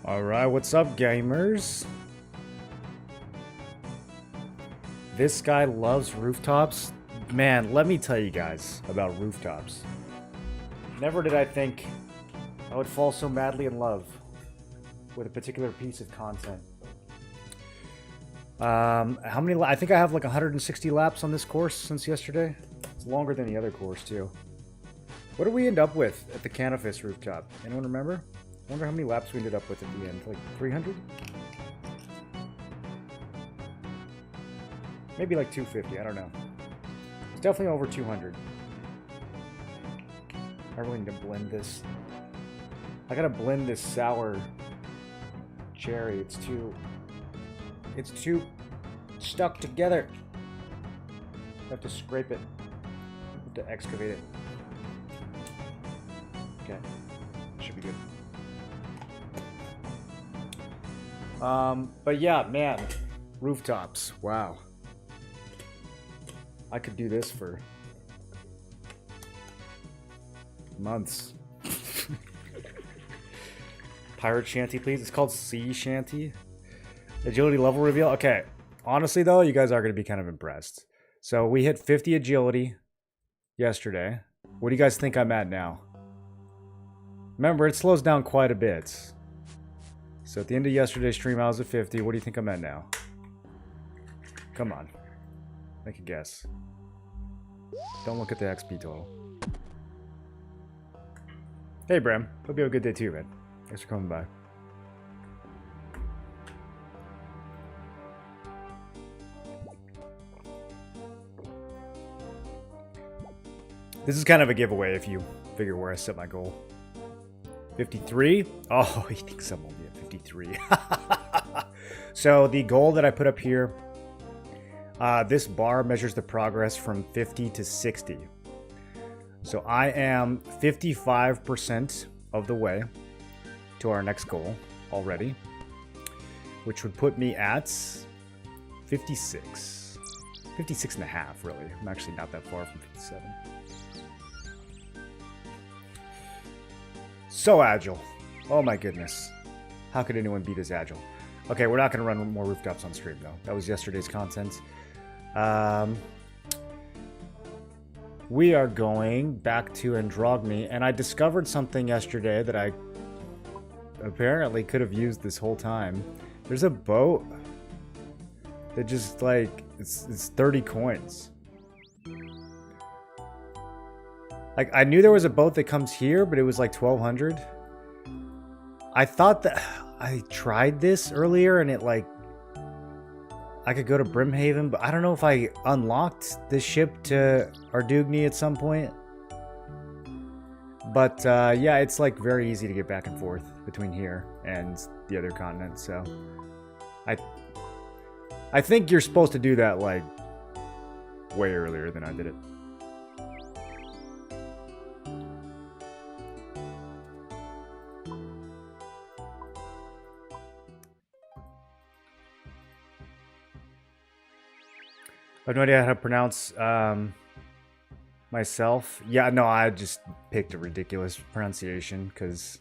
Alright, what's up, gamers? This guy loves rooftops. Man, let me tell you guys about rooftops. Never did I think I would fall so madly in love with a particular piece of content. How many? I think I have like 160 laps on this course since yesterday. It's longer than the other course, too. What did we end up with at the Canifis rooftop? Anyone remember? I wonder how many laps we ended up with at the end. Like 300? Maybe like 250. I don't know. It's definitely over 200. I really need to blend this. I gotta blend this sour cherry. It's too stuck together. I have to scrape it. I have to excavate it. Okay. Should be good. But yeah, man. Rooftops. Wow. I could do this for months. Pirate shanty, please. It's called sea shanty. Agility level reveal. Okay. Honestly, though, you guys are going to be kind of impressed. So we hit 50 agility yesterday. What do you guys think I'm at now? Remember, it slows down quite a bit. So at the end of yesterday's stream, I was at 50. What do you think I'm at now? Come on. Make a guess. Don't look at the XP total. Hey, Bram. Hope you have a good day too, man. Thanks for coming by. This is kind of a giveaway if you figure where I set my goal. 53? Oh, he thinks I'm only at 53. So the goal that I put up here, this bar measures the progress from 50 to 60. So I am 55% of the way to our next goal already, which would put me at 56. 56 and a half, really. I'm actually not that far from 57. So agile. Oh my goodness. How could anyone be this agile? Okay, we're not going to run more rooftops on stream, though. That was yesterday's content. We are going back to Androgamy, and I discovered something yesterday that I apparently could have used this whole time. There's a boat that just, like, it's 30 coins. Like, I knew there was a boat that comes here, but it was like 1,200. I thought that I tried this earlier and it like I could go to Brimhaven, but I don't know if I unlocked the ship to Ardugny at some point. But yeah, it's like very easy to get back and forth between here and the other continent. So I think you're supposed to do that like way earlier than I did it. I have no idea how to pronounce myself. Yeah, no, I just picked a ridiculous pronunciation because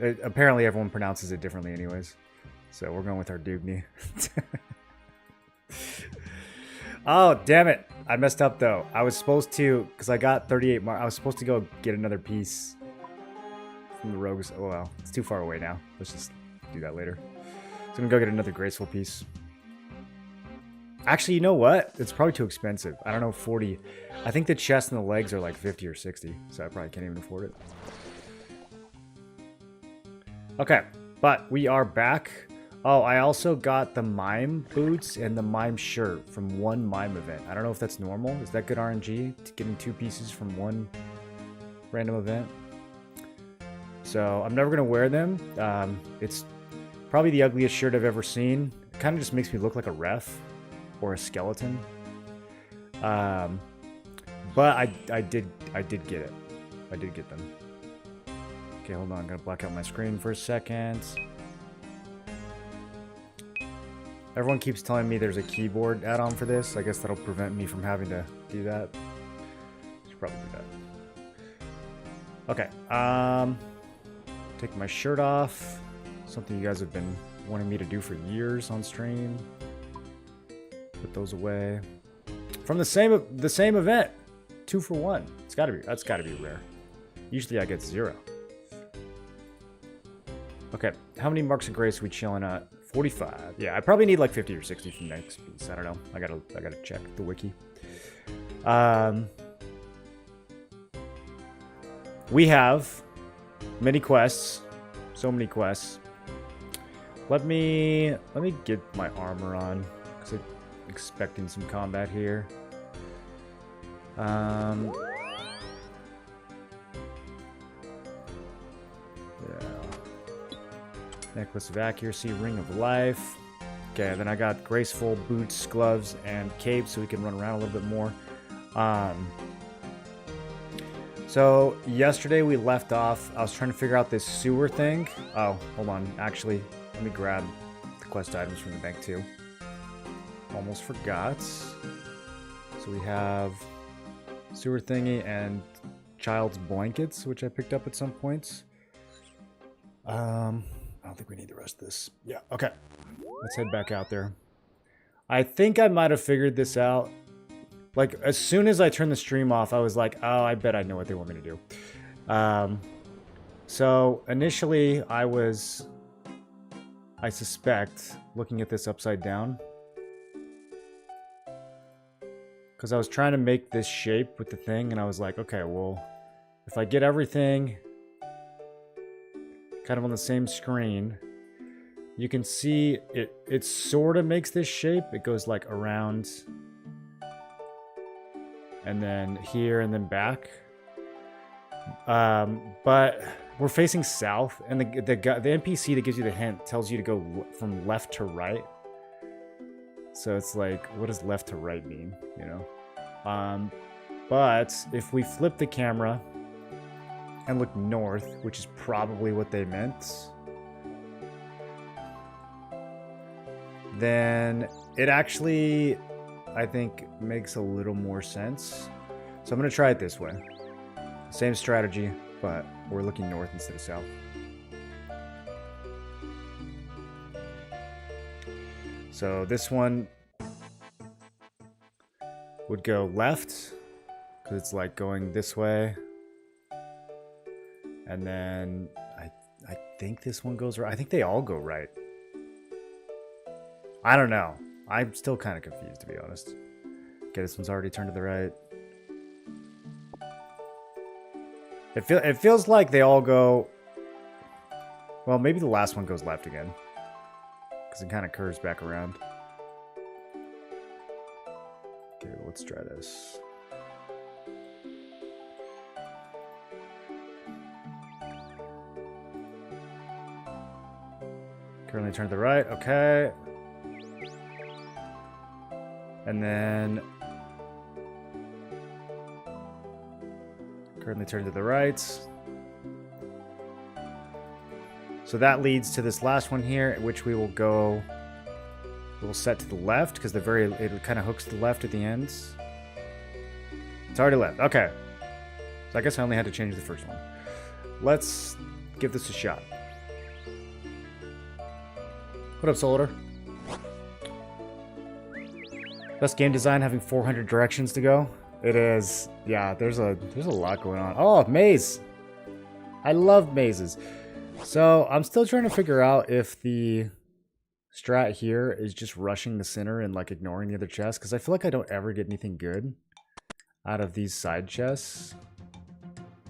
apparently everyone pronounces it differently anyways. So we're going with Ardugny. Oh, damn it. I messed up though. I was supposed to, because I got 38 mark. I was supposed to go get another piece from the rogues. Oh, well, it's too far away now. Let's just do that later. So I'm going to go get another graceful piece. Actually, you know what? It's probably too expensive. I don't know, 40. I think the chest and the legs are like 50 or 60, so I probably can't even afford it. Okay, but we are back. Oh, I also got the mime boots and the mime shirt from one mime event. I don't know if that's normal. Is that good RNG? Getting 2 pieces from one random event? So I'm never going to wear them. It's probably the ugliest shirt I've ever seen. It kind of just makes me look like a ref. Or a skeleton, but I did get it. I did get them. Okay, hold on. I'm gonna black out my screen for a second. Everyone keeps telling me there's a keyboard add-on for this. I guess that'll prevent me from having to do that. Should probably do that. Okay. Take my shirt off. Something you guys have been wanting me to do for years on stream. Put those away. From the same event. 2 for 1. That's gotta be rare. Usually I get 0. Okay, how many marks of grace are we chilling at? 45. Yeah, I probably need like 50 or 60 from next piece. I don't know. I gotta check the wiki. We have many quests. So many quests. Let me get my armor on, because I'm expecting some combat here. Yeah. Necklace of Accuracy, Ring of Life. Okay, then I got Graceful Boots, Gloves, and Cape, so we can run around a little bit more. So yesterday we left off. I was trying to figure out this sewer thing. Oh, hold on. Actually, let me grab the quest items from the bank too. Almost forgot. So we have sewer thingy and child's blankets, which I picked up at some points. I don't think we need the rest of this. Yeah, okay. Let's head back out there. I think I might have figured this out. Like, as soon as I turned the stream off, I was like, oh, I bet I know what they want me to do. So, initially, I suspect, looking at this upside down. Because I was trying to make this shape with the thing, and I was like, okay, well, if I get everything kind of on the same screen, you can see it sort of makes this shape. It goes like around, and then here, and then back. But we're facing south, and the NPC that gives you the hint tells you to go from left to right. So it's like, what does left to right mean, you know? But if we flip the camera and look north, which is probably what they meant, then it actually, I think, makes a little more sense. So I'm going to try it this way. Same strategy, but we're looking north instead of south. So this one would go left, because it's like going this way. And then I think this one goes right. I think they all go right. I don't know. I'm still kind of confused, to be honest. Okay, this one's already turned to the right. It feels like they all go... Well, maybe the last one goes left again, because it kind of curves back around. Okay, well, let's try this. Currently turned to the right. Okay. And then currently turned to the right. So that leads to this last one here, which we will go. We'll set to the left because it kind of hooks to the left at the ends. It's already left. Okay. So I guess I only had to change the first one. Let's give this a shot. What up, Solder? Best game design, having 400 directions to go. It is. Yeah, there's a lot going on. Oh, maze. I love mazes. So I'm still trying to figure out if the strat here is just rushing the center and like ignoring the other chests, because I feel like I don't ever get anything good out of these side chests.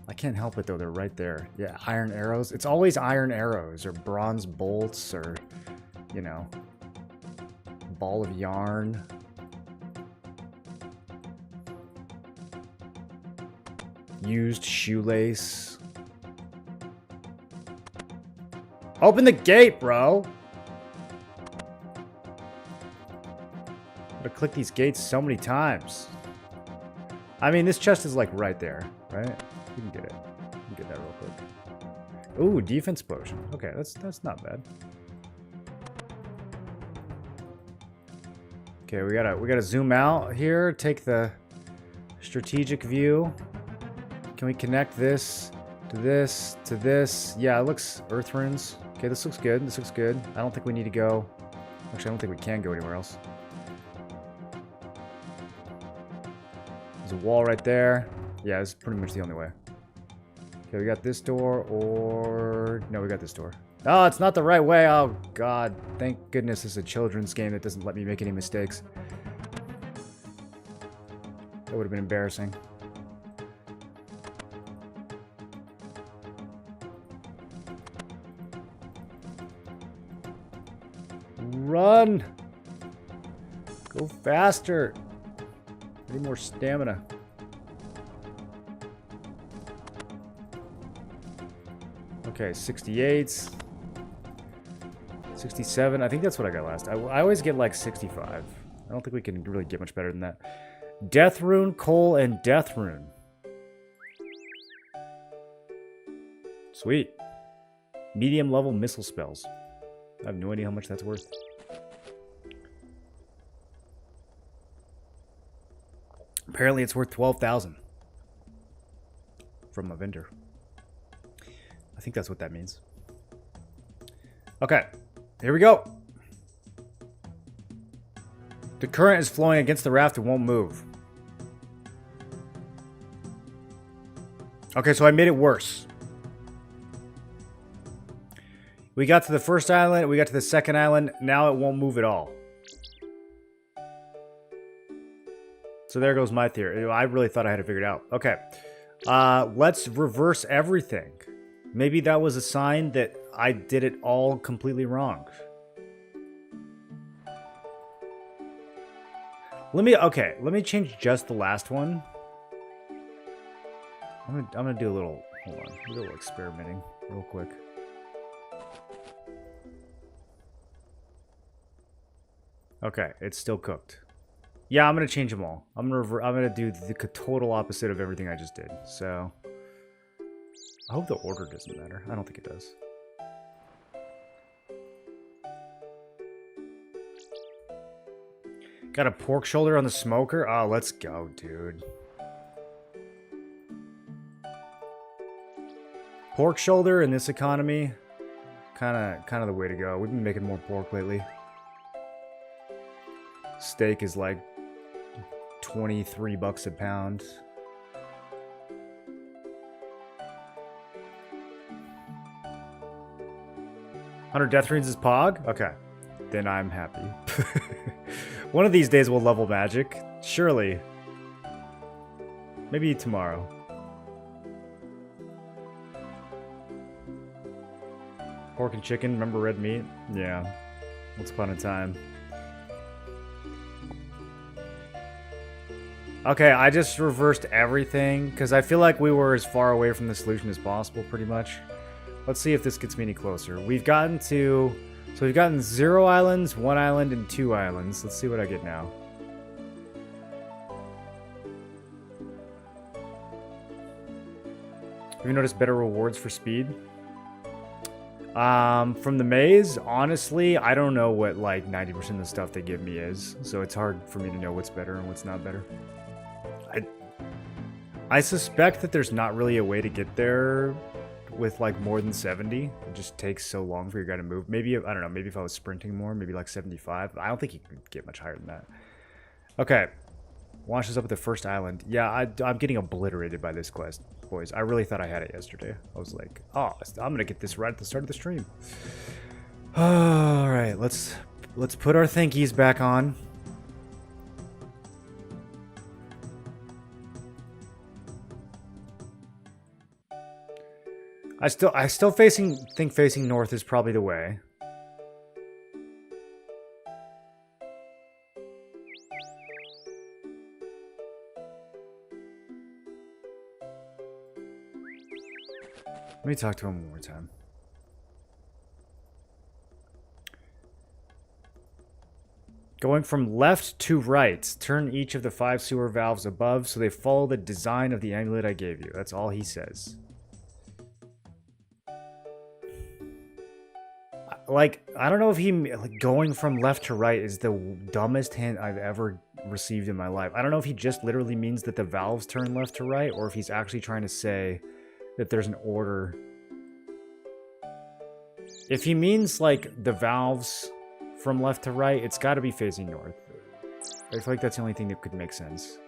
I can't help it though, they're right there. Yeah, iron arrows. It's always iron arrows or bronze bolts or, you know, ball of yarn. Used shoelace. Open the gate, bro! I'm gonna click these gates so many times. I mean, this chest is like right there, right? You can get it. You can get that real quick. Ooh, defense potion. Okay, that's not bad. Okay, we gotta zoom out here. Take the strategic view. Can we connect this to this to this? Yeah, it looks earth runes. Okay, this looks good. This looks good. I don't think we need to go... Actually, I don't think we can go anywhere else. There's a wall right there. Yeah, this is pretty much the only way. Okay, we got this door, or... No, we got this door. Oh, it's not the right way. Oh, God. Thank goodness it's a children's game that doesn't let me make any mistakes. That would have been embarrassing. Run! Go faster! I need more stamina. Okay, 68. 67. I think that's what I got last. I always get like 65. I don't think we can really get much better than that. Death Rune, Coal, and Death Rune. Sweet. Medium level missile spells. I have no idea how much that's worth. Apparently it's worth 12,000 from a vendor. I think that's what that means. Okay, here we go. The current is flowing against the raft. It won't move. Okay, so I made it worse. We got to the first island. We got to the second island. Now it won't move at all. So there goes my theory. I really thought I had it figured out. Okay. Let's reverse everything. Maybe that was a sign that I did it all completely wrong. Let me change just the last one. I'm gonna do a little, hold on, a little experimenting real quick. Okay, it's still cooked. Yeah, I'm gonna change them all. I'm gonna do the total opposite of everything I just did. So I hope the order doesn't matter. I don't think it does. Got a pork shoulder on the smoker? Oh, let's go, dude. Pork shoulder in this economy, kind of the way to go. We've been making more pork lately. Steak is like 23 bucks a pound. $100 death runes is Pog? Okay. Then I'm happy. One of these days we'll level magic. Surely. Maybe tomorrow. Pork and chicken, remember red meat? Yeah. Once upon a time. Okay, I just reversed everything, because I feel like we were as far away from the solution as possible, pretty much. Let's see if this gets me any closer. We've gotten to... So we've gotten 0 islands, 1 island, and 2 islands. Let's see what I get now. Have you noticed better rewards for speed? From the maze, honestly, I don't know what like 90% of the stuff they give me is. So it's hard for me to know what's better and what's not better. I suspect that there's not really a way to get there with like more than 70. It just takes so long for your guy to move. Maybe, I don't know, maybe if I was sprinting more, maybe like 75. I don't think you can get much higher than that. Okay. Launch us up at the first island. Yeah, I'm getting obliterated by this quest, boys. I really thought I had it yesterday. I was like, oh, I'm gonna get this right at the start of the stream. All right, let's put our thinkies back on. I still think facing north is probably the way. Let me talk to him one more time. Going from left to right, turn each of the 5 sewer valves above so they follow the design of the amulet I gave you. That's all he says. Like, I don't know if he... Like, going from left to right is the dumbest hint I've ever received in my life. I don't know if he just literally means that the valves turn left to right, or if he's actually trying to say that there's an order. If he means like the valves from left to right, it's got to be facing north. I feel like that's the only thing that could make sense.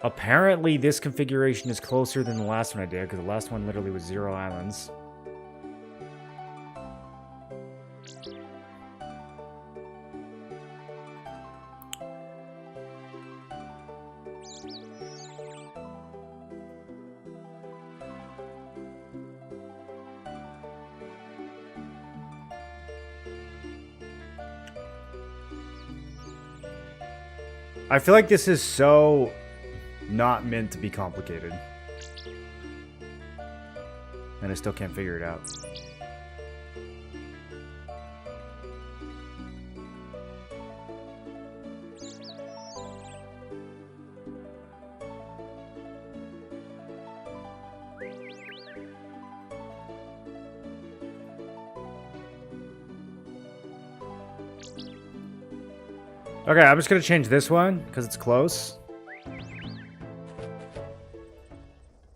Apparently this configuration is closer than the last one I did, because the last one literally was 0 islands. I feel like this is so not meant to be complicated. And I still can't figure it out. Okay, I'm just gonna change this one because it's close.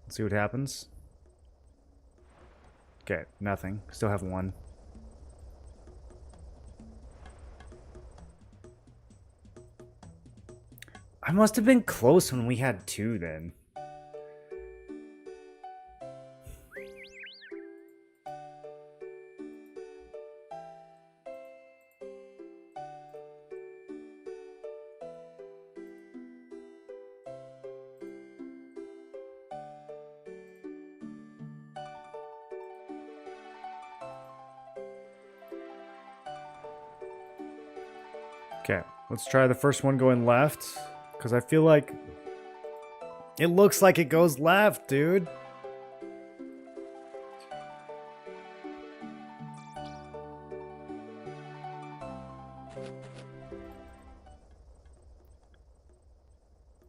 Let's see what happens. Okay, nothing. Still have 1. I must have been close when we had 2 then. Okay, let's try the first one going left, because I feel like it looks like it goes left, dude.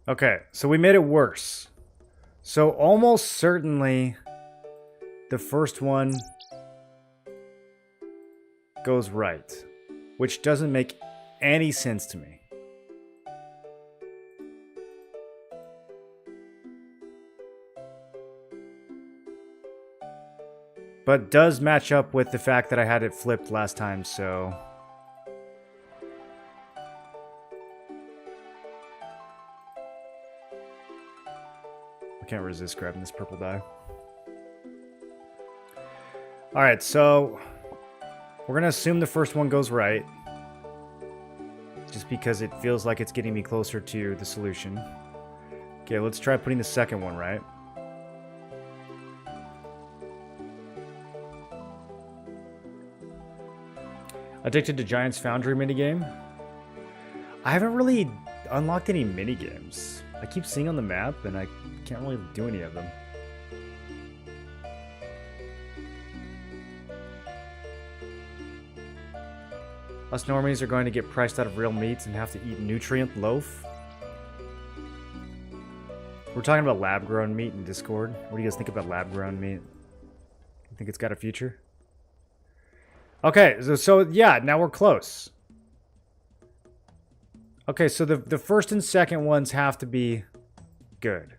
Okay, so we made it worse. So almost certainly the first one goes right, which doesn't make any sense to me. But does match up with the fact that I had it flipped last time, so... I can't resist grabbing this purple die. Alright, so... we're gonna assume the first one goes right. Just because it feels like it's getting me closer to the solution. Okay, let's try putting the second one right. Addicted to Giants Foundry minigame? I haven't really unlocked any minigames. I keep seeing on the map and I can't really do any of them. Us normies are going to get priced out of real meats and have to eat nutrient loaf. We're talking about lab-grown meat in Discord. What do you guys think about lab-grown meat? You think it's got a future? Okay, so yeah, now we're close. Okay, so the first and second ones have to be good.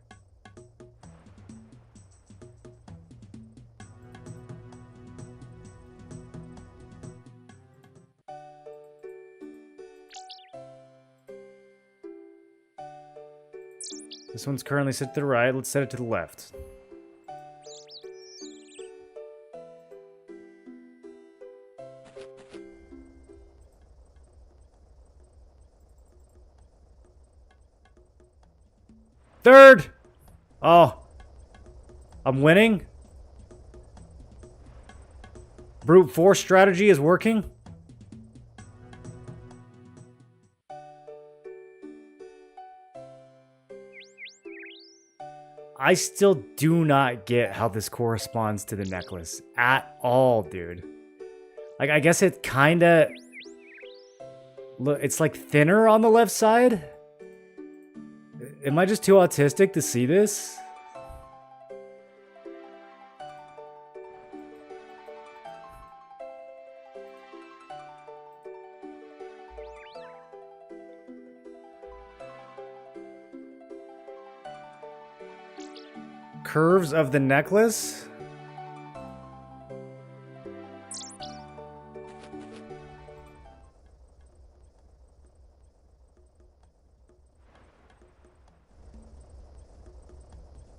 This one's currently set to the right. Let's set it to the left. Third! Oh. I'm winning? Brute force strategy is working? I still do not get how this corresponds to the necklace at all, dude. Like, I guess it kinda... Look, it's like thinner on the left side? Am I just too autistic to see this? curves of the necklace?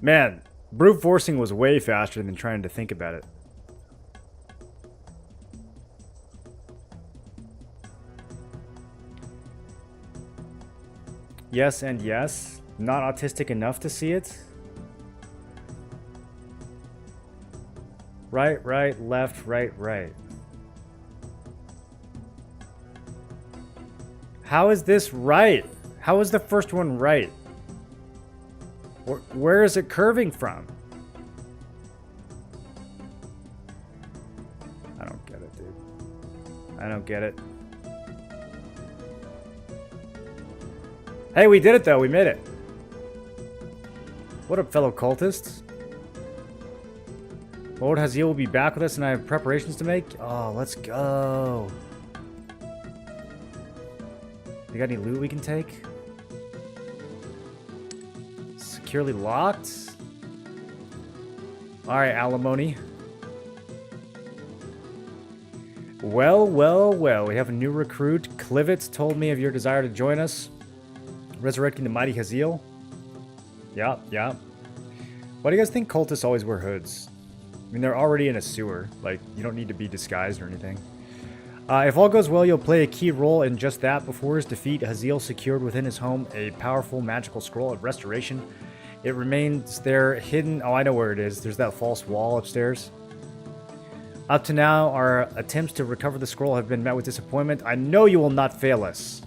Man, brute forcing was way faster than trying to think about it. Yes and yes. Not autistic enough to see it. Right, right, left, right, right. How is this right? How is the first one right? Where is it curving from? I don't get it, dude. I don't get it. Hey, we did it though. We made it. What up, fellow cultists? Lord Haziel will be back with us and I have preparations to make. Oh, let's go. You got any loot we can take? Securely locked? Alright, alimony. Well, well, well. We have a new recruit. Clivets told me of your desire to join us. Resurrecting the mighty Haziel. Yeah, yeah. Why do you guys think cultists always wear hoods? I mean, they're already in a sewer. Like, you don't need to be disguised or anything. If all goes well, you'll play a key role in just that. Before his defeat, Haziel secured within his home a powerful magical scroll of restoration. It remains there hidden. Oh, I know where it is. There's that false wall upstairs. Up to now, our attempts to recover the scroll have been met with disappointment. I know you will not fail us.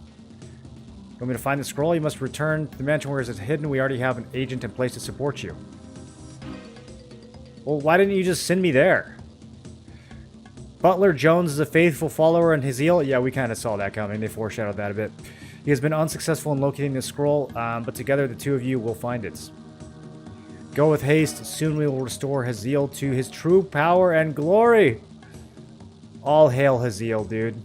You want me to find the scroll? You must return to the mansion where it is hidden. We already have an agent in place to support you. Well, why didn't you just send me there? Butler Jones is a faithful follower in Haziel. Yeah, we kind of saw that coming. They foreshadowed that a bit. He has been unsuccessful in locating the scroll, but together the two of you will find it. Go with haste. Soon we will restore Haziel to his true power and glory. All hail Haziel, dude.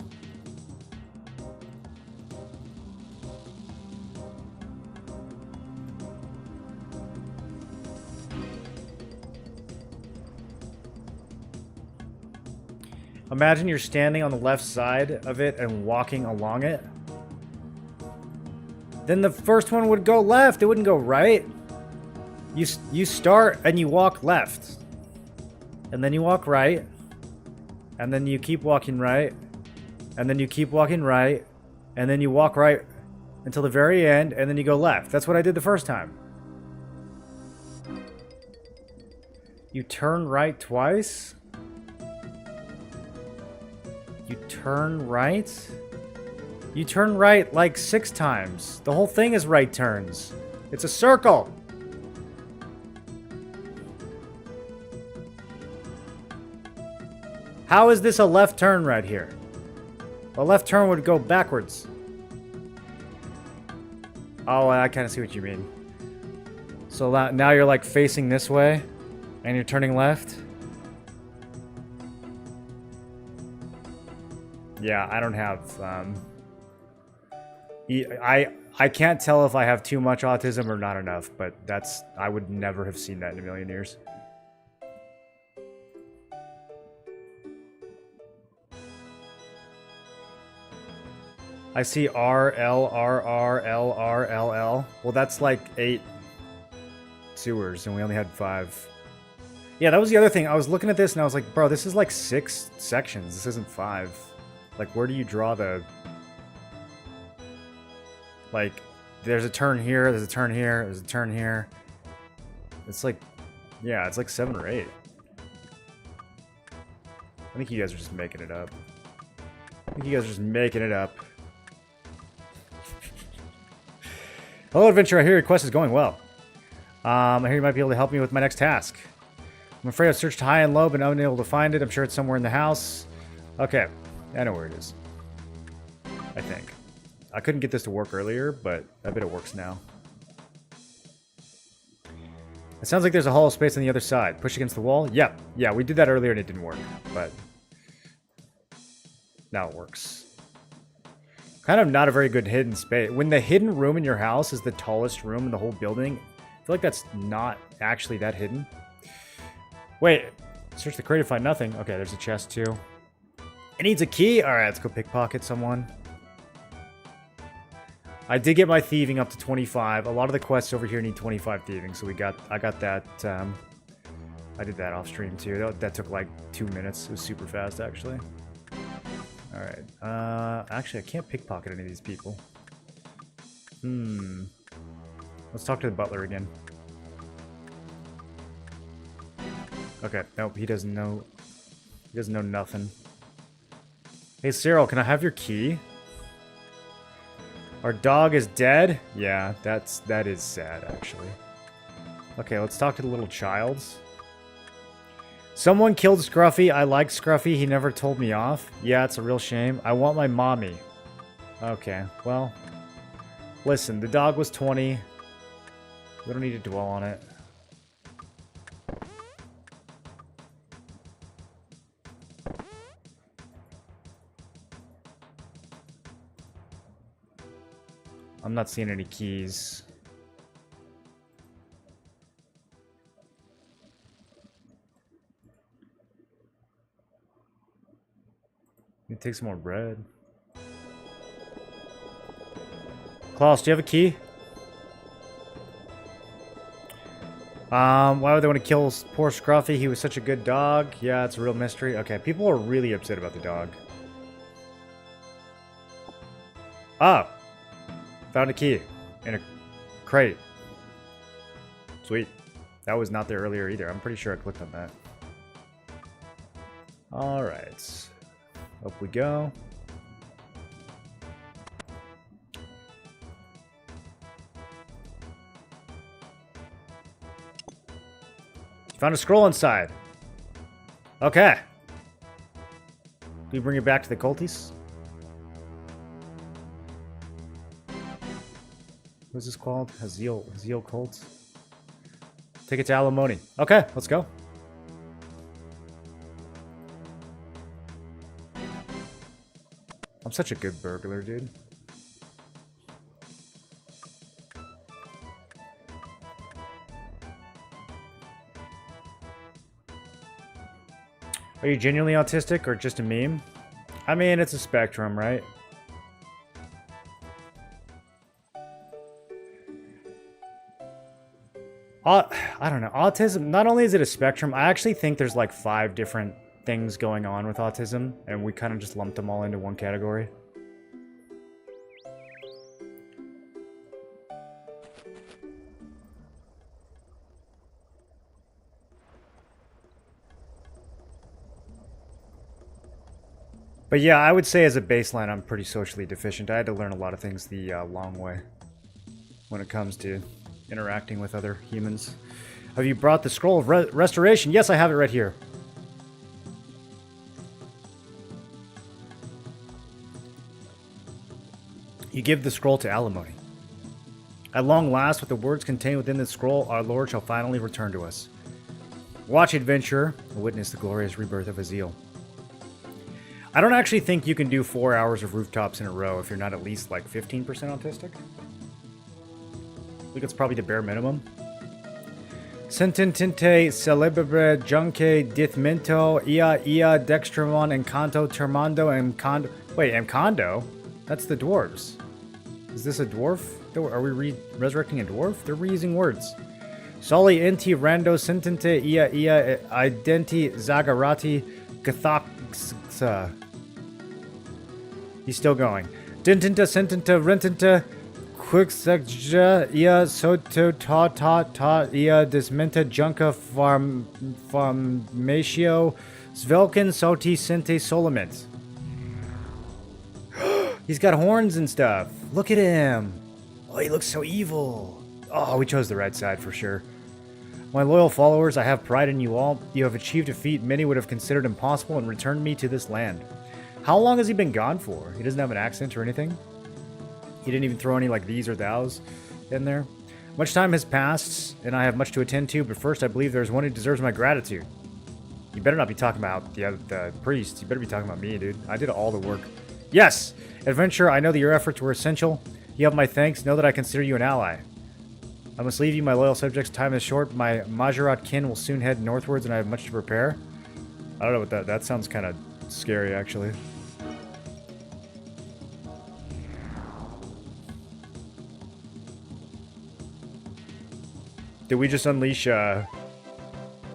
Imagine you're standing on the left side of it and walking along it. Then the first one would go left. It wouldn't go right. You start and you walk left. And then you walk right. And then you keep walking right. And then you keep walking right. And then you walk right until the very end. And then you go left. That's what I did the first time. You turn right twice. You turn right? You turn right like 6 times. The whole thing is right turns. It's a circle. How is this a left turn right here? A left turn would go backwards. Oh, I kind of see what you mean. So now you're like facing this way and you're turning left. Yeah, I don't have, I can't tell if I have too much autism or not enough, but I would never have seen that in a million years. I see R, L, R, R, L, R, L, L. Well, that's like 8 sewers, and we only had 5. Yeah, that was the other thing. I was looking at this, and I was like, bro, this is like 6 sections. This isn't 5. Like, where do you draw the... Like, there's a turn here, there's a turn here, there's a turn here. It's like... Yeah, it's like 7 or 8. I think you guys are just making it up. Hello, adventurer. I hear your quest is going well. I hear you might be able to help me with my next task. I'm afraid I've searched high and low, but unable to find it. I'm sure it's somewhere in the house. Okay. I know where it is. I think. I couldn't get this to work earlier, but I bet it works now. It sounds like there's a hollow space on the other side. Push against the wall? Yep. Yeah, we did that earlier and it didn't work, but now it works. Kind of not a very good hidden space. When the hidden room in your house is the tallest room in the whole building, feel like that's not actually that hidden. Wait, search the crate to find nothing. Okay, there's a chest too. It needs a key? Alright, let's go pickpocket someone. I did get my thieving up to 25. A lot of the quests over here need 25 thieving, so I got that. I did that off stream too. That took like 2 minutes. It was super fast, actually. Alright. Actually, I can't pickpocket any of these people. Let's talk to the butler again. Okay, nope, he doesn't know. He doesn't know nothing. Hey, Cyril, can I have your key? Our dog is dead? Yeah, that is sad, actually. Okay, let's talk to the little childs. Someone killed Scruffy. I like Scruffy. He never told me off. Yeah, it's a real shame. I want my mommy. Okay, well. Listen, the dog was 20. We don't need to dwell on it. I'm not seeing any keys. Let me take some more bread. Klaus, do you have a key? Why would they want to kill poor Scruffy? He was such a good dog. Yeah, it's a real mystery. Okay, people are really upset about the dog. Ah! Found a key in a crate. Sweet. That was not there earlier either. I'm pretty sure I clicked on that. Alright. Up we go. Found a scroll inside. Okay. Do we bring it back to the culties? What's this called? Haziel Cult. Take it to Alimony. Okay, let's go. I'm such a good burglar, dude. Are you genuinely autistic or just a meme? I mean, it's a spectrum, right? I don't know. Autism, not only is it a spectrum, I actually think there's like 5 different things going on with autism, and we kind of just lumped them all into one category. But yeah, I would say as a baseline, I'm pretty socially deficient. I had to learn a lot of things the long way when it comes to interacting with other humans. Have you brought the scroll of restoration? Yes, I have it right here. You give the scroll to Alimony. At long last, with the words contained within the scroll, our Lord shall finally return to us. Watch, adventurer, and witness the glorious rebirth of Haziel. I don't actually think you can do 4 hours of rooftops in a row if you're not at least like 15% autistic. I think it's probably the bare minimum. Sententinte celebre junque dithmento ia dextramon encanto termando encanto. Wait, encanto? That's the dwarves. Is this a dwarf? Are we resurrecting a dwarf? They're reusing words. Soli enti rando sentente ia identi zagarati gathaxa. He's still going. Dintinta sententa rententa quixagja ia soto ta ia dismenta junca farmatio svelken soti sente solament. He's got horns and stuff. Look at him. Oh, he looks so evil. Oh, we chose the right side for sure. My loyal followers, I have pride in you all. You have achieved a feat many would have considered impossible and returned me to this land. How long has he been gone for? He doesn't have an accent or anything? He didn't even throw any like these or thous in there? Much time has passed, and I have much to attend to, but first I believe there's one who deserves my gratitude. You better not be talking about the priest. You better be talking about me, dude. I did all the work. Yes! Adventurer, I know that your efforts were essential. You have my thanks. Know that I consider you an ally. I must leave you, my loyal subjects. Time is short. My Majorat kin will soon head northwards, and I have much to prepare. I don't know what that sounds kind of scary, actually. Did we just unleash a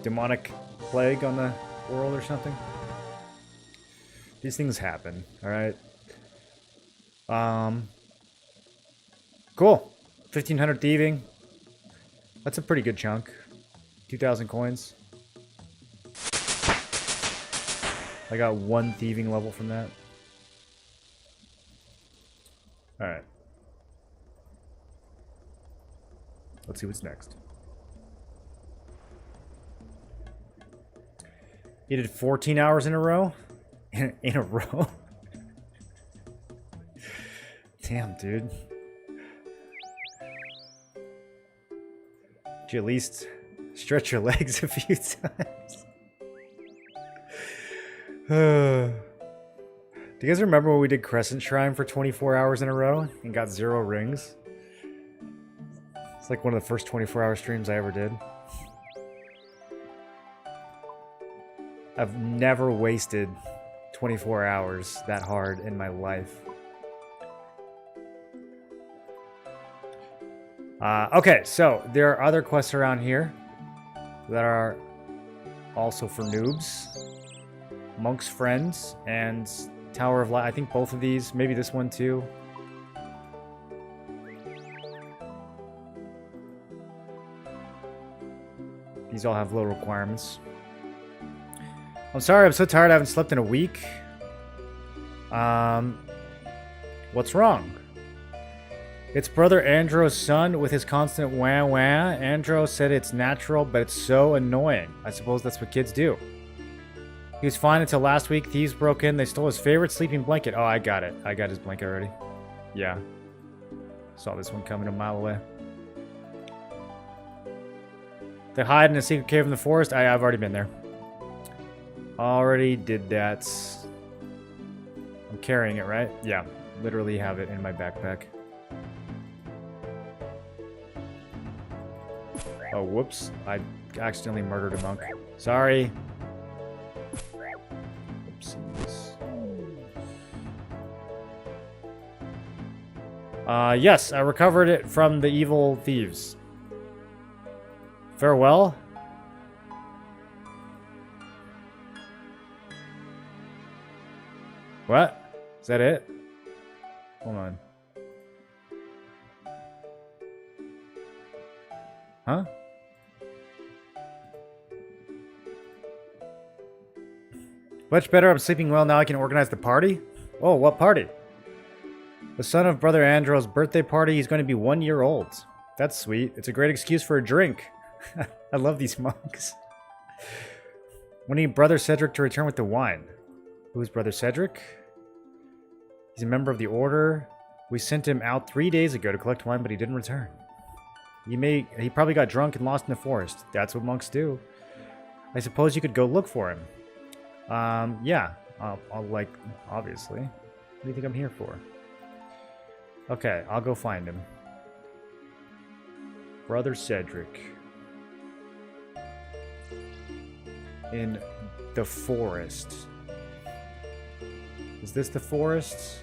demonic plague on the world or something? These things happen, alright? Cool. 1,500 thieving. That's a pretty good chunk. 2,000 coins. I got 1 thieving level from that. Alright. Let's see what's next. You did 14 hours in a row? In a row? Damn, dude. Did you at least stretch your legs a few times? Do you guys remember when we did Crescent Shrine for 24 hours in a row and got 0 rings? It's like one of the first 24-hour streams I ever did. I've never wasted 24 hours that hard in my life. Okay, so there are other quests around here that are also for noobs. Monk's Friends and Tower of Light. I think both of these, maybe this one too. These all have low requirements. I'm sorry, I'm so tired. I haven't slept in a week. What's wrong? It's Brother Andro's son with his constant wah wah. Andro said it's natural, but it's so annoying. I suppose that's what kids do. He was fine until last week. Thieves broke in. They stole his favorite sleeping blanket. Oh, I got it. I got his blanket already. Yeah. Saw this one coming a mile away. They hide in a secret cave in the forest. I've already been there. Already did that. I'm carrying it, right? Yeah. Literally have it in my backpack. Oh, whoops. I accidentally murdered a monk. Sorry. Oopsies. Yes, I recovered it from the evil thieves. Farewell? What? Is that it? Hold on. Huh? Much better. I'm sleeping well now. I can organize the party. Oh, what party? The son of Brother Andro's birthday party. He's going to be 1 year old. That's sweet. It's a great excuse for a drink. I love these monks. We need Brother Cedric to return with the wine. Who's Brother Cedric? He's a member of the Order. We sent him out 3 days ago to collect wine, but he didn't return. He probably got drunk and lost in the forest. That's what monks do. I suppose you could go look for him. Yeah. I'll like, obviously. What do you think I'm here for? Okay, I'll go find him. Brother Cedric. In the forest. Is this the forest?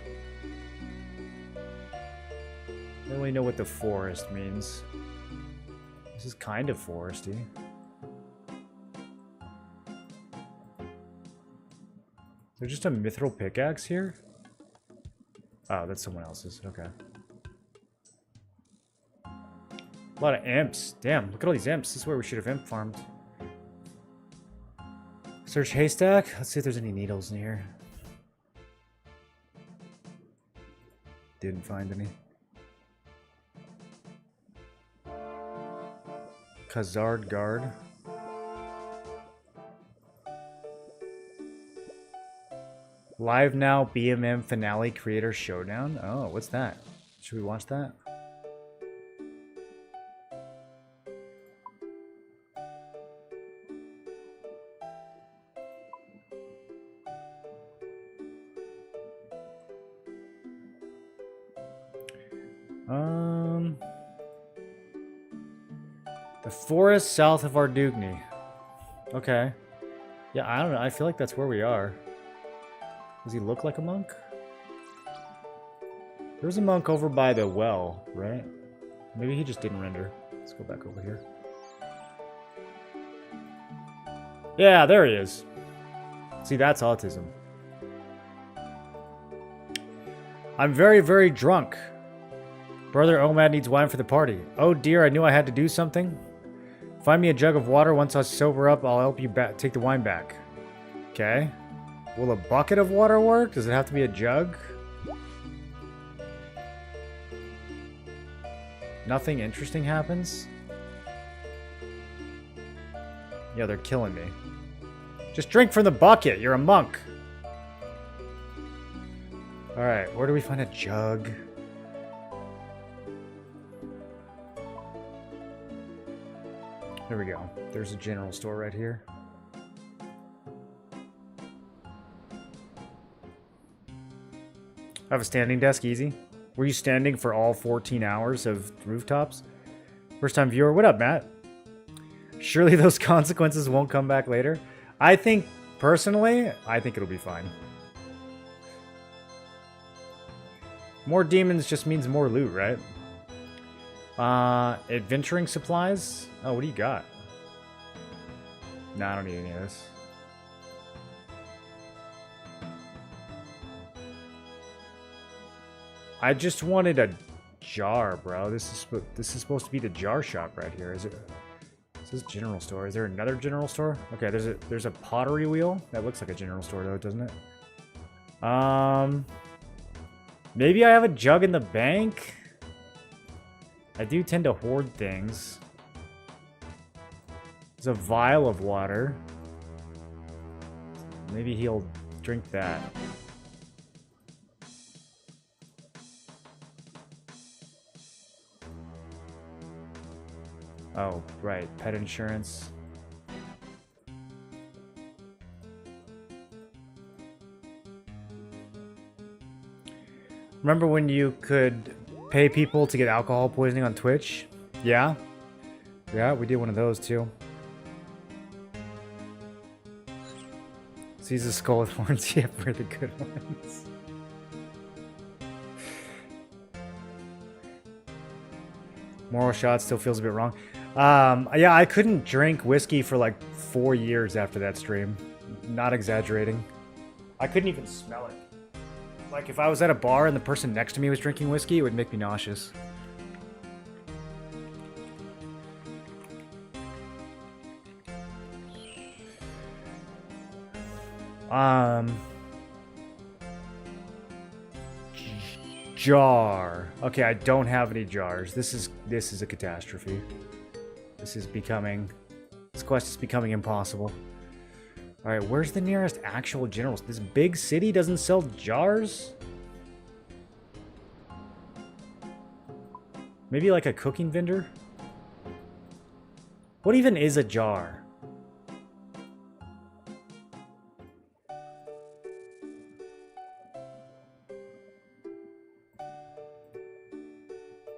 I don't really know what the forest means. This is kind of foresty. Is there just a mithril pickaxe here? Oh, that's someone else's. Okay. A lot of imps. Damn, look at all these imps. This is where we should have imp farmed. Search haystack. Let's see if there's any needles in here. Didn't find any. Khazard Guard. Live now, BMM Finale Creator Showdown. Oh, what's that? Should we watch that? The forest south of Ardugny. Okay. Yeah, I don't know. I feel like that's where we are. Does he look like a monk? There's a monk over by the well, right? Maybe he just didn't render. Let's go back over here. Yeah, there he is. See, that's autism. I'm very, very drunk. Brother Omad needs wine for the party. Oh dear, I knew I had to do something. Find me a jug of water. Once I sober up, I'll help you take the wine back. Okay. Will a bucket of water work? Does it have to be a jug? Nothing interesting happens? Yeah, they're killing me. Just drink from the bucket. You're a monk. Alright, where do we find a jug? There we go. There's a general store right here. I have a standing desk, easy. Were you standing for all 14 hours of rooftops? First time viewer, what up, Matt? Surely those consequences won't come back later? I think, personally, I think it'll be fine. More demons just means more loot, right? Adventuring supplies? Oh, what do you got? Nah, I don't need any of this. I just wanted a jar, bro. This is supposed to be the jar shop right here. Is it? This is general store. Is there another general store? Okay, there's a pottery wheel. That looks like a general store though, doesn't it? Maybe I have a jug in the bank. I do tend to hoard things. There's a vial of water. Maybe he'll drink that. Oh, right. Pet insurance. Remember when you could pay people to get alcohol poisoning on Twitch? Yeah? Yeah, we did one of those too. Seize a skull with horns. Yeah, we're the good ones. Moral shot still feels a bit wrong. Yeah, I couldn't drink whiskey for like 4 years after that stream. Not exaggerating. I couldn't even smell it. Like, if I was at a bar and the person next to me was drinking whiskey, it would make me nauseous. Jar. Okay, I don't have any jars. This is a catastrophe. This quest is becoming impossible. Alright, where's the nearest actual general? This big city doesn't sell jars? Maybe like a cooking vendor? What even is a jar?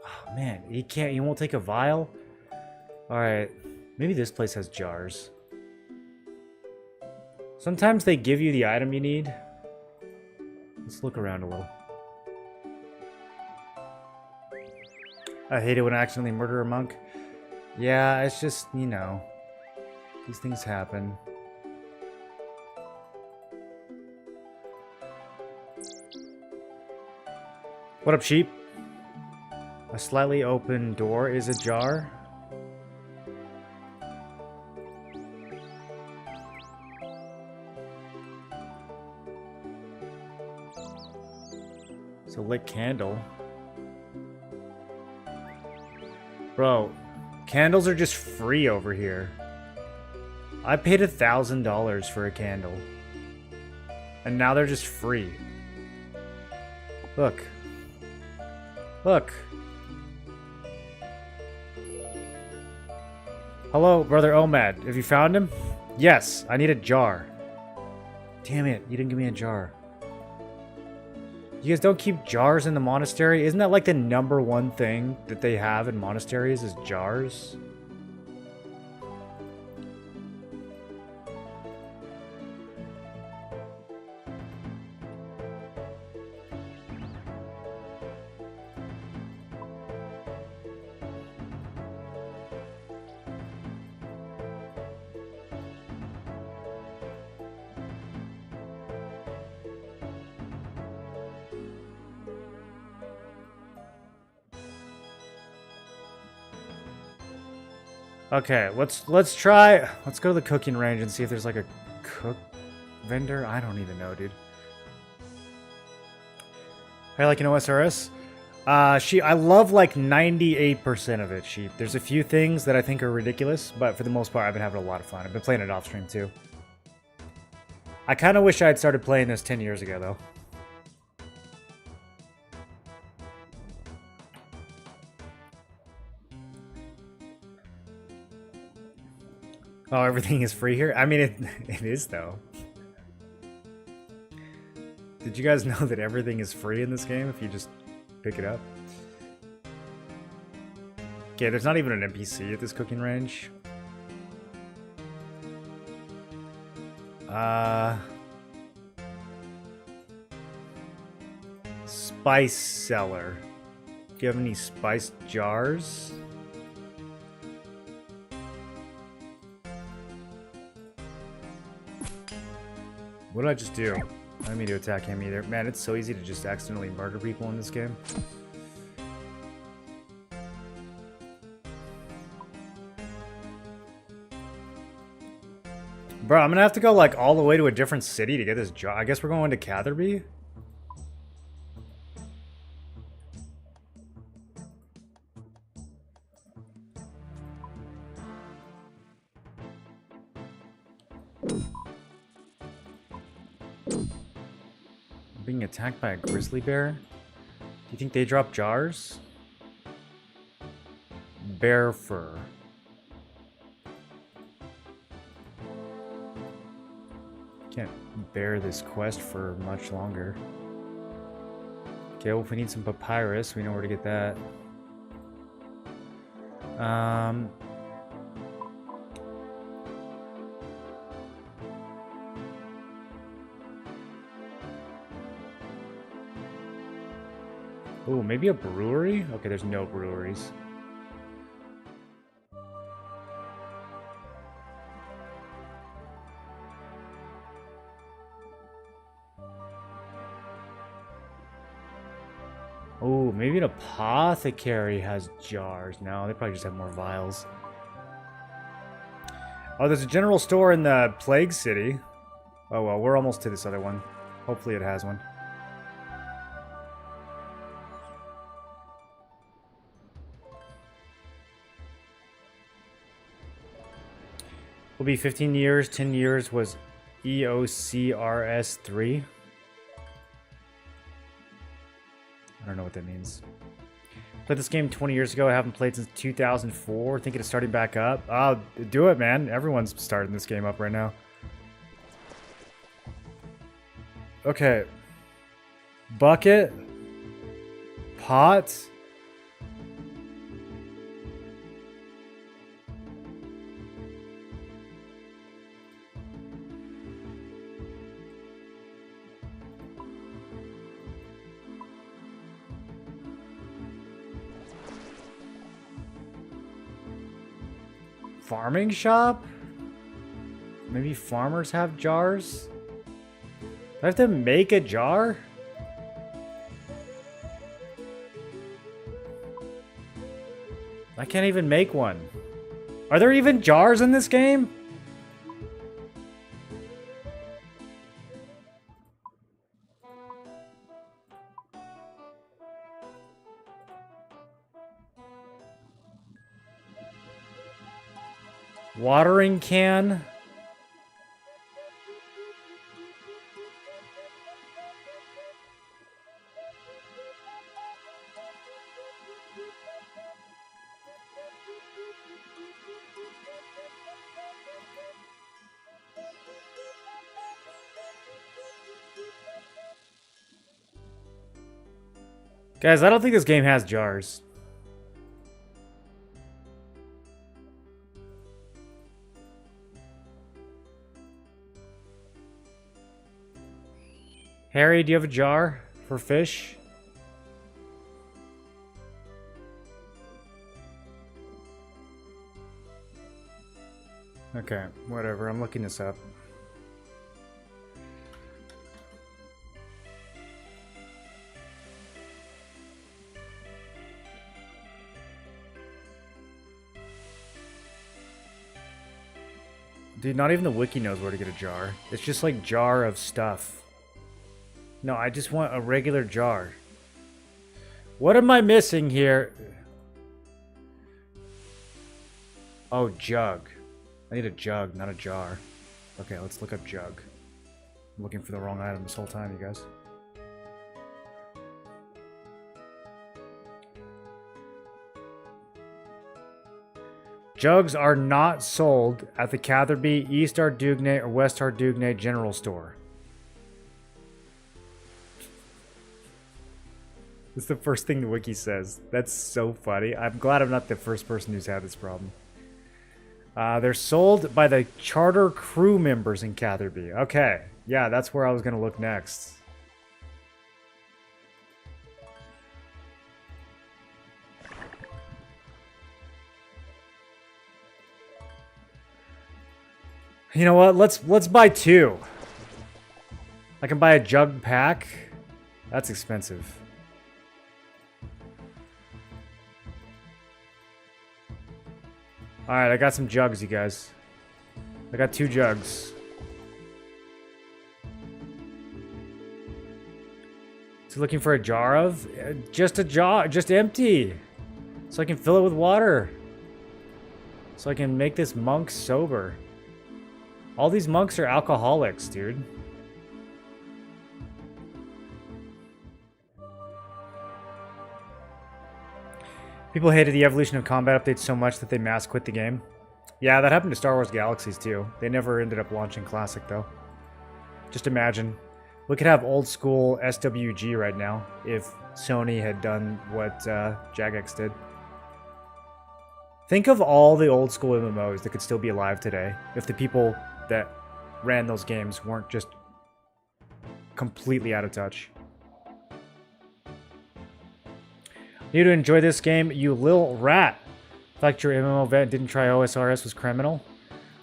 Oh man, you won't take a vial? Alright, maybe this place has jars. Sometimes they give you the item you need. Let's look around a little. I hate it when I accidentally murder a monk. Yeah, it's just, you know, these things happen. What up, sheep? A slightly open door is ajar. It's a lit candle. Bro, candles are just free over here. I paid $1,000 for a candle. And now they're just free. Look. Look. Hello, Brother Omad. Have you found him? Yes, I need a jar. Damn it, you didn't give me a jar. You guys don't keep jars in the monastery? Isn't that like the #1 thing that they have in monasteries is jars? Okay, let's try. Let's go to the cooking range and see if there's like a cook vendor. I don't even know, dude. I like an OSRS. I love like 98% of it. There's a few things that I think are ridiculous, but for the most part, I've been having a lot of fun. I've been playing it off stream too. I kind of wish I had started playing this 10 years ago, though. Oh, everything is free here? I mean, it is, though. Did you guys know that everything is free in this game if you just pick it up? Okay, there's not even an NPC at this cooking range. Spice cellar. Do you have any spice jars? What did I just do? I didn't mean to attack him either. Man, it's so easy to just accidentally murder people in this game. Bro, I'm gonna have to go like all the way to a different city to get this job. I guess we're going to Catherby? Being attacked by a grizzly bear? Do you think they drop jars? Bear fur. Can't bear this quest for much longer. Okay, well, if we need some papyrus, we know where to get that. Oh, maybe a brewery? Okay, there's no breweries. Oh, maybe an apothecary has jars. No, they probably just have more vials. Oh, there's a general store in the Plague City. Oh, well, we're almost to this other one. Hopefully it has one. Will be 15 years. 10 years was EOCRS 3. I don't know what that means. Played this game 20 years ago. I haven't played since 2004. Thinking of starting back up. Oh, do it, man. Everyone's starting this game up right now. Okay. Bucket. Pot. Farming shop? Maybe farmers have jars? Do I have to make a jar? I can't even make one. Are there even jars in this game? Watering can. Guys, I don't think this game has jars. Harry, do you have a jar for fish? Okay, whatever. I'm looking this up. Dude, not even the wiki knows where to get a jar. It's just like jar of stuff. No, I just want a regular jar. What am I missing here? Oh, jug. I need a jug, not a jar. Okay, let's look up jug. I'm looking for the wrong item this whole time, you guys. Jugs are not sold at the Catherby, East Ardugnay, or West Ardugnay General Store. That's the first thing the wiki says. That's so funny. I'm glad I'm not the first person who's had this problem. They're sold by the charter crew members in Catherby. Okay. Yeah, that's where I was going to look next. You know what? Let's buy 2. I can buy a jug pack. That's expensive. Alright, I got some jugs, you guys. I got 2 jugs. So looking for a jar of? Just a jar, just empty. So I can fill it with water. So I can make this monk sober. All these monks are alcoholics, dude. People hated the evolution of combat updates so much that they mass quit the game. Yeah, that happened to Star Wars Galaxies too. They never ended up launching Classic though. Just imagine. We could have old school SWG right now if Sony had done what Jagex did. Think of all the old school MMOs that could still be alive today if the people that ran those games weren't just completely out of touch. You to enjoy this game, you lil rat. The fact your MMO vet didn't try OSRS was criminal.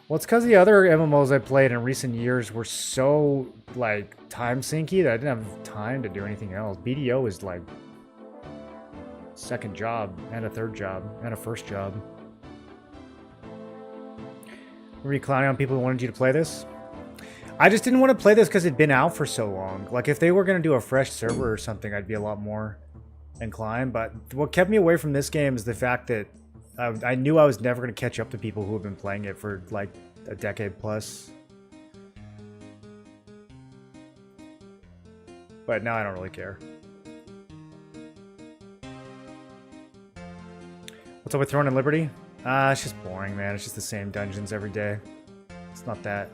Well, it's because the other MMOs I played in recent years were so, like, time sinky that I didn't have time to do anything else. BDO is, like, second job, and a third job, and a first job. Were you clowning on people who wanted you to play this? I just didn't want to play this because it'd been out for so long. Like, if they were going to do a fresh server or something, I'd be a lot more inclined. But what kept me away from this game is the fact that I knew I was never going to catch up to people who have been playing it for, like, a decade plus. But now I don't really care. What's up with Throne and Liberty? It's just boring, man. It's just the same dungeons every day. It's not that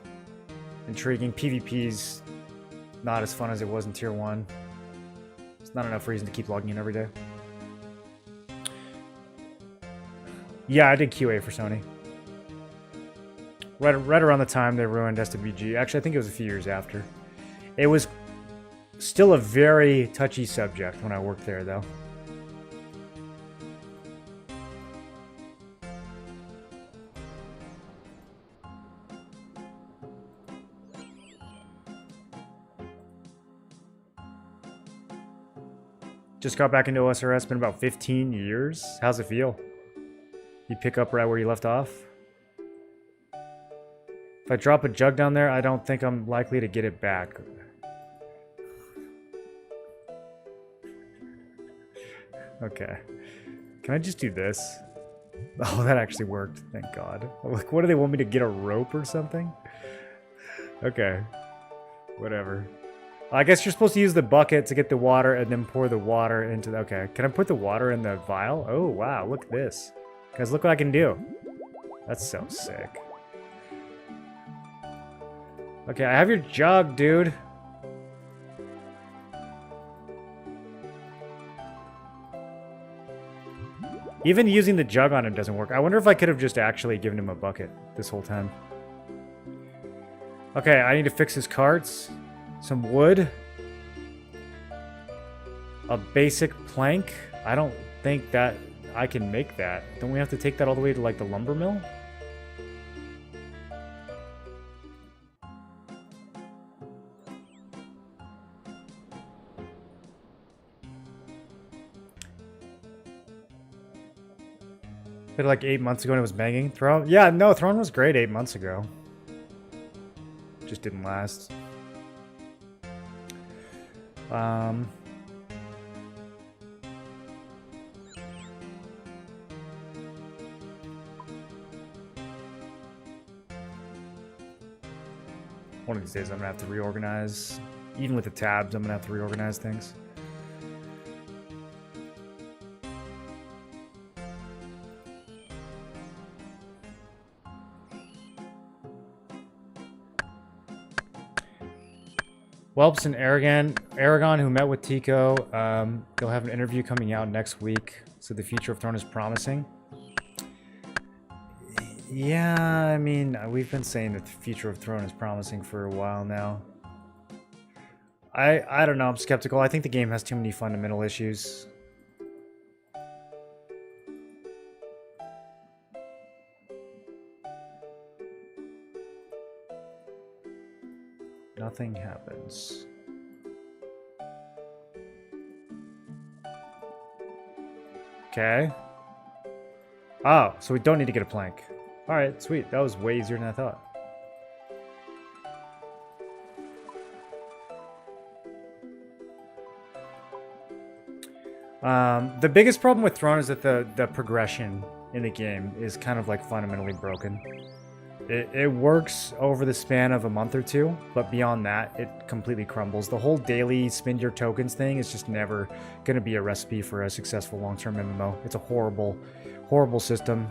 intriguing. PvP's not as fun as it was in Tier 1. It's not enough reason to keep logging in every day. Yeah, I did QA for Sony. Right around the time they ruined SWG. Actually, I think it was a few years after. It was still a very touchy subject when I worked there, though. Just got back into OSRS, been about 15 years. How's it feel? You pick up right where you left off? If I drop a jug down there, I don't think I'm likely to get it back. Okay. Can I just do this? Oh, that actually worked. Thank God. Like, what do they want me to get, a rope or something? Okay. Whatever. I guess you're supposed to use the bucket to get the water and then pour the water into the... Okay. Can I put the water in the vial? Oh, wow. Look at this. Guys, look what I can do. That's so sick. Okay, I have your jug, dude. Even using the jug on him doesn't work. I wonder if I could have just actually given him a bucket this whole time. Okay, I need to fix his carts. Some wood. A basic plank. I don't think that I can make that. Don't we have to take that all the way to, like, the lumber mill? Like 8 months ago and it was banging. Throne? Yeah, no, Throne was great 8 months ago. just didn't last. One of these days I'm gonna have to reorganize. Even with the tabs, I'm gonna have to reorganize things. Whelps and Aragon, who met with Tico, they'll have an interview coming out next week. So the future of Throne is promising. Yeah, I mean, we've been saying that the future of Throne is promising for a while now. I don't know, I'm skeptical. I think the game has too many fundamental issues. Nothing happens. Okay. Oh, so we don't need to get a plank. Alright, sweet. That was way easier than I thought. The biggest problem with Throne is that the progression in the game is kind of like fundamentally broken. It works over the span of a month or two, but beyond that, it completely crumbles. The whole daily spend your tokens thing is just never going to be a recipe for a successful long-term MMO. It's a horrible, horrible system.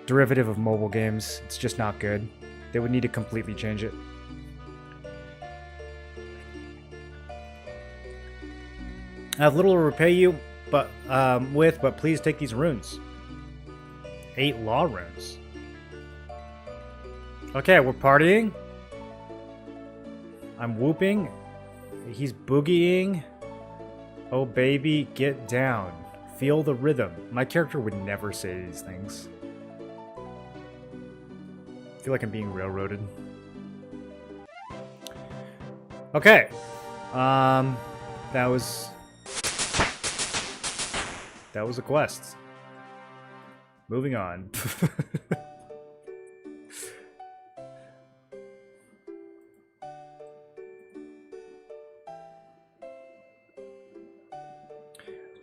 Derivative of mobile games. It's just not good. They would need to completely change it. I have little to repay you, but please take these runes. 8 law runes. Okay, we're partying. I'm whooping. He's boogieing. Oh baby, get down. Feel the rhythm. My character would never say these things. I feel like I'm being railroaded. Okay. That was a quest. Moving on.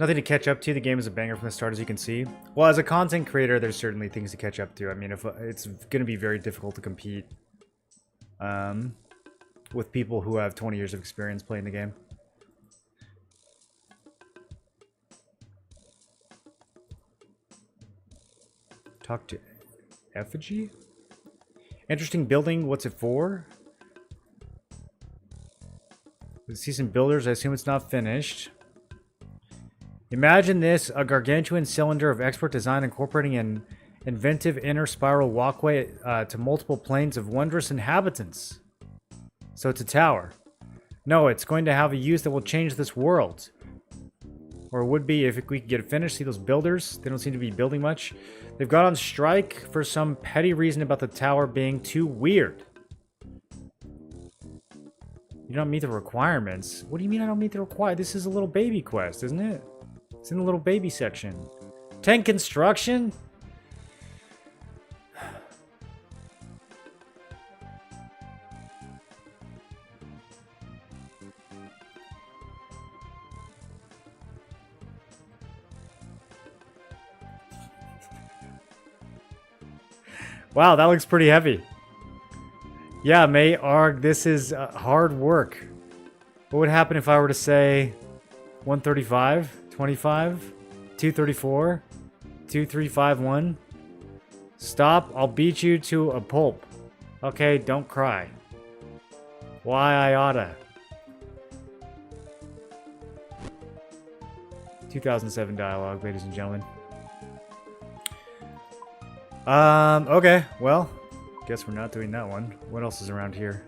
Nothing to catch up to. The game is a banger from the start, as you can see. Well, as a content creator, there's certainly things to catch up to. I mean, if it's going to be very difficult to compete with people who have 20 years of experience playing the game. Talk to Effigy? Interesting building. What's it for? We see some builders. I assume it's not finished. Imagine this, a gargantuan cylinder of expert design incorporating an inventive inner spiral walkway to multiple planes of wondrous inhabitants. So it's a tower. No, it's going to have a use that will change this world. Or it would be if we could get it finished. See those builders? They don't seem to be building much. They've got on strike for some petty reason about the tower being too weird. You don't meet the requirements. What do you mean I don't meet the requirements? This is a little baby quest, isn't it? It's in the little baby section. Tank construction? Wow, that looks pretty heavy. Yeah, May Arg, this is hard work. What would happen if I were to say 135? 25, 234, 2351. Stop, I'll beat you to a pulp. Okay, don't cry. Why I oughta. 2007 dialogue, ladies and gentlemen. Okay, well, guess we're not doing that one. What else is around here?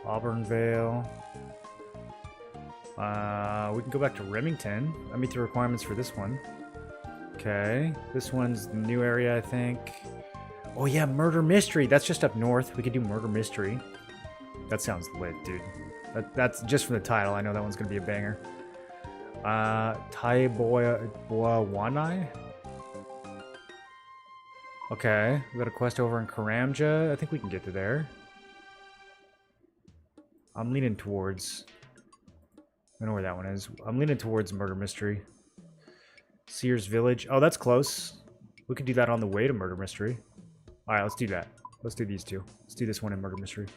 Auburnvale. We can go back to Remington. I meet the requirements for this one. Okay. This one's the new area, I think. Oh yeah, Murder Mystery. That's just up north. We could do Murder Mystery. That sounds lit, dude. That's just from the title. I know that one's gonna be a banger. Tai Boawanai? Okay, we got a quest over in Karamja. I think we can get to there. I'm leaning towards... I know where that one is. I'm leaning towards Murder Mystery. Sears Village. Oh, that's close. We could do that on the way to Murder Mystery. Alright, let's do that. Let's do these two. Let's do this one in Murder Mystery.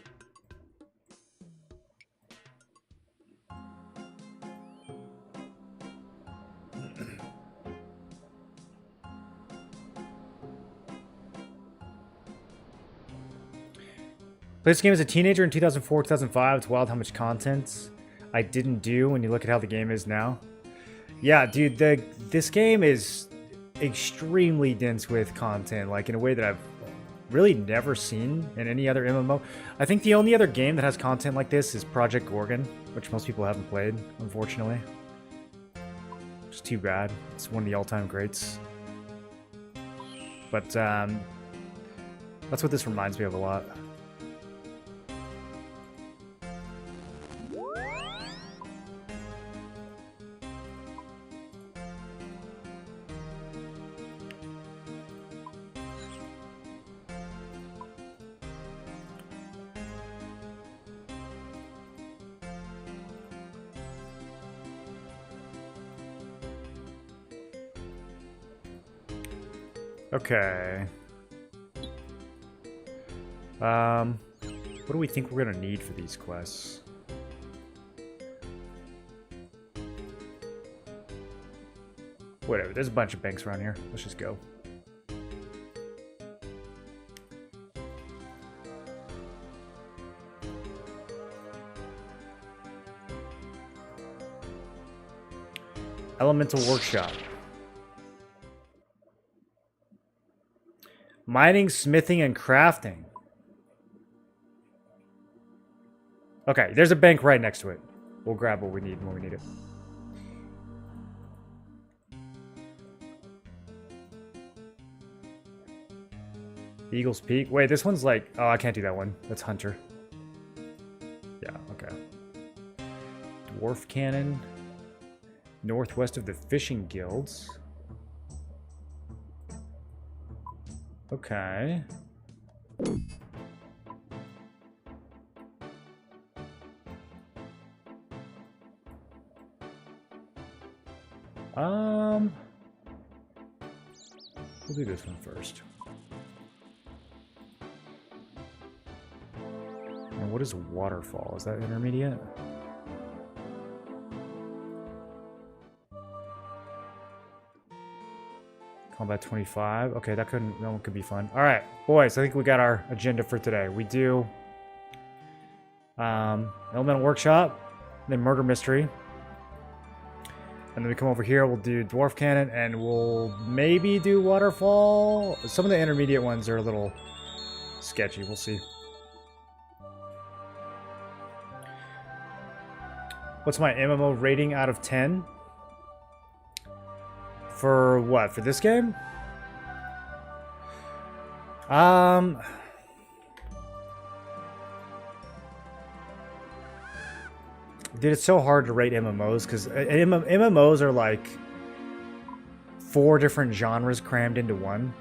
Played this game as a teenager in 2004, 2005. It's wild how much content I didn't do when you look at how the game is now. Yeah, dude, this game is extremely dense with content, like in a way that I've really never seen in any other MMO. I think the only other game that has content like this is Project Gorgon, which most people haven't played, unfortunately. It's too bad. It's one of the all-time greats. But that's what this reminds me of a lot. Okay. What do we think we're gonna need for these quests? Whatever, there's a bunch of banks around here. Let's just go. Elemental Workshop. Mining, smithing, and crafting. Okay, there's a bank right next to it. We'll grab what we need when we need it. Eagle's Peak. Wait, this one's like... Oh, I can't do that one. That's Hunter. Yeah, okay. Dwarf Cannon. Northwest of the Fishing Guilds. Okay. We'll do this one first. And what is a waterfall? Is that intermediate? Combat 25. Okay, that one could be fun. All right, boys, I think we got our agenda for today. We do Elemental Workshop, then Murder Mystery. And then we come over here, we'll do Dwarf Cannon, and we'll maybe do Waterfall. Some of the intermediate ones are a little sketchy. We'll see. What's my MMO rating out of 10? For what? For this game? Dude, it's so hard to rate MMOs because MMOs are like 4 different genres crammed into one.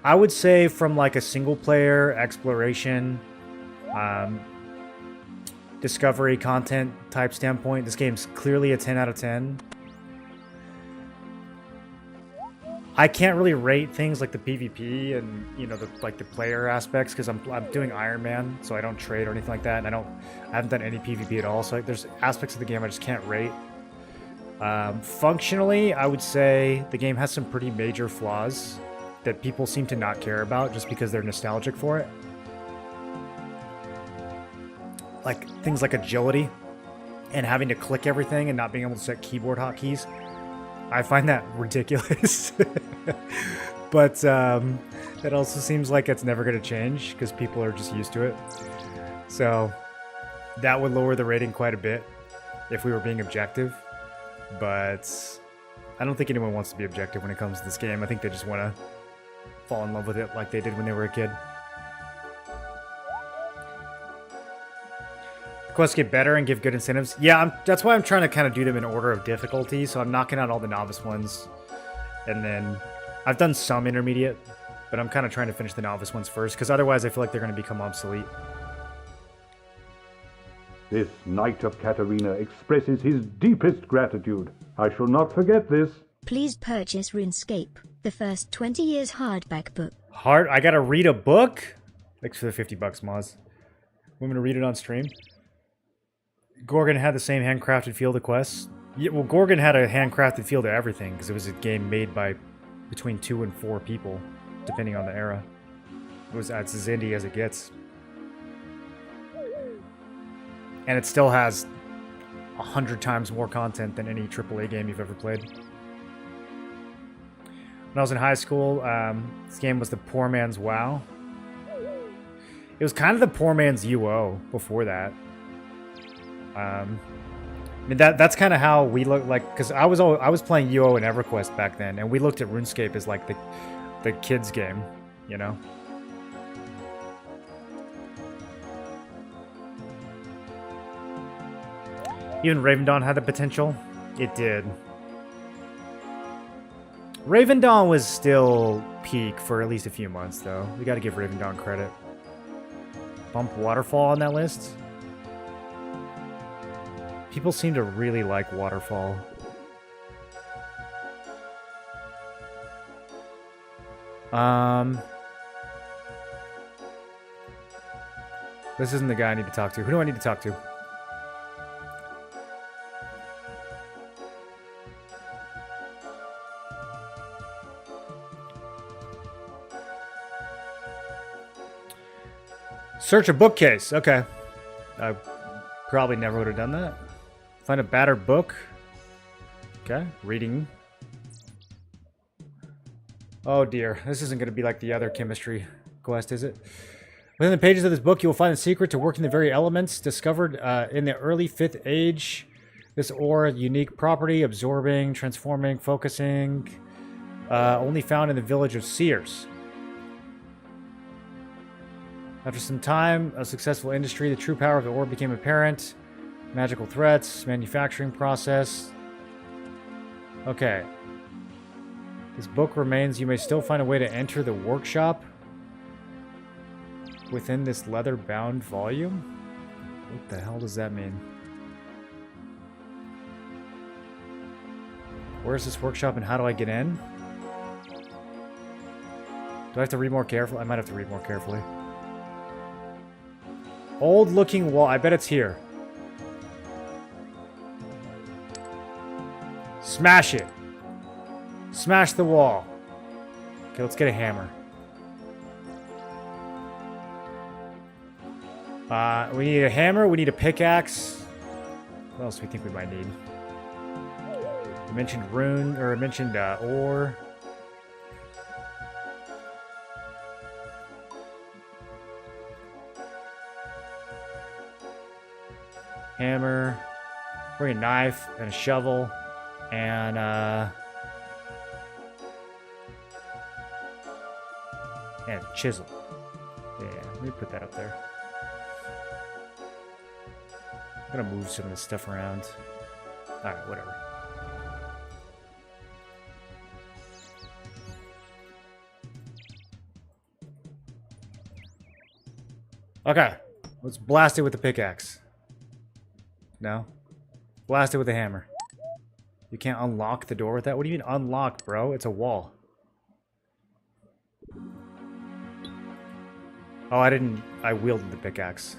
I would say from like a single player, exploration, discovery content type standpoint, this game's clearly a 10 out of 10. I can't really rate things like the PvP and, you know, the player aspects because I'm doing Iron Man, so I don't trade or anything like that, and I haven't done any PvP at all, so there's aspects of the game I just can't rate. Functionally, I would say the game has some pretty major flaws that people seem to not care about just because they're nostalgic for it. Like things like agility and having to click everything and not being able to set keyboard hotkeys. I find that ridiculous. But it also seems like it's never going to change because people are just used to it. So that would lower the rating quite a bit if we were being objective. But I don't think anyone wants to be objective when it comes to this game. I think they just want to fall in love with it like they did when they were a kid. Quests get better and give good incentives. Yeah, that's why I'm trying to kind of do them in order of difficulty. So I'm knocking out all the novice ones and then I've done some intermediate, but I'm kind of trying to finish the novice ones first, because otherwise I feel like they're going to become obsolete. This Knight of Katarina expresses his deepest gratitude. I shall not forget this. Please purchase RuneScape, the first 20 years hardback book. I gotta read a book? Thanks for the 50 bucks, Moz. Want me to read it on stream? Gorgon had the same handcrafted feel to quests. Yeah, well, Gorgon had a handcrafted feel to everything, because it was a game made by between 2 and 4 people, depending on the era. It's as indie as it gets. And it still has 100 times more content than any AAA game you've ever played. When I was in high school, this game was the poor man's WoW. It was kind of the poor man's UO before that. I mean, that's kind of how we look like, because I was playing UO and EverQuest back then, and we looked at RuneScape as like the kids game, you know. Even Raven Dawn had the potential. It did. Raven Dawn was still peak for at least a few months, though. We got to give Raven Dawn credit. Bump Waterfall on that list. People seem to really like Waterfall. This isn't the guy I need to talk to. Who do I need to talk to? Search a bookcase. Okay. I probably never would have done that. Find a battered book. Okay. Reading. Oh dear. This isn't going to be like the other chemistry quest, is it? Within the pages of this book, you will find the secret to working the very elements discovered in the early 5th age. This ore, unique property, absorbing, transforming, focusing. Only found in the village of Seers. After some time, a successful industry, the true power of the ore became apparent. Magical threats, manufacturing process. Okay. This book remains. You may still find a way to enter the workshop within this leather-bound volume. What the hell does that mean? Where's this workshop and how do I get in? Do I have to read more carefully? I might have to read more carefully. Old looking wall. I bet it's here. Smash it. Smash the wall. Okay, let's get a hammer. We need a hammer. We need a pickaxe. What else do we think we might need? We mentioned rune, or I mentioned ore. Hammer, bring a knife and a shovel, and a chisel. Yeah, let me put that up there. I'm gonna move some of this stuff around. Alright, whatever. Okay, let's blast it with the pickaxe. No? Blast it with a hammer. You can't unlock the door with that? What do you mean unlock, bro? It's a wall. Oh, I wielded the pickaxe.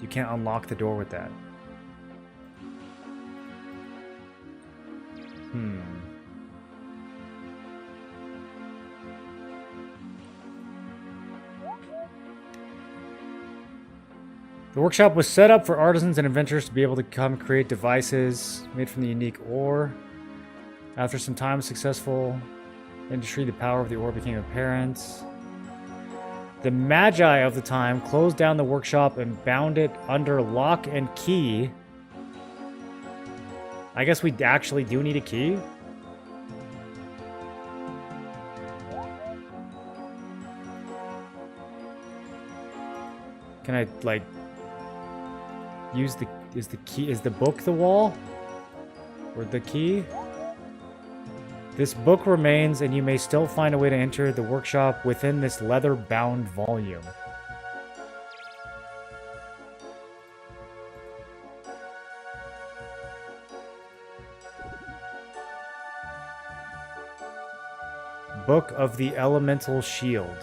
You can't unlock the door with that. The workshop was set up for artisans and inventors to be able to come create devices made from the unique ore. After some time of successful industry, the power of the ore became apparent. The Magi of the time closed down the workshop and bound it under lock and key. I guess we actually do need a key. Can I, like, use the... Is the key... Is the book the wall? Or the key? This book remains, and you may still find a way to enter the workshop within this leather-bound volume. Book of the Elemental Shield.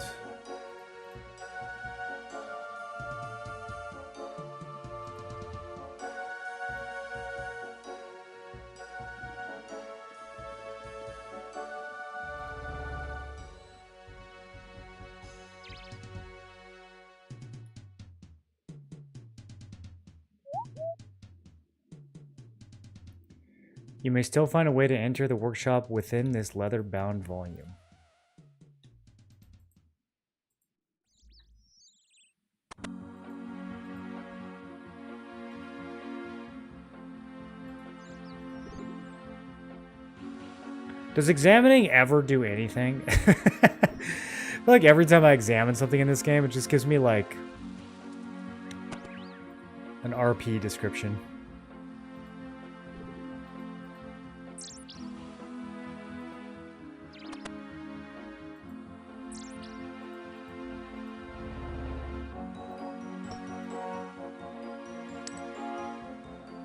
You may still find a way to enter the workshop within this leather-bound volume. Does examining ever do anything? I feel like every time I examine something in this game, it just gives me like an RP description.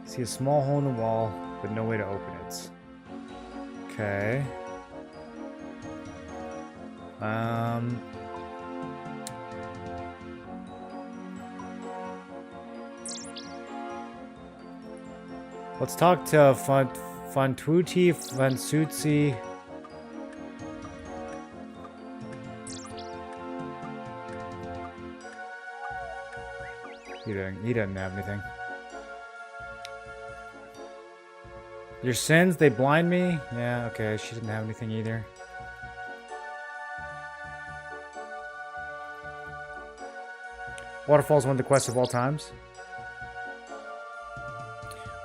See a small hole in the wall, but no way to open it. Okay. Let's talk to Fantuti Fansutsi. He doesn't have anything. Your sins, they blind me? Yeah, okay, she didn't have anything either. Waterfall's one of the quests of all times.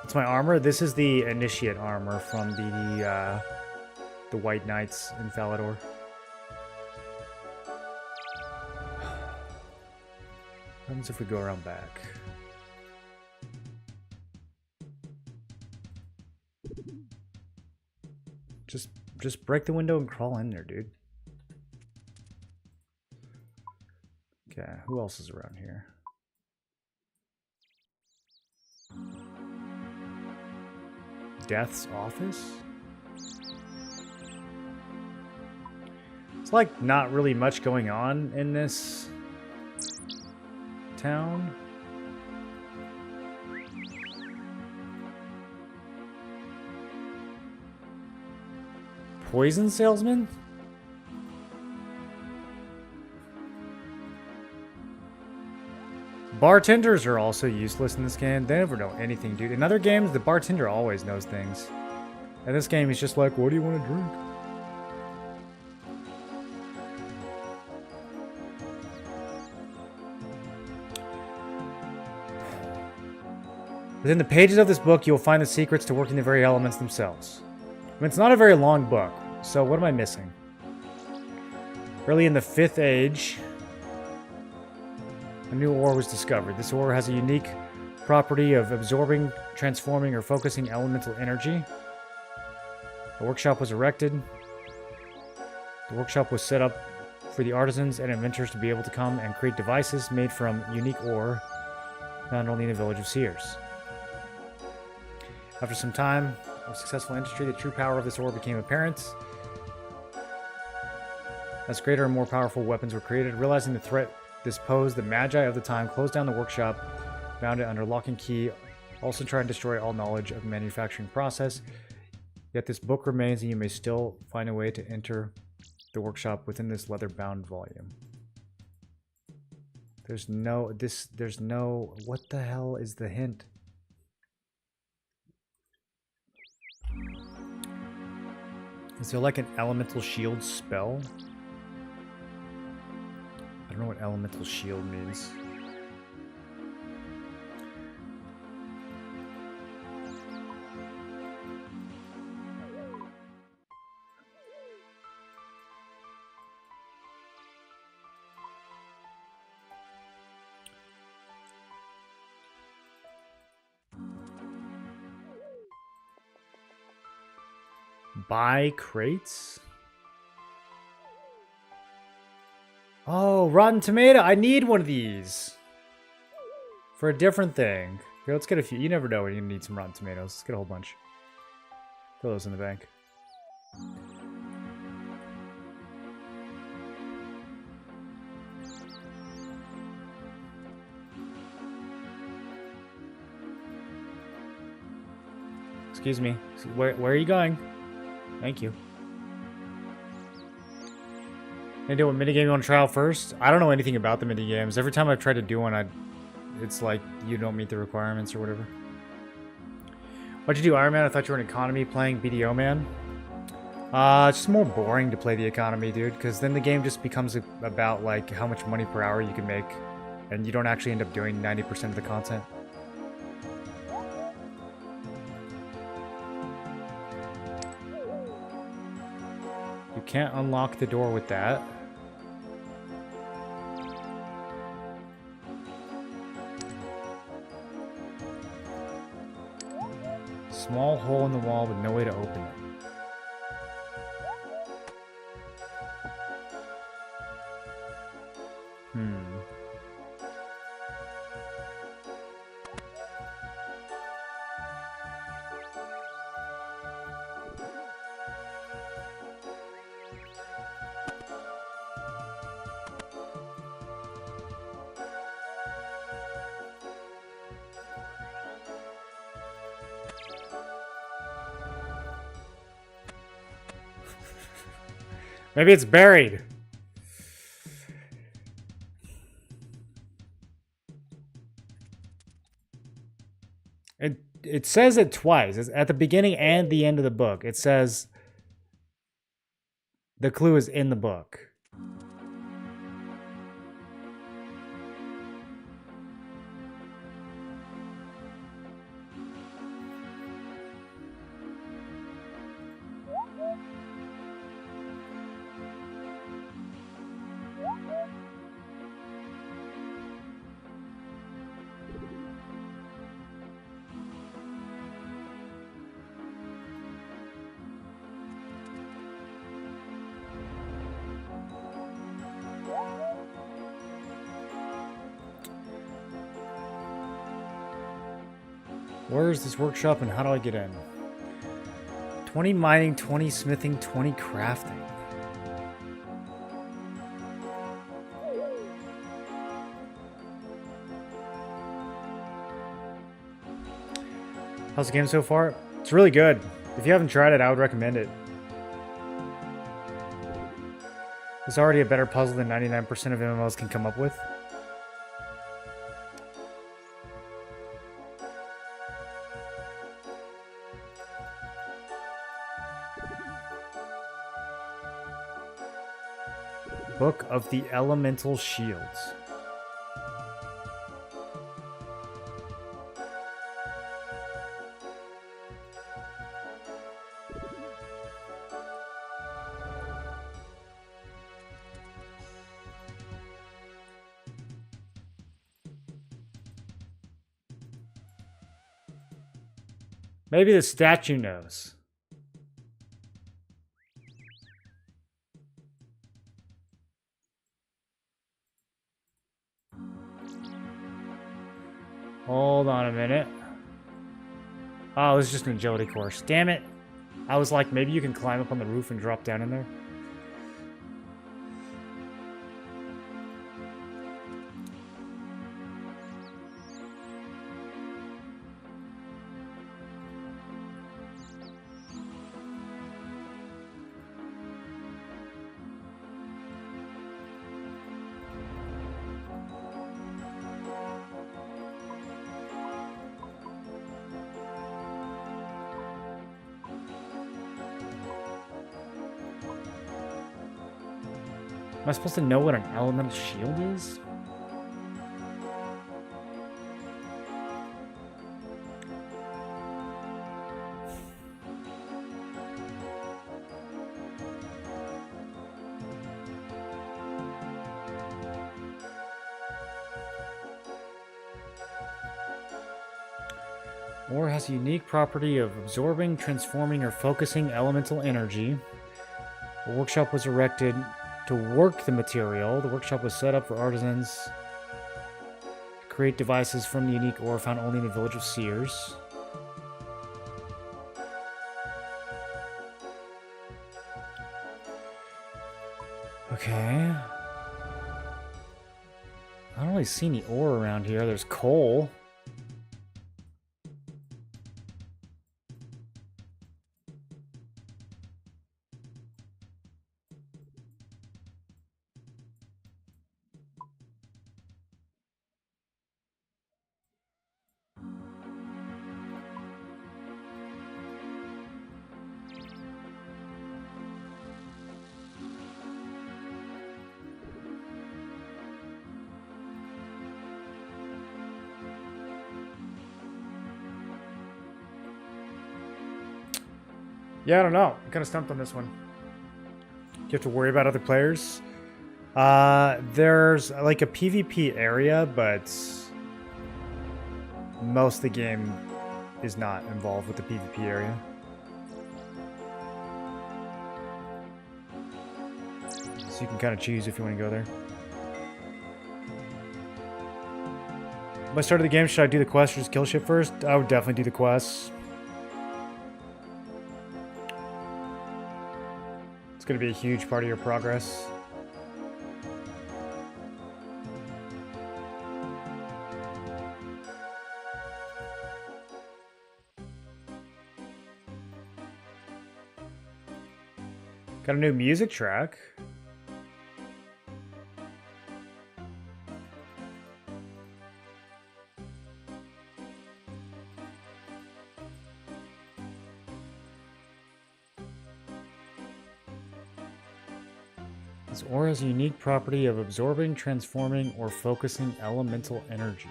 What's my armor? This is the initiate armor from the White Knights in Falador. What happens if we go around back? Just break the window and crawl in there, dude. Okay, who else is around here? Death's office? It's like not really much going on in this town. Poison salesman? Bartenders are also useless in this game. They never know anything, dude. In other games, the bartender always knows things. In this game, he's just like, what do you want to drink? Within the pages of this book, you'll find the secrets to working the very elements themselves. I mean, it's not a very long book, so what am I missing? Early in the 5th Age, a new ore was discovered. This ore has a unique property of absorbing, transforming, or focusing elemental energy. A workshop was erected. The workshop was set up for the artisans and inventors to be able to come and create devices made from unique ore found only in the village of Seers. After some time of successful industry, the true power of this ore became apparent. As greater and more powerful weapons were created, realizing the threat this posed, the Magi of the time closed down the workshop, bound it under lock and key, also tried to destroy all knowledge of the manufacturing process. Yet this book remains, and you may still find a way to enter the workshop within this leather-bound volume. There's no, what the hell is the hint? Is there like an elemental shield spell? I don't know what elemental shield means. Buy crates? Oh, Rotten Tomato. I need one of these. For a different thing. Here, let's get a few. You never know when you're going to need some Rotten Tomatoes. Let's get a whole bunch. Throw those in the bank. Excuse me. Where are you going? Thank you. Can I do a minigame on trial first? I don't know anything about the minigames. Every time I've tried to do one, it's like you don't meet the requirements or whatever. What'd you do, Iron Man? I thought you were in economy playing BDO, man. It's just more boring to play the economy, dude, because then the game just becomes about like how much money per hour you can make, and you don't actually end up doing 90% of the content. You can't unlock the door with that. Small hole in the wall with no way to open it. Maybe it's buried. It says it twice. It's at the beginning and the end of the book. It says the clue is in the book. Where is this workshop and how do I get in? 20 mining, 20 smithing, 20 crafting. How's the game so far? It's really good. If you haven't tried it, I would recommend it. It's already a better puzzle than 99% of MMOs can come up with. Book of the Elemental Shields. Maybe the statue knows. Hold on a minute. Oh, this is just an agility course. Damn it. I was like, maybe you can climb up on the roof and drop down in there. Am I supposed to know what an elemental shield is? Ore has a unique property of absorbing, transforming, or focusing elemental energy. A workshop was erected to work the material. The workshop was set up for artisans to create devices from the unique ore found only in the village of Seers. Okay. I don't really see any ore around here. There's coal. Yeah, I don't know. I'm kind of stumped on this one. Do you have to worry about other players? There's like a PvP area, but most of the game is not involved with the PvP area. So you can kind of choose if you want to go there. When I started the game, should I do the quest or just kill shit first? I would definitely do the quest. It's going to be a huge part of your progress. Got a new music track. This ore has a unique property of absorbing, transforming, or focusing elemental energy.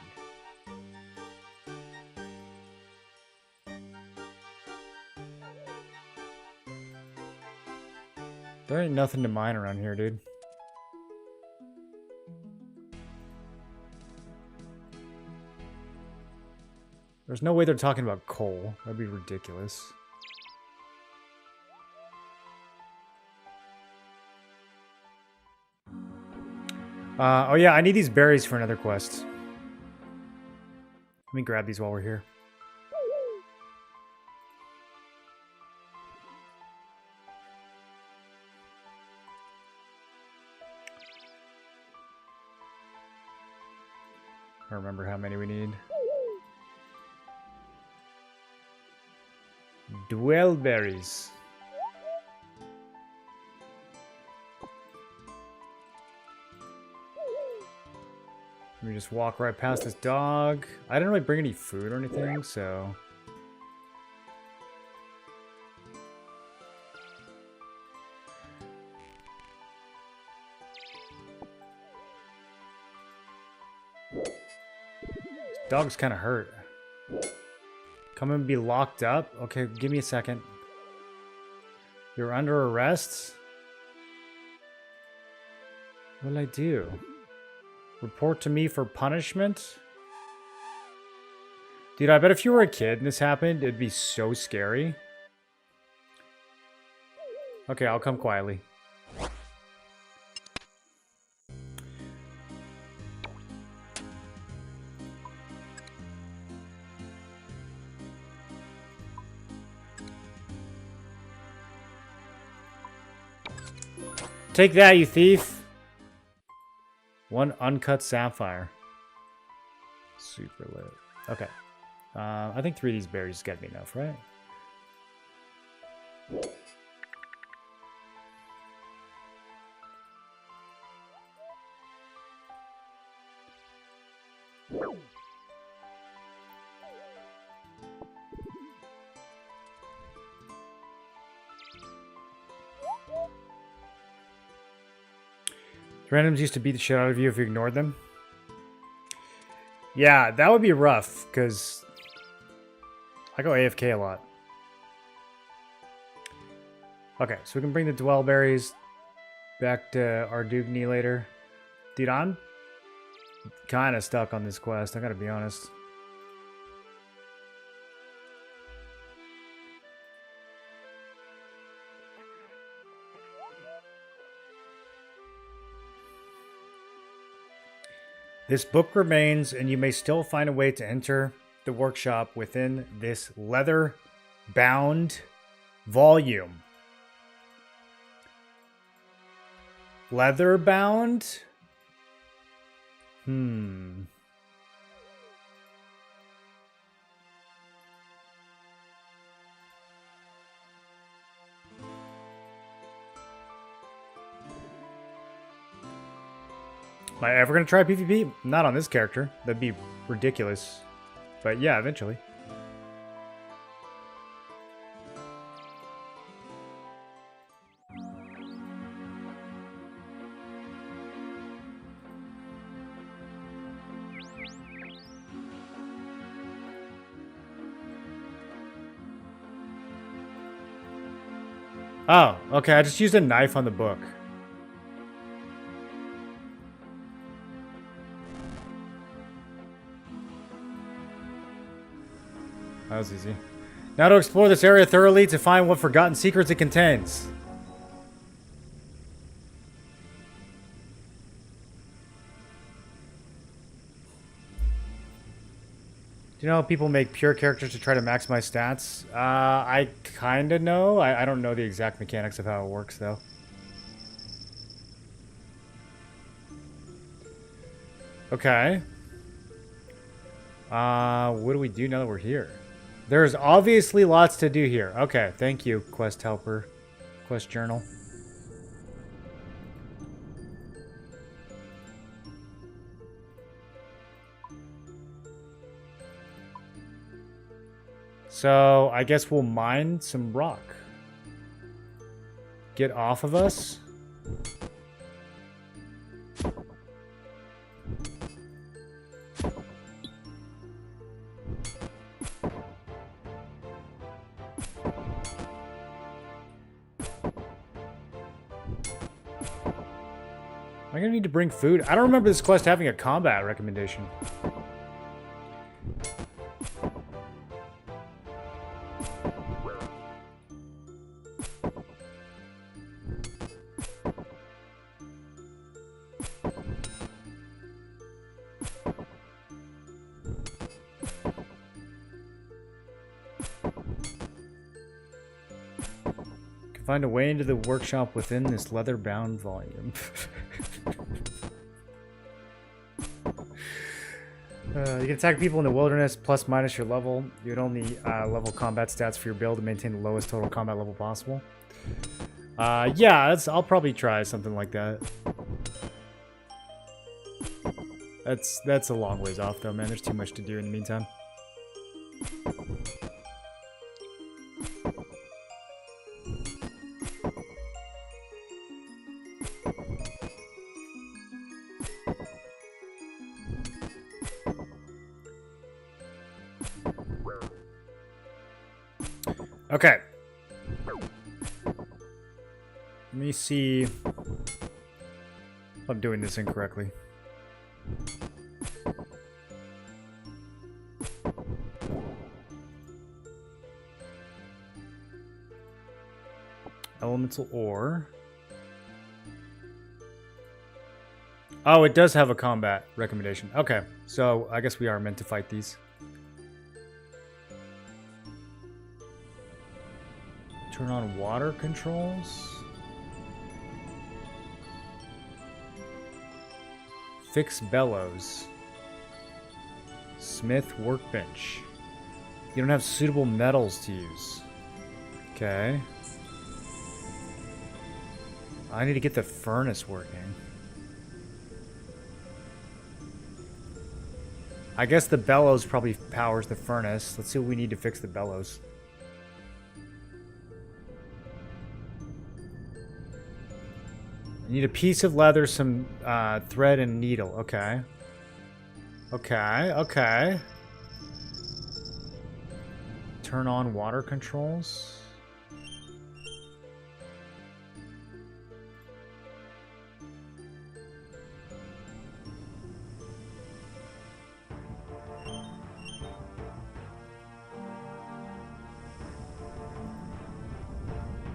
There ain't nothing to mine around here, dude. There's no way they're talking about coal. That'd be ridiculous. Oh yeah, I need these berries for another quest. Let me grab these while we're here. I don't remember how many we need. Dwell berries. Let me just walk right past this dog. I didn't really bring any food or anything, so... This dog's kind of hurt. Come and be locked up? Okay, give me a second. You're under arrest? What'll I do? Report to me for punishment? Dude, I bet if you were a kid and this happened, it'd be so scary. Okay, I'll come quietly. Take that, you thief! One uncut sapphire. Super lit. Okay. I think 3 of these berries gotta be enough, right? Randoms used to beat the shit out of you if you ignored them. Yeah, that would be rough, because I go AFK a lot. Okay, so we can bring the dwell berries back to Ardugni later. Dude, I'm kind of stuck on this quest, I gotta be honest. This book remains, and you may still find a way to enter the workshop within this leather-bound volume. Leather-bound? Am I ever going to try PvP? Not on this character. That'd be ridiculous. But yeah, eventually. Oh, okay. I just used a knife on the book. That was easy. Now to explore this area thoroughly to find what forgotten secrets it contains. Do you know how people make pure characters to try to maximize stats? I kind of know. I don't know the exact mechanics of how it works, though. Okay. What do we do now that we're here? There's obviously lots to do here. Okay, thank you, Quest Helper. Quest Journal. So, I guess we'll mine some rock. Get off of us. Am I gonna need to bring food? I don't remember this quest having a combat recommendation. Find a way into the workshop within this leather-bound volume. You can attack people in the wilderness, plus minus your level. You would only level combat stats for your build to maintain the lowest total combat level possible. Yeah, I'll probably try something like that. That's a long ways off though, man. There's too much to do in the meantime. Okay. Let me see if I'm doing this incorrectly. Elemental ore. Oh, it does have a combat recommendation. Okay, so I guess we are meant to fight these. Turn on water controls. Fix bellows. Smith workbench. You don't have suitable metals to use. Okay. I need to get the furnace working. I guess the bellows probably powers the furnace. Let's see what we need to fix the bellows. I need a piece of leather, some thread, and needle. Okay. Okay, okay. Turn on water controls.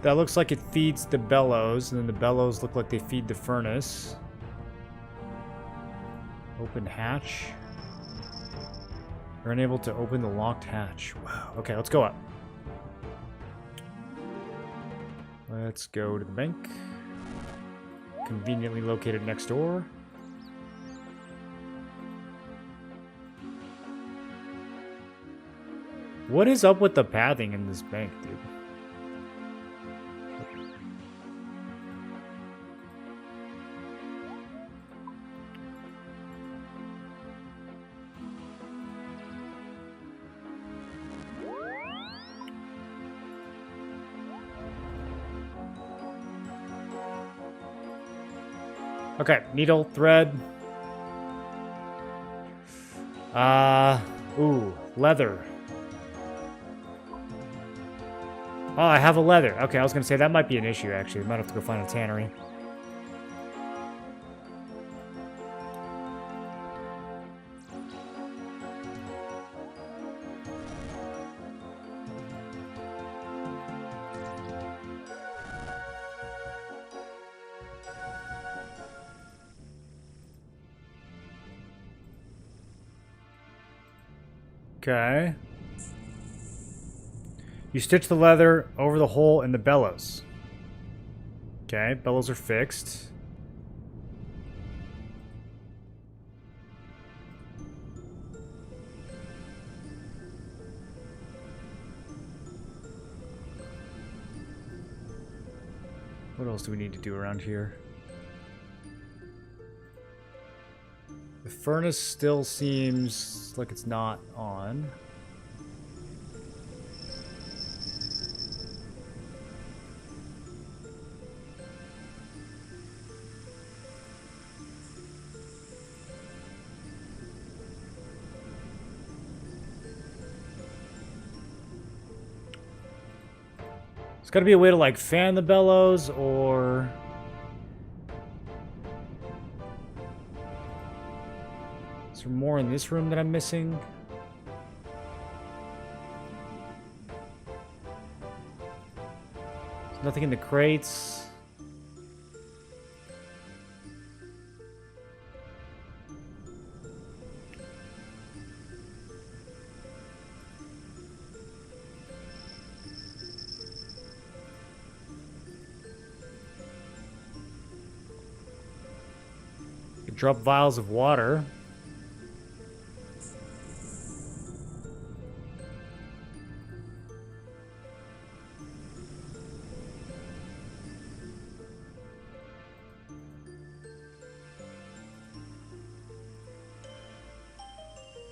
That looks like it feeds the bellows, and then the bellows look like they feed the furnace. Open hatch. We're unable to open the locked hatch. Wow. Okay, let's go up. Let's go to the bank. Conveniently located next door. What is up with the pathing in this bank, dude? Okay, needle, thread. Ooh, leather. Oh, I have a leather. Okay, I was gonna say that might be an issue, actually. We might have to go find a tannery. Okay. You stitch the leather over the hole in the bellows. Okay, bellows are fixed. What else do we need to do around here? The furnace still seems like it's not on. There's got to be a way to like fan the bellows or... Is there more in this room that I'm missing? There's nothing in the crates. You drop vials of water.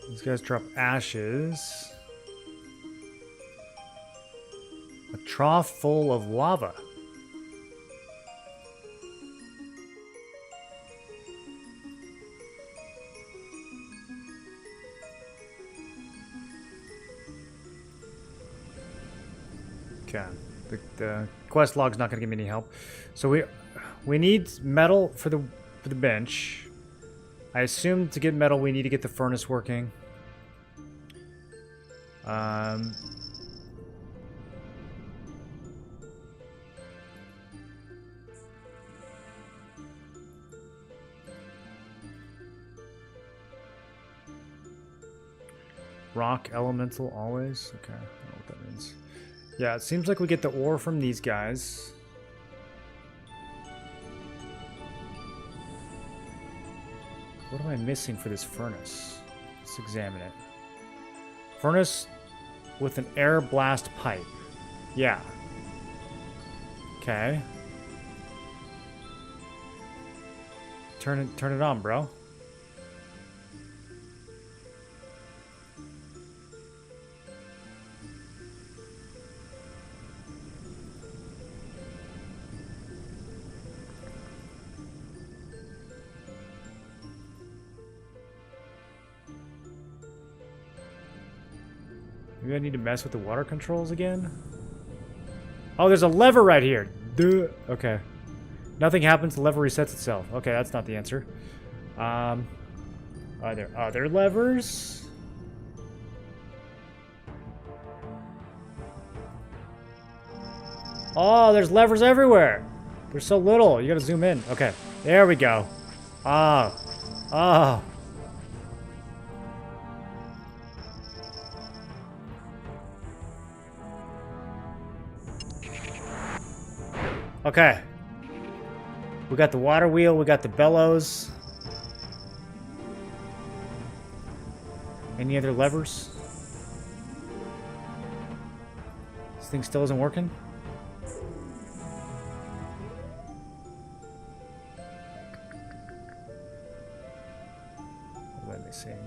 These guys drop ashes. A trough full of lava. Okay. The quest log's not gonna give me any help. So we need metal for the bench. I assume to get metal we need to get the furnace working. Rock elemental always? Okay, I don't know what that means. Yeah, it seems like we get the ore from these guys. What am I missing for this furnace? Let's examine it. Furnace with an air blast pipe. Yeah. Okay. Turn it on, bro. Maybe I need to mess with the water controls again? Oh, there's a lever right here. Duh. Okay. Nothing happens, the lever resets itself. Okay, that's not the answer. Are there other levers? Oh, there's levers everywhere. There's so little. You gotta zoom in. Okay, there we go. Oh. Oh. Okay. We got the water wheel, we got the bellows. Any other levers? This thing still isn't working? What am I missing?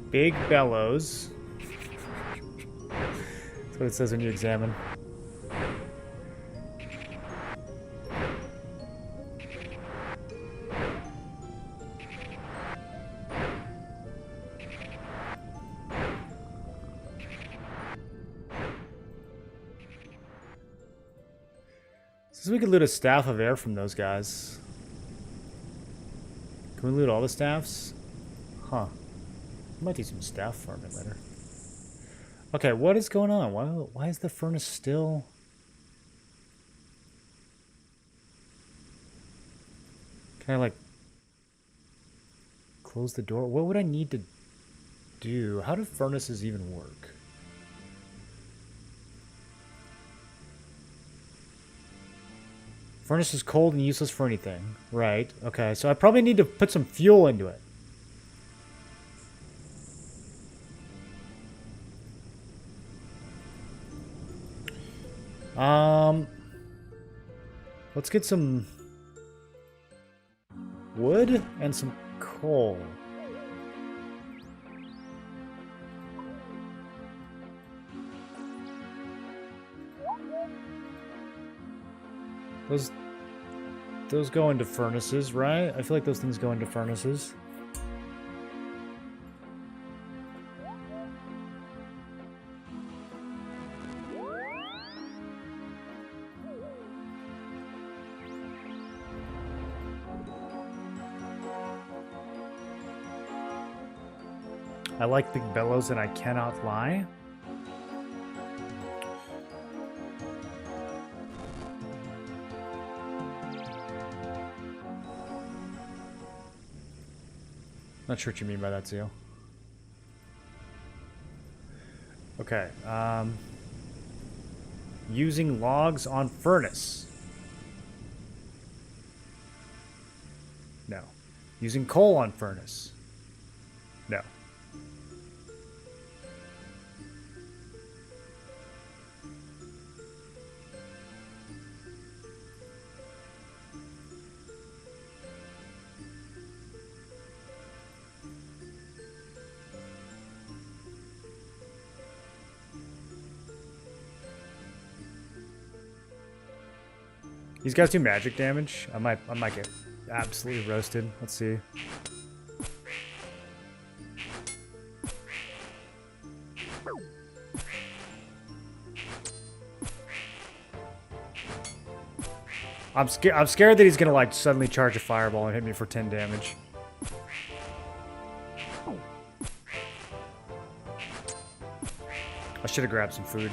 Big bellows. That's what it says when you examine. Says we could loot a staff of air from those guys. Can we loot all the staffs? Huh. Might do some staff farming later. Okay, what is going on? Why is the furnace still... Can I, like, close the door? What would I need to do? How do furnaces even work? Furnace is cold and useless for anything. Right, okay. So I probably need to put some fuel into it. Let's get some wood and some coal. Those go into furnaces, right? I feel like those things go into furnaces. I like big bellows and I cannot lie. Not sure what you mean by that, Zio. Okay, using logs on furnace. No. Using coal on furnace. No. These guys do magic damage. I might get absolutely roasted. Let's see. I'm scared that he's gonna like suddenly charge a fireball and hit me for 10 damage. I should have grabbed some food.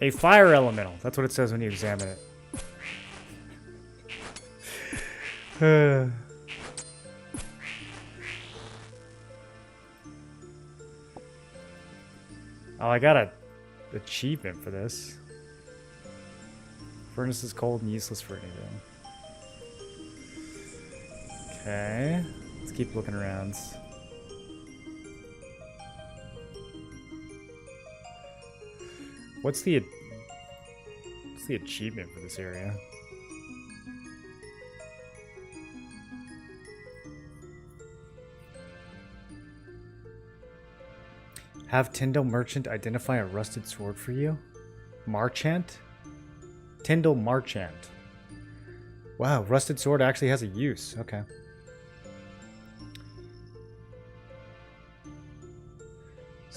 A fire elemental. That's what it says when you examine it. Oh, I got a achievement for this. Furnace is cold and useless for anything. Okay. Let's keep looking around. What's the achievement for this area? Have Tyndall Merchant identify a rusted sword for you? Marchant? Tyndall Marchant. Wow, rusted sword actually has a use. Okay.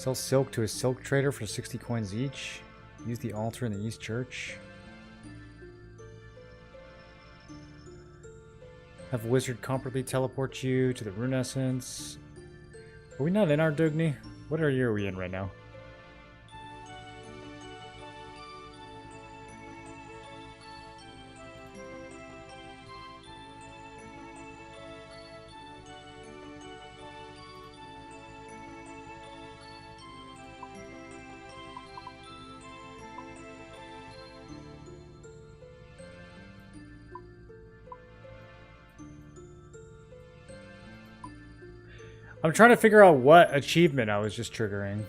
Sell silk to a silk trader for 60 coins each. Use the altar in the East Church. Have wizard comparably teleport you to the rune essence. Are we not in our Dugni? What area are we in right now? I'm trying to figure out what achievement I was just triggering.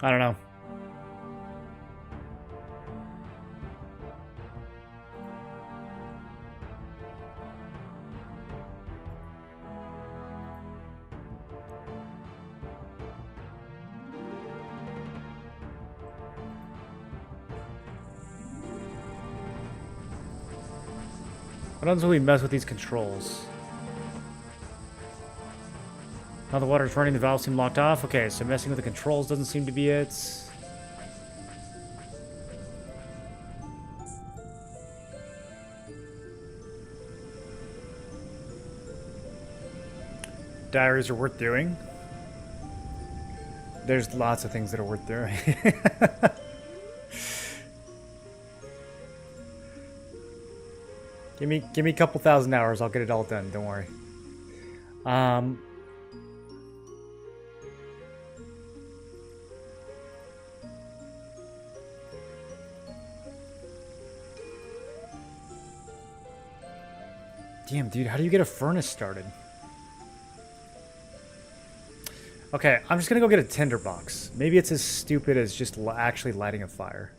I don't know. What happens when we mess with these controls? Now the water's running, the valves seem locked off. Okay, so messing with the controls doesn't seem to be it. Diaries are worth doing. There's lots of things that are worth doing. Give me a couple thousand hours, I'll get it all done, don't worry. Damn, dude, how do you get a furnace started? Okay, I'm just gonna go get a tinderbox. Maybe it's as stupid as just actually lighting a fire.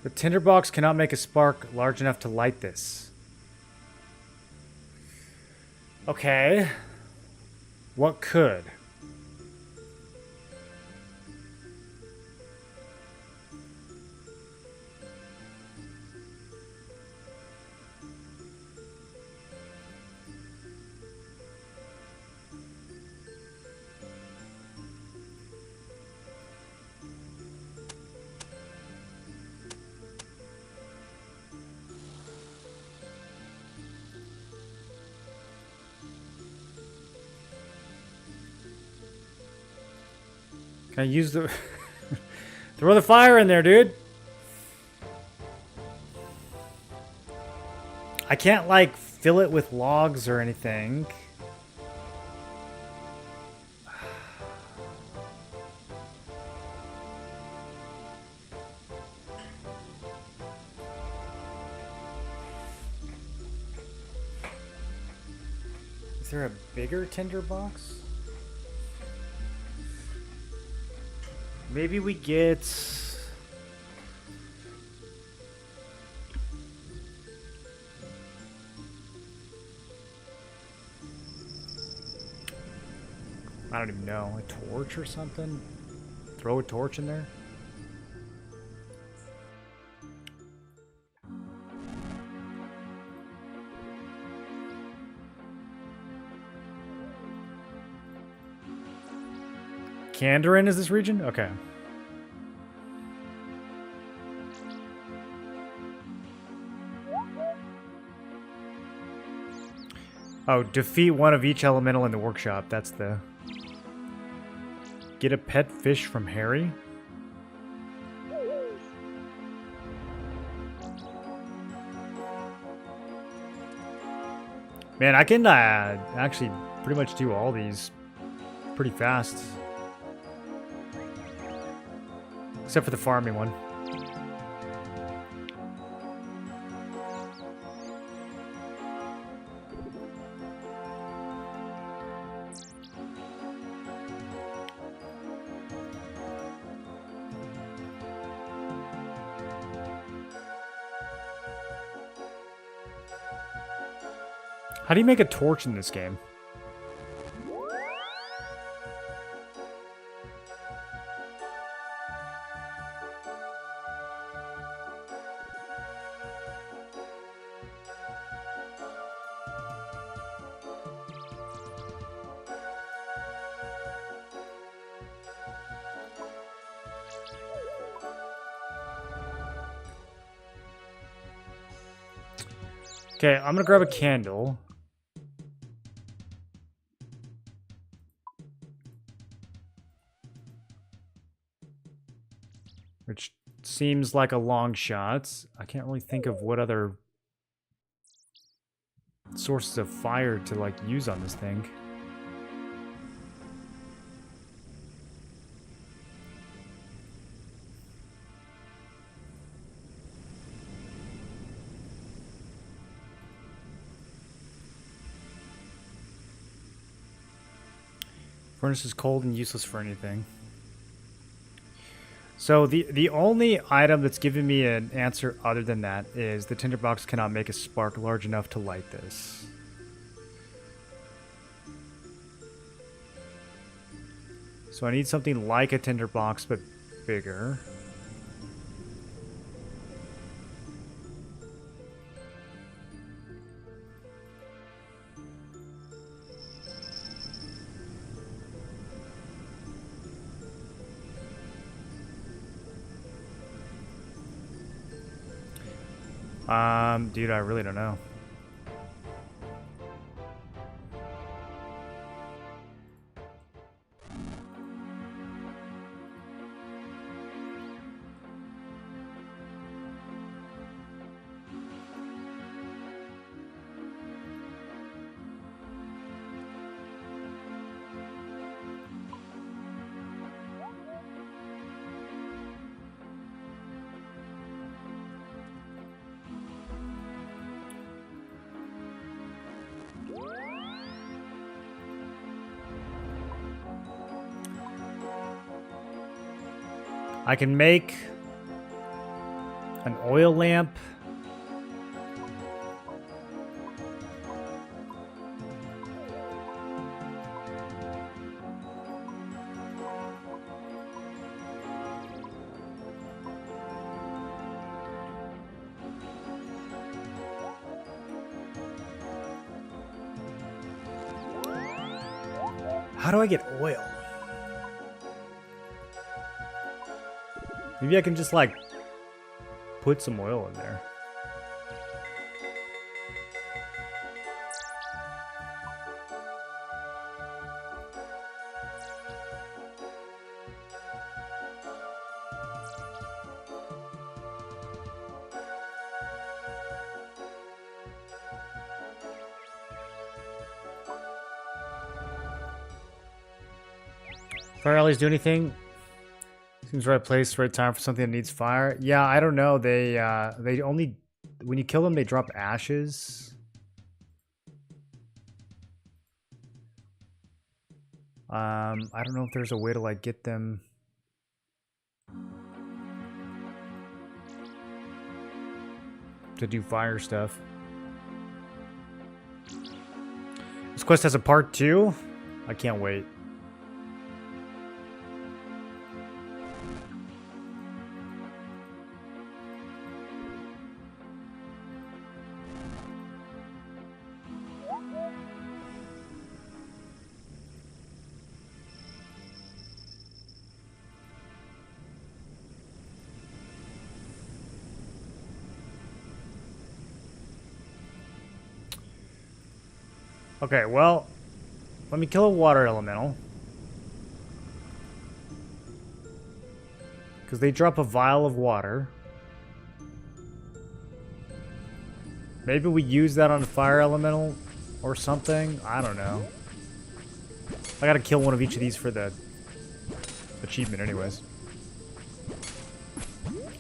The tinderbox cannot make a spark large enough to light this. Okay. What could? Can I use the... Throw the fire in there, dude! I can't, like, fill it with logs or anything. Is there a bigger tinderbox? Maybe we get... I don't even know, a torch or something? Throw a torch in there? Kandarin is this region? Okay. Oh, defeat one of each elemental in the workshop. That's the... Get a pet fish from Harry? Man, I can actually pretty much do all these pretty fast. Except for the farming one. How do you make a torch in this game? Okay, I'm gonna grab a candle. Which seems like a long shot. I can't really think of what other sources of fire to like use on this thing. Furnace is cold and useless for anything. So the only item that's given me an answer other than that is the tinderbox cannot make a spark large enough to light this. So I need something like a tinderbox but bigger. Dude, I really don't know. I can make an oil lamp. How do I get oil? Maybe I can just, like, put some oil in there. Fire alleys do anything? Seems right place, right time for something that needs fire. Yeah, I don't know. They only, when you kill them, they drop ashes. I don't know if there's a way to like get them. To do fire stuff. This quest has a part 2. I can't wait. Okay, well, let me kill a water elemental. Because they drop a vial of water. Maybe we use that on a fire elemental or something. I don't know. I gotta kill one of each of these for the achievement anyways.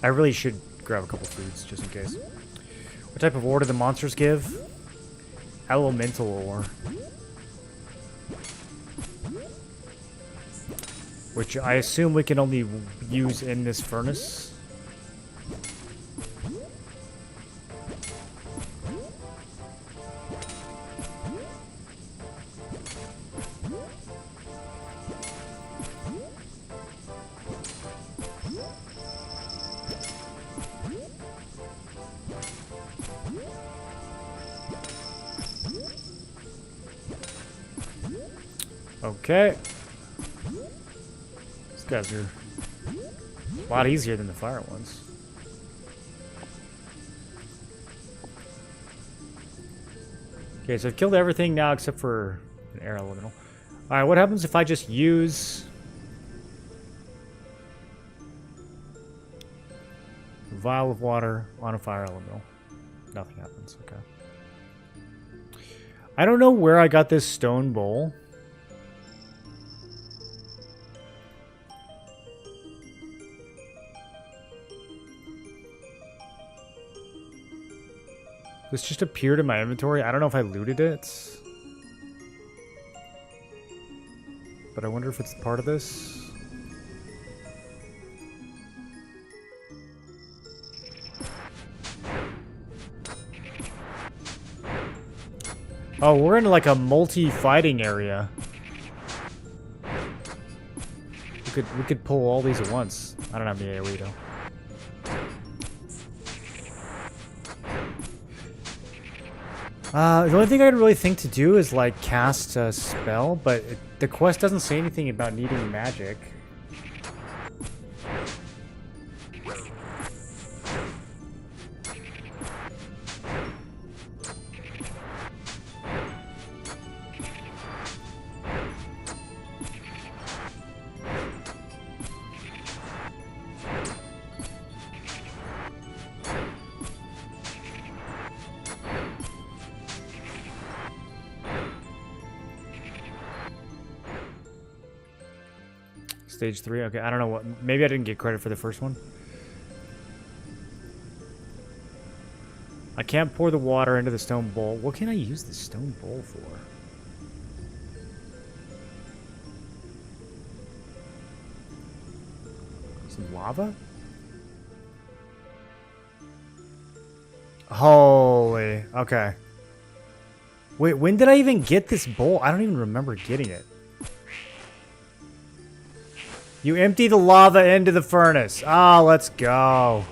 I really should grab a couple foods just in case. What type of ore do the monsters give? Elemental ore. Which I assume we can only use in this furnace. Okay. These guys are a lot easier than the fire ones. Okay, so I've killed everything now except for an air elemental. Alright, what happens if I just use a vial of water on a fire elemental? Nothing happens, okay. I don't know where I got this stone bowl. This just appeared in my inventory. I don't know if I looted it. But I wonder if it's part of this. Oh, we're in like a multi-fighting area. We could pull all these at once. I don't have the AoE though. The only thing I'd really think to do is like cast a spell, but the quest doesn't say anything about needing magic. Stage 3? Okay, I don't know what... Maybe I didn't get credit for the first one. I can't pour the water into the stone bowl. What can I use the stone bowl for? Some lava? Holy... Okay. Wait, when did I even get this bowl? I don't even remember getting it. You empty the lava into the furnace. Ah, oh, let's go.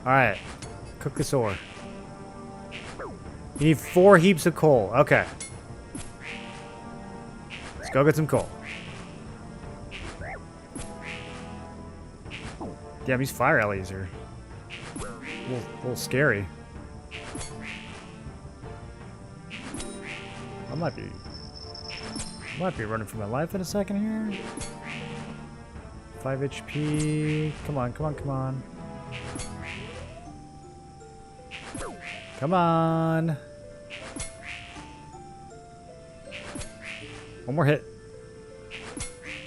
Alright. Cook this ore. You need 4 heaps of coal. Okay. Let's go get some coal. Damn, these fire alleys are a little scary. I might be running for my life in a second here. 5 HP. Come on, come on, come on. Come on. One more hit.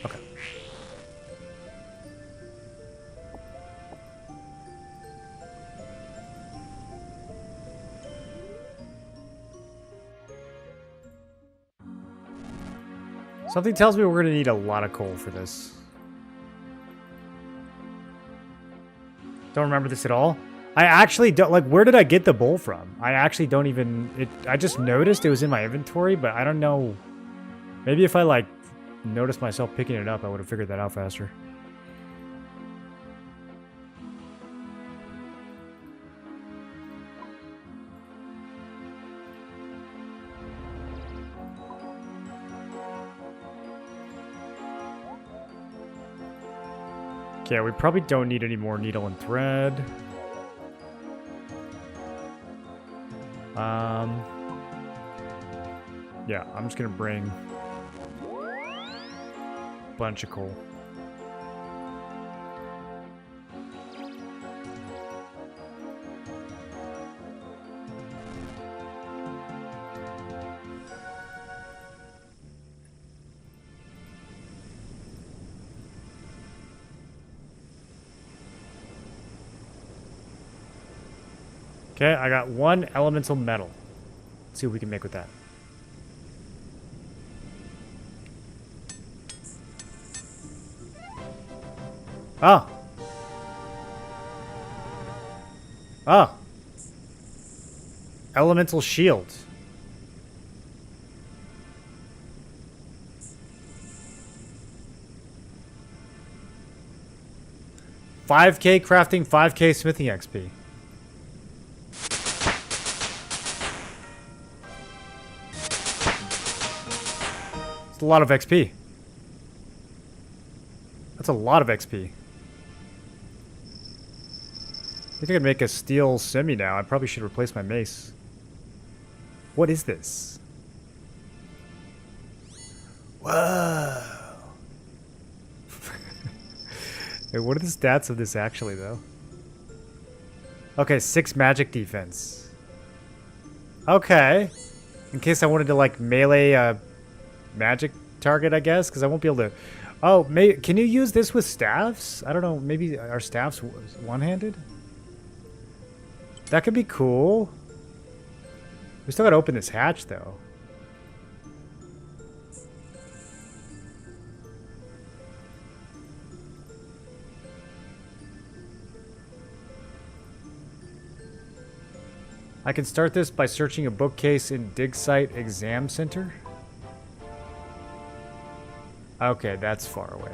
Okay. Something tells me we're going to need a lot of coal for this. Don't remember this at all. I actually don't, like, where did I get the bowl from? I actually don't even, I just noticed it was in my inventory, but I don't know. Maybe if I, like, noticed myself picking it up, I would have figured that out faster. Okay, we probably don't need any more needle and thread. Yeah, I'm just gonna bring a bunch of coal. Okay, I got one elemental metal. Let's see what we can make with that. Oh. Oh. Elemental shield. $5K crafting, $5K smithing XP. It's a lot of XP. That's a lot of XP. I think I could make a steel semi now. I probably should replace my mace. What is this? Whoa. Wait, what are the stats of this actually, though? Okay, 6 magic defense. Okay. In case I wanted to, like, melee a magic target, I guess, because I won't be able to... Oh, can you use this with staffs? I don't know, maybe our staffs one-handed? That could be cool. We still gotta open this hatch, though. I can start this by searching a bookcase in Dig Site Exam Center. Okay, that's far away.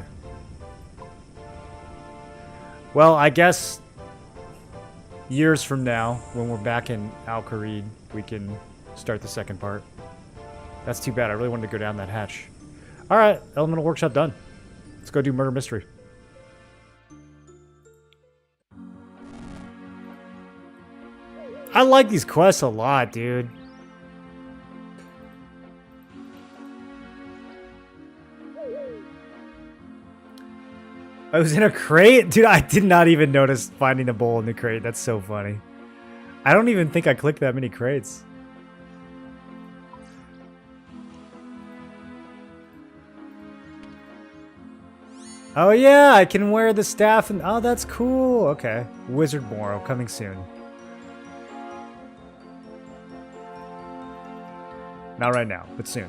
Well, I guess years from now, when we're back in Al Kharid, we can start the second part. That's too bad. I really wanted to go down that hatch. All right, Elemental Workshop done. Let's go do Murder Mystery. I like these quests a lot, dude. I was in a crate? Dude, I did not even notice finding the bowl in the crate. That's so funny. I don't even think I clicked that many crates. Oh yeah, I can wear the staff and... Oh, that's cool. Okay. Wizard Morrow coming soon. Not right now, but soon.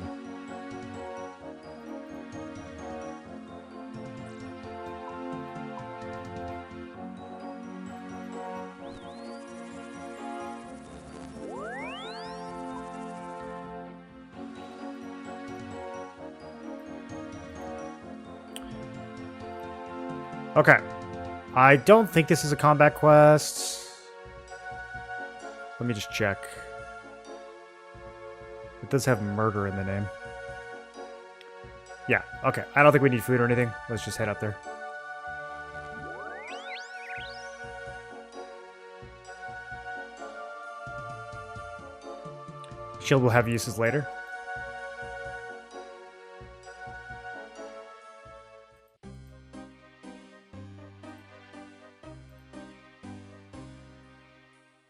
Okay. I don't think this is a combat quest. Let me just check. It does have murder in the name. Yeah, okay. I don't think we need food or anything. Let's just head up there. Shield will have uses later.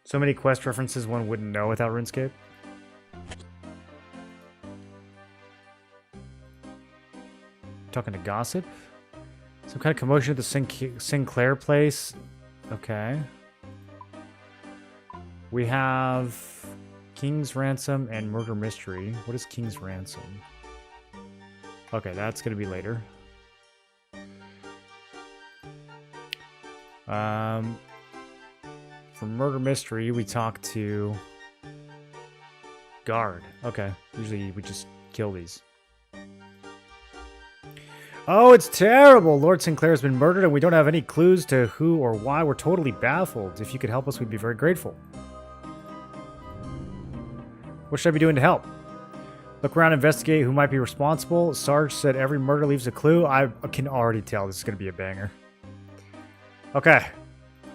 So many quest references one wouldn't know without RuneScape. Talking to gossip? Some kind of commotion at the Sinclair place. Okay. We have King's Ransom and Murder Mystery. What is King's Ransom? Okay, that's going to be later. For Murder Mystery, we talk to Guard. Okay, usually we just kill these. Oh, it's terrible! Lord Sinclair has been murdered and we don't have any clues to who or why. We're totally baffled. If you could help us, we'd be very grateful. What should I be doing to help? Look around, investigate who might be responsible. Sarge said every murder leaves a clue. I can already tell this is going to be a banger. Okay.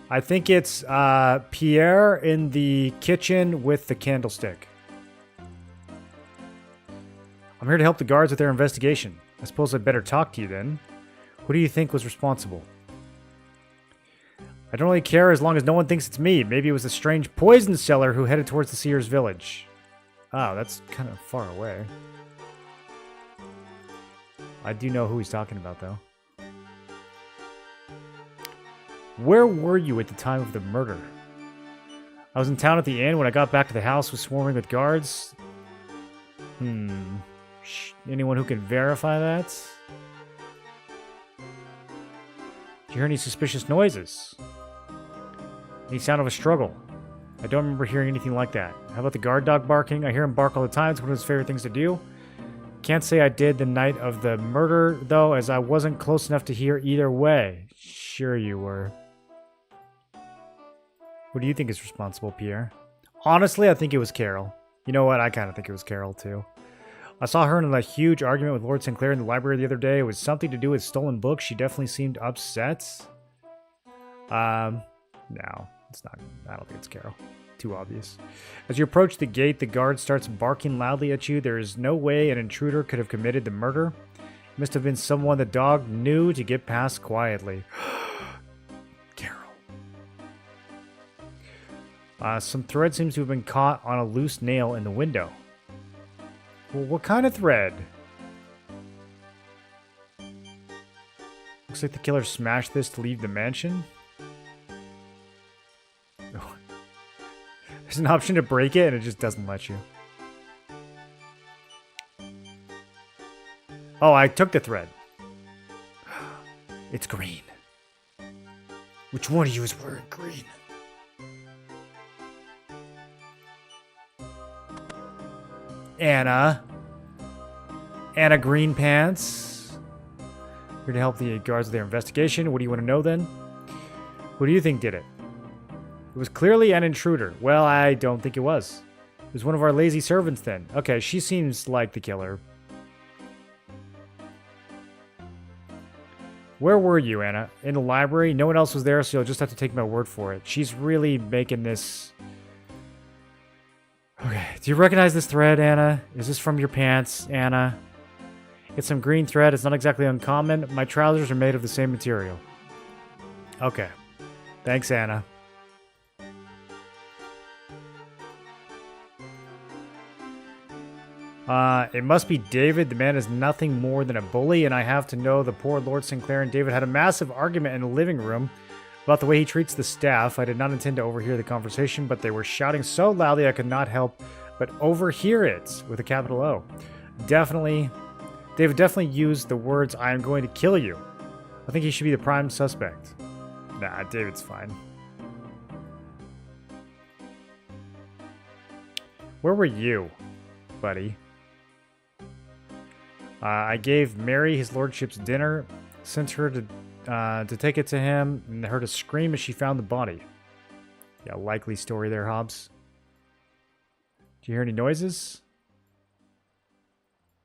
I think it's Pierre in the kitchen with the candlestick. I'm here to help the guards with their investigation. I suppose I'd better talk to you then. Who do you think was responsible? I don't really care as long as no one thinks it's me. Maybe it was a strange poison seller who headed towards the Seer's village. Oh, that's kind of far away. I do know who he's talking about, though. Where were you at the time of the murder? I was in town at the inn. When I got back to the house, was swarming with guards. Anyone who can verify that? Did you hear any suspicious noises? Any sound of a struggle? I don't remember hearing anything like that. How about the guard dog barking? I hear him bark all the time. It's one of his favorite things to do. Can't say I did the night of the murder, though, as I wasn't close enough to hear either way. Sure you were. What do you think is responsible, Pierre? Honestly, I think it was Carol. You know what? I kind of think it was Carol, too. I saw her in a huge argument with Lord Sinclair in the library the other day. It was something to do with stolen books. She definitely seemed upset. No, it's not. I don't think it's Carol. Too obvious. As you approach the gate, the guard starts barking loudly at you. There is no way an intruder could have committed the murder. It must have been someone the dog knew to get past quietly. Carol. Some thread seems to have been caught on a loose nail in the window. Well, what kind of thread? Looks like the killer smashed this to leave the mansion. There's an option to break it and it just doesn't let you. Oh, I took the thread. It's green. Which one of you is wearing green? Anna. Anna Green Pants. Here to help the guards with their investigation. What do you want to know then? Who do you think did it? It was clearly an intruder. Well, I don't think it was. It was one of our lazy servants then. Okay, she seems like the killer. Where were you, Anna? In the library? No one else was there, so you'll just have to take my word for it. She's really making this... Okay, do you recognize this thread, Anna? Is this from your pants, Anna? It's some green thread. It's not exactly uncommon. My trousers are made of the same material. Okay. Thanks, Anna. It must be David. The man is nothing more than a bully, and I have to know the poor Lord Sinclair and David had a massive argument in the living room about the way he treats the staff. I did not intend to overhear the conversation, but they were shouting so loudly I could not help but overhear it with a capital O. David definitely used the words, "I am going to kill you." I think he should be the prime suspect. Nah, David's fine. Where were you, buddy? I gave Mary his lordship's dinner, sent her to take it to him, and her to scream as she found the body. Yeah, likely story there, Hobbs. Did you hear any noises?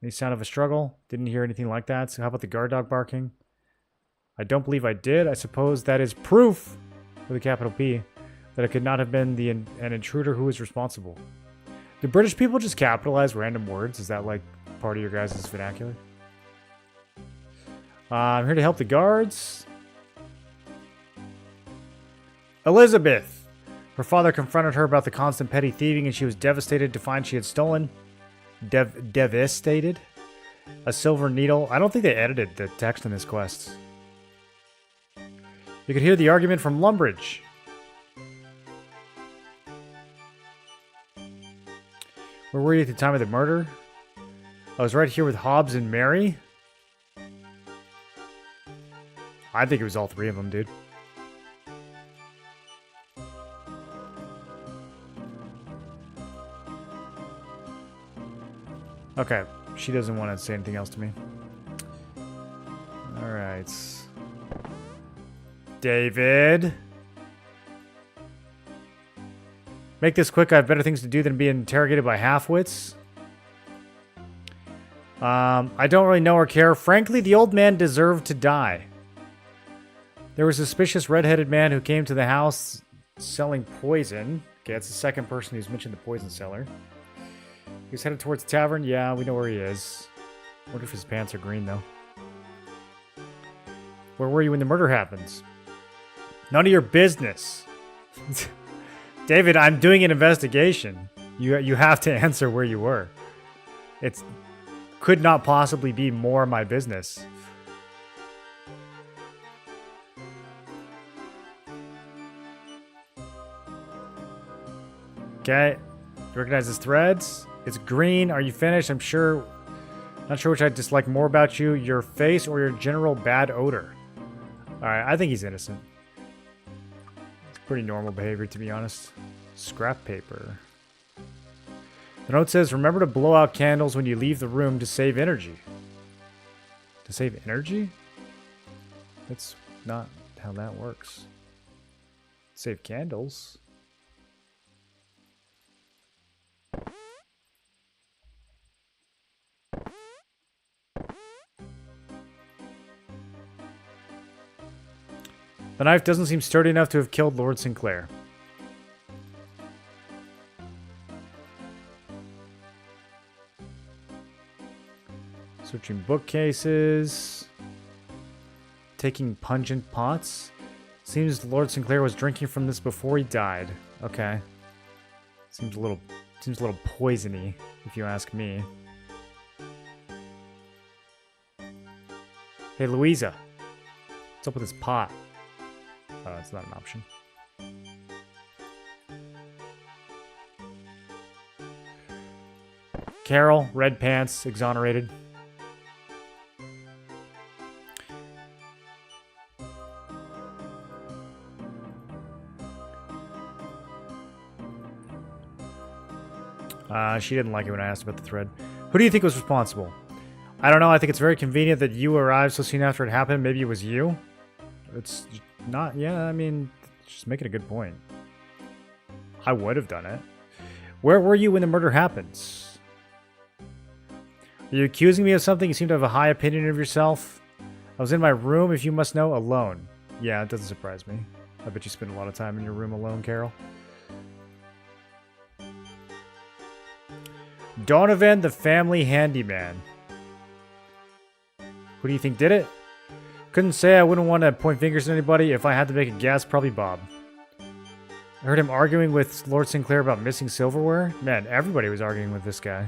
Any sound of a struggle? Didn't hear anything like that. So how about the guard dog barking? I don't believe I did. I suppose that is proof, with a capital P, that it could not have been an intruder who was responsible. Do British people just capitalize random words? Is that like part of your guys' vernacular? I'm here to help the guards. Elizabeth! Her father confronted her about the constant petty thieving and she was devastated to find she had stolen. Devastated? A silver needle. I don't think they edited the text in this quest. You could hear the argument from Lumbridge. Where were you at the time of the murder? I was right here with Hobbs and Mary. I think it was all three of them, dude. Okay, she doesn't want to say anything else to me. Alright. David. Make this quick. I have better things to do than be interrogated by half-wits. I don't really know or care. Frankly, the old man deserved to die. There was a suspicious red-headed man who came to the house selling poison. Okay, that's the second person who's mentioned the poison seller. He was headed towards the tavern. Yeah, we know where he is. Wonder if his pants are green, though. Where were you when the murder happens? None of your business. David, I'm doing an investigation. You have to answer where you were. It could not possibly be more my business. Okay. You recognize his threads? It's green. Are you finished? I'm sure. Not sure which I dislike more about you, your face or your general bad odor. Alright, I think he's innocent. It's pretty normal behavior, to be honest. Scrap paper. The note says, remember to blow out candles when you leave the room to save energy. To save energy? That's not how that works. Save candles. The knife doesn't seem sturdy enough to have killed Lord Sinclair. Searching bookcases. Taking pungent pots. Seems Lord Sinclair was drinking from this before he died. Okay. Seems a little poisony, if you ask me. Hey, Louisa. What's up with this pot? Oh, it's not an option. Carol, red pants, exonerated. She didn't like it when I asked about the thread. Who do you think was responsible? I don't know. I think it's very convenient that you arrived so soon after it happened. Maybe it was you. It's not. Yeah, I mean, just making a good point. I would have done it. Where were you when the murder happens? Are you accusing me of something? You seem to have a high opinion of yourself. I was in my room, if you must know, alone. Yeah, it doesn't surprise me. I bet you spend a lot of time in your room alone, Carol. Donovan, the family handyman. Who do you think did it? Couldn't say. I wouldn't want to point fingers at anybody. If I had to make a guess, probably Bob. I heard him arguing with Lord Sinclair about missing silverware. Man, everybody was arguing with this guy.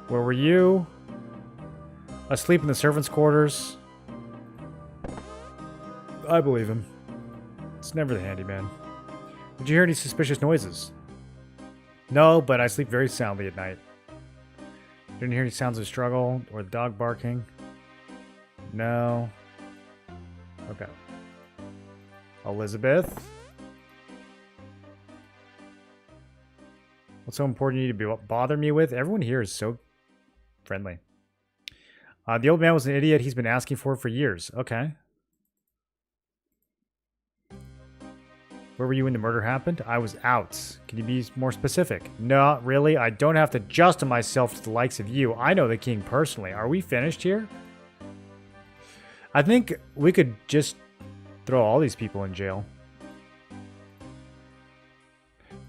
Where were you? Asleep in the servants' quarters. I believe him. It's never the handyman. Did you hear any suspicious noises? No, but I sleep very soundly at night. Didn't hear any sounds of struggle or the dog barking? No. Okay. Elizabeth? What's so important you need to bother me with? Everyone here is so friendly. The old man was an idiot. He's been asking for it for years. Okay. Where were you when the murder happened? I was out. Can you be more specific? No, really? I don't have to justify myself to the likes of you. I know the king personally. Are we finished here? I think we could just throw all these people in jail.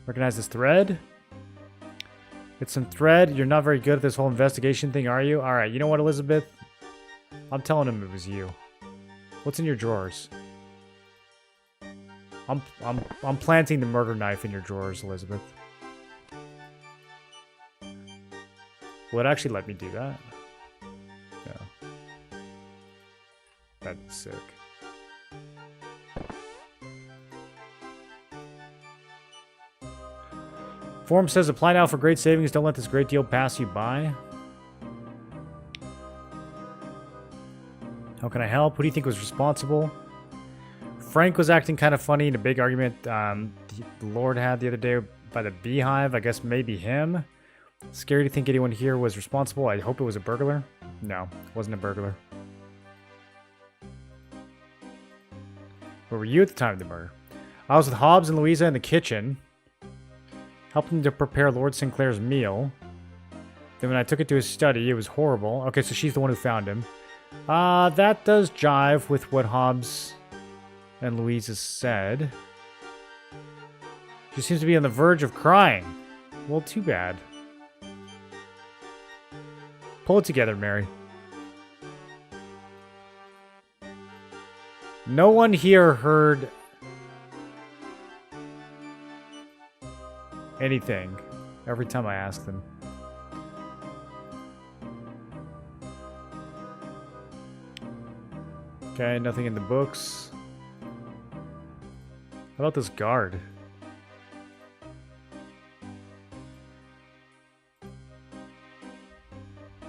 Recognize this thread? It's some thread. You're not very good at this whole investigation thing, are you? Alright, you know what, Elizabeth? I'm telling him it was you. What's in your drawers? I'm planting the murder knife in your drawers, Elizabeth. Will it actually let me do that? No. That's sick. Form says apply now for great savings. Don't let this great deal pass you by. How can I help? Who do you think was responsible? Frank was acting kind of funny in a big argument the Lord had the other day by the beehive. I guess maybe him. Scary to think anyone here was responsible. I hope it was a burglar. No, it wasn't a burglar. Where were you at the time of the murder? I was with Hobbs and Louisa in the kitchen, helping to prepare Lord Sinclair's meal. Then when I took it to his study, it was horrible. Okay, so she's the one who found him. That does jive with what Hobbs and Louisa said. She seems to be on the verge of crying. Well, too bad. Pull it together, Mary. No one here heard anything every time I asked them. Okay, nothing in the books. How about this guard?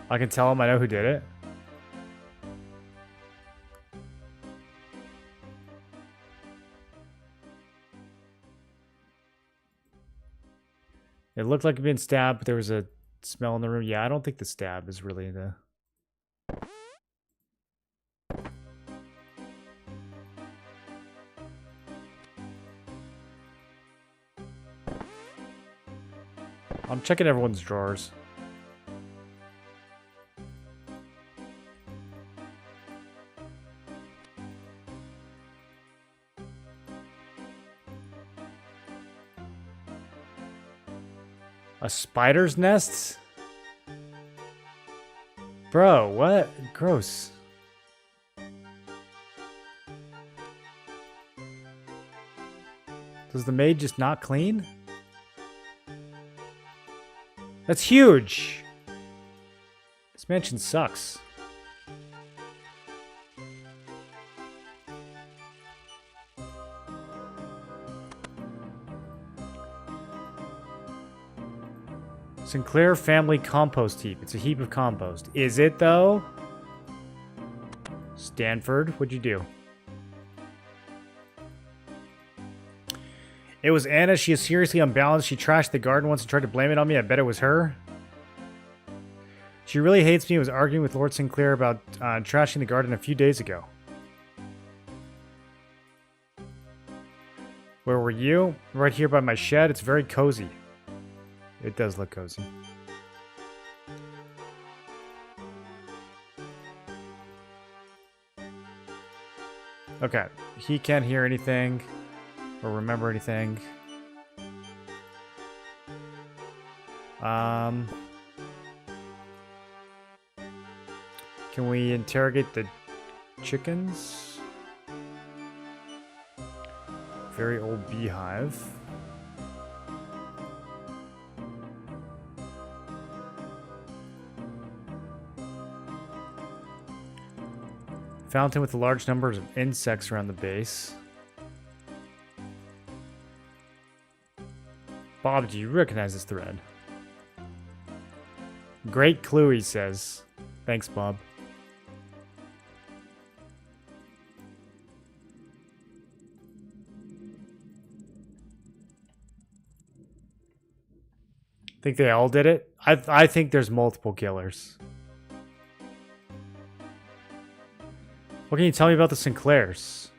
I can tell him I know who did it. It looked like being stabbed, but there was a smell in the room. Yeah, I don't think the stab is really the... I'm checking everyone's drawers. A spider's nest? Bro, what? Gross. Does the maid just not clean? That's huge! This mansion sucks. Sinclair family compost heap. It's a heap of compost. Is it, though? Stanford, what'd you do? It was Anna. She is seriously unbalanced. She trashed the garden once and tried to blame it on me. I bet it was her. She really hates me. I was arguing with Lord Sinclair about trashing the garden a few days ago. Where were you? Right here by my shed. It's very cozy. It does look cozy. Okay. He can't hear anything or remember anything. Can we interrogate the chickens? Very old beehive. Fountain with large numbers of insects around the base. Bob, do you recognize this thread? Great clue, he says. Thanks, Bob. Think they all did it? I think there's multiple killers. What can you tell me about the Sinclairs?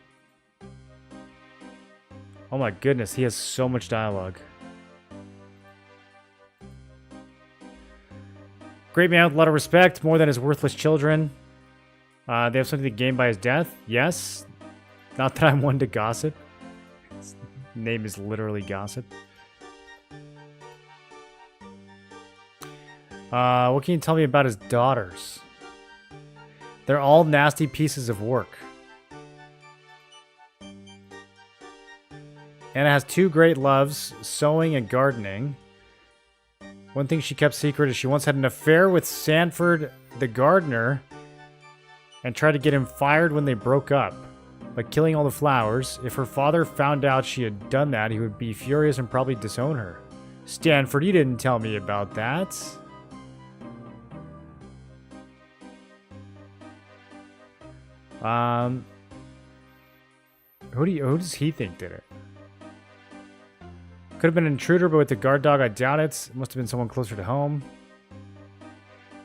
Oh my goodness, he has so much dialogue. Great man with a lot of respect, more than his worthless children. They have something to gain by his death? Yes. Not that I'm one to gossip. His name is literally Gossip. What can you tell me about his daughters? They're all nasty pieces of work. Anna has two great loves, sewing and gardening. One thing she kept secret is she once had an affair with Sanford the gardener and tried to get him fired when they broke up by killing all the flowers. If her father found out she had done that, he would be furious and probably disown her. Stanford, you didn't tell me about that. Who does he think did it? Could have been an intruder, but with the guard dog, I doubt it. It must have been someone closer to home.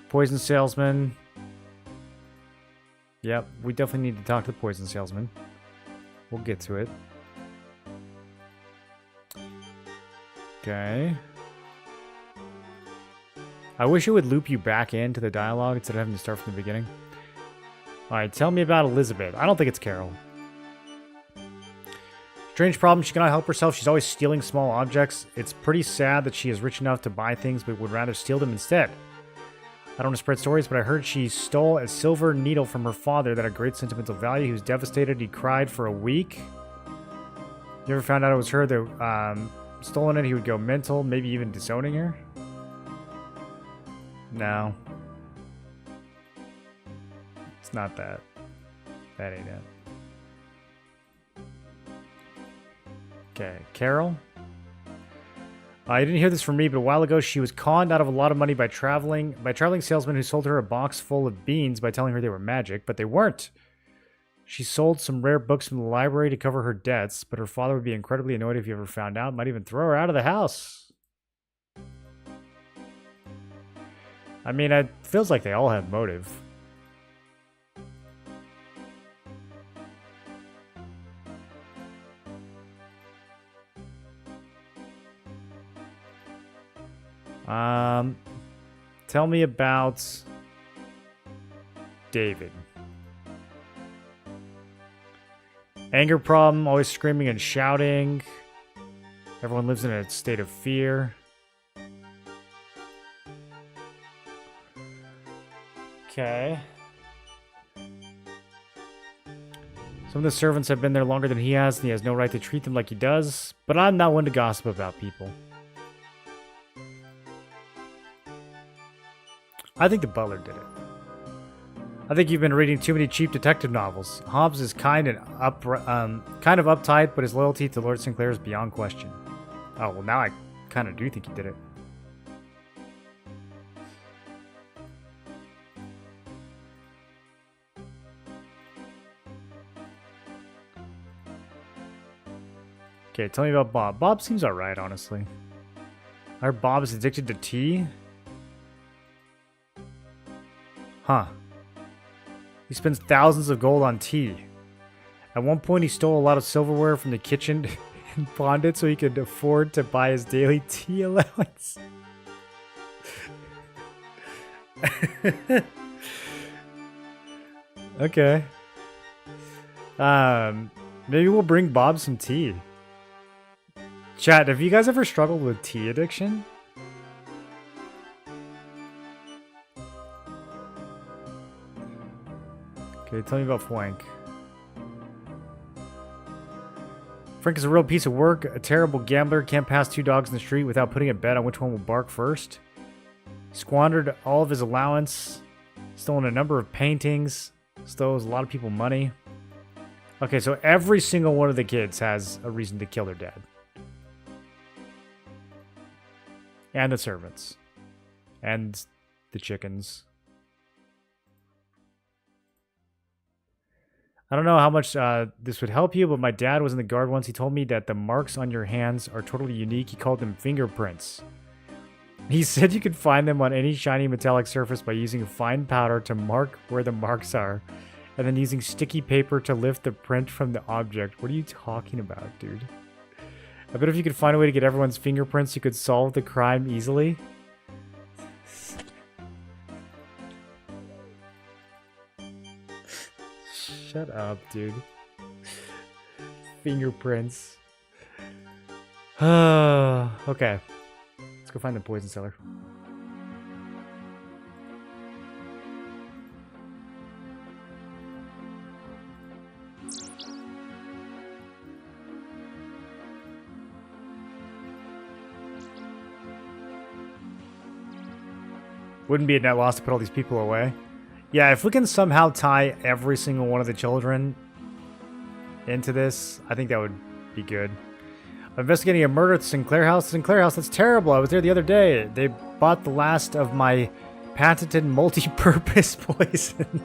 Poison salesman. Yep, we definitely need to talk to the poison salesman. We'll get to it. Okay. I wish it would loop you back into the dialogue instead of having to start from the beginning. Alright, tell me about Elizabeth. I don't think it's Carol. Strange problem, she cannot help herself. She's always stealing small objects. It's pretty sad that she is rich enough to buy things but would rather steal them instead. I don't want to spread stories, but I heard she stole a silver needle from her father that had great sentimental value. He was devastated. He cried for a week. You ever found out it was her that stolen it? He would go mental, maybe even disowning her? No. It's not that. That ain't it. Okay, Carol? I didn't hear this from me, but a while ago she was conned out of a lot of money by traveling salesmen who sold her a box full of beans by telling her they were magic, but they weren't. She sold some rare books from the library to cover her debts, but her father would be incredibly annoyed if he ever found out. Might even throw her out of the house. I mean, it feels like they all have motive. Tell me about David. Anger problem, always screaming and shouting. Everyone lives in a state of fear. Okay. Some of the servants have been there longer than he has, and he has no right to treat them like he does. But I'm not one to gossip about people. I think the butler did it. I think you've been reading too many cheap detective novels. Hobbs is kind of uptight, but his loyalty to Lord Sinclair is beyond question. Oh, well, now I kind of do think he did it. Okay, tell me about Bob. Bob seems alright, honestly. I heard Bob is addicted to tea. Huh. He spends thousands of gold on tea. At one point, he stole a lot of silverware from the kitchen and pawned it so he could afford to buy his daily tea allowance. Okay. Maybe we'll bring Bob some tea. Chat, have you guys ever struggled with tea addiction? Okay, tell me about Frank. Frank is a real piece of work, a terrible gambler, can't pass two dogs in the street without putting a bet on which one will bark first. Squandered all of his allowance, stolen a number of paintings, stole a lot of people money. Okay, so every single one of the kids has a reason to kill their dad. And the servants. And the chickens. I don't know how much this would help you, but my dad was in the guard once. He told me that the marks on your hands are totally unique. He called them fingerprints. He said you could find them on any shiny metallic surface by using fine powder to mark where the marks are, and then using sticky paper to lift the print from the object. What are you talking about, dude? I bet if you could find a way to get everyone's fingerprints, you could solve the crime easily. Shut up, dude. Fingerprints. Okay. Let's go find the poison cellar. Wouldn't be a net loss to put all these people away. Yeah, if we can somehow tie every single one of the children into this, I think that would be good. I'm investigating a murder at the Sinclair House. Sinclair House, that's terrible. I was there the other day. They bought the last of my patented multi-purpose poison.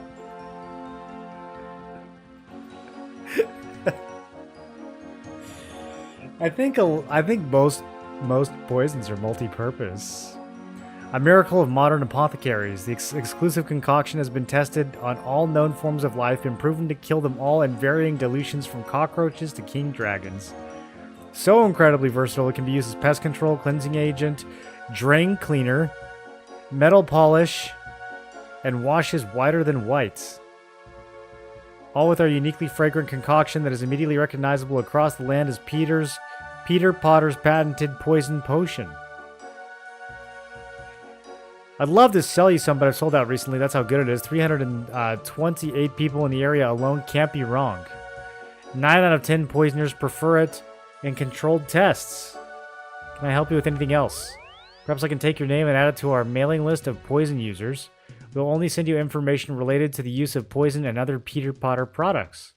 I think most poisons are multi-purpose. A miracle of modern apothecaries. The exclusive concoction has been tested on all known forms of life, been proven to kill them all in varying dilutions from cockroaches to king dragons. So incredibly versatile, it can be used as pest control, cleansing agent, drain cleaner, metal polish, and washes whiter than white. All with our uniquely fragrant concoction that is immediately recognizable across the land as Peter Potter's patented poison potion. I'd love to sell you some, but I've sold out recently. That's how good it is. 328 people in the area alone can't be wrong. 9 out of 10 poisoners prefer it in controlled tests. Can I help you with anything else? Perhaps I can take your name and add it to our mailing list of poison users. We'll only send you information related to the use of poison and other Peter Potter products.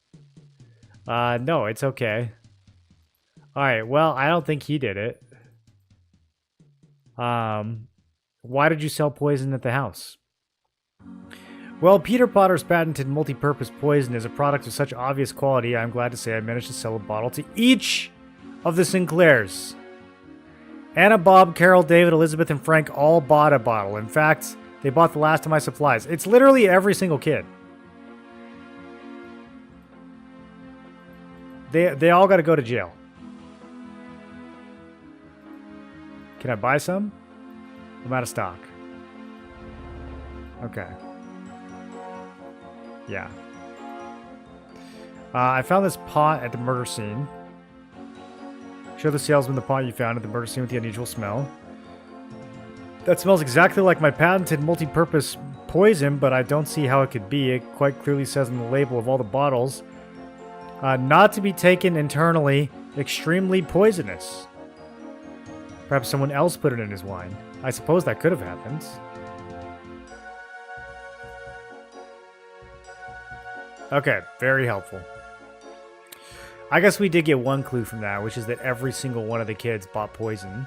No, it's okay. Alright, well, I don't think he did it. Why did you sell poison at the house? Well, Peter Potter's patented multi-purpose poison is a product of such obvious quality, I'm glad to say I managed to sell a bottle to each of the Sinclairs. Anna, Bob, Carol, David, Elizabeth, and Frank all bought a bottle. In fact, they bought the last of my supplies. It's literally every single kid. They all got to go to jail. Can I buy some? I'm out of stock. Okay. Yeah. I found this pot at the murder scene. Show the salesman the pot you found at the murder scene with the unusual smell. That smells exactly like my patented multi-purpose poison, but I don't see how it could be. It quite clearly says on the label of all the bottles, not to be taken internally, extremely poisonous. Perhaps someone else put it in his wine. I suppose that could have happened. Okay, very helpful. I guess we did get one clue from that, which is that every single one of the kids bought poison.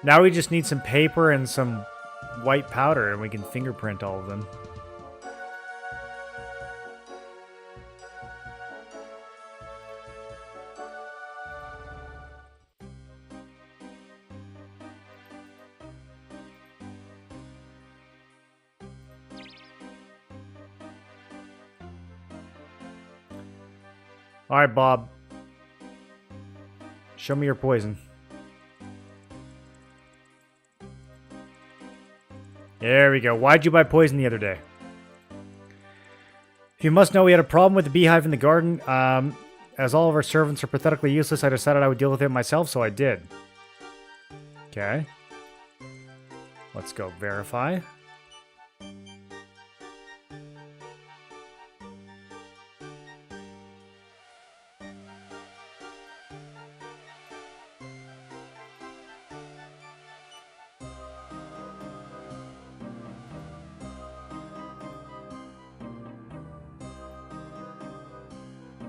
Now we just need some paper and some white powder, and we can fingerprint all of them. All right, Bob. Show me your poison. There we go. Why'd you buy poison the other day? You must know we had a problem with the beehive in the garden. As all of our servants are pathetically useless, I decided I would deal with it myself, so I did. Okay. Let's go verify.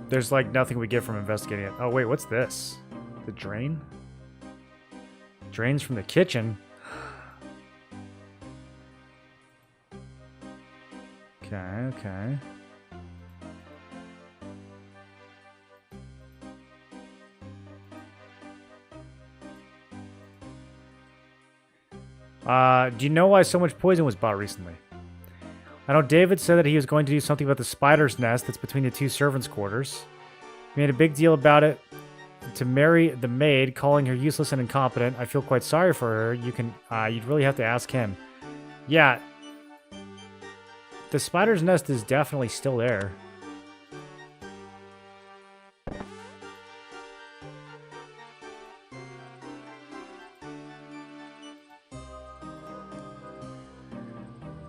There's like nothing we get from investigating it. Oh wait, what's this? The drain? Drains from the kitchen? Okay, okay. Do you know why so much poison was bought recently? I know David said that he was going to do something about the spider's nest that's between the two servants' quarters. He made a big deal about it to Mary the maid, calling her useless and incompetent. I feel quite sorry for her. You'd really have to ask him. Yeah. The spider's nest is definitely still there.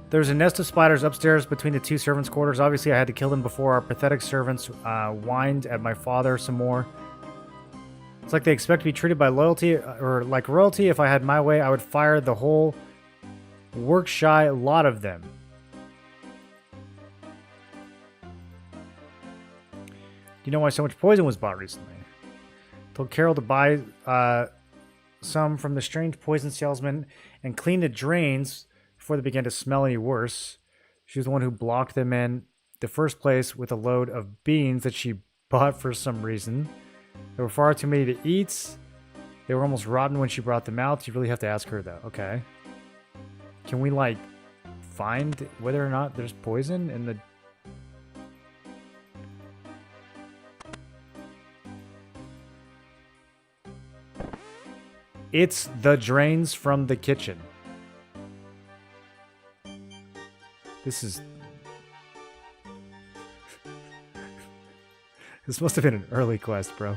There's a nest of spiders upstairs between the two servants' quarters. Obviously, I had to kill them before our pathetic servants whined at my father some more. It's like they expect to be treated by loyalty or like royalty. If I had my way, I would fire the whole work-shy lot of them. Do you know why so much poison was bought recently? Told Carol to buy some from the strange poison salesman and clean the drains before they began to smell any worse. She was the one who blocked them in the first place with a load of beans that she bought for some reason. There were far too many to eat. They were almost rotten when she brought them out. You really have to ask her, though. Okay. Can we, like, find whether or not there's poison in the... It's the drains from the kitchen. This is... This must have been an early quest, bro.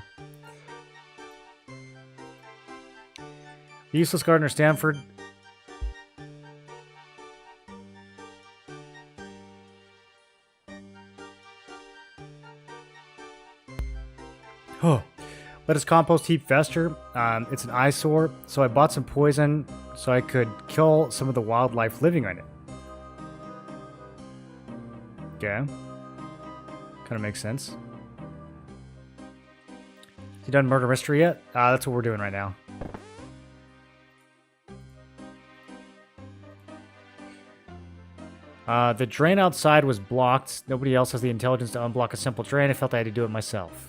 Useless Gardener Stanford. Oh. Let his compost heap fester. It's an eyesore, so I bought some poison so I could kill some of the wildlife living on it. Okay. Kind of makes sense. You done murder mystery yet? That's what we're doing right now. The drain outside was blocked. Nobody else has the intelligence to unblock a simple drain. I felt I had to do it myself.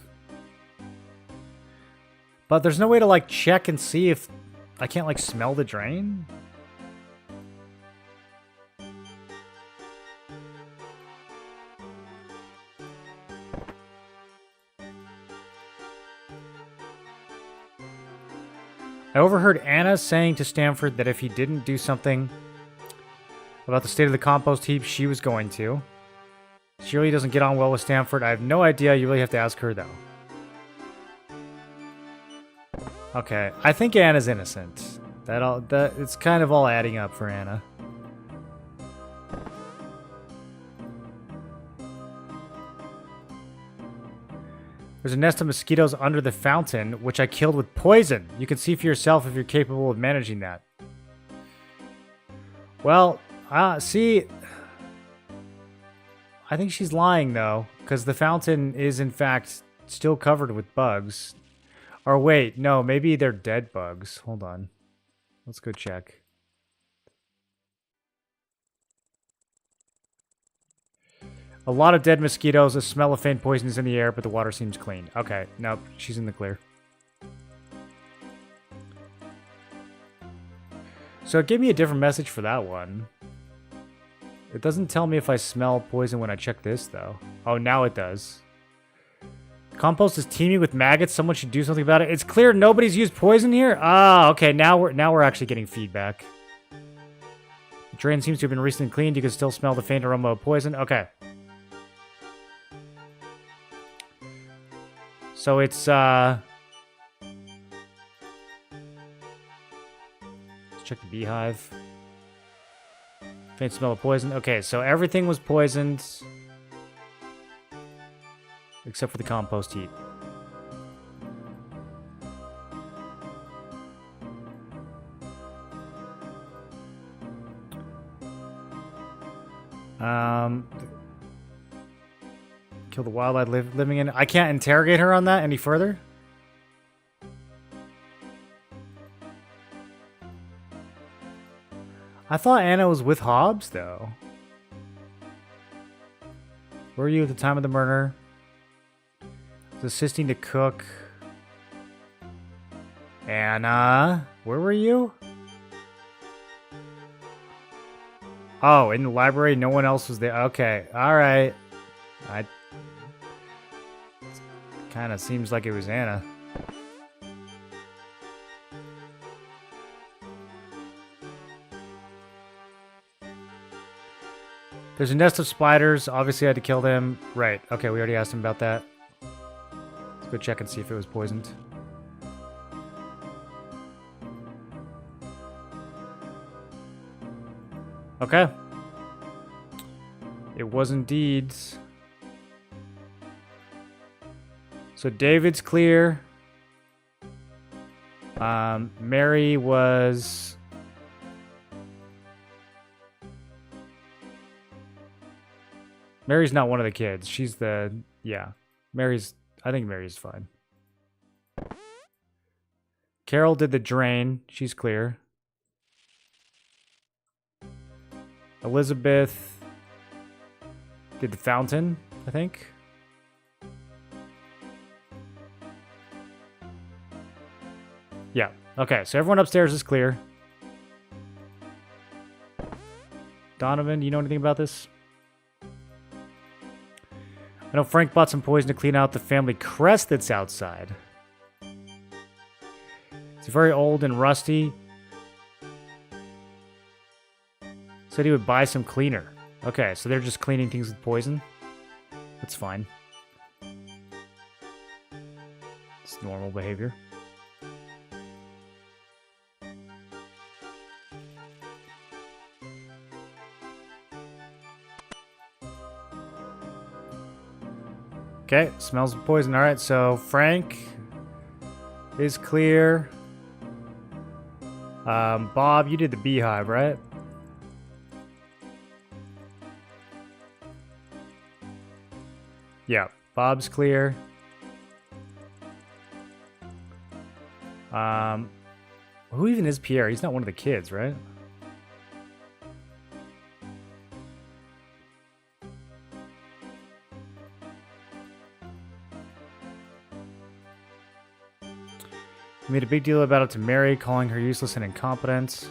But there's no way to, like, check and see if I can't, like, smell the drain? I overheard Anna saying to Stanford that if he didn't do something about the state of the compost heap, she was going to. She really doesn't get on well with Stanford. I have no idea. You really have to ask her, though. Okay, I think Anna's innocent. It's kind of all adding up for Anna. There's a nest of mosquitoes under the fountain, which I killed with poison. You can see for yourself if you're capable of managing that. Well, see... I think she's lying, though, because the fountain is, in fact, still covered with bugs. Or wait, no, maybe they're dead bugs. Hold on. Let's go check. A lot of dead mosquitoes, a smell of faint poison is in the air, but the water seems clean. Okay, nope, she's in the clear. So it gave me a different message for that one. It doesn't tell me if I smell poison when I check this, though. Oh, now it does. Compost is teeming with maggots. Someone should do something about it. It's clear nobody's used poison here. Ah, okay. Now we're actually getting feedback. The drain seems to have been recently cleaned. You can still smell the faint aroma of poison. Okay. So it's let's check the beehive. Faint smell of poison. Okay, so everything was poisoned. Except for the compost heap. Kill the wildlife living in it. I can't interrogate her on that any further? I thought Anna was with Hobbs, though. Where were you at the time of the murder? Assisting to cook. Anna, where were you? Oh, in the library, no one else was there. Okay, all right. Kind of seems like it was Anna. There's a nest of spiders. Obviously, I had to kill them. Right. Okay, we already asked him about that. Let's go check and see if it was poisoned. Okay. It was indeed. So David's clear. Mary was... Mary's not one of the kids. She's the... Yeah. Mary's... I think Mary's fine. Carol did the drain. She's clear. Elizabeth did the fountain, I think. Yeah. Okay, so everyone upstairs is clear. Donovan, do you know anything about this? I know Frank bought some poison to clean out the family crest that's outside. It's very old and rusty. Said he would buy some cleaner. Okay, so they're just cleaning things with poison. That's fine. It's normal behavior. Okay, smells of poison. Alright, so Frank is clear. Bob, you did the beehive, right? Yeah, Bob's clear. Who even is Pierre? He's not one of the kids, right? He made a big deal about it to Mary, calling her useless and incompetent.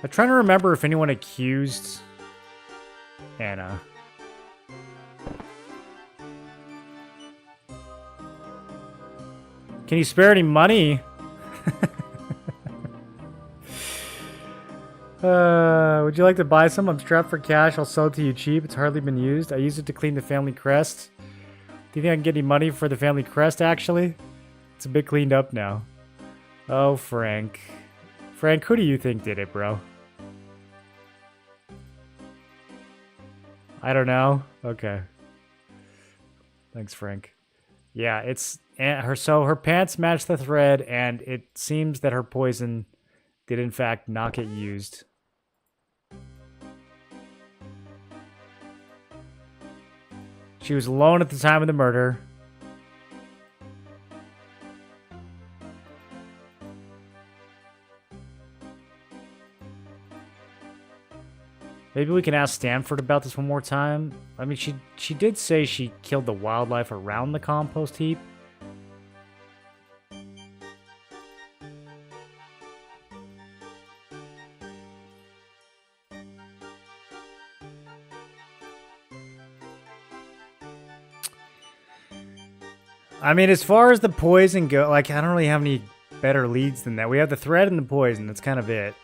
I'm trying to remember if anyone accused Anna. Can you spare any money? Would you like to buy some? I'm strapped for cash. I'll sell it to you cheap. It's hardly been used. I used it to clean the family crest. Do you think I can get any money for the family crest, actually? It's a bit cleaned up now. Oh, Frank. Frank, who do you think did it, bro? I don't know. Okay. Thanks, Frank. Yeah, it's her. So her pants match the thread, and it seems that her poison did in fact not get used. She was alone at the time of the murder. Maybe we can ask Stanford about this one more time. I mean, she did say she killed the wildlife around the compost heap. I mean, as far as the poison go, like, I don't really have any better leads than that. We have the thread and the poison. That's kind of it.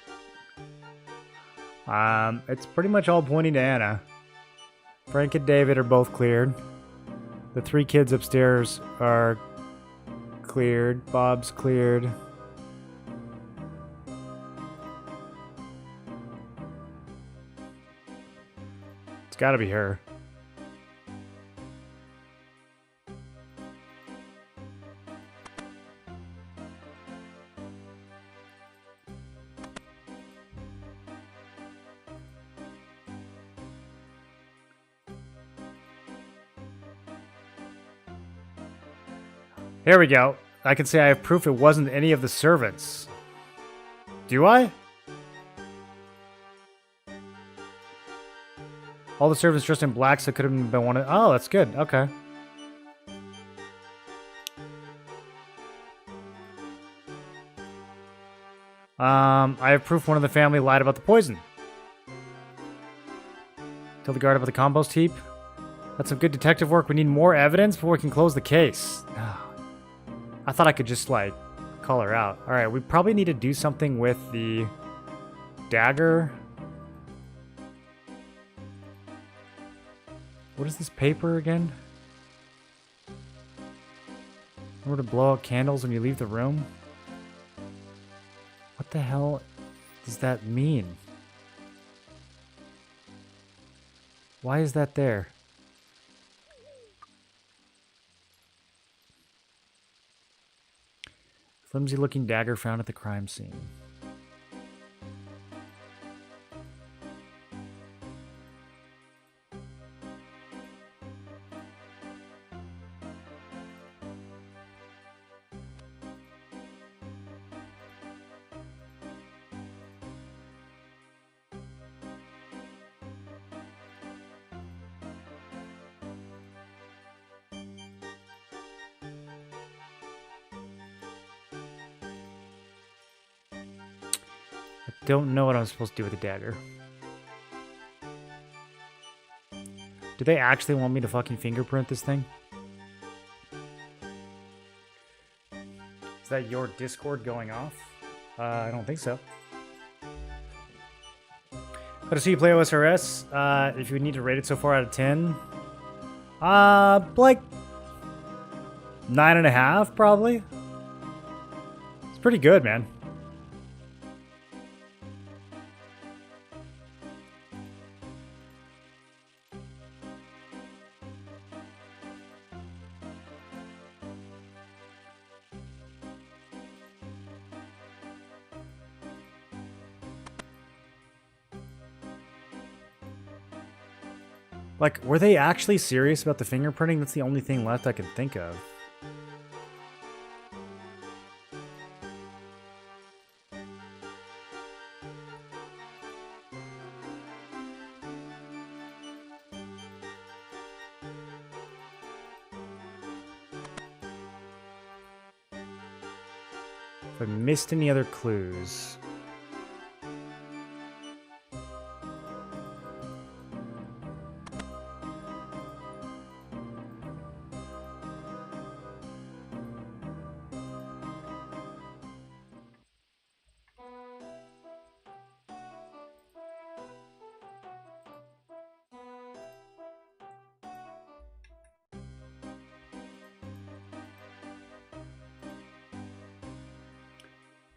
It's pretty much all pointing to Anna. Frank and David are both cleared. The 3 kids upstairs are cleared. Bob's cleared. It's gotta be her. Here we go. I can say I have proof it wasn't any of the servants. Do I? All the servants dressed in black, so it could have been one of... Oh, that's good. Okay. I have proof one of the family lied about the poison. Tell the guard about the compost heap. That's some good detective work. We need more evidence before we can close the case. I thought I could just, like, call her out. Alright, we probably need to do something with the dagger. What is this paper again? Remember to blow out candles when you leave the room? What the hell does that mean? Why is that there? Flimsy-looking dagger found at the crime scene. don't know what I'm supposed to do with the dagger. Do they actually want me to fucking fingerprint this thing? Is that your Discord going off? I don't think so. Gotta see you play OSRS. If you need to rate it so far out of 10, like 9.5 probably. It's pretty good, man. Like, were they actually serious about the fingerprinting? That's the only thing left I can think of. If I missed any other clues.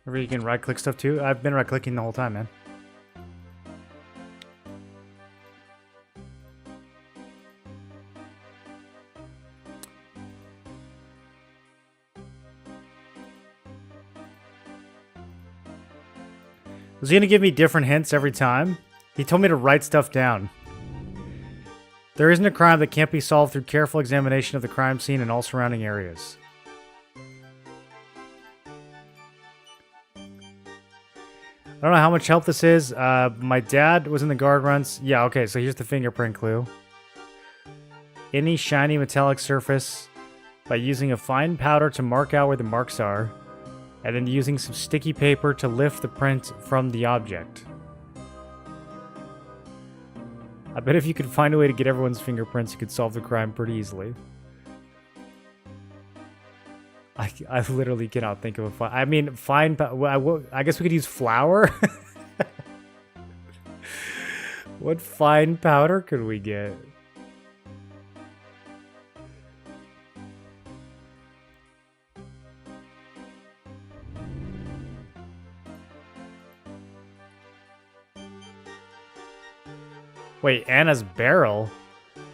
Or you can right-click stuff too. I've been right-clicking the whole time, man. Was he gonna give me different hints every time? He told me to write stuff down. There isn't a crime that can't be solved through careful examination of the crime scene and all surrounding areas. I don't know how much help this is. My dad was in the guard runs. Yeah, okay, so here's the fingerprint clue. Any shiny metallic surface by using a fine powder to mark out where the marks are, and then using some sticky paper to lift the print from the object. I bet if you could find a way to get everyone's fingerprints, you could solve the crime pretty easily. I literally cannot think of a fine... I mean, fine... I guess we could use flour? What fine powder could we get? Wait, Anna's barrel?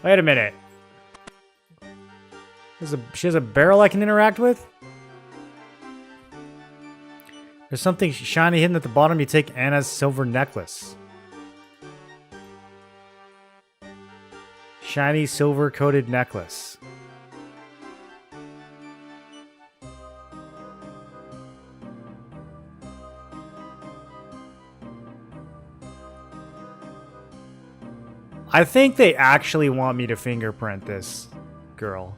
Wait a minute. She has a barrel I can interact with? There's something shiny hidden at the bottom. You take Anna's silver necklace. Shiny silver coated necklace. I think they actually want me to fingerprint this girl.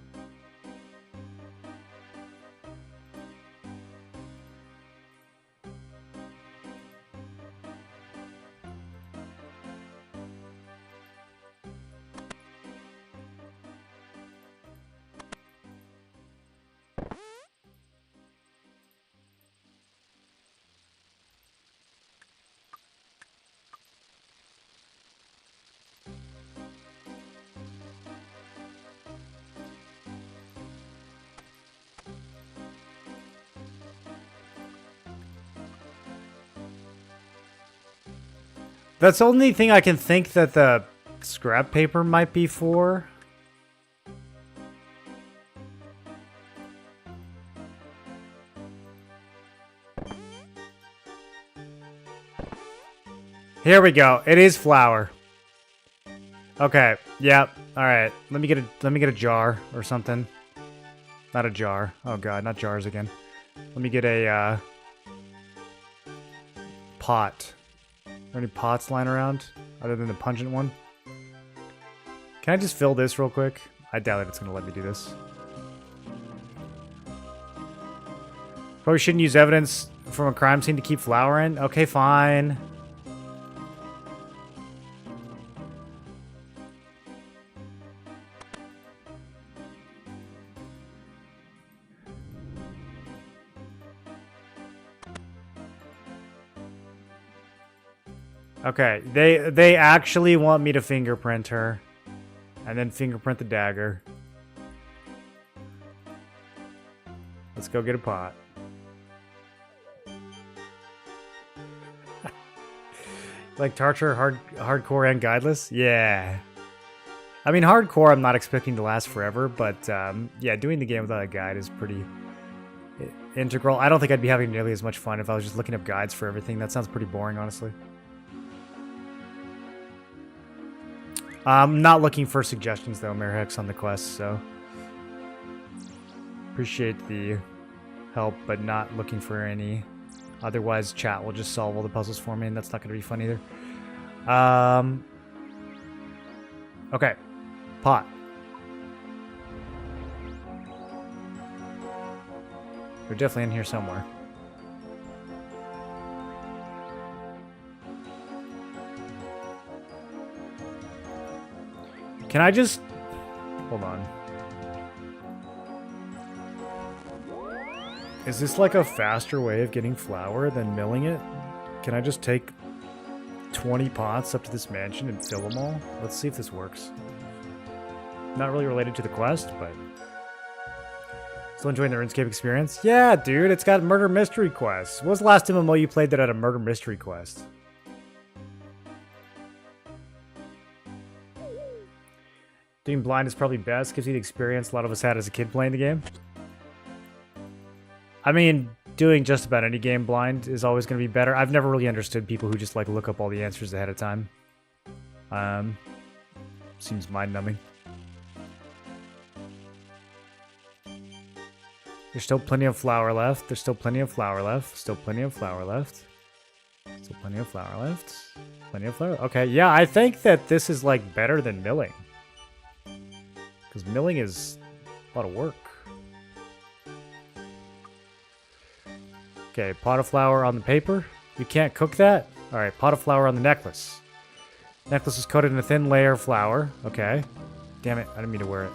That's the only thing I can think that the scrap paper might be for. Here we go. It is flour. Okay. Yep. All right. Let me get a jar or something. Not a jar. Oh god, not jars again. Let me get a pot. Are there any pots lying around other than the pungent one? Can I just fill this real quick? I doubt that it's going to let me do this. Probably shouldn't use evidence from a crime scene to keep flour in? Okay, fine. Okay, they actually want me to fingerprint her. And then fingerprint the dagger. Let's go get a pot. Like torture, hardcore and guideless? Yeah. I mean, hardcore I'm not expecting to last forever, but yeah, doing the game without a guide is pretty integral. I don't think I'd be having nearly as much fun if I was just looking up guides for everything. That sounds pretty boring, honestly. I'm not looking for suggestions, though, Marehex, on the quest, so... Appreciate the help, but not looking for any. Otherwise, chat will just solve all the puzzles for me, and that's not going to be fun either. Okay. Pot. They're definitely in here somewhere. Can I just... Hold on. Is this like a faster way of getting flour than milling it? Can I just take 20 pots up to this mansion and fill them all? Let's see if this works. Not really related to the quest, but... Still enjoying the RuneScape experience? Yeah, dude, it's got murder mystery quests. What was the last MMO you played that had a murder mystery quest? Doing blind is probably best, gives you the experience a lot of us had as a kid playing the game. I mean, doing just about any game blind is always going to be better. I've never really understood people who just like look up all the answers ahead of time. Seems mind-numbing. There's still plenty of flour left. There's still plenty of flour left. Still plenty of flour left. Still plenty of flour left. Plenty of flour. Okay, yeah, I think that this is like better than milling. Because milling is a lot of work. Okay, pot of flour on the paper. You can't cook that? Alright, pot of flour on the necklace. Necklace is coated in a thin layer of flour. Okay. Damn it, I didn't mean to wear it.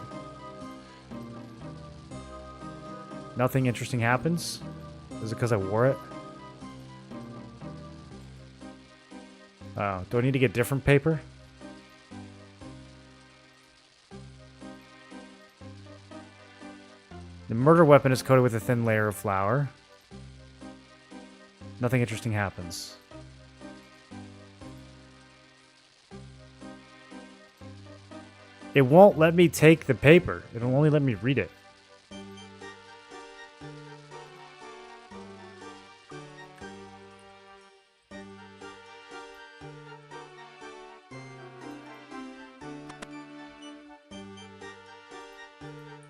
Nothing interesting happens? Is it because I wore it? Oh, do I need to get different paper? The murder weapon is coated with a thin layer of flour. Nothing interesting happens. It won't let me take the paper. It'll only let me read it.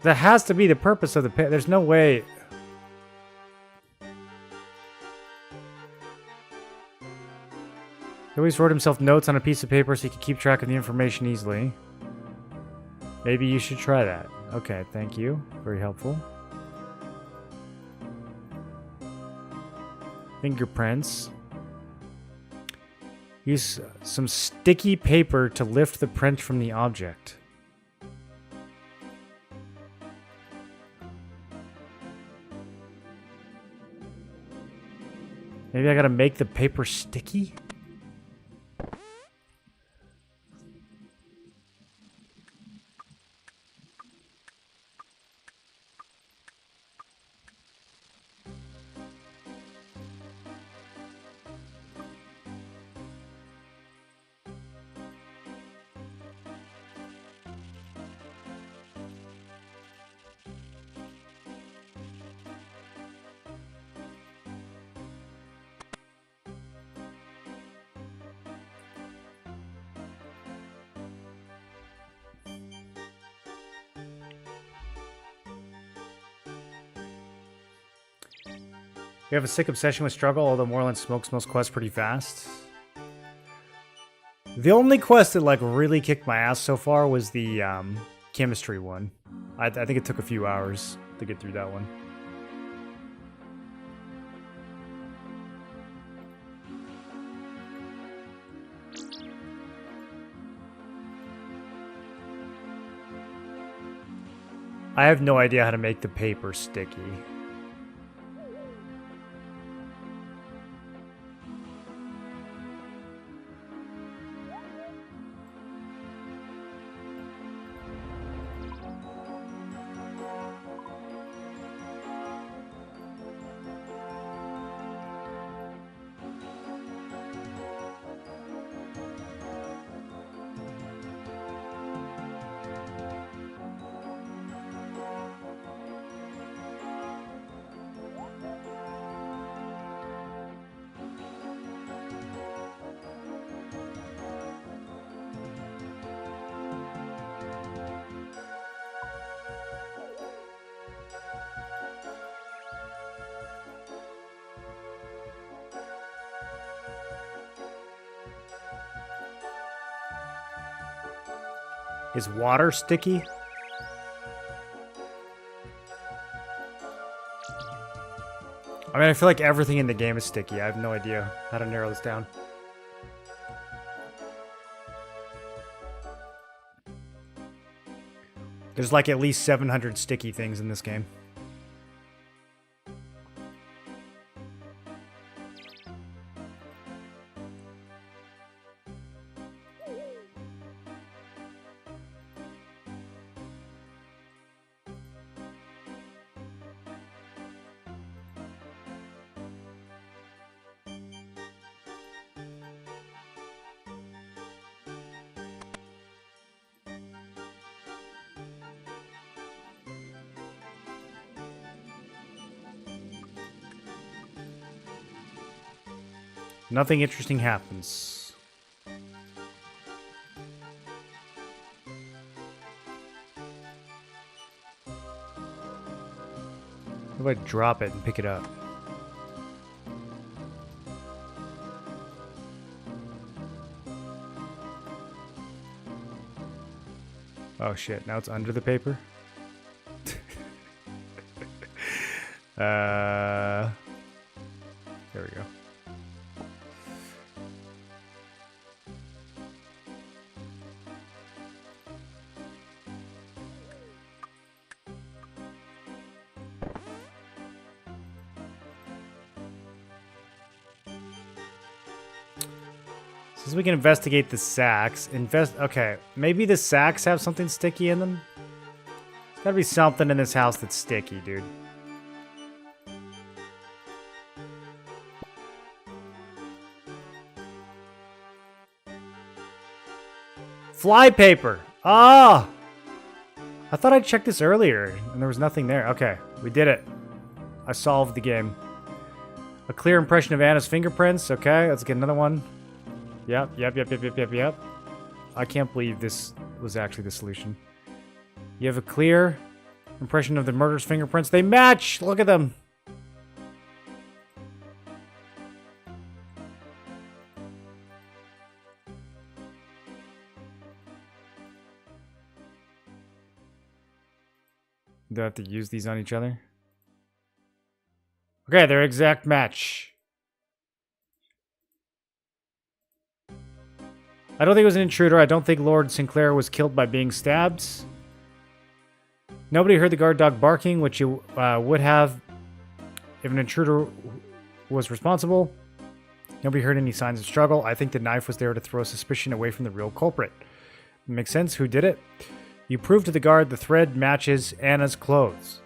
That has to be the purpose of the paper. There's no way... He always wrote himself notes on a piece of paper so he could keep track of the information easily. Maybe you should try that. Okay, thank you. Very helpful. Fingerprints. Use some sticky paper to lift the print from the object. Maybe I gotta make the paper sticky? We have a sick obsession with struggle, although Moreland smokes most quests pretty fast. The only quest that like really kicked my ass so far was the chemistry one. I think it took a few hours to get through that one. I have no idea how to make the paper sticky. Is water sticky? I mean, I feel like everything in the game is sticky. I have no idea how to narrow this down. There's like at least 700 sticky things in this game. Nothing interesting happens. What if I drop it and pick it up? Oh shit, now it's under the paper? There we go. Since we can investigate the sacks, okay, maybe the sacks have something sticky in them? There's gotta be something in this house that's sticky, dude. Fly paper! Ah! I thought I checked this earlier, and there was nothing there. Okay, we did it. I solved the game. A clear impression of Anna's fingerprints. Okay, let's get another one. Yep. I can't believe this was actually the solution. You have a clear impression of the murderer's fingerprints. They match! Look at them! Do I have to use these on each other? Okay, they're exact match. I don't think it was an intruder. I don't think Lord Sinclair was killed by being stabbed. Nobody heard the guard dog barking, which you would have if an intruder was responsible. Nobody heard any signs of struggle. I think the knife was there to throw suspicion away from the real culprit. Makes sense. Who did it? You proved to the guard the thread matches Anna's clothes.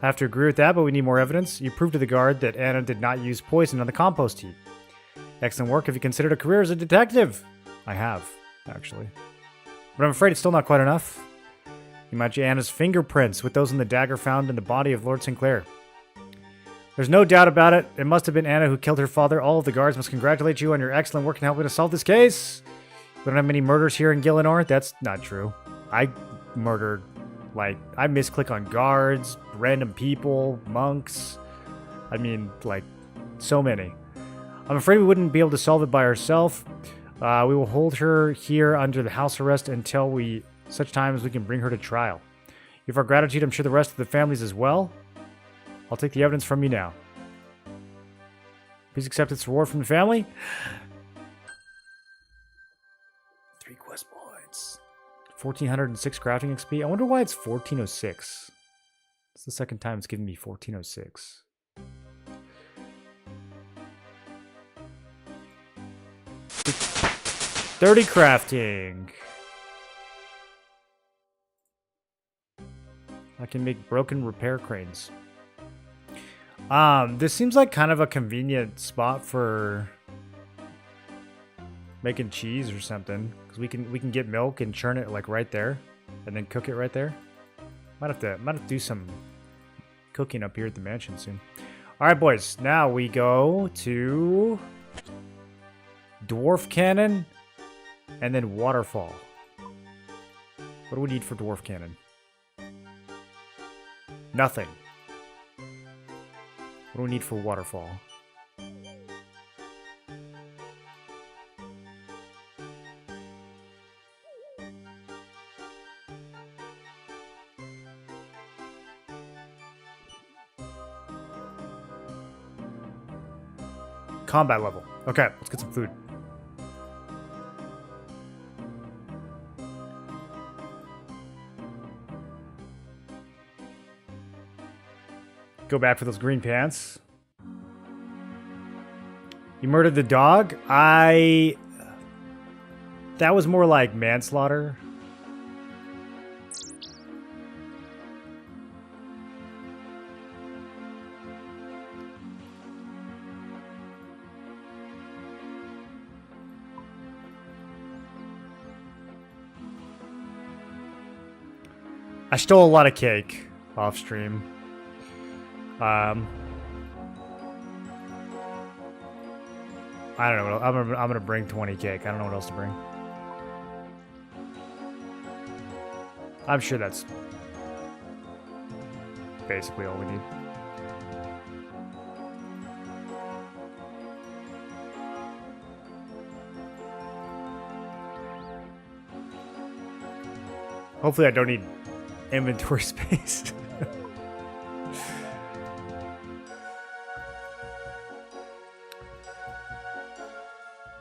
I have to agree with that, but we need more evidence. You proved to the guard that Anna did not use poison on the compost heap. Excellent work. Have you considered a career as a detective? I have, actually. But I'm afraid it's still not quite enough. You match Anna's fingerprints with those in the dagger found in the body of Lord Sinclair. There's no doubt about it. It must have been Anna who killed her father. All of the guards must congratulate you on your excellent work in helping to solve this case. We don't have many murders here in Gillinor. That's not true. I murdered, like, I misclick on guards, random people, monks. I mean, like, so many. I'm afraid we wouldn't be able to solve it by ourselves. We will hold her here under the house arrest until such time as we can bring her to trial. You have our gratitude, I'm sure the rest of the families as well. I'll take the evidence from you now. Please accept its reward from the family. 3 quest points. 1406 crafting XP. I wonder why it's 1406. the second time it's given me 1406. $30 crafting. I can make broken repair cranes. This seems like kind of a convenient spot for making cheese or something, because we can get milk and churn it like right there, and then cook it right there. Might have to do some cooking up here at the mansion soon. All right, boys. Now we go to dwarf cannon, and then waterfall. What do we need for dwarf cannon? Nothing. What do we need for waterfall? Combat level. Okay, let's get some food. Go back for those green pants. You murdered the dog? That was more like manslaughter. I stole a lot of cake off stream. I don't know. I'm gonna bring 20 cake. I don't know what else to bring. I'm sure that's basically all we need. Hopefully I don't need inventory space.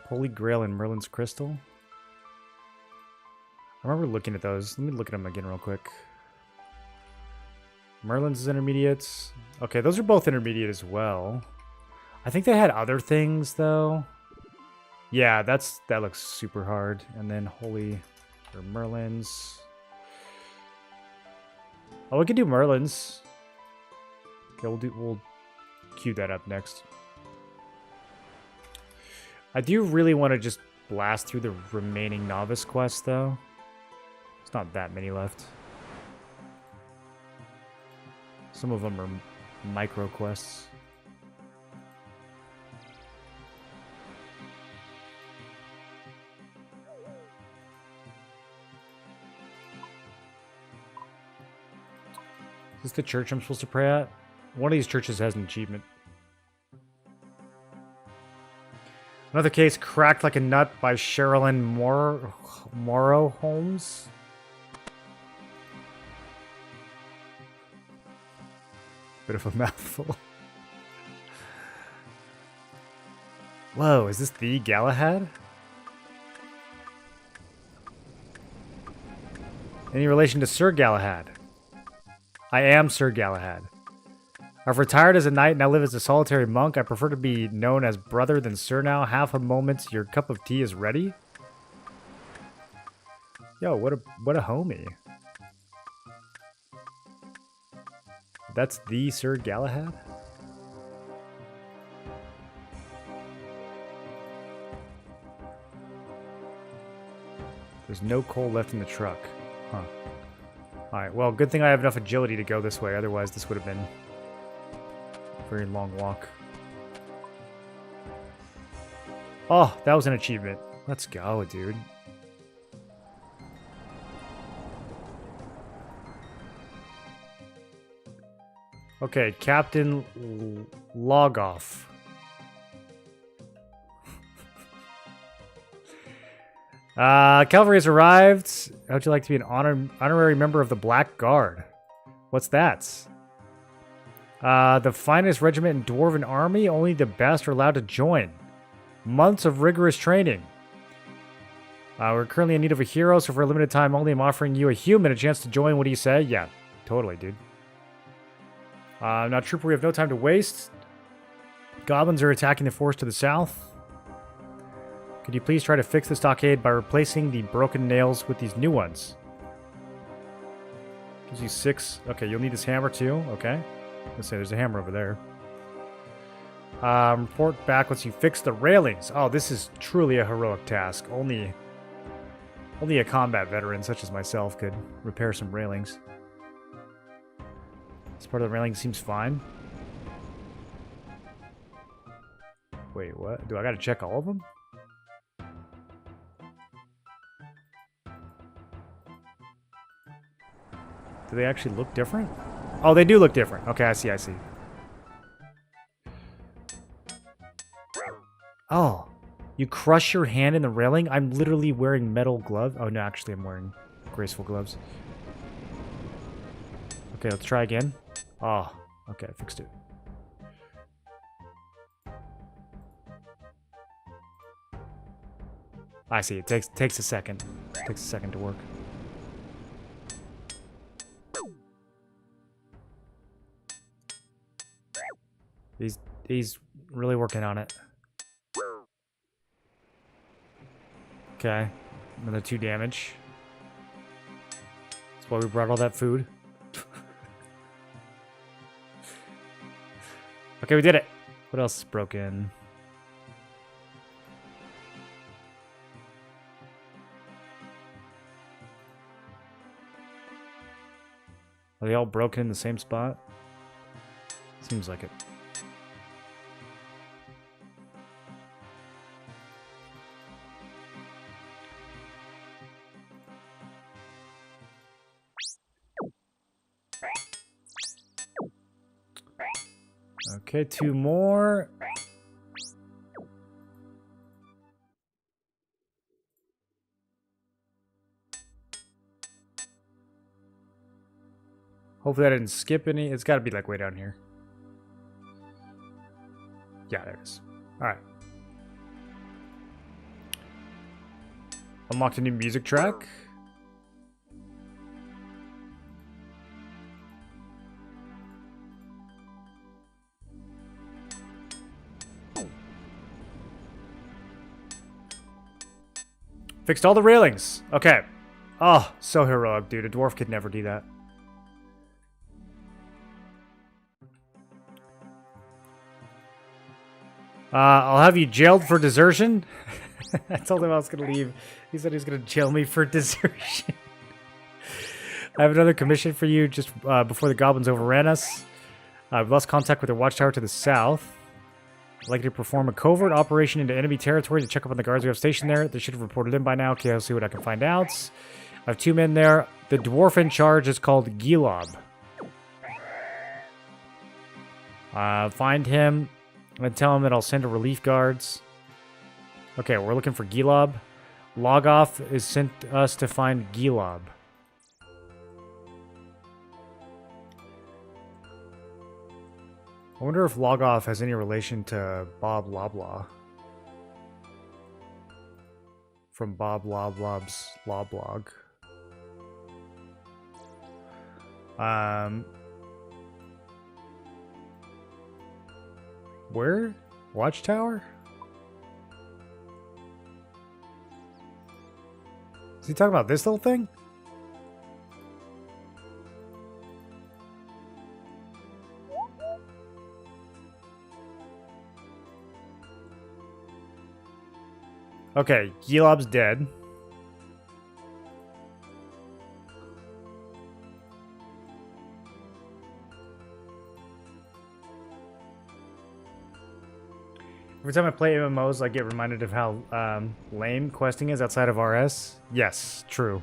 Holy Grail and Merlin's Crystal. I remember looking at those. Let me look at them again real quick. Merlin's is intermediates. Okay, those are both intermediate as well. I think they had other things though. Yeah, that looks super hard. And then Holy or Merlin's. Oh, we could do Merlin's. Okay, we'll queue that up next. I do really want to just blast through the remaining novice quests, though. There's not that many left. Some of them are micro quests. Is this the church I'm supposed to pray at? One of these churches has an achievement. Another case, Cracked Like a Nut by Sherilyn Morrow Holmes. Bit of a mouthful. Whoa, is this the Galahad? Any relation to Sir Galahad? I am Sir Galahad. I've retired as a knight and I live as a solitary monk. I prefer to be known as brother than sir now. Half a moment, your cup of tea is ready. Yo, what a homie. That's the Sir Galahad? There's no coal left in the truck. Huh. Alright, well, good thing I have enough agility to go this way. Otherwise, this would have been very long walk. Oh, that was an achievement. Let's go, dude. Okay, Captain Logoff. Cavalry has arrived. How'd you like to be an honorary member of the Black Guard? What's that? The finest regiment in Dwarven Army. Only the best are allowed to join. Months of rigorous training. We're currently in need of a hero, so for a limited time only, I'm offering you a human a chance to join. What do you say? Yeah, totally, dude. Now, Trooper, we have no time to waste. Goblins are attacking the forest to the south. Could you please try to fix the stockade by replacing the broken nails with these new ones? Gives you 6. Okay, you'll need this hammer too. Okay. Let's say there's a hammer over there. Report back once you fix the railings. Oh, this is truly a heroic task. Only a combat veteran such as myself could repair some railings. This part of the railing seems fine. Wait, what? Do I gotta check all of them? Do they actually look different? Oh, they do look different. Okay, I see, I see. Oh, you crush your hand in the railing? I'm literally wearing metal gloves. Oh, no, actually, I'm wearing graceful gloves. Okay, let's try again. Oh, okay, I fixed it. I see, it takes a second. It takes a second to work. He's really working on it. Okay, another 2 damage. That's why we brought all that food. Okay, we did it. What else is broken? Are they all broken in the same spot? Seems like it. Okay, 2 more. Hopefully I didn't skip any. It's got to be like way down here. Yeah, there it is. All right. Unlocked a new music track. Fixed all the railings. Okay. Oh, so heroic, dude. A dwarf could never do that. I'll have you jailed for desertion. I told him I was going to leave. He said he was going to jail me for desertion. I have another commission for you just before the goblins overran us. I've lost contact with the watchtower to the south. I'd like you to perform a covert operation into enemy territory to check up on the guards we have stationed there. They should have reported in by now. Okay, I'll see what I can find out. I have 2 men there. The dwarf in charge is called Gilob. Find him and tell him that I'll send a relief guards. Okay, we're looking for Gilob. Logoff is sent us to find Gilob. I wonder if Logoff has any relation to Bob Loblaw. From Bob Loblob's Loblog. Where? Watchtower? Is he talking about this little thing? Okay, Gilob's dead. Every time I play MMOs, I get reminded of how lame questing is outside of RS. Yes, true.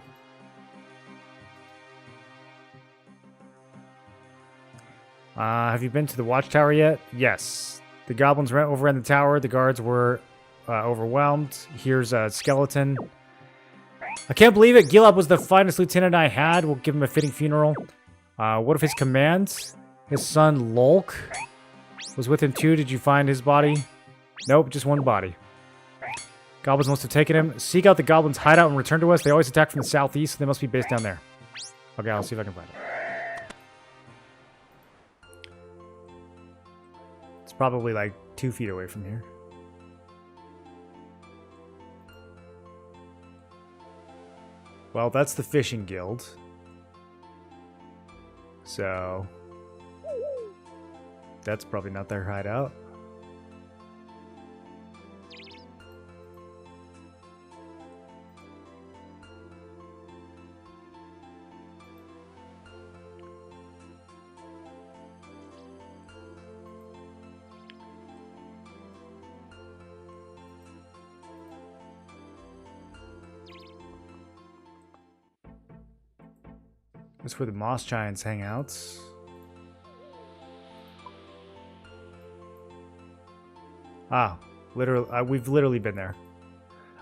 Have you been to the watchtower yet? Yes. The goblins overran the tower. The guards were overwhelmed. Here's a skeleton. I can't believe it. Gilob was the finest lieutenant I had. We'll give him a fitting funeral. What if his command? His son Lolk was with him too. Did you find his body? Nope, just one body. Goblins must have taken him. Seek out the goblins' hideout and return to us. They always attack from the southeast, so they must be based down there. Okay, I'll see if I can find it. It's probably like 2 feet away from here. Well, that's the fishing guild. So that's probably not their hideout. That's where the moss giants hang out. Ah, literally, we've literally been there.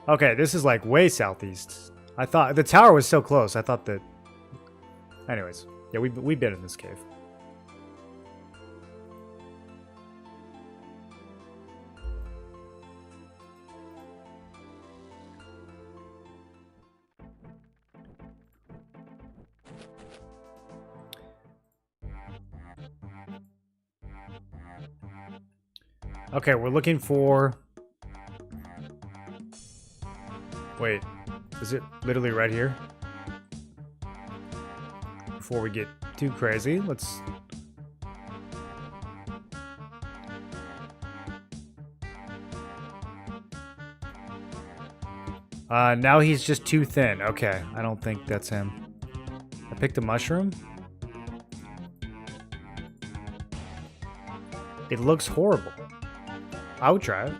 Okay, this is like way southeast. I thought the tower was so close. I thought that. Anyways, yeah, we've been in this cave. Okay, we're looking for... Wait, is it literally right here? Before we get too crazy, let's... Now he's just too thin. Okay, I don't think that's him. I picked a mushroom. It looks horrible. I would try it.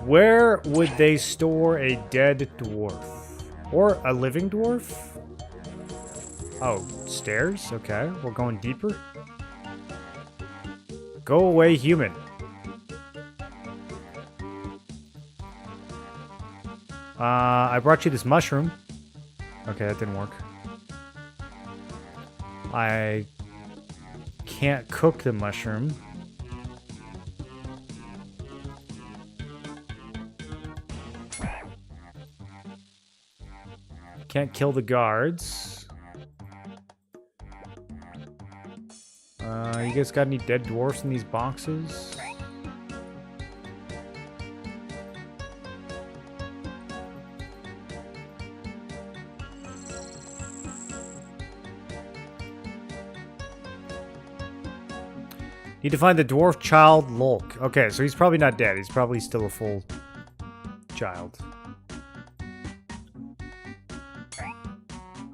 Where would they store a dead dwarf? Or a living dwarf? Oh, stairs? Okay, we're going deeper. Go away, human. I brought you this mushroom. Okay, that didn't work. I can't cook the mushroom. Can't kill the guards. You guys got any dead dwarfs in these boxes? Need to find the dwarf child Lulk. Okay, so he's probably not dead. He's probably still a full child.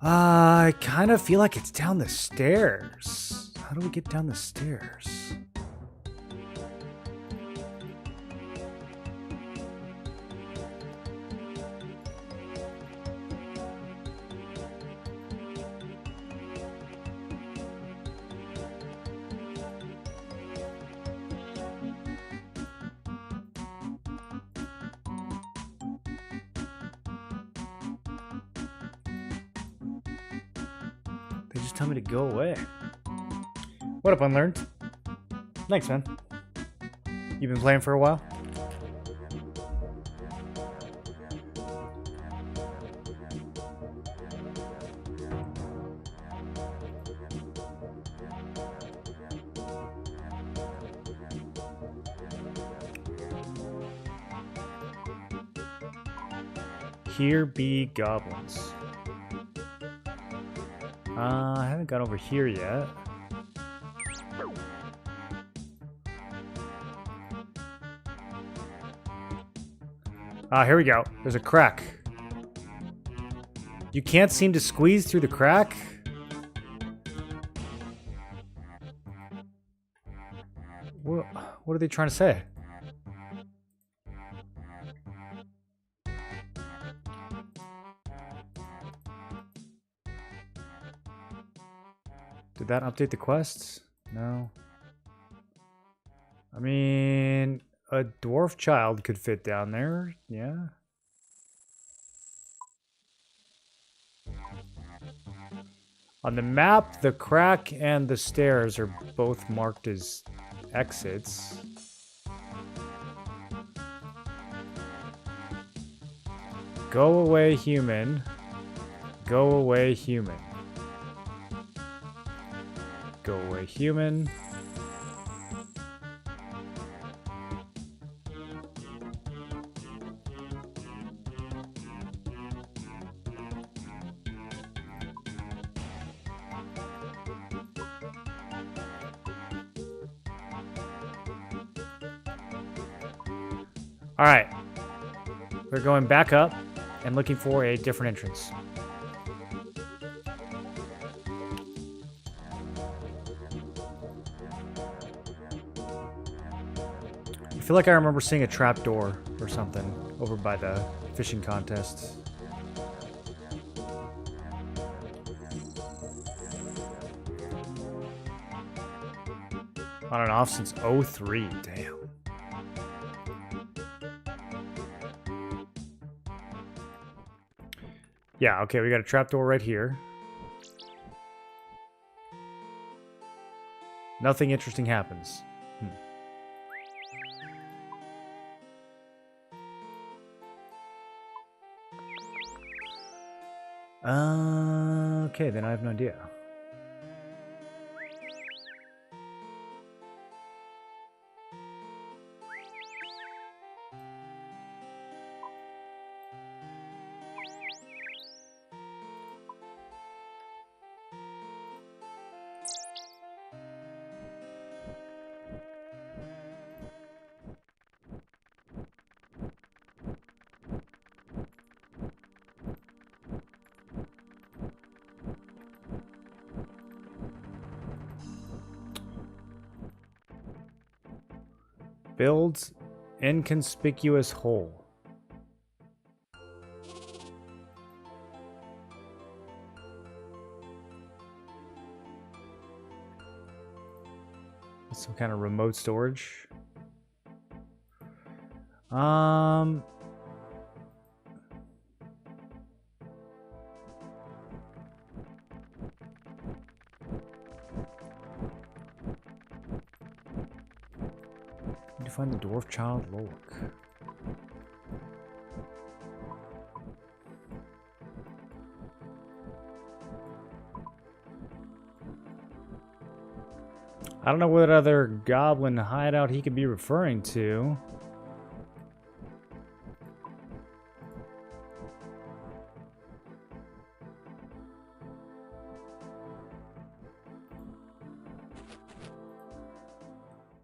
I kind of feel like it's down the stairs. How do we get down the stairs? They just tell me to go away. What up, Unlearned? Thanks, man. You been playing for a while? Here be goblins. I haven't got over here yet. Here we go. There's a crack. You can't seem to squeeze through the crack? What are they trying to say? Did that update the quests? No. I mean, a dwarf child could fit down there, yeah. On the map, the crack and the stairs are both marked as exits. Go away, human. Go away, human. Go away, human. All right, we're going back up and looking for a different entrance. I feel like I remember seeing a trapdoor or something over by the fishing contest. On and off since 03, damn. Yeah, okay, we got a trapdoor right here. Nothing interesting happens. Okay, then I have no idea. Builds inconspicuous hole. Some kind of remote storage. Need to find the dwarf child Lolk. I don't know what other goblin hideout he could be referring to.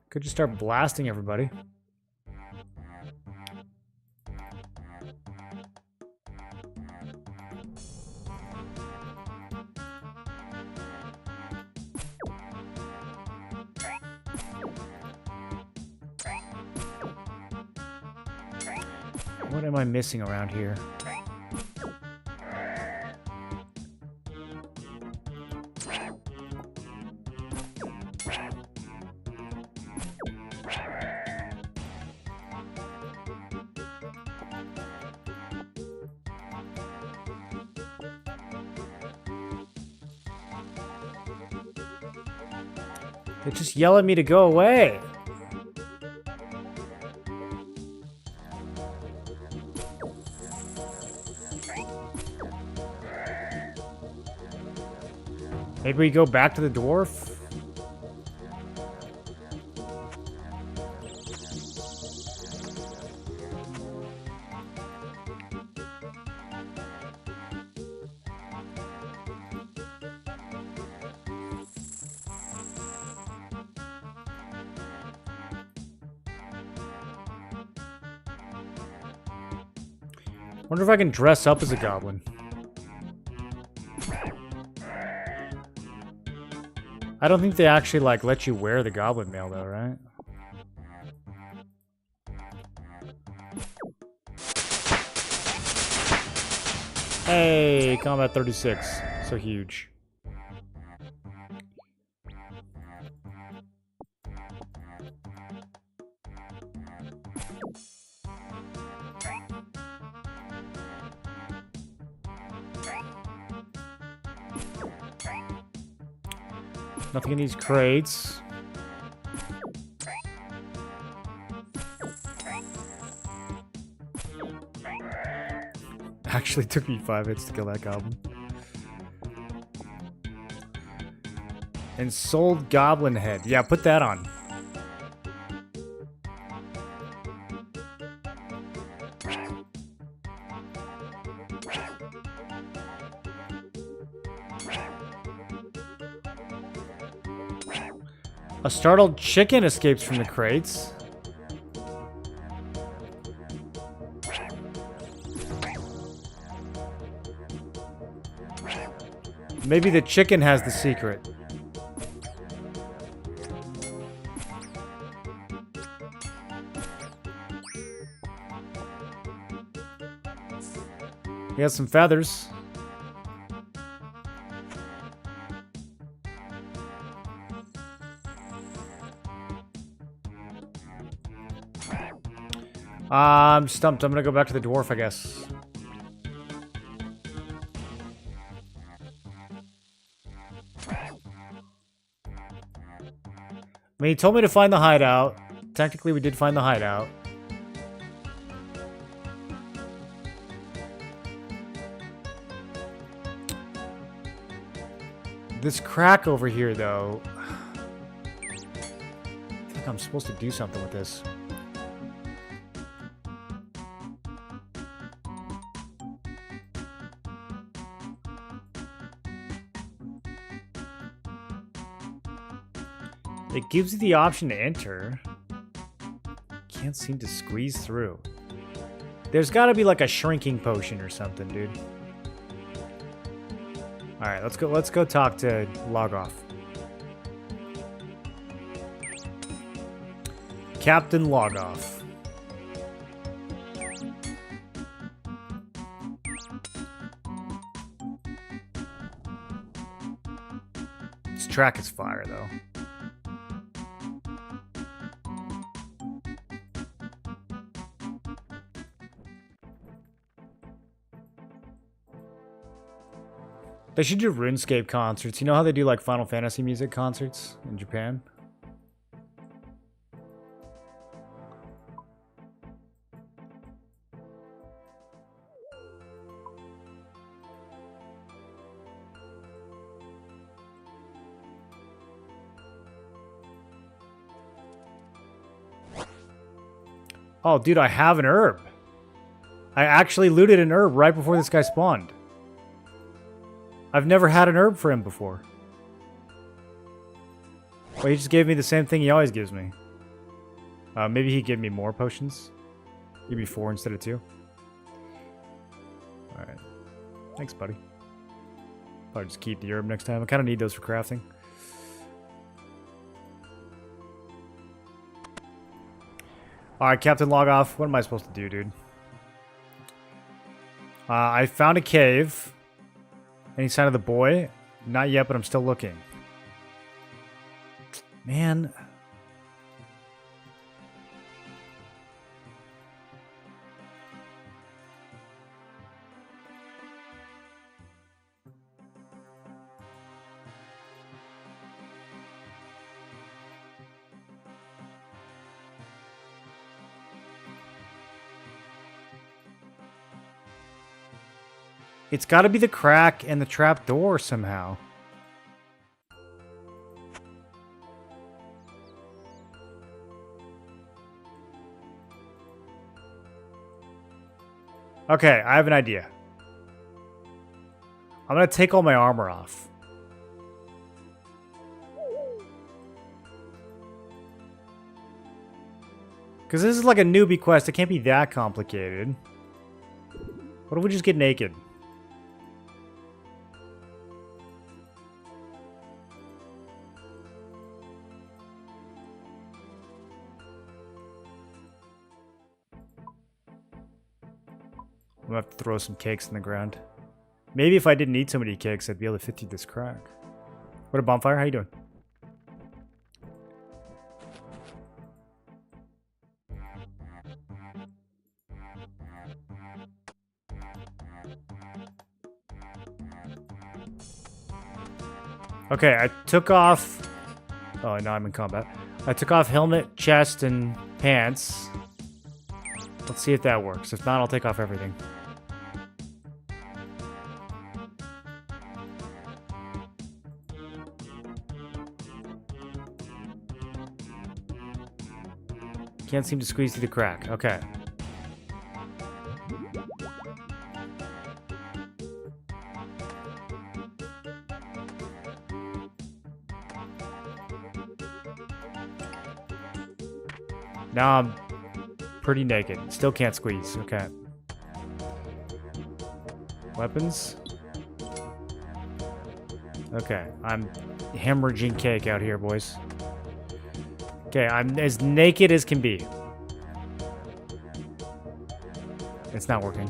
Could just start blasting everybody. What am I missing around here? They just yell at me to go away. Maybe we go back to the dwarf? Wonder if I can dress up as a goblin. I don't think they actually, like, let you wear the goblin mail, though, right? Hey, combat 36. So huge. Nothing in these crates. Actually took me 5 hits to kill that goblin. And sold goblin head. Yeah, put that on. A startled chicken escapes from the crates. Maybe the chicken has the secret. He has some feathers. I'm stumped. I'm gonna go back to the dwarf, I guess. I mean, he told me to find the hideout. Technically, we did find the hideout. This crack over here, though. I think I'm supposed to do something with this. It gives you the option to enter. Can't seem to squeeze through. There's got to be like a shrinking potion or something, dude. All right, let's go. Let's go talk to Logoff. Captain Logoff. This track is fire, though. They should do RuneScape concerts. You know how they do like Final Fantasy music concerts in Japan? Oh, dude, I have an herb. I actually looted an herb right before this guy spawned. I've never had an herb for him before. Well, he just gave me the same thing he always gives me. Maybe he gave me more potions. Give me 4 instead of 2. Alright. Thanks, buddy. I'll just keep the herb next time. I kind of need those for crafting. Alright, Captain Logoff. What am I supposed to do, dude? I found a cave. Any sign of the boy? Not yet, but I'm still looking. Man. It's got to be the crack and the trap door somehow. Okay, I have an idea. I'm going to take all my armor off. Because this is like a newbie quest. It can't be that complicated. What if we just get naked? I'm gonna have to throw some cakes in the ground. Maybe if I didn't eat so many cakes, I'd be able to fit through this crack. What a bonfire, how you doing? Okay, I took off... Oh, now I'm in combat. I took off helmet, chest, and pants. Let's see if that works. If not, I'll take off everything. Can't seem to squeeze through the crack. Okay. Now I'm pretty naked. Still can't squeeze. Okay. Weapons. Okay. I'm hemorrhaging cake out here, boys. Okay, I'm as naked as can be. It's not working.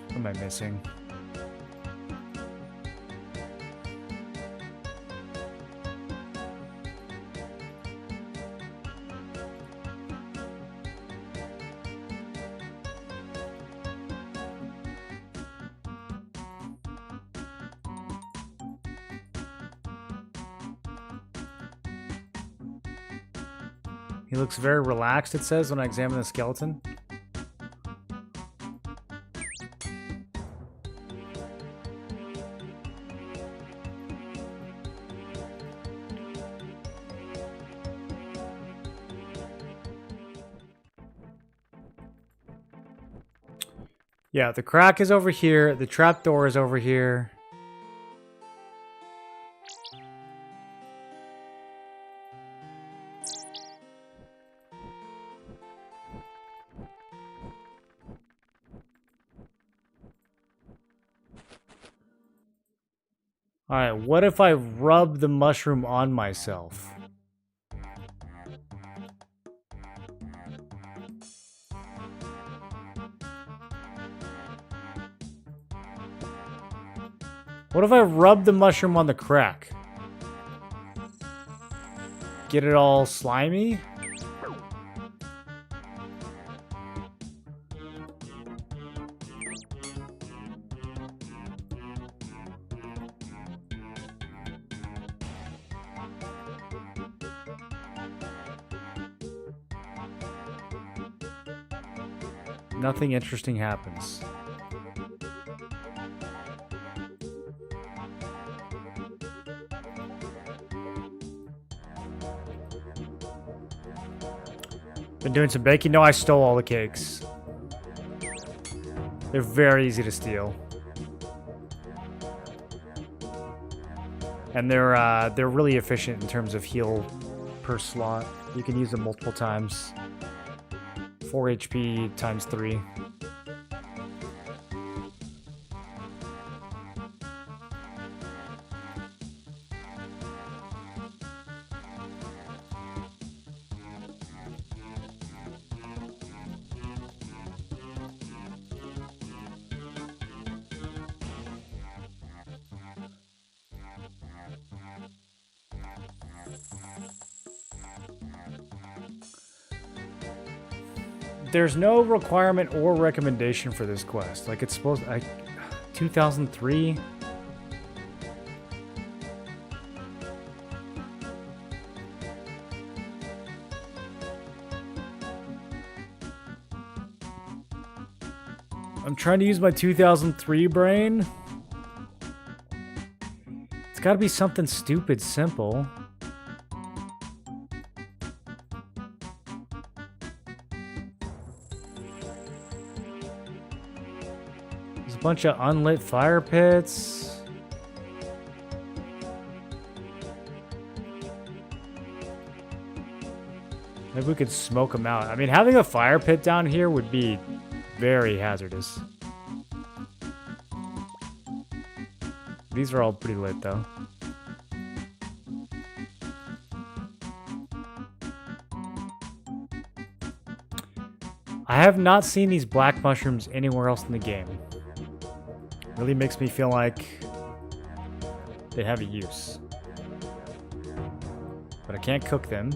What am I missing? He looks very relaxed, it says, when I examine the skeleton. Yeah, the crack is over here. The trapdoor is over here. Alright, what if I rub the mushroom on myself? What if I rub the mushroom on the crack? Get it all slimy? Nothing interesting happens. Been doing some baking? No, I stole all the cakes. They're very easy to steal. And they're really efficient in terms of heal per slot. You can use them multiple times. 4 HP times 3. There's no requirement or recommendation for this quest. Like, it's supposed... 2003? I'm trying to use my 2003 brain. It's gotta be something stupid simple. Bunch of unlit fire pits. Maybe we could smoke them out. I mean, having a fire pit down here would be very hazardous. These are all pretty lit though. I have not seen these black mushrooms anywhere else in the game. Really makes me feel like they have a use. But I can't cook them.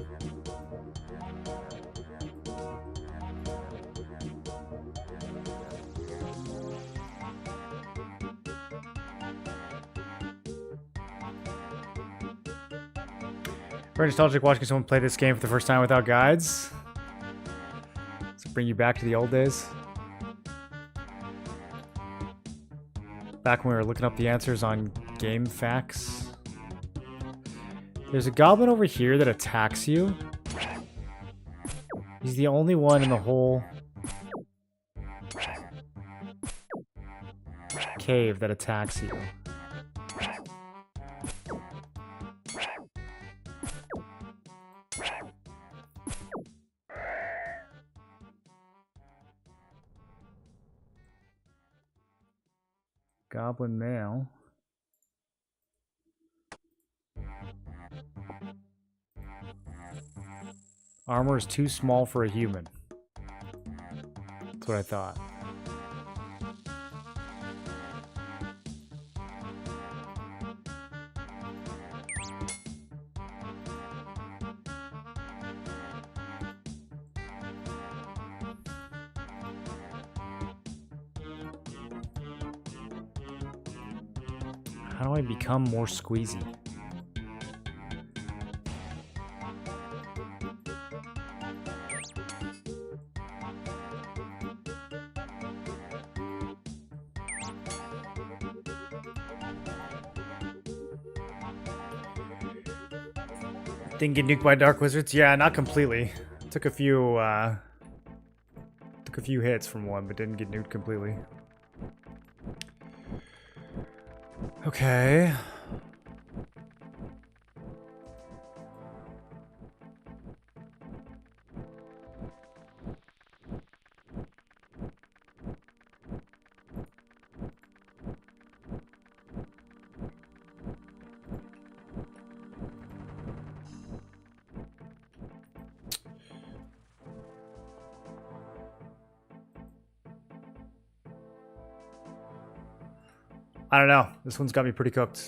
Very nostalgic watching someone play this game for the first time without guides. Does it bring you back to the old days? Back when we were looking up the answers on game facts. There's a goblin over here that attacks you. He's the only one in the whole cave that attacks you. Goblin male. Armor is too small for a human. That's what I thought. How do I become more squeezy? Didn't get nuked by dark wizards? Yeah, not completely. Took a few hits from one, but didn't get nuked completely. Okay. I don't know. This one's got me pretty cooked.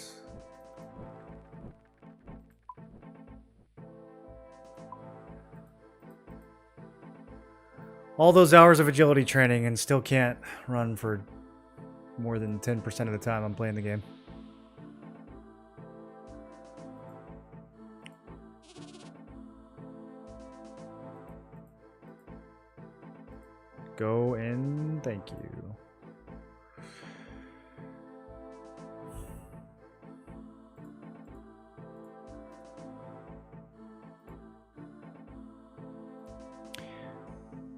All those hours of agility training and still can't run for more than 10% of the time I'm playing the game. Go in, thank you.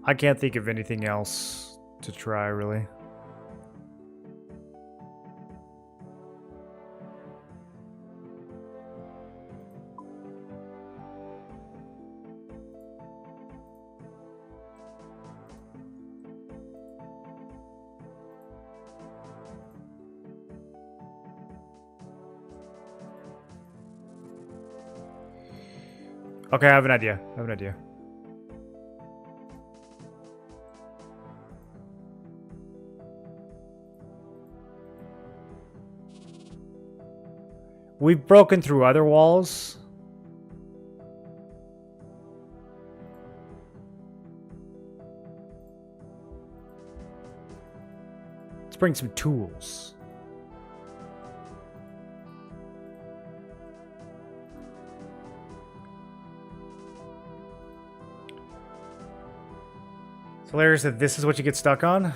I can't think of anything else to try, really. Okay, I have an idea. We've broken through other walls. Let's bring some tools. So Larry said this is what you get stuck on?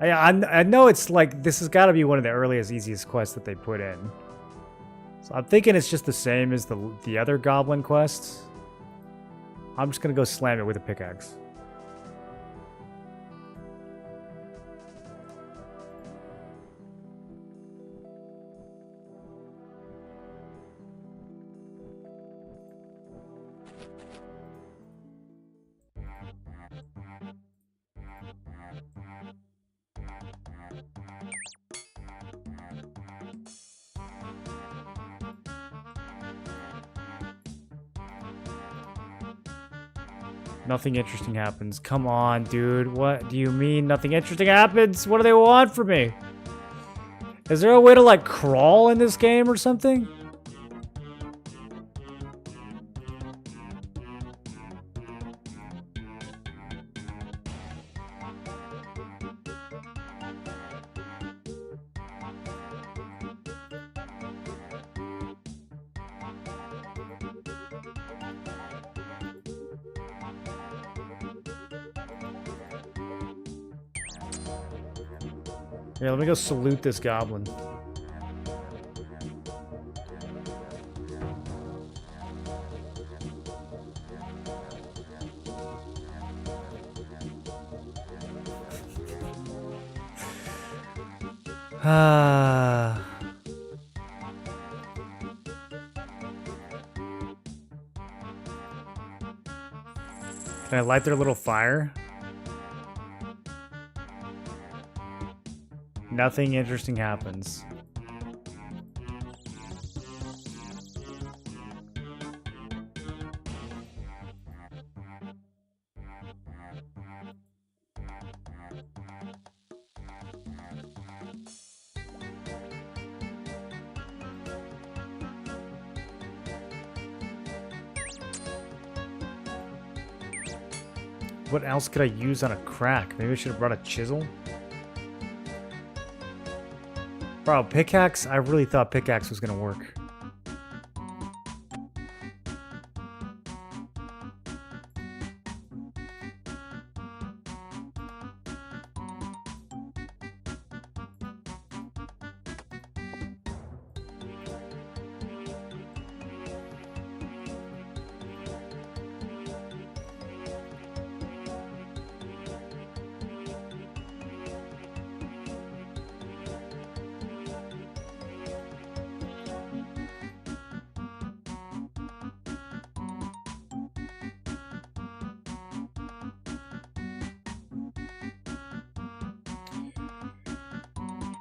I know it's like, this has got to be one of the earliest, easiest quests that they put in. So I'm thinking it's just the same as the other goblin quests. I'm just going to go slam it with a pickaxe. Nothing interesting happens. Come on, dude. What do you mean nothing interesting happens? What do they want from me? Is there a way to, like, crawl in this game or something? Here, let me go salute this goblin. Ah. Can I light their little fire? Nothing interesting happens. What else could I use on a crack? Maybe I should have brought a chisel? Bro, pickaxe? I really thought pickaxe was gonna work.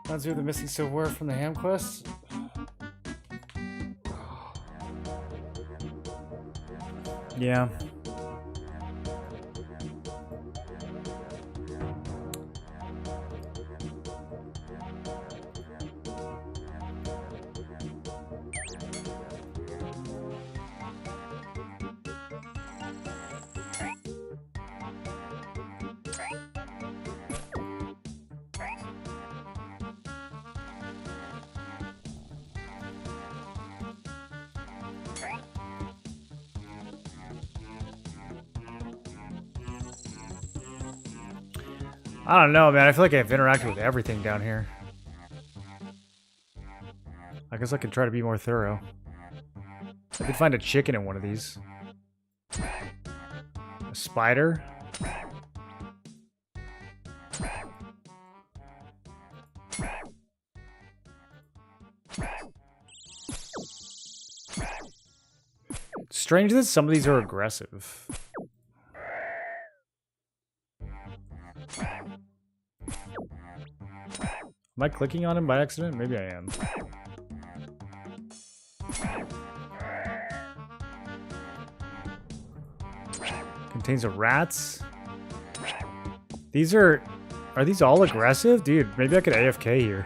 Let's do the missing silverware from the ham quest. Yeah. I don't know, man. I feel like I've interacted with everything down here. I guess I can try to be more thorough. I could find a chicken in one of these. A spider. Strange that some of these are aggressive. Am I clicking on him by accident? Maybe I am. Contains a rats. These are these all aggressive? Dude, maybe I could AFK here.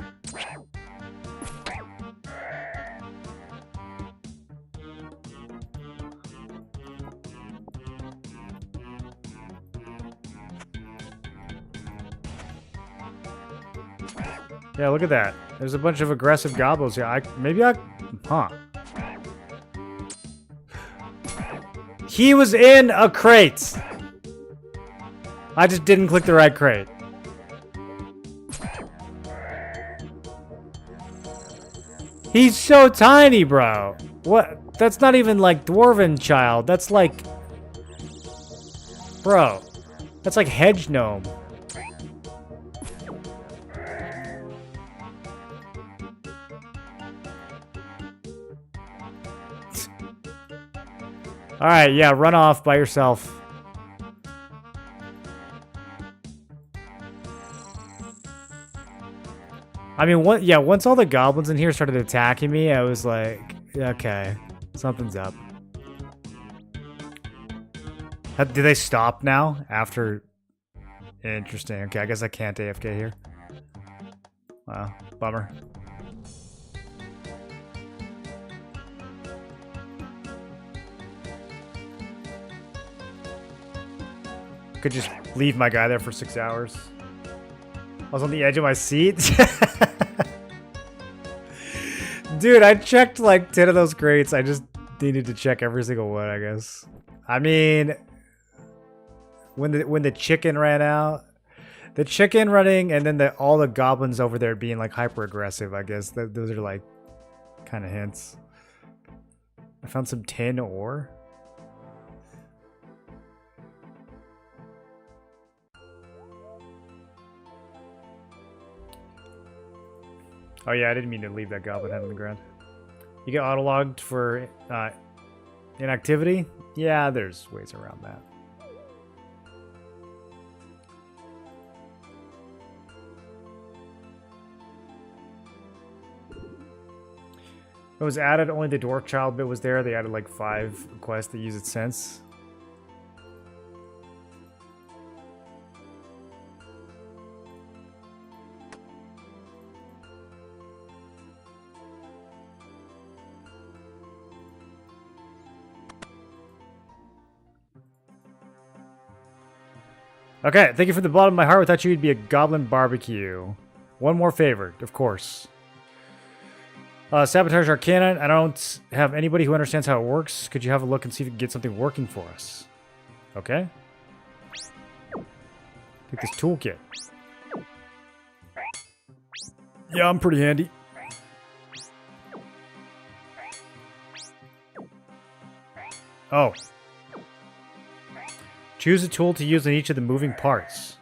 Yeah, look at that. There's a bunch of aggressive goblins here. Maybe I... Huh. He was in a crate! I just didn't click the right crate. He's so tiny, bro. What? That's not even like Dwarven Child. That's like... Bro. That's like Hedge Gnome. Alright, yeah, run off by yourself. I mean, once all the goblins in here started attacking me, I was like, okay, something's up. Do they stop now after? Interesting. Okay, I guess I can't AFK here. Wow, bummer. Could just leave my guy there for 6 hours. I was on the edge of my seat. Dude, I checked like 10 of those crates. I just needed to check every single one, I guess. I mean, when the chicken ran out, the chicken running, and then all the goblins over there being like hyper aggressive, I guess. Those are like kind of hints. I found some tin ore. Oh yeah, I didn't mean to leave that goblin head on the ground. You get autologged for inactivity? Yeah, there's ways around that. It was added, only the dwarf child bit was there. They added like 5 quests that use its sense. Okay, thank you from the bottom of my heart. Without you, you'd be a goblin barbecue. One more favor, of course. Sabotage our cannon. I don't have anybody who understands how it works. Could you have a look and see if you can get something working for us? Okay. Take this toolkit. Yeah, I'm pretty handy. Oh. Choose a tool to use on each of the moving parts.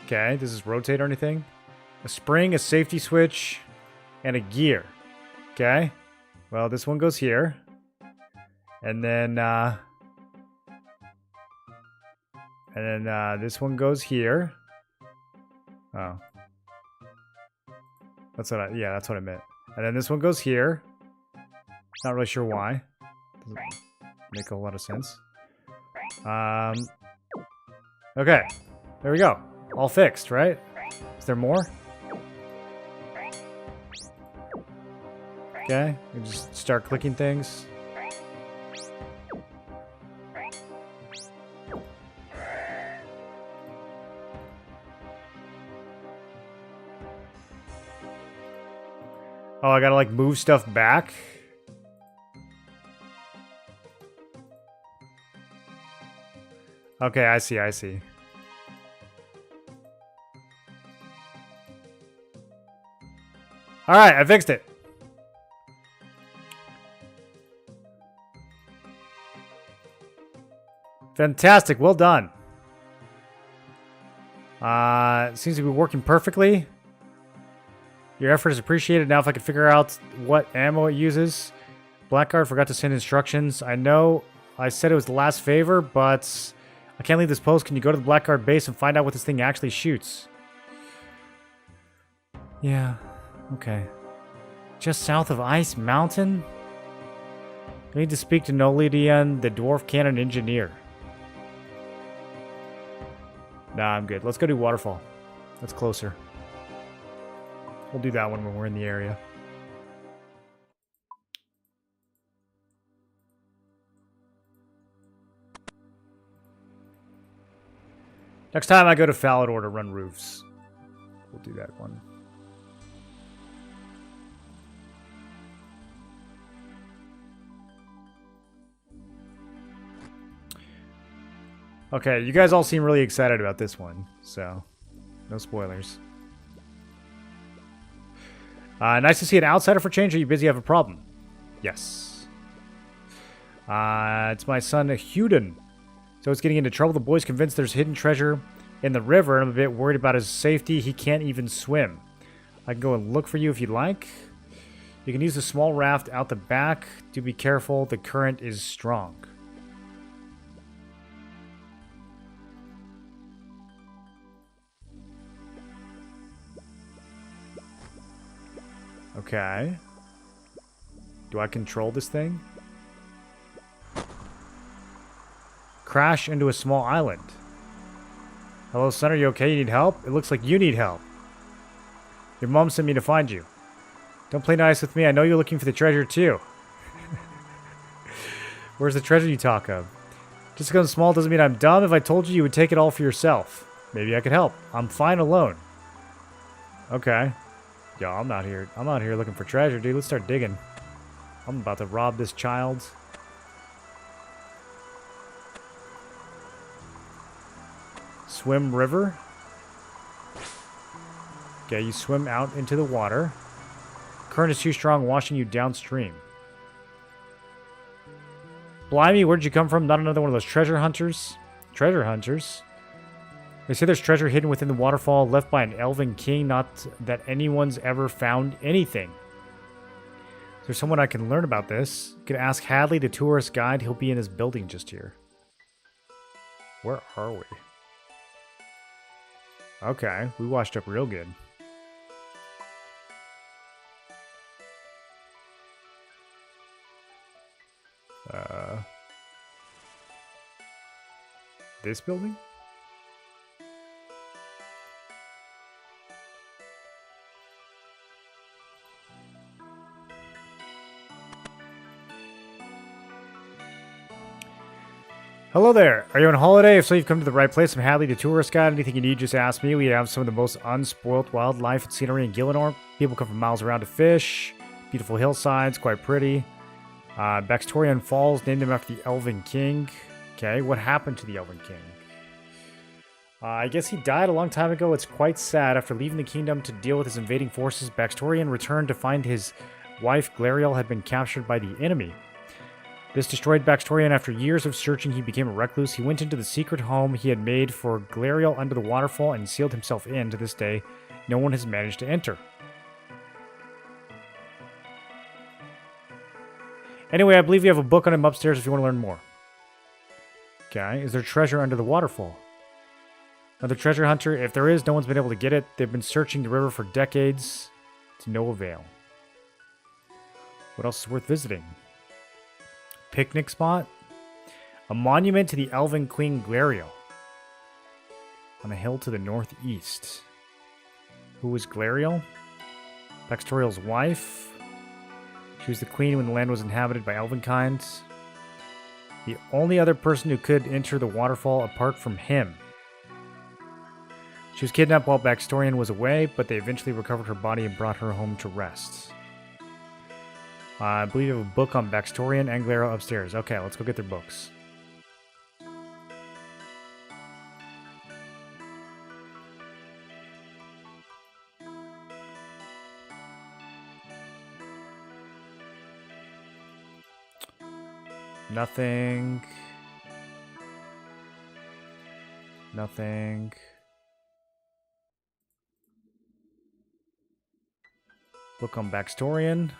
Okay, does this rotate or anything? A spring, a safety switch, and a gear. Okay. Well, this one goes here. And then this one goes here. Oh. That's what that's what I meant. And then this one goes here. Not really sure why. Doesn't make a lot of sense. Okay. There we go. All fixed, right? Is there more? Okay. We just start clicking things. Oh, I gotta like move stuff back. Okay, I see, I see. Alright, I fixed it. Fantastic, well done. Seems to be working perfectly. Your effort is appreciated. Now if I could figure out what ammo it uses. Blackguard forgot to send instructions. I know I said it was the last favor, but I can't leave this post. Can you go to the Blackguard base and find out what this thing actually shoots? Yeah, okay. Just south of Ice Mountain? I need to speak to Nolidian, the dwarf cannon engineer. Nah, I'm good. Let's go do Waterfall. That's closer. We'll do that one when we're in the area. Next time I go to Falador to run roofs. We'll do that one. Okay, you guys all seem really excited about this one, so no spoilers. Nice to see an outsider for change. Are you busy? Have a problem? Yes. It's my son, Huden. So it's getting into trouble. The boy's convinced there's hidden treasure in the river, and I'm a bit worried about his safety. He can't even swim. I can go and look for you if you'd like. You can use the small raft out the back. Do be careful. The current is strong. Okay. Do I control this thing? crash into a small island. Hello, son, are you okay? You need help? It looks like you need help. Your mom sent me to find you. Don't play nice with me. I know you're looking for the treasure, too. Where's the treasure you talk of? Just because I'm small doesn't mean I'm dumb. If I told you, you would take it all for yourself. Maybe I could help. I'm fine alone. Okay. Yo, I'm out here looking for treasure, dude. Let's start digging. I'm about to rob this child. Swim river. Okay, you swim out into the water. Current is too strong, washing you downstream. Blimey, where'd you come from? Not another one of those treasure hunters? Treasure hunters? They say there's treasure hidden within the waterfall left by an elven king, not that anyone's ever found anything. Is there someone I can learn about this? You could ask Hadley, the tourist guide. He'll be in this building just here. Where are we? Okay, we washed up real good. This building? Hello there. Are you on holiday? If so, you've come to the right place. I'm Hadley, the tourist guide. Anything you need, just ask me. We have some of the most unspoilt wildlife and scenery in Gillinor. People come from miles around to fish. Beautiful hillsides, quite pretty. Baxtorian Falls, named them after the Elven King. Okay, what happened to the Elven King? I guess he died a long time ago. It's quite sad. After leaving the kingdom to deal with his invading forces, Baxtorian returned to find his wife, Glariel, had been captured by the enemy. This destroyed Baxtorian. After years of searching, he became a recluse. He went into the secret home he had made for Glariel under the waterfall and sealed himself in. To this day, no one has managed to enter. Anyway, I believe we have a book on him upstairs if you want to learn more. Okay, is there treasure under the waterfall? Another treasure hunter? If there is, no one's been able to get it. They've been searching the river for decades to no avail. What else is worth visiting? Picnic spot? A monument to the Elven Queen Glariel on a hill to the northeast. Who was Glariel? Baxtoriel's wife. She was the queen when the land was inhabited by Elvenkind. The only other person who could enter the waterfall apart from him. She was kidnapped while Baxtorian was away, but they eventually recovered her body and brought her home to rest. I believe you have a book on Baxtorian and Glariel upstairs. Okay, let's go get their books. Nothing. Nothing. Book on Baxtorian.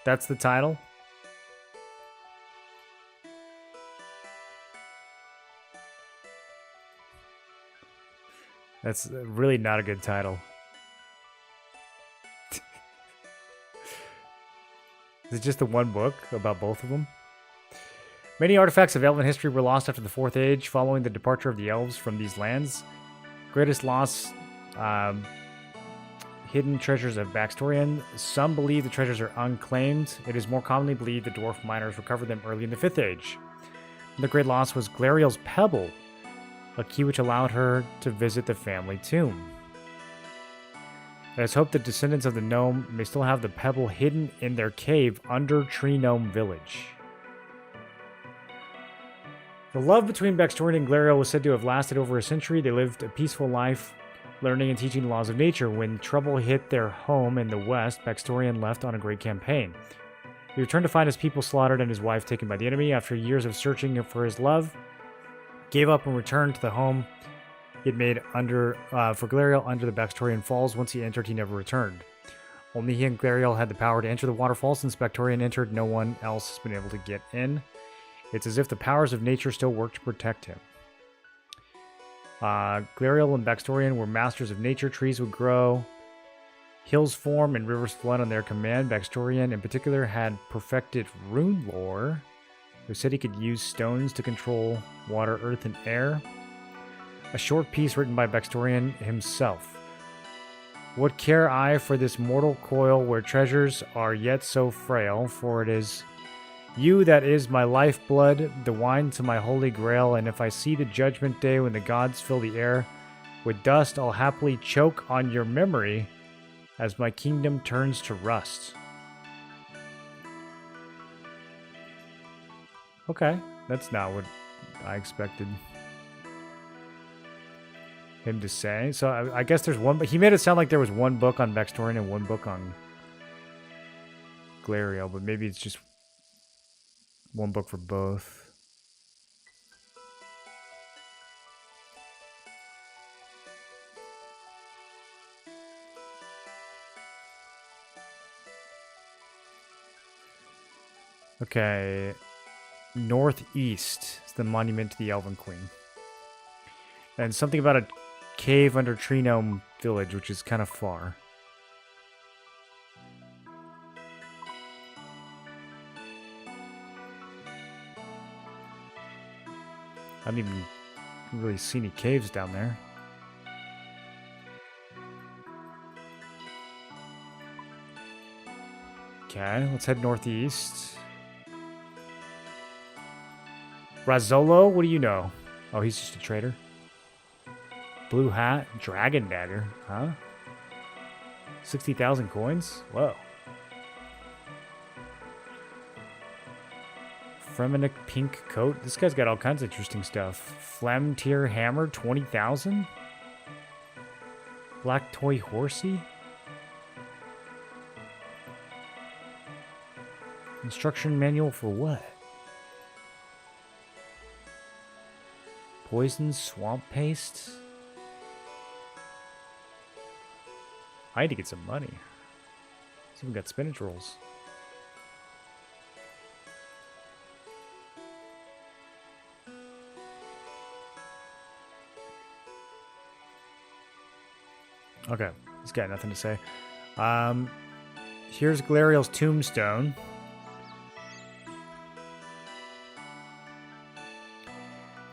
That's the title. That's really not a good title. Is it just the one book about both of them? Many artifacts of elven history were lost after the Fourth Age, following the departure of the elves from these lands. Greatest loss, hidden treasures of Baxtorian. Some believe the treasures are unclaimed. It is more commonly believed the dwarf miners recovered them early in the Fifth Age. The great loss was Glariel's pebble, a key which allowed her to visit the family tomb. It is hoped that descendants of the gnome may still have the pebble hidden in their cave under Tree Gnome Village. The love between Baxtorian and Glariel was said to have lasted over a century. They lived a peaceful life, learning and teaching the laws of nature. When trouble hit their home in the west, Baxtorian left on a great campaign. He returned to find his people slaughtered and his wife taken by the enemy. After years of searching for his love, gave up and returned to the home he had made for Glariel under the Baxtorian Falls. Once he entered, he never returned. Only he and Glariel had the power to enter the waterfall. Since Baxtorian entered, no one else has been able to get in. It's as if the powers of nature still work to protect him. Glariel and Baxtorian were masters of nature. Trees would grow, hills form, and rivers flood on their command. Baxtorian, in particular, had perfected rune lore. who said he could use stones to control water, earth, and air. A short piece written by Baxtorian himself. What care I for this mortal coil where treasures are yet so frail, for it is you that is my lifeblood, the wine to my holy grail, and if I see the judgment day when the gods fill the air with dust, I'll happily choke on your memory as my kingdom turns to rust. Okay, that's not what I expected him to say. So I guess there's one, but he made it sound like there was one book on Baxtorian and one book on Glario, but maybe it's just one book for both. Okay. Northeast is the monument to the Elven Queen. And something about a cave under Tree Gnome Village, which is kind of far. I haven't even really seen any caves down there. Okay, let's head northeast. Razzolo, what do you know? Oh, he's just a trader. Blue hat, dragon dagger, huh? 60,000 coins? Whoa. Fremenic pink coat. This guy's got all kinds of interesting stuff. Flamtier hammer, 20,000? Black toy horsey? Instruction manual for what? Poison swamp paste? I need to get some money. It's even got spinach rolls. Okay, he's got nothing to say. Here's Galariel's tombstone.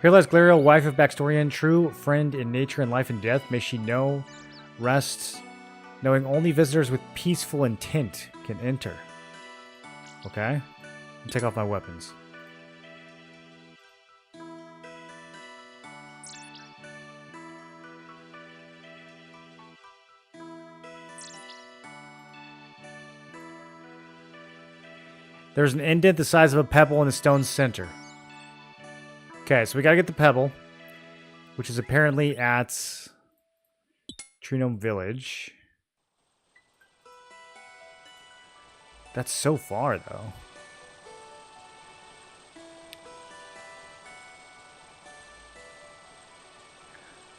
Here lies Galariel, wife of Baxtorian, true friend in nature and life and death. May she know rest, knowing only visitors with peaceful intent can enter. Okay? I'll take off my weapons. There's an indent the size of a pebble in the stone's center. Okay, so we gotta get the pebble, which is apparently at Tree Gnome Village. That's so far, though.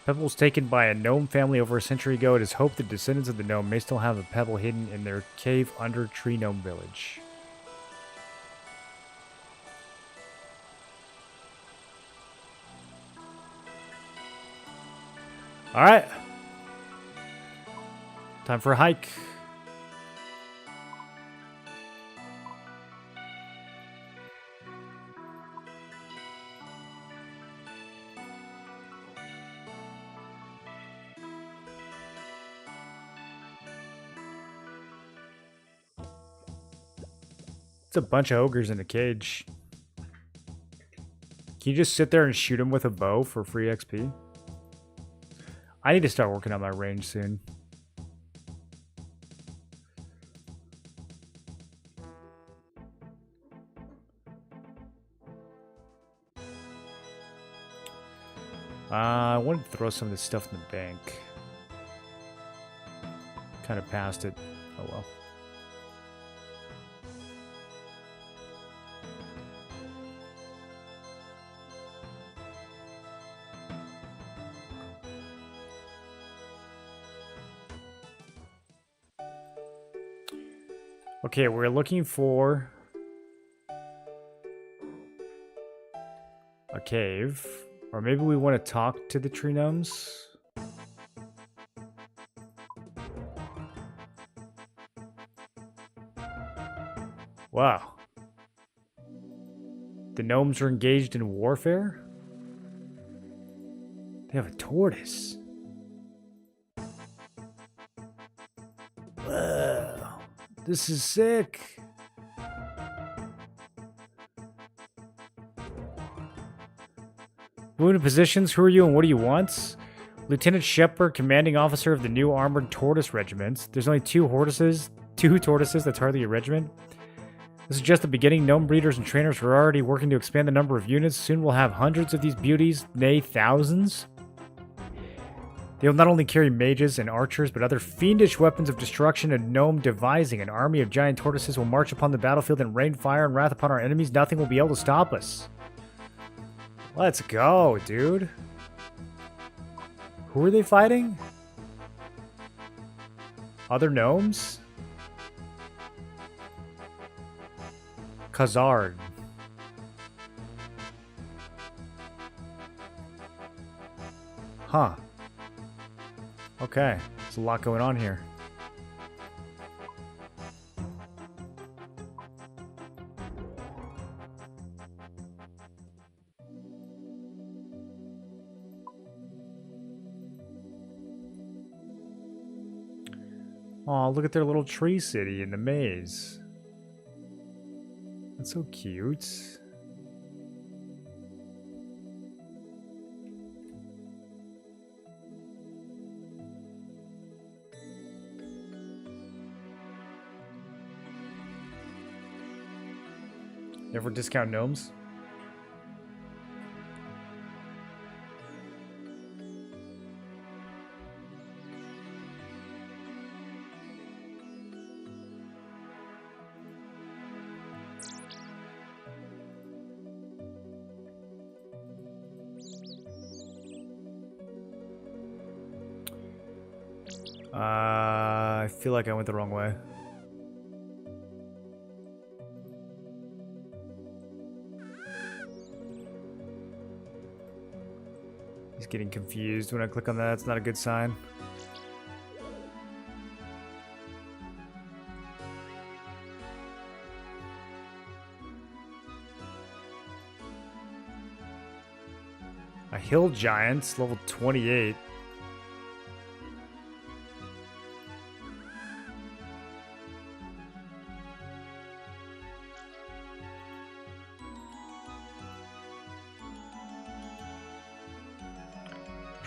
Pebble was taken by a gnome family over a century ago. It is hoped the descendants of the gnome may still have a pebble hidden in their cave under Tree Gnome Village. All right. Time for a hike. It's a bunch of ogres in a cage. Can you just sit there and shoot them with a bow for free XP? I need to start working on my range soon. I wanted to throw some of this stuff in the bank. Kind of passed it. Oh well. Okay, we're looking for a cave. Or maybe we want to talk to the tree gnomes. Wow. The gnomes are engaged in warfare? They have a tortoise. Whoa. This is sick. Wounded positions, who are you and what do you want? Lieutenant Shepard, commanding officer of the new armored tortoise regiment. There's only two tortoises that's hardly a regiment. This is just the beginning. Gnome breeders and trainers are already working to expand the number of units. Soon we'll have hundreds of these beauties, nay thousands. They will not only carry mages and archers, but other fiendish weapons of destruction and gnome devising. An army of giant tortoises will march upon the battlefield and rain fire and wrath upon our enemies. Nothing will be able to stop us. Let's go, dude. Who are they fighting? Other gnomes? Khazard. Huh. Okay, there's a lot going on here. Aw, look at their little tree city in the maze. That's so cute. Never discount gnomes? I feel like I went the wrong way. He's getting confused when I click on that. It's not a good sign. A hill giant, level 28.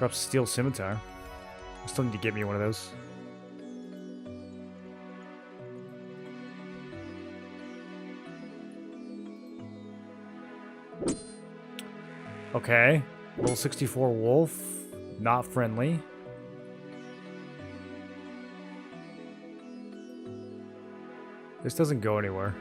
Drops steel scimitar. I still need to get me one of those. Okay. Level 64 wolf. Not friendly. This doesn't go anywhere.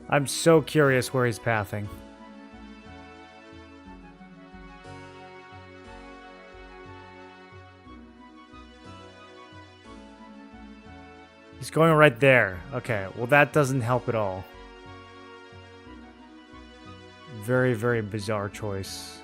I'm so curious where he's pathing. He's going right there. Okay, well that doesn't help at all. Very, very bizarre choice.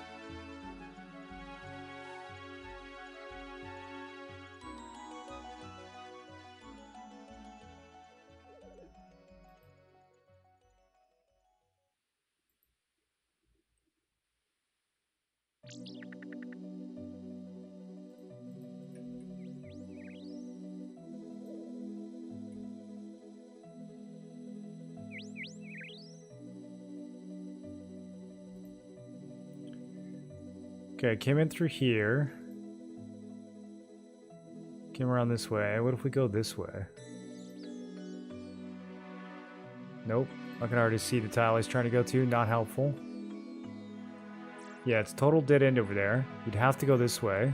Okay, came in through here. Came around this way. What if we go this way? Nope. I can already see the tile he's trying to go to. Not helpful. Yeah, it's total dead end over there. You'd have to go this way.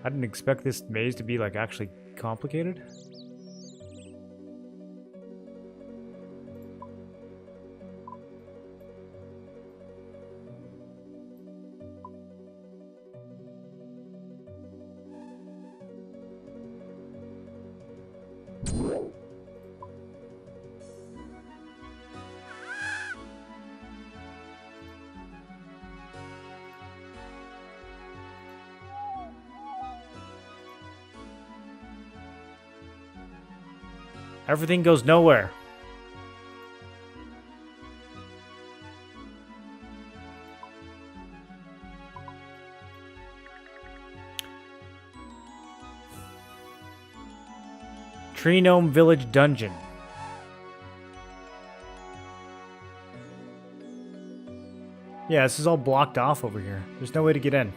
I didn't expect this maze to be like actually complicated. Everything goes nowhere. Tree Gnome Village Dungeon. Yeah, this is all blocked off over here. There's no way to get in.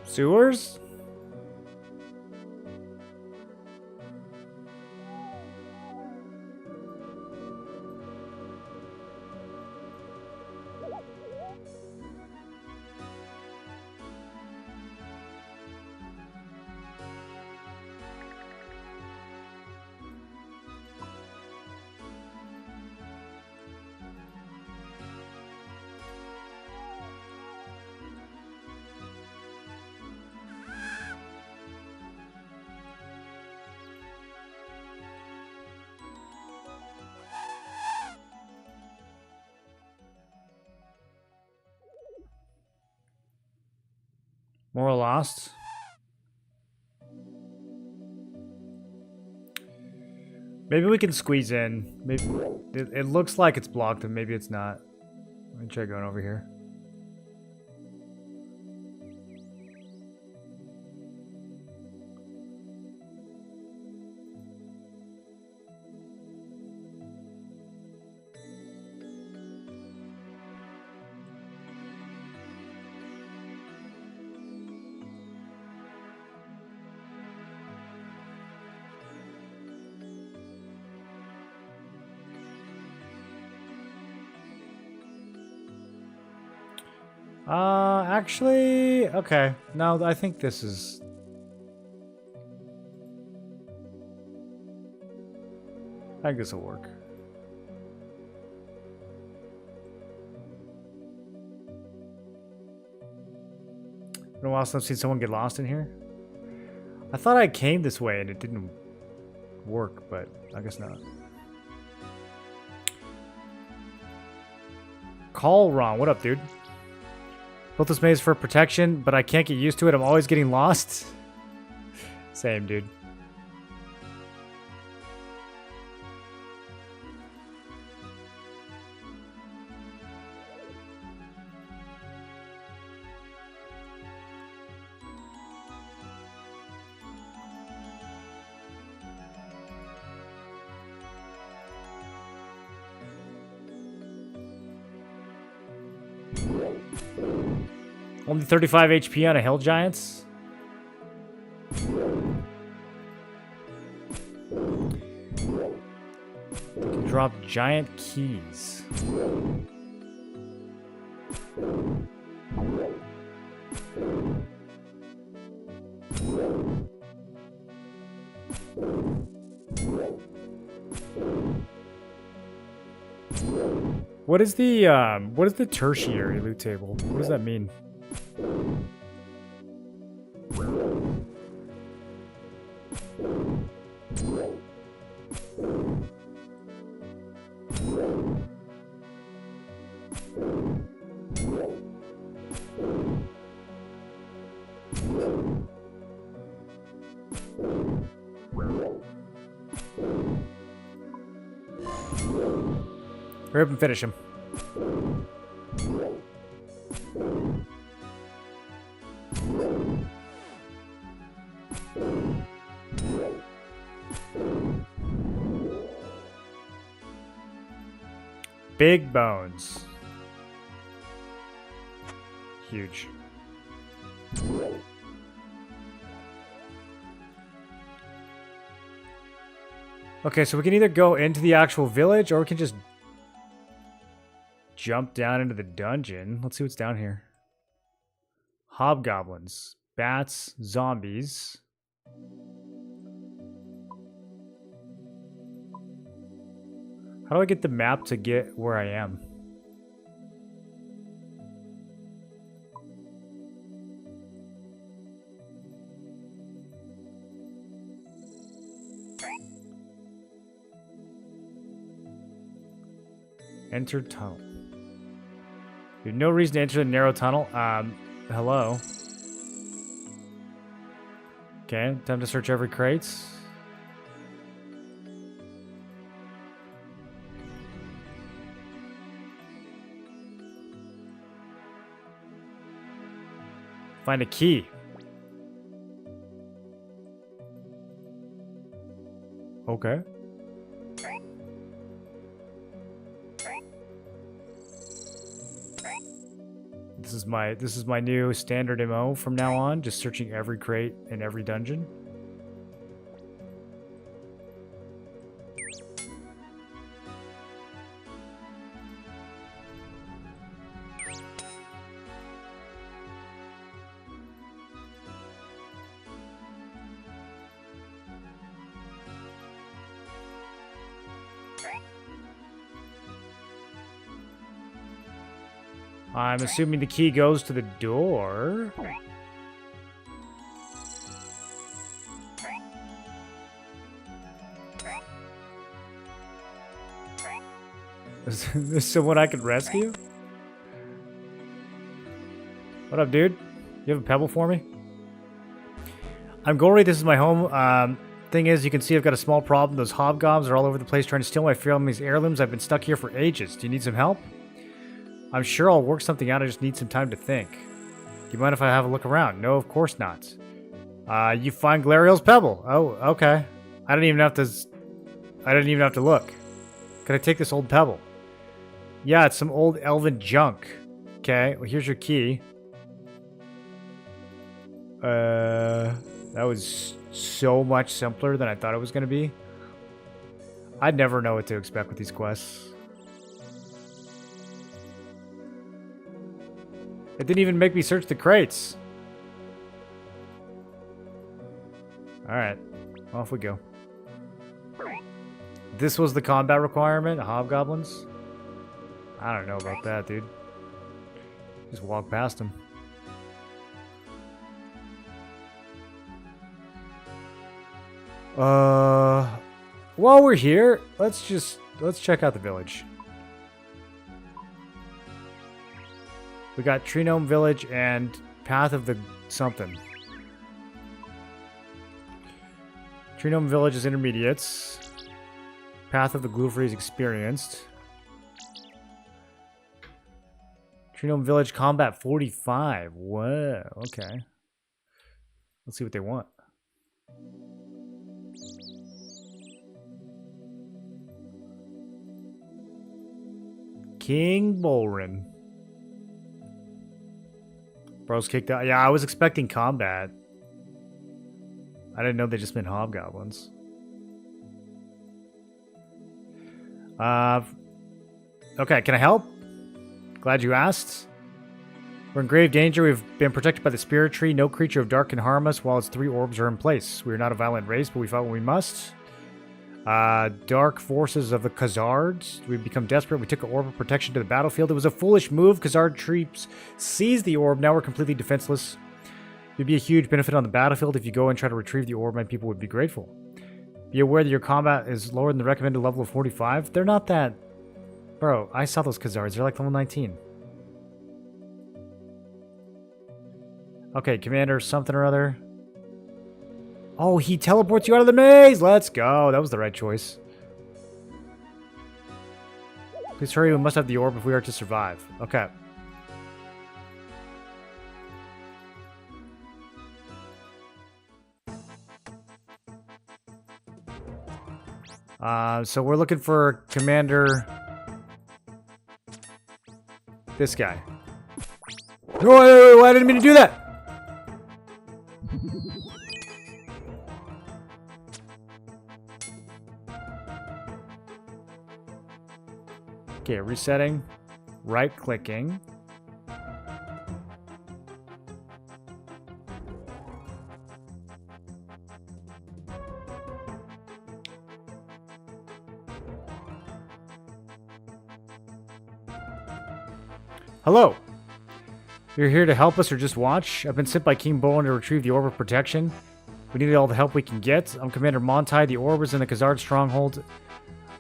Sewers? More lost. Maybe we can squeeze in. Maybe it looks like it's blocked, and maybe it's not. Let me try going over here. Actually, okay. No, I think this is... I think this will work. Been a while since I've seen someone get lost in here. I thought I came this way and it didn't work, but I guess not. Call Ron, what up, dude? Built this maze for protection, but I can't get used to it. I'm always getting lost. Same, dude. Only 35 HP on a Hill Giants? They can drop giant keys. What is the tertiary loot table? What does that mean? Hurry up and finish him. Big bones. Huge. Okay, so we can either go into the actual village or we can just jump down into the dungeon. Let's see what's down here. Hobgoblins, bats, zombies. How do I get the map to get where I am? Enter tunnel. You have no reason to enter the narrow tunnel. Hello. Okay, time to search every crate. Find a key. Okay. This is my new standard MO from now on, just searching every crate in every dungeon. I'm assuming the key goes to the door. Is there someone I can rescue? What up, dude? You have a pebble for me? I'm Gory, this is my home. Thing is, you can see I've got a small problem. Those hobgoblins are all over the place trying to steal my family's heirlooms. I've been stuck here for ages. Do you need some help? I'm sure I'll work something out. I just need some time to think. Do you mind if I have a look around? No, of course not. You find Glariel's pebble. Oh, okay. I didn't even have to look. Can I take this old pebble? Yeah, it's some old elven junk. Okay, well, here's your key. That was so much simpler than I thought it was going to be. I'd never know what to expect with these quests. It didn't even make me search the crates. Alright, off we go. This was the combat requirement, hobgoblins? I don't know about that, dude. Just walk past them. While we're here, let's check out the village. We got Tree Gnome Village and Path of the something. Tree Gnome Village is intermediates. Path of the Glue-Free is experienced. Tree Gnome Village Combat 45. Whoa, okay. Let's see what they want. King Bolrin. Bro's kicked out. Yeah, I was expecting combat. I didn't know they just meant hobgoblins. Okay, can I help? Glad you asked. We're in grave danger. We've been protected by the spirit tree. No creature of dark can harm us while its 3 orbs are in place. We are not a violent race, but we fought when we must. Dark forces of the Khazards. We've become desperate. We took an orb of protection to the battlefield. It was a foolish move. Khazard troops seized the orb. Now we're completely defenseless. It'd be a huge benefit on the battlefield if you go and try to retrieve the orb. My people would be grateful. Be aware that your combat is lower than the recommended level of 45. They're not that... Bro, I saw those Khazars. They're like level 19. Okay, Commander something or other. Oh, he teleports you out of the maze! Let's go. That was the right choice. Please hurry. We must have the orb if we are to survive. Okay. So we're looking for Commander... This guy. No, I didn't mean to do that! Okay, resetting. Right-clicking. Hello. You're here to help us or just watch? I've been sent by King Bowen to retrieve the Orb of Protection. We need all the help we can get. I'm Commander Montai. The Orb is in the Khazard stronghold.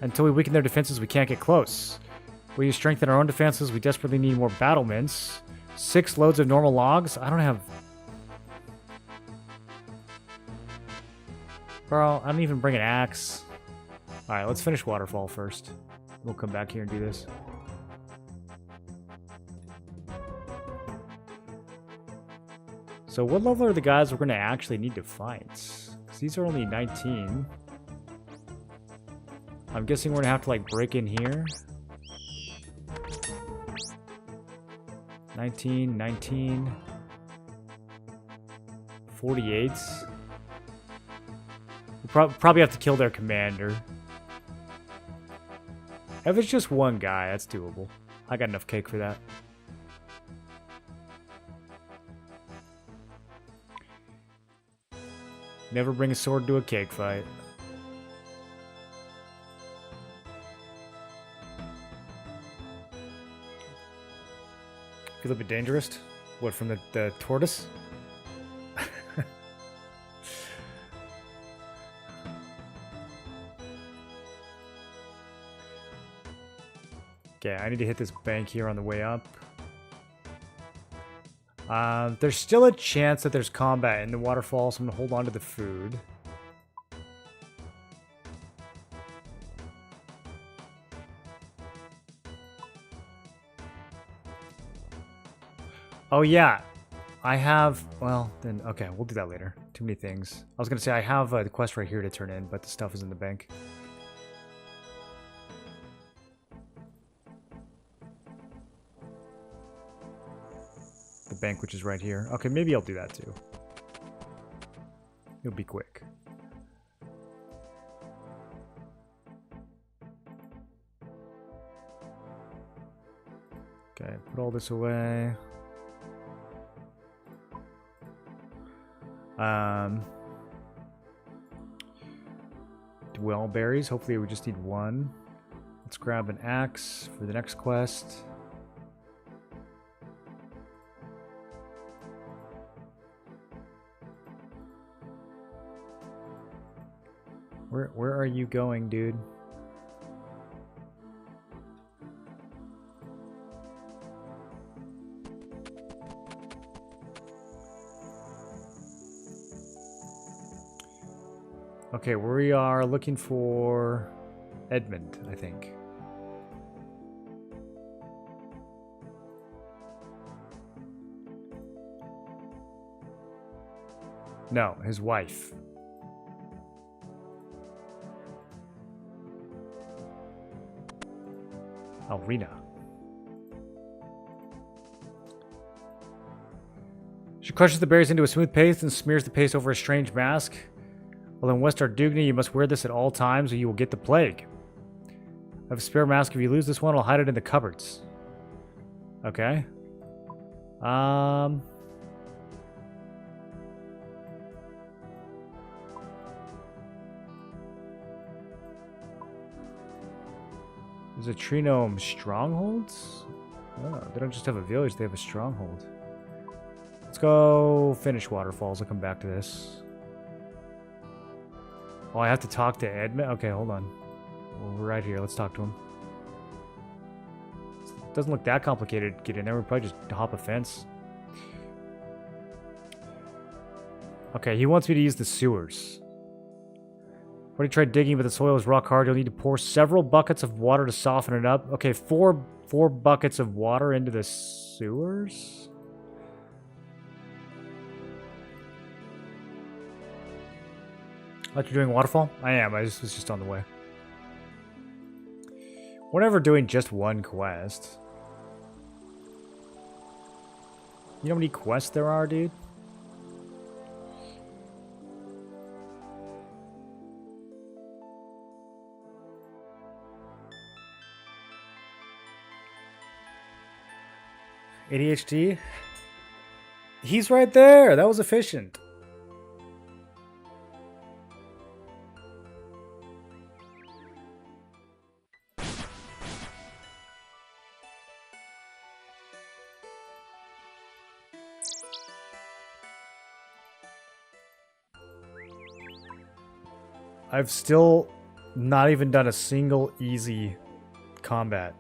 Until we weaken their defenses, we can't get close. We strengthen our own defenses. We desperately need more battlements. 6 loads of normal logs. I don't have... Bro, I don't even bring an axe. Alright, let's finish Waterfall first. We'll come back here and do this. So what level are the guys we're going to actually need to fight? Because these are only 19. I'm guessing we're going to have to like break in here. 19, 19. 48. We'll probably have to kill their commander. If it's just one guy, that's doable. I got enough cake for that. Never bring a sword to a cake fight. Feel a bit dangerous? What, from the tortoise? Okay, I need to hit this bank here on the way up. There's still a chance that there's combat in the waterfall, so I'm gonna hold on to the food. Oh yeah, I have, well, then, okay, we'll do that later. Too many things. I was gonna say I have the quest right here to turn in, but the stuff is in the bank. The bank, which is right here. Okay, maybe I'll do that too. It'll be quick. Okay, put all this away. Dwell berries. Hopefully we just need one. Let's grab an axe for the next quest. Where are you going, dude? Okay, we are looking for Edmund, I think. No, his wife. Alrina. She crushes the berries into a smooth paste and smears the paste over a strange mask. While in West Ardugny, you must wear this at all times or you will get the plague. I have a spare mask. If you lose this one, I'll hide it in the cupboards. Okay. There's a tree gnome strongholds? Oh, they don't just have a village, they have a stronghold. Let's go finish waterfalls. I'll come back to this. Oh, I have to talk to Edmund? Okay, hold on. We're right here. Let's talk to him. Doesn't look that complicated to get in there. We'll probably just hop a fence. Okay, he wants me to use the sewers. Already tried digging, but the soil is rock hard. You'll need to pour several buckets of water to soften it up. Okay, four buckets of water into the sewers? Like you're doing waterfall? I am. I was just on the way. We're never doing just one quest. You know how many quests there are, dude? ADHD? He's right there! That was efficient. I've still not even done a single easy combat.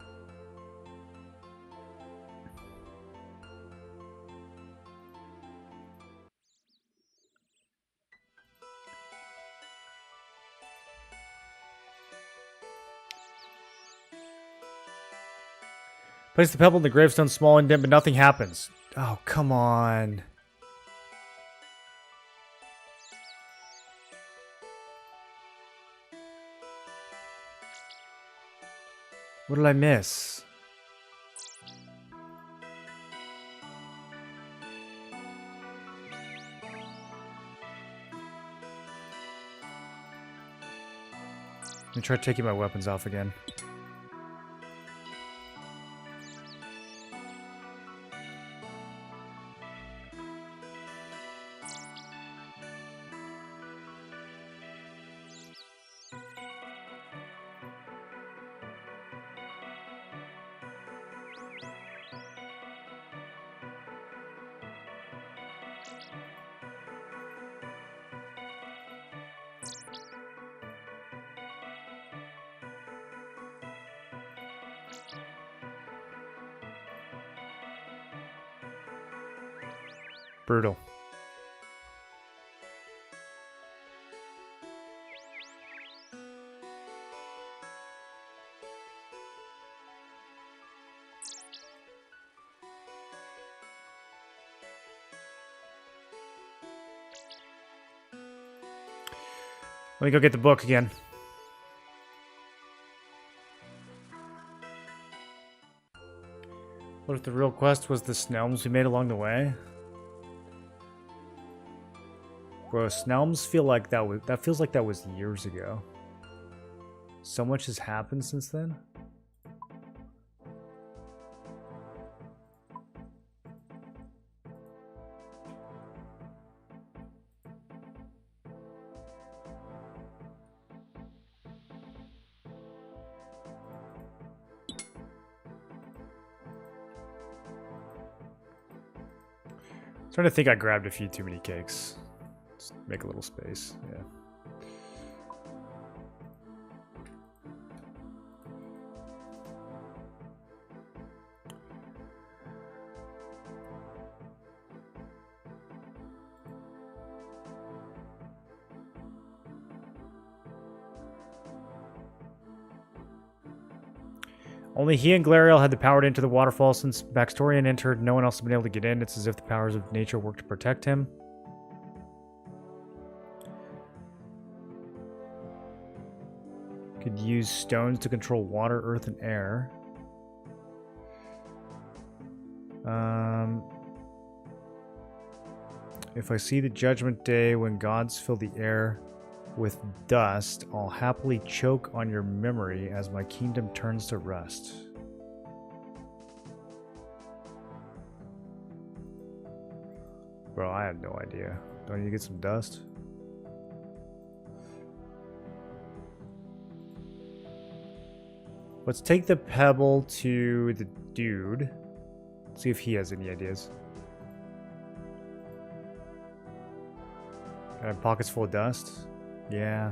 Place the pebble in the gravestone, small indent, but nothing happens. Oh, come on. What did I miss? Let me try taking my weapons off again. Brutal. Let me go get the book again. What if the real quest was the Snelms we made along the way? Bro, Snelms feel like that feels like that was years ago. So much has happened since then. Trying to think I grabbed a few too many cakes. Just make a little space, yeah. Only he and Glariel had the power to enter the waterfall. Since Baxtorian entered, no one else has been able to get in. It's as if the powers of nature work to protect him. Could use stones to control water, earth, and air. If I see the judgment day when gods fill the air with dust, I'll happily choke on your memory as my kingdom turns to rust. Bro, I have no idea. Don't you get some dust? Let's take the pebble to the dude. See if he has any ideas. And pockets full of dust? Yeah.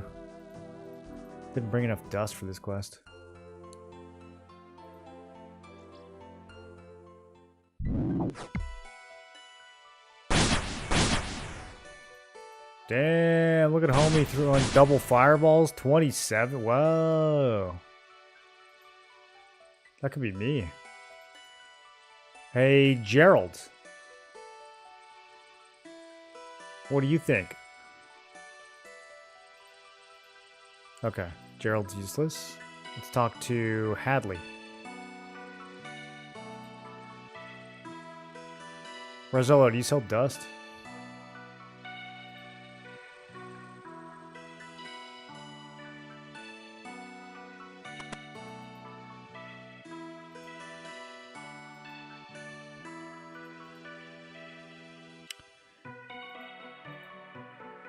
Didn't bring enough dust for this quest. Damn, look at homie throwing double fireballs. 27. Whoa. That could be me. Hey, Gerald. What do you think? Okay, Gerald's useless. Let's talk to Hadley. Rosello, do you sell dust?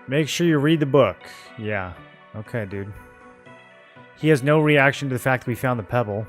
Make sure you read the book. Yeah. Okay, dude. He has no reaction to the fact that we found the pebble.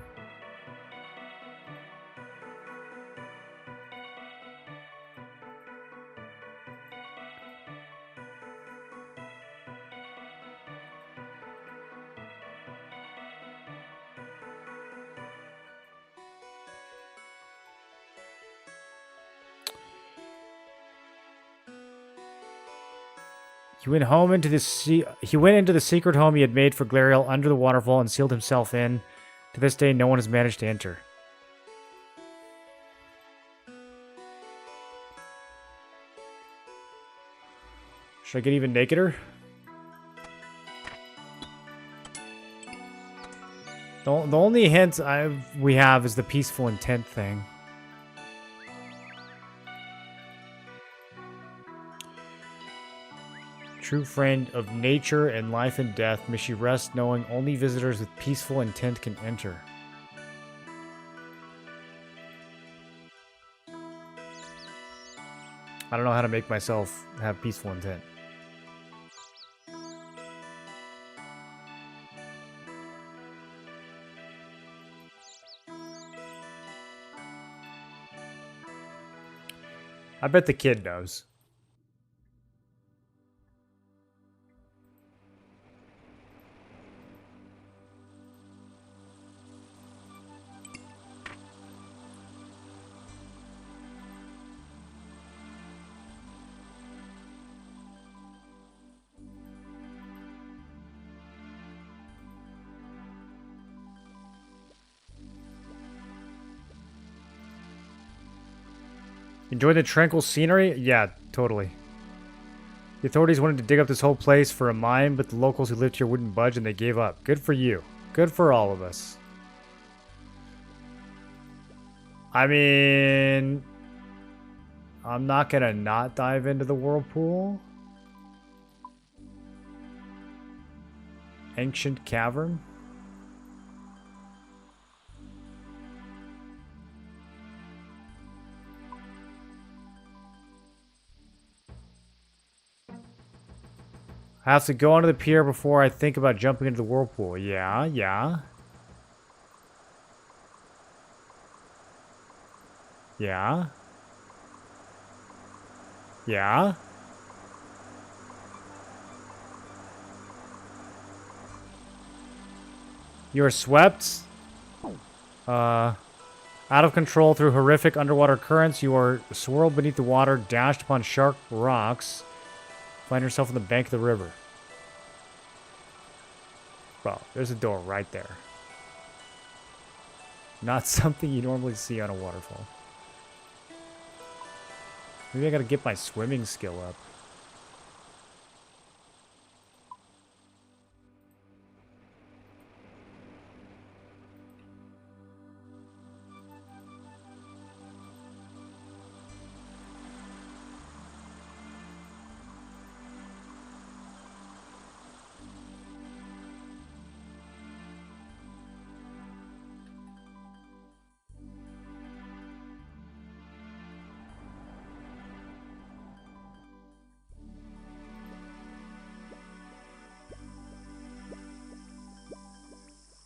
He went into the secret home he had made for Glariel under the waterfall and sealed himself in. To this day, no one has managed to enter. Should I get even nakeder? The only hint we have is the peaceful intent thing. True friend of nature and life and death, may she rest knowing only visitors with peaceful intent can enter. I don't know how to make myself have peaceful intent. I bet the kid knows. Enjoy the tranquil scenery? Yeah, totally. The authorities wanted to dig up this whole place for a mine, but the locals who lived here wouldn't budge and they gave up. Good for you. Good for all of us. I mean, I'm not gonna not dive into the whirlpool. Ancient cavern. I have to go onto the pier before I think about jumping into the whirlpool. Yeah, yeah. Yeah. Yeah. You are swept. Out of control through horrific underwater currents. You are swirled beneath the water, dashed upon sharp rocks. Find yourself on the bank of the river. Bro, there's a door right there. Not something you normally see on a waterfall. Maybe I gotta get my swimming skill up.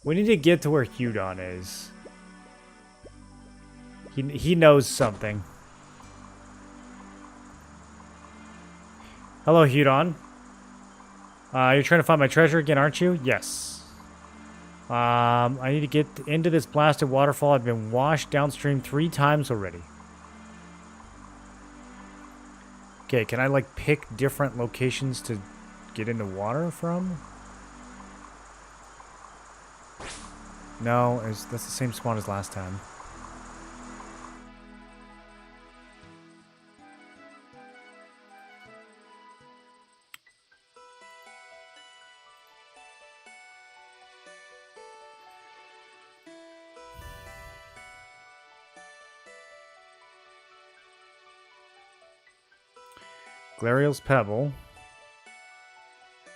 We need to get to where Hudon is. He knows something. Hello, Hudon. You're trying to find my treasure again, aren't you? Yes. I need to get into this blasted waterfall. I've been washed downstream 3 times already. Okay, can I like pick different locations to get into water from? No, that's the same spawn as last time. Glariel's Pebble.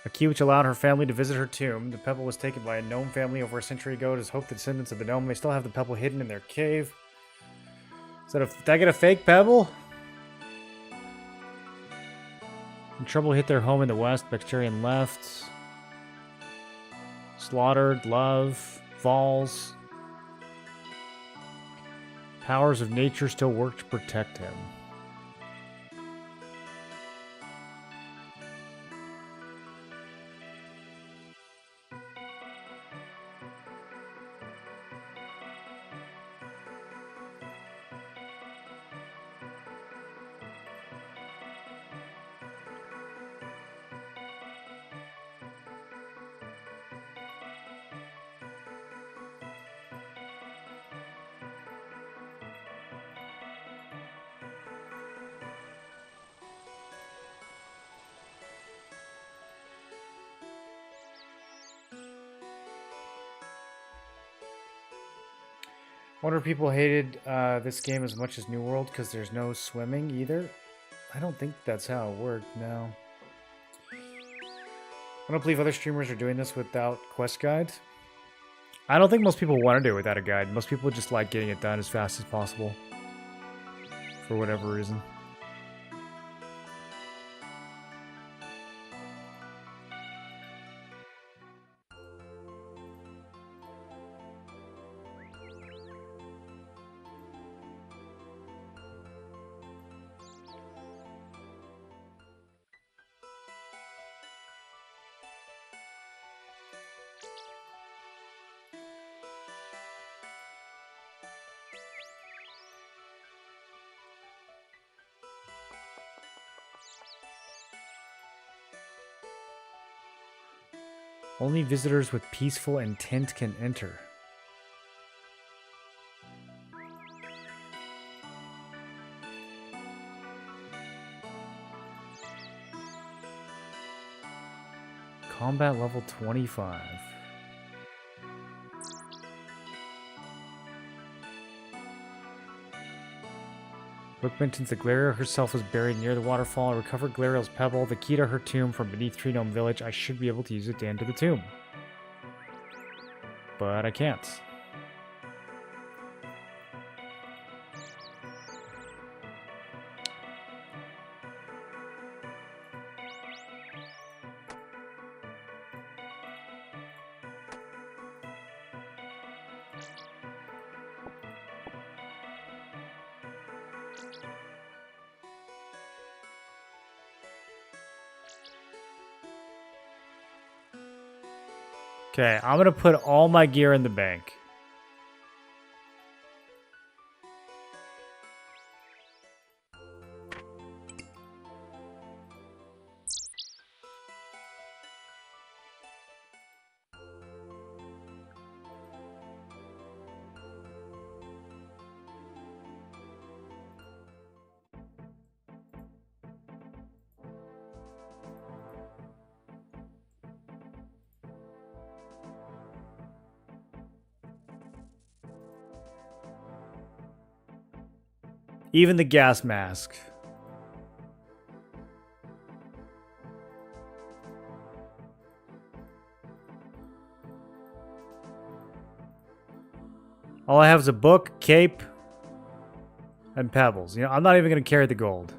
A key which allowed her family to visit her tomb. The pebble was taken by a gnome family over a century ago. It is hoped the descendants of the gnome may still have the pebble hidden in their cave. Did I get a fake pebble? In trouble hit their home in the west. Bacterian left. Slaughtered. Love. Vols. Powers of nature still work to protect him. I wonder if people hated this game as much as New World because there's no swimming either. I don't think that's how it worked, no. I don't believe other streamers are doing this without quest guides. I don't think most people want to do it without a guide. Most people just like getting it done as fast as possible. For whatever reason. Only visitors with peaceful intent can enter. Combat level 25. Book mentions that Glaria herself was buried near the waterfall. I recovered Glariel's pebble, the key to her tomb, from beneath Tree Gnome Village. I should be able to use it to enter the tomb. But I can't. Okay, I'm gonna put all my gear in the bank. Even the gas mask. All I have is a book, cape, and pebbles. You know, I'm not even going to carry the gold.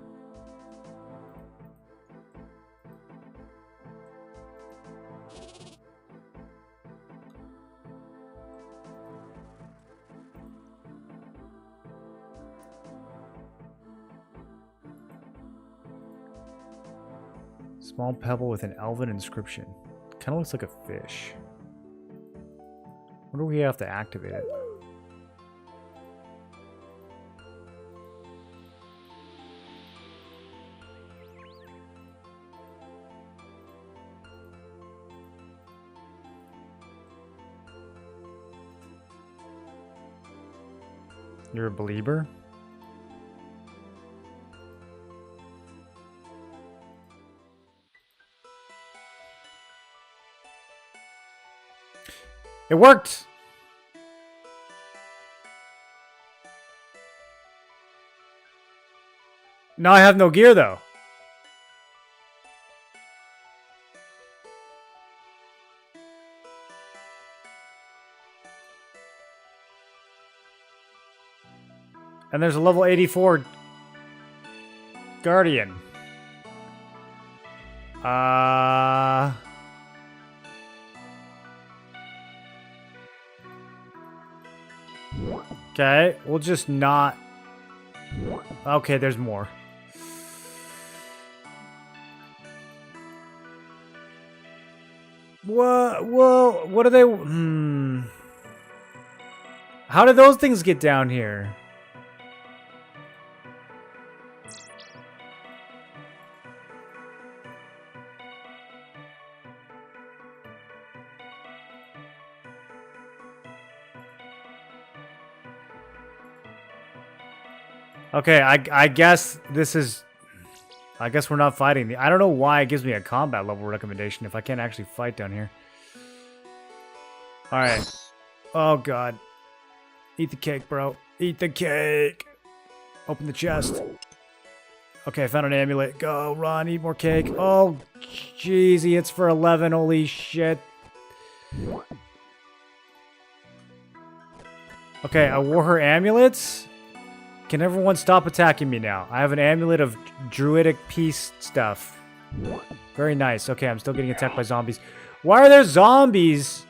Small pebble with an elven inscription. Kind of looks like a fish. Wonder if we have to activate it. You're a believer? It worked! Now I have no gear though. And there's a level 84 Guardian. Okay, we'll just not... Okay, there's more. Whoa, what are they... How did those things get down here? Okay, I guess this is... I guess we're not fighting. I don't know why it gives me a combat level recommendation if I can't actually fight down here. Alright. Oh, God. Eat the cake, bro. Eat the cake. Open the chest. Okay, I found an amulet. Go, run, eat more cake. Oh, jeez, it's for 11. Holy shit. Okay, I wore her amulets. Can everyone stop attacking me now? I have an amulet of druidic peace stuff. Very nice. Okay, I'm still getting attacked by zombies. Why are there zombies?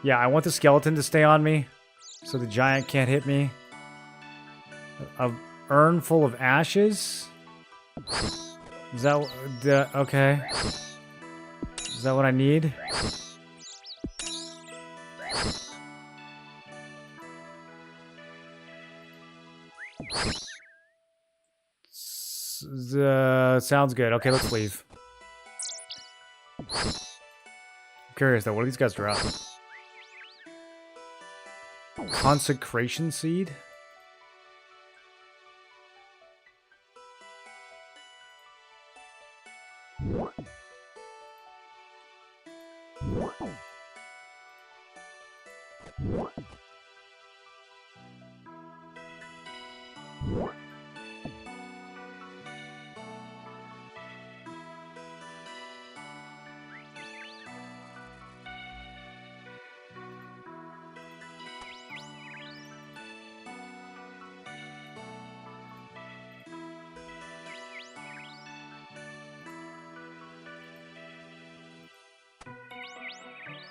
Yeah, I want the skeleton to stay on me so the giant can't hit me. A urn full of ashes? Is that... okay. Is that what I need? Sounds good. Okay, let's leave. I'm curious though, what do these guys drop? Consecration seed?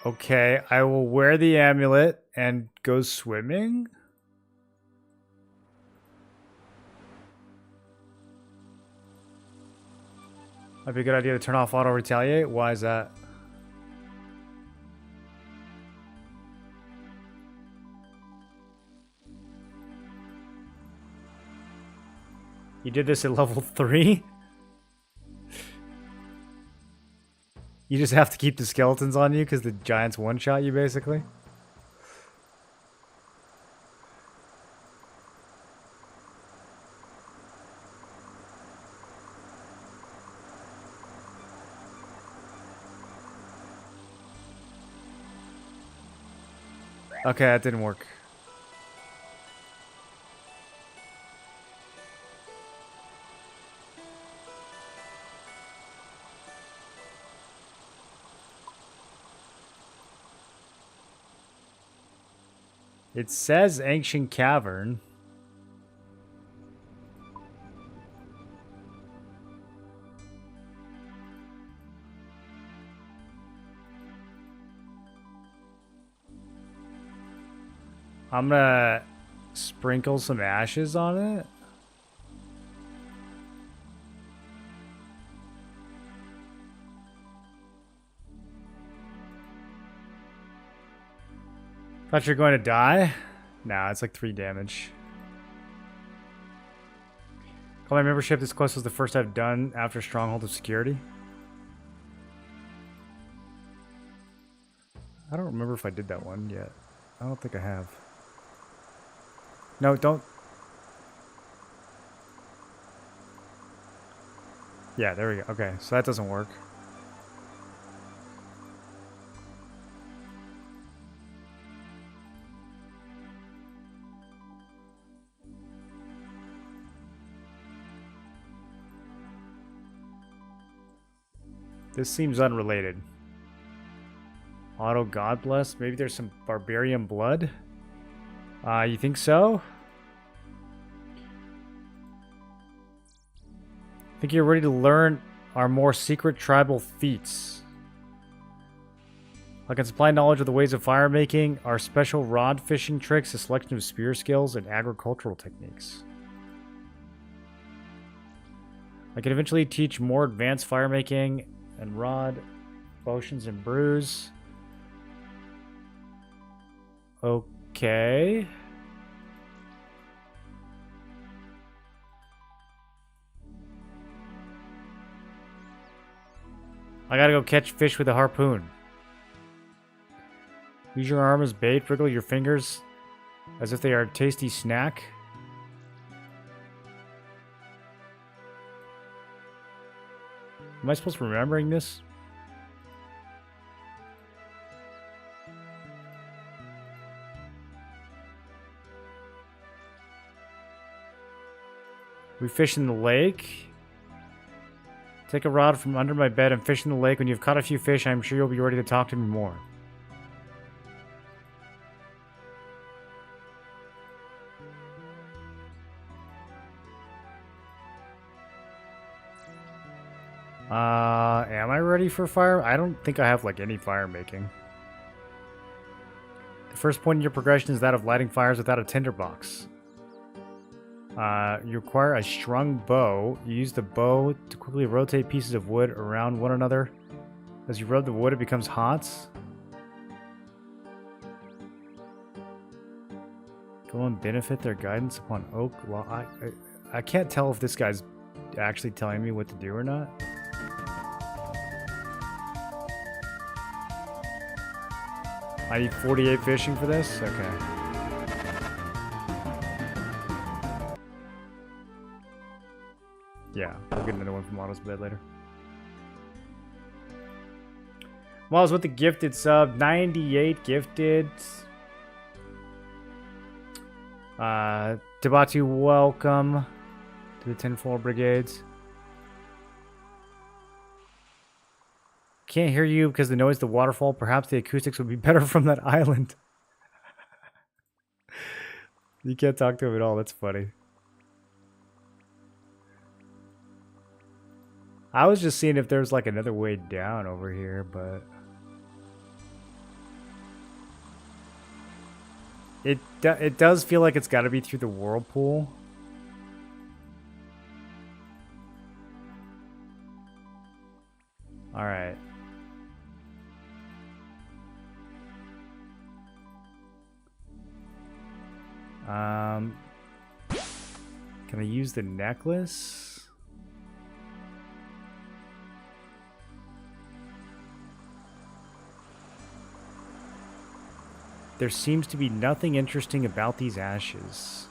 Okay, I will wear the amulet and go swimming. Might be a good idea to turn off auto retaliate. Why is that? You did this at level 3? You just have to keep the skeletons on you because the giants one-shot you, basically? Okay, that didn't work. It says Ancient Cavern. I'm gonna sprinkle some ashes on it. Thought you're going to die? Nah, it's like 3 damage. Call my membership. This quest was the first I've done after Stronghold of Security. I don't remember if I did that one yet. I don't think I have. No, don't. Yeah, there we go. Okay, so that doesn't work. This seems unrelated. Auto God Bless. Maybe there's some barbarian blood? You think so? Think you're ready to learn our more secret tribal feats. I can supply knowledge of the ways of fire making, our special rod fishing tricks, a selection of spear skills, and agricultural techniques. I can eventually teach more advanced fire making and rod potions and brews. Okay. I gotta go catch fish with a harpoon. Use your arm as bait, wriggle your fingers as if they are a tasty snack. Am I supposed to be remembering this? We fish in the lake. Take a rod from under my bed and fish in the lake. When you've caught a few fish, I'm sure you'll be ready to talk to me more. Am I ready for fire? I don't think I have, like, any fire making. The first point in your progression is that of lighting fires without a tinderbox. You require a strung bow. You use the bow to quickly rotate pieces of wood around one another. As you rub the wood, it becomes hot. Go and benefit their guidance upon oak. Well, I can't tell if this guy's actually telling me what to do or not. I need 48 fishing for this? Okay. Yeah, we'll get another one from Otto's bed later. Miles with the gifted sub. 98 gifted. Tabatu, welcome to the 10-4 brigades. Can't hear you because the noise of the waterfall. Perhaps the acoustics would be better from that island. You can't talk to him at all. That's funny. I was just seeing if there's like another way down over here, but it does feel like it's got to be through the whirlpool. All right. Can I use the necklace? There seems to be nothing interesting about these ashes.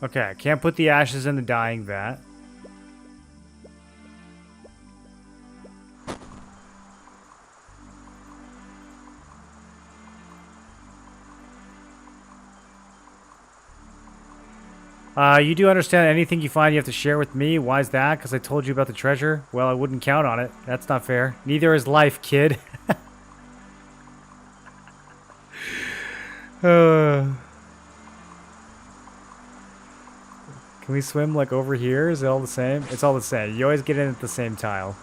Okay, I can't put the ashes in the dyeing vat. You do understand anything you find you have to share with me. Why is that? Because I told you about the treasure? Well, I wouldn't count on it. That's not fair. Neither is life, kid. Can we swim, like, over here? Is it all the same? It's all the same. You always get in at the same tile.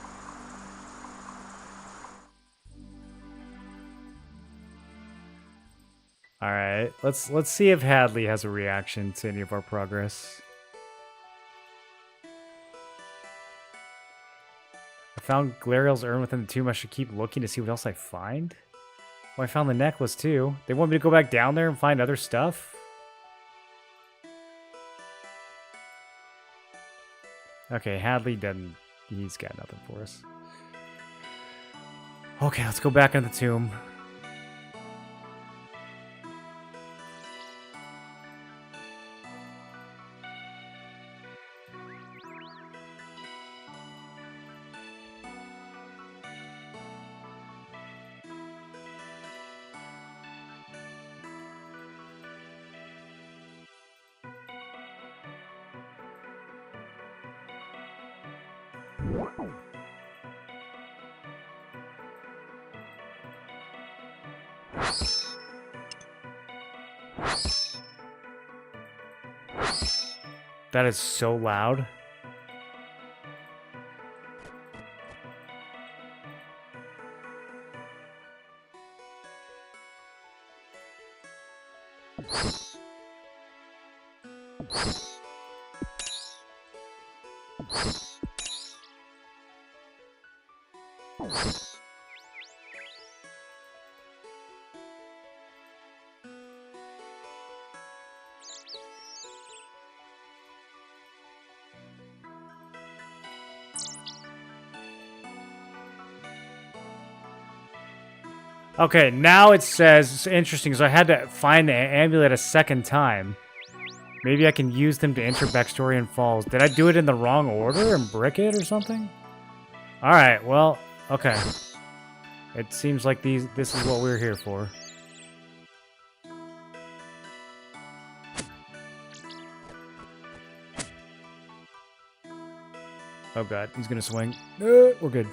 Alright, let's see if Hadley has a reaction to any of our progress. I found Glariel's urn within the tomb. I should keep looking to see what else I find. Oh, I found the necklace too. They want me to go back down there and find other stuff? Okay, Hadley doesn't... He's got nothing for us. Okay, let's go back in the tomb. That is so loud. Okay, now it says, it's interesting, so I had to find the amulet a second time. Maybe I can use them to enter Baxtorian Falls. Did I do it in the wrong order and brick it or something? Alright, well, okay. It seems like this is what we're here for. Oh god, he's gonna swing. We're good.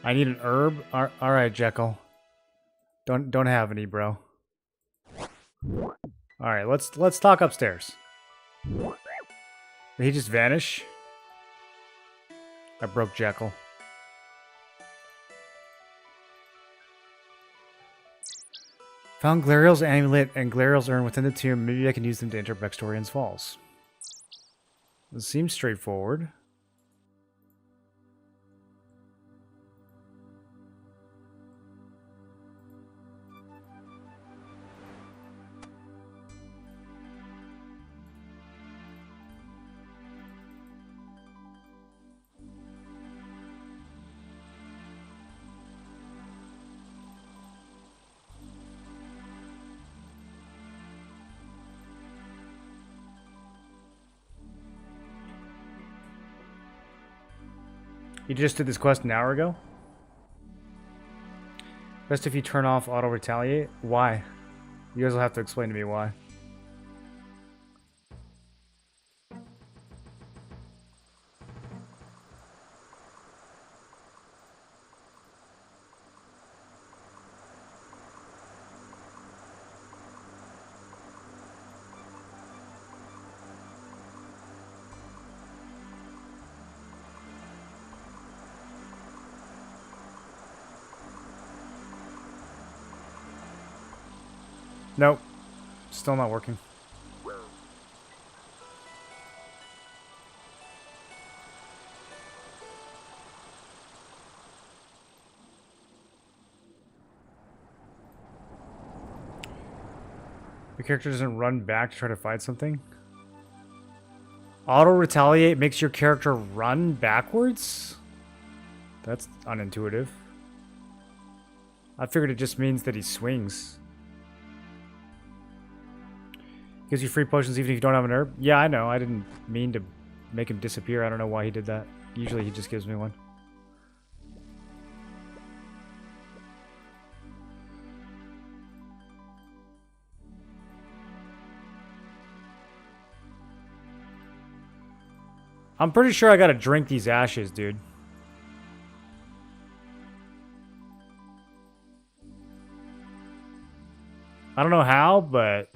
I need an herb. All right, Jekyll. Don't have any, bro. All right, let's talk upstairs. Did he just vanish? I broke Jekyll. Found Glariel's amulet and Glariel's urn within the tomb. Maybe I can use them to enter Baxtorian's Falls. This seems straightforward. You just did this quest an hour ago? Best if you turn off auto retaliate. Why? You guys will have to explain to me why. Nope. Still not working. The character doesn't run back to try to fight something. Auto retaliate makes your character run backwards? That's unintuitive. I figured it just means that he swings. Gives you free potions even if you don't have an herb? Yeah, I know. I didn't mean to make him disappear. I don't know why he did that. Usually he just gives me one. I'm pretty sure I gotta drink these ashes, dude. I don't know how, but...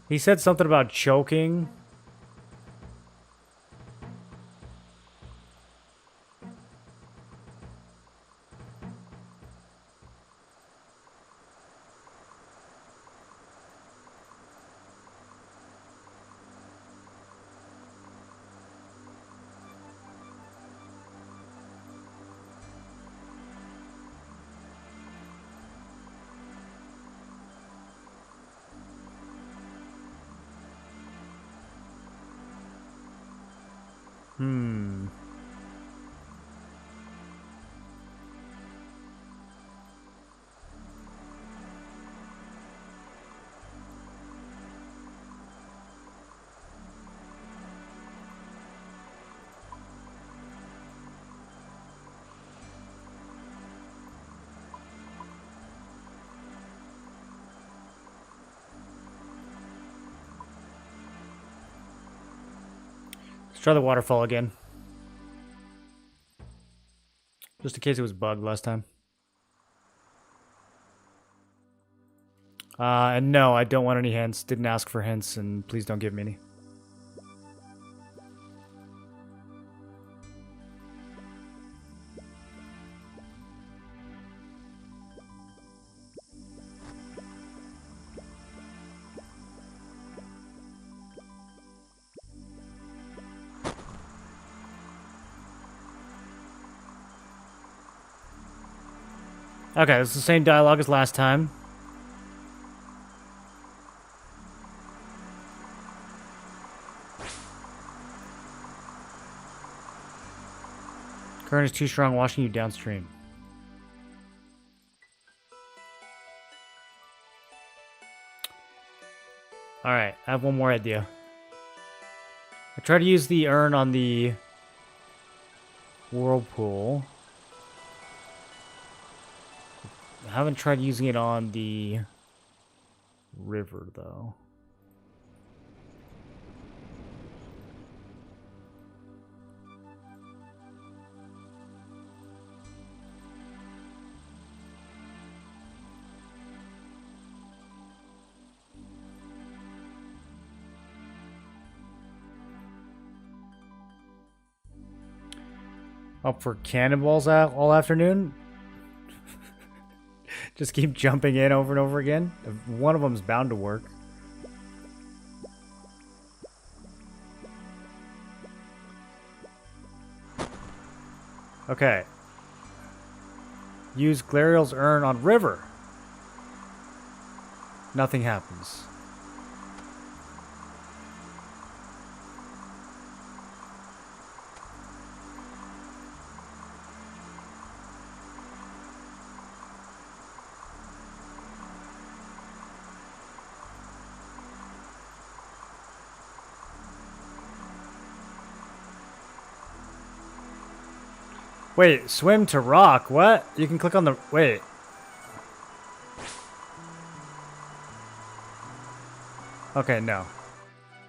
He said something about choking. Let's try the waterfall again. Just in case it was bugged last time. And no, I don't want any hints. Didn't ask for hints, and please don't give me any. Okay, it's the same dialogue as last time. Current is too strong, washing you downstream. Alright, I have one more idea. I tried to use the urn on the whirlpool. I haven't tried using it on the river, though. Up for cannonballs all afternoon? Just keep jumping in over and over again? One of them's bound to work. Okay. Use Glariel's urn on river. Nothing happens. Wait, swim to rock? What? You can click on the... Wait. Okay, no.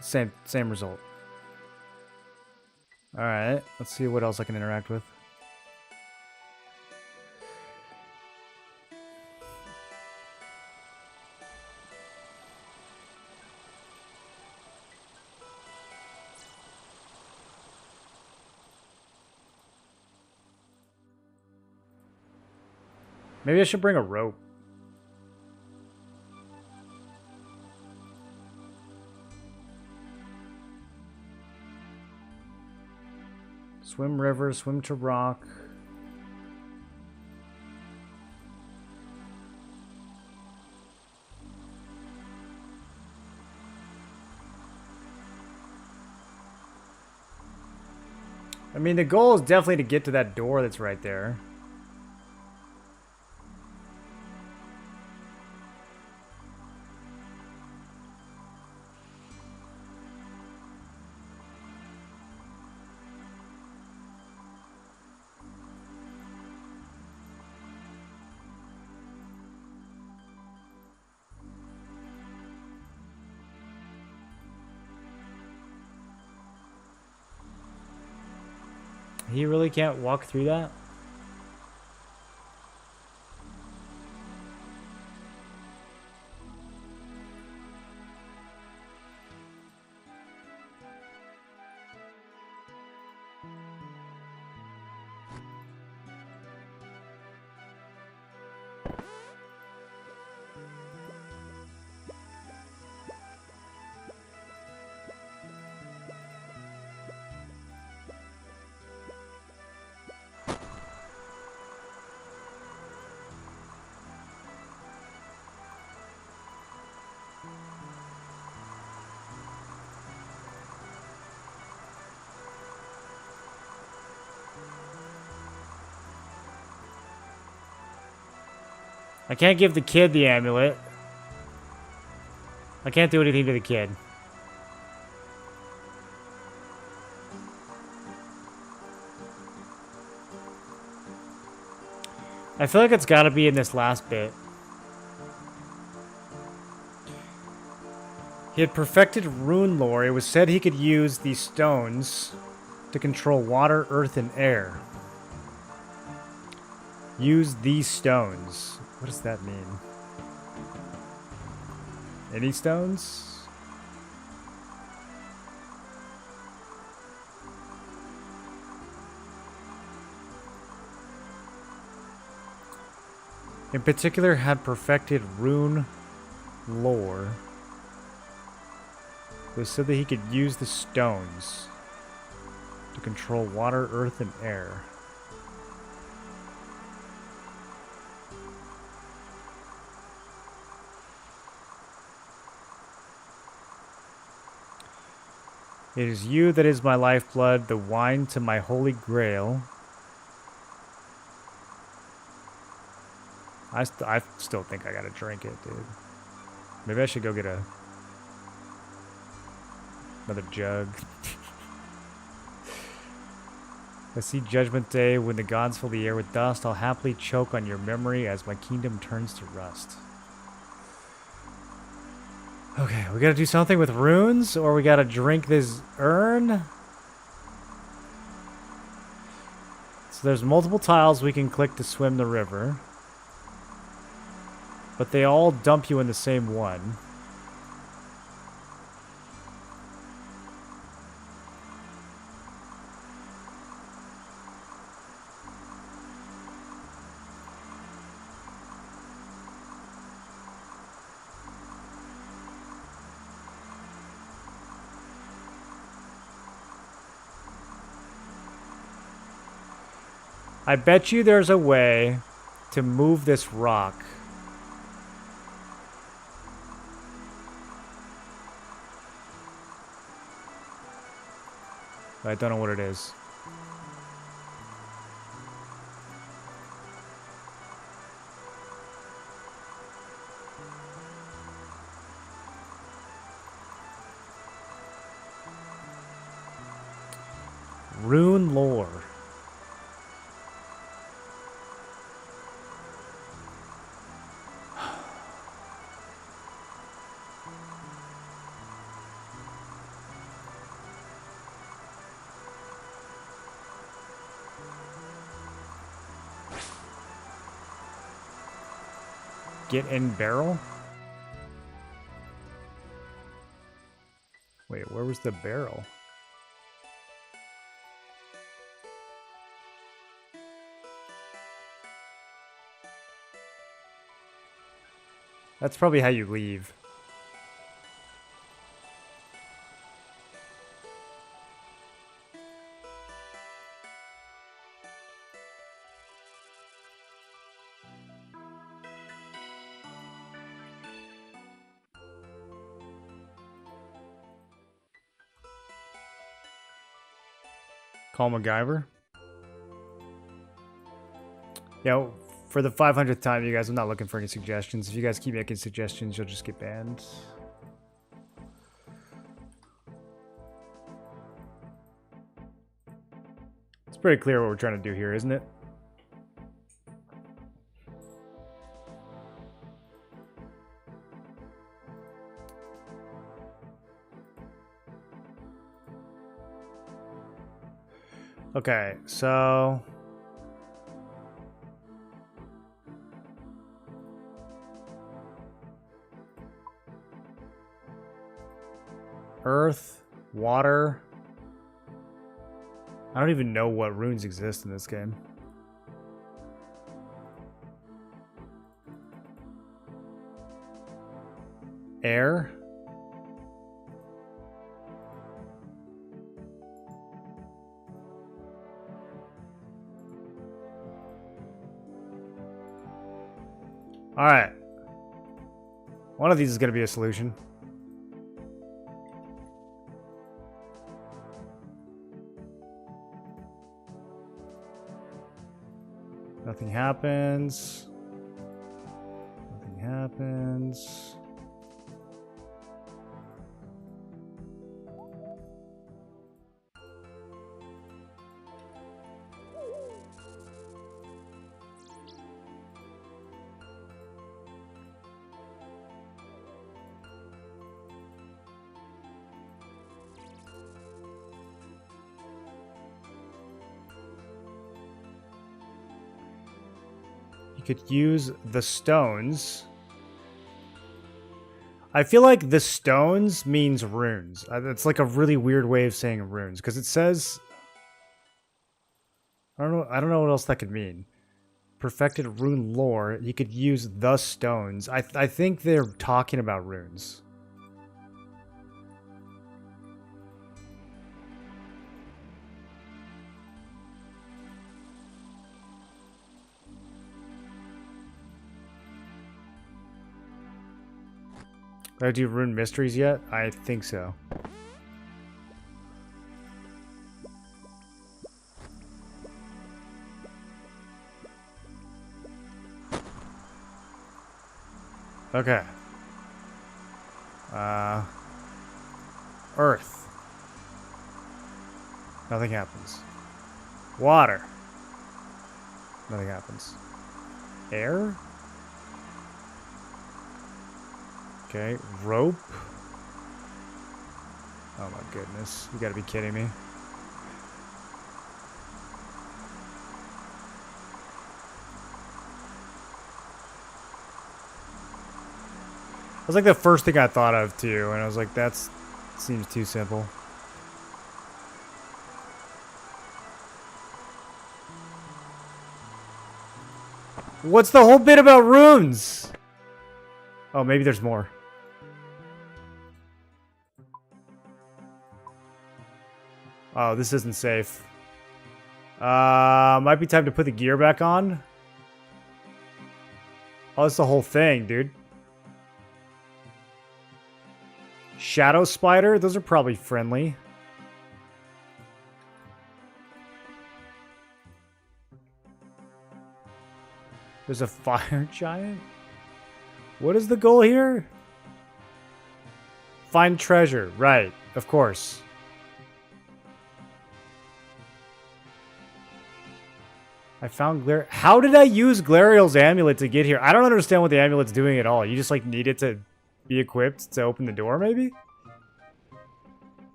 Same result. Alright, let's see what else I can interact with. Maybe I should bring a rope. Swim river, swim to rock. I mean, the goal is definitely to get to that door that's right there. He really can't walk through that? I can't give the kid the amulet. I can't do anything to the kid. I feel like it's got to be in this last bit. He had perfected rune lore. It was said he could use these stones to control water, earth, and air. Use these stones. What does that mean? Any stones? In particular, had perfected rune lore. It was said that he could use the stones to control water, earth, and air. It is you that is my lifeblood, the wine to my holy grail. I still think I gotta drink it, dude. Maybe I should go get another jug. I see Judgment Day. When the gods fill the air with dust, I'll happily choke on your memory as my kingdom turns to rust. Okay, we gotta do something with runes, or we gotta drink this urn. So there's multiple tiles we can click to swim the river. But they all dump you in the same one. I bet you there's a way to move this rock. I don't know what it is. Rune lore. Get in barrel? Wait, where was the barrel? That's probably how you leave. Call MacGyver. Yeah, for the 500th time, you guys, I'm not looking for any suggestions. If you guys keep making suggestions, you'll just get banned. It's pretty clear what we're trying to do here, isn't it? Okay, so... Earth, water... I don't even know what runes exist in this game. Air? Alright. One of these is going to be a solution. Nothing happens. Nothing happens. Could use the stones. I feel like the stones means runes. It's like a really weird way of saying runes because it says I don't know what else that could mean. Perfected rune lore. You could use the stones. I think they're talking about runes. Did I do rune mysteries yet? I think so. Okay. Earth. Nothing happens. Water. Nothing happens. Air? Okay, rope. Oh my goodness, you gotta be kidding me. That was like the first thing I thought of too, and I was like, that seems too simple. What's the whole bit about runes? Oh, maybe there's more. Oh, this isn't safe. Might be time to put the gear back on. Oh, that's the whole thing, dude. Shadow spider? Those are probably friendly. There's a fire giant? What is the goal here? Find treasure. Right, of course. I found How did I use Glariel's amulet to get here? I don't understand what the amulet's doing at all. You just like need it to be equipped to open the door, maybe?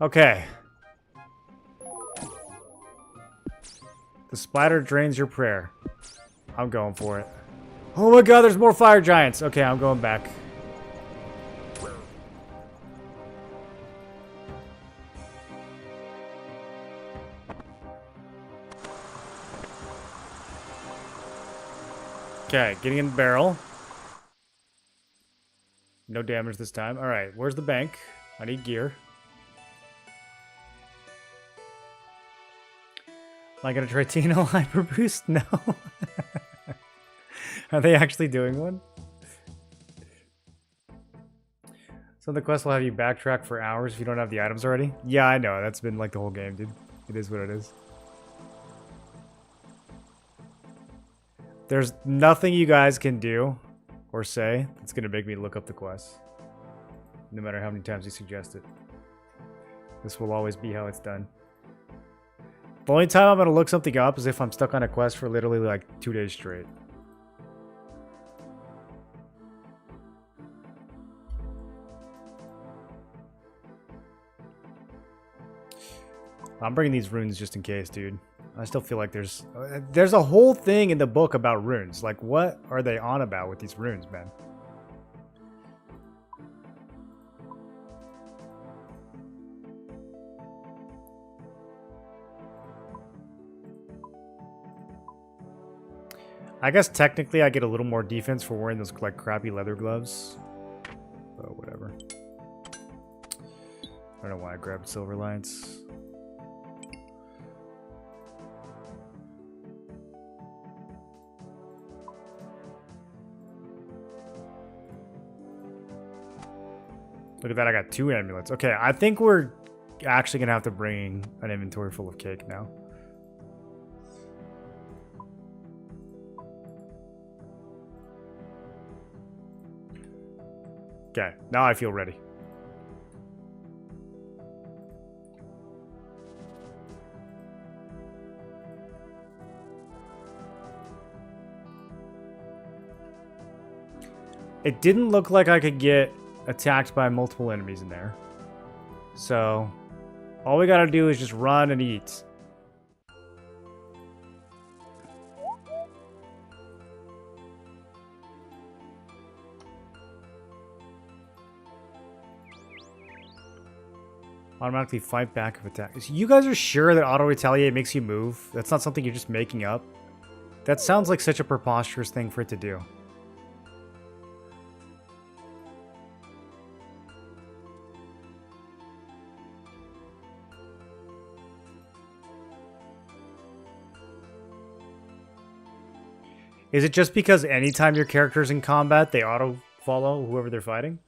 Okay. The spider drains your prayer. I'm going for it. Oh my god, there's more fire giants. Okay, I'm going back. Okay, getting in the barrel. No damage this time. Alright, where's the bank? I need gear. Am I gonna try Tino Hyper Boost? No. Are they actually doing one? So the quest will have you backtrack for hours if you don't have the items already? Yeah, I know. That's been like the whole game, dude. It is what it is. There's nothing you guys can do or say that's gonna make me look up the quest. No matter how many times you suggest it. This will always be how it's done. The only time I'm gonna look something up is if I'm stuck on a quest for literally like 2 days straight. I'm bringing these runes just in case, dude. I still feel like there's a whole thing in the book about runes. Like, what are they on about with these runes, man? I guess technically I get a little more defense for wearing those like crappy leather gloves. But whatever. I don't know why I grabbed silver lights. Look at that, I got 2 amulets. Okay, I think we're actually gonna have to bring an inventory full of cake now. Okay, now I feel ready. It didn't look like I could get attacked by multiple enemies in there. So, all we gotta do is just run and eat. Automatically fight back if attack. So you guys are sure that auto retaliate makes you move? That's not something you're just making up? That sounds like such a preposterous thing for it to do. Is it just because anytime your character's in combat, they auto-follow whoever they're fighting?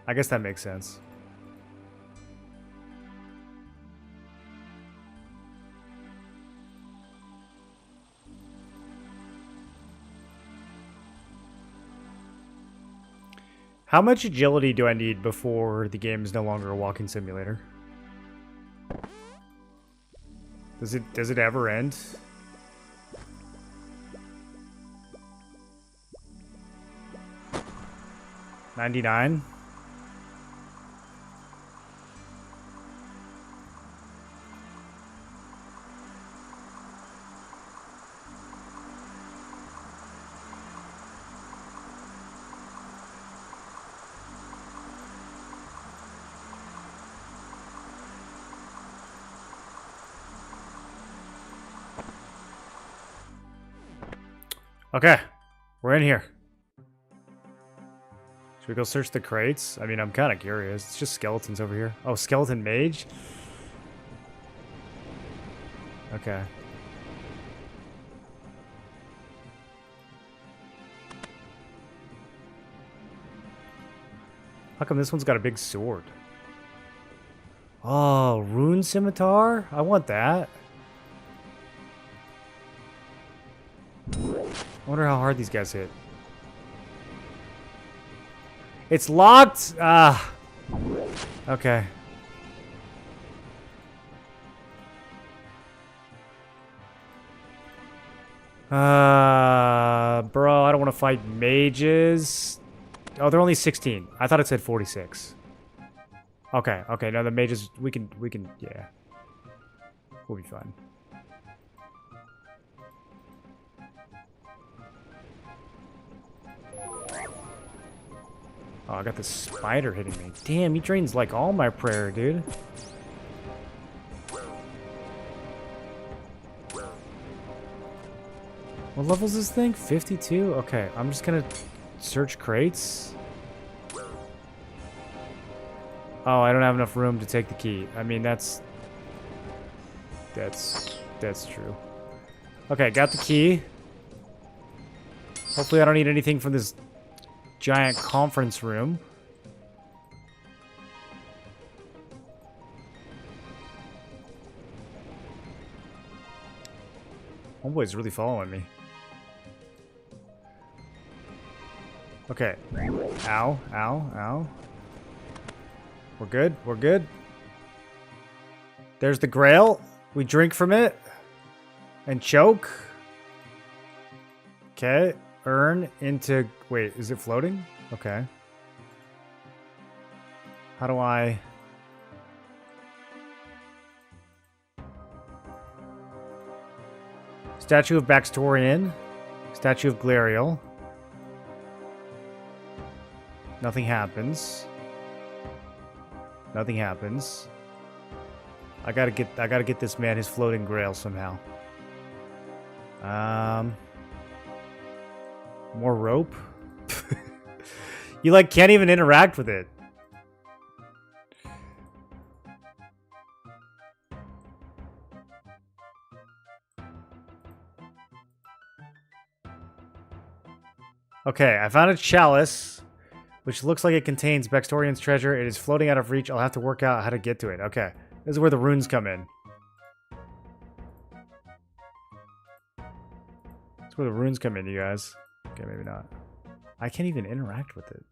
I guess that makes sense. How much agility do I need before the game is no longer a walking simulator? Does it ever end? $99? Okay, we're in here. Should we go search the crates? I mean, I'm kind of curious. It's just skeletons over here. Oh, skeleton mage? Okay. How come this one's got a big sword? Oh, rune scimitar? I want that. I wonder how hard these guys hit. It's locked? Ah. Okay. Bro, I don't want to fight mages. Oh, they're only 16. I thought it said 46. Okay, okay. No, the mages, we can, yeah. We'll be fine. Oh, I got this spider hitting me. Damn, he drains like all my prayer, dude. What level is this thing? 52? Okay, I'm just gonna search crates. Oh, I don't have enough room to take the key. I mean, that's true. Okay, got the key. Hopefully I don't need anything from this giant conference room. Homeboy's really following me. Okay. Ow, ow, ow. We're good, we're good. There's the grail. We drink from it. And choke. Okay. urn into... Wait, is it floating? Okay. How do I... Statue of Baxtorian. Statue of Glariel. Nothing happens. Nothing happens. I gotta get this man his floating grail somehow. More rope? You like can't even interact with it. Okay, I found a chalice, which looks like it contains Baxtorian's treasure. It is floating out of reach. I'll have to work out how to get to it. Okay, this is where the runes come in. That's where the runes come in, you guys. Okay, maybe not. I can't even interact with it.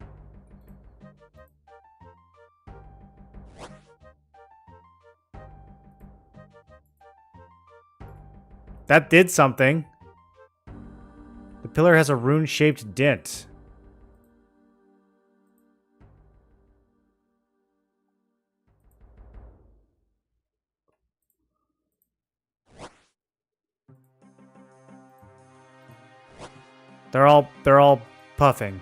That did something. The pillar has a rune-shaped dent. They're all puffing.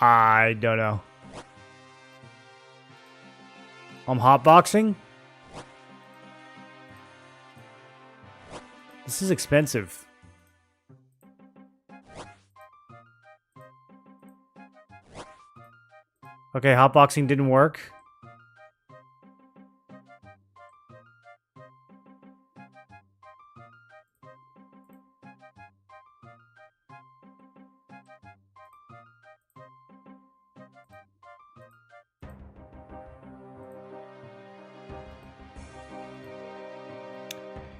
I don't know. I'm hotboxing? This is expensive. Okay, hotboxing didn't work.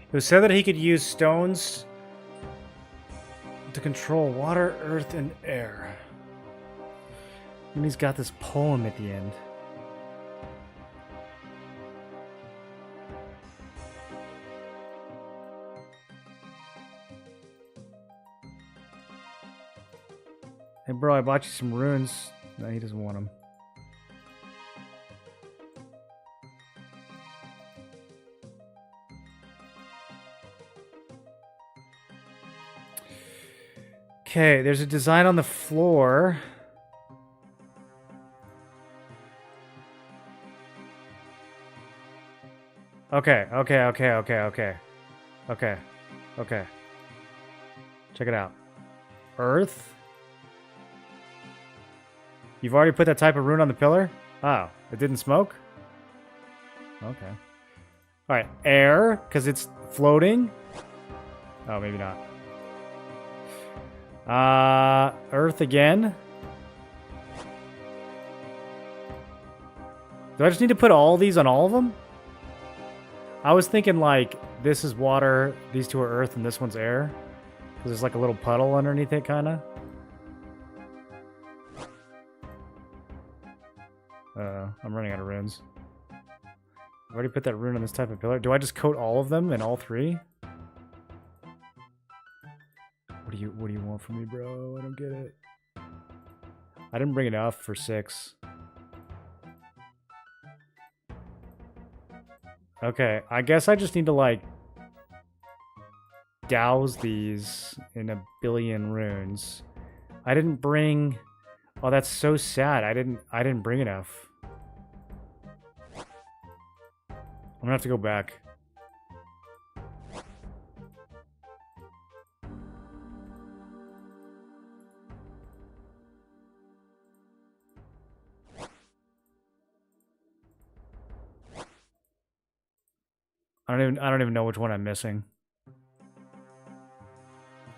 It was said that he could use stones to control water, earth, and air. And he's got this poem at the end. Hey bro, I bought you some runes. No, he doesn't want them. Okay, there's a design on the floor. Okay. Check it out. Earth. You've already put that type of rune on the pillar? Oh, it didn't smoke? Okay. Alright, air, because it's floating. Oh, maybe not. Earth again. Do I just need to put all these on all of them? I was thinking like this is water, these two are earth, and this one's air. Because there's like a little puddle underneath it, kind of. I'm running out of runes. I've already put that rune on this type of pillar. Do I just coat all of them in all three? What do you want from me, bro? I don't get it. I didn't bring enough for 6. Okay, I guess I just need to like douse these in a billion runes. I didn't bring... Oh, that's so sad. I didn't bring enough. I'm gonna have to go back. I don't even know which one I'm missing.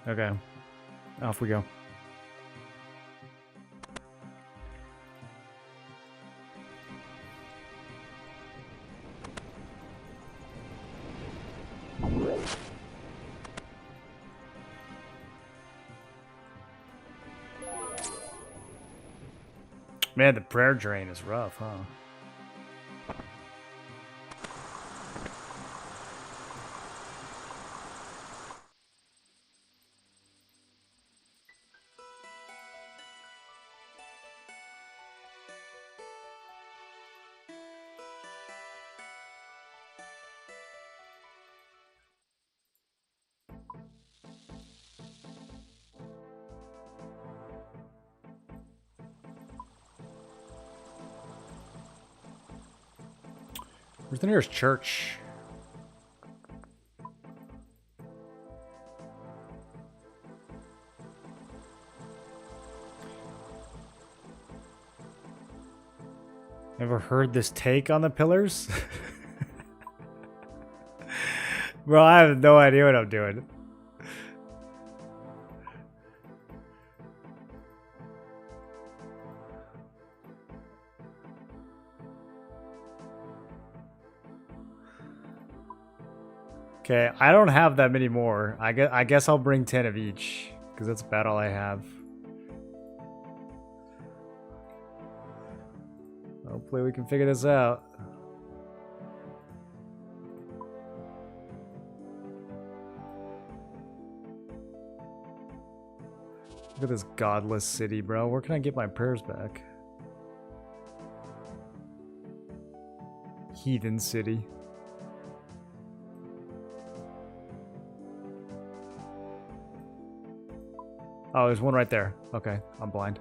Okay. Off we go. Man, the prayer drain is rough, huh? Where's the nearest church? Ever heard this take on the pillars? Bro, I have no idea what I'm doing. Okay, I don't have that many more. I guess I'll bring 10 of each, because that's about all I have. Hopefully we can figure this out. Look at this godless city, bro. Where can I get my prayers back? Heathen city. Oh, there's one right there. Okay, I'm blind.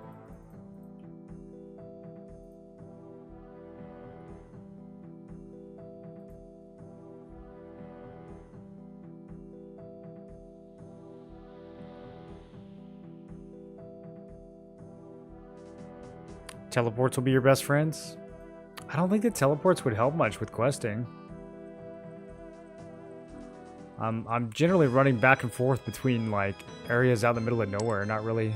Teleports will be your best friends? I don't think that teleports would help much with questing. I'm generally running back and forth between like areas out in the middle of nowhere, not really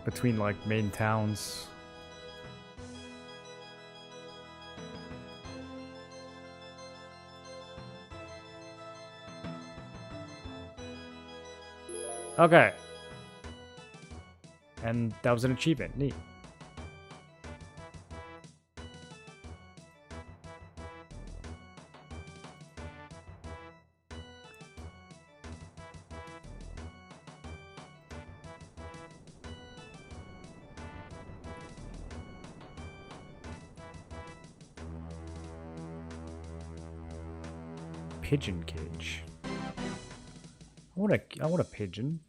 between like main towns. Okay. And that was an achievement. Neat. Pigeon cage. I want a pigeon.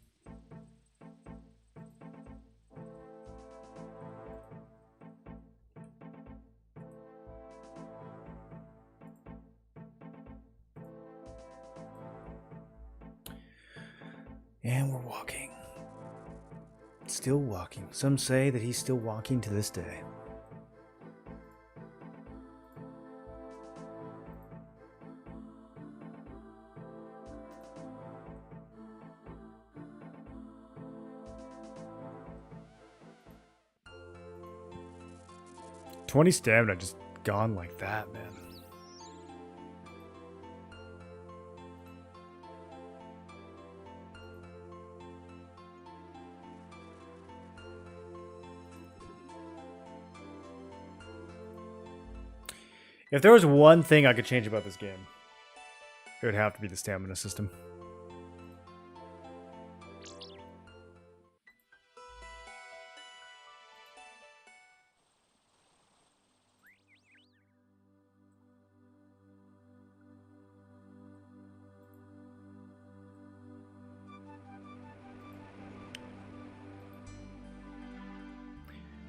And we're walking. Still walking. Some say that he's still walking to this day. $20 stamina just gone like that, man. If there was one thing I could change about this game, it would have to be the stamina system.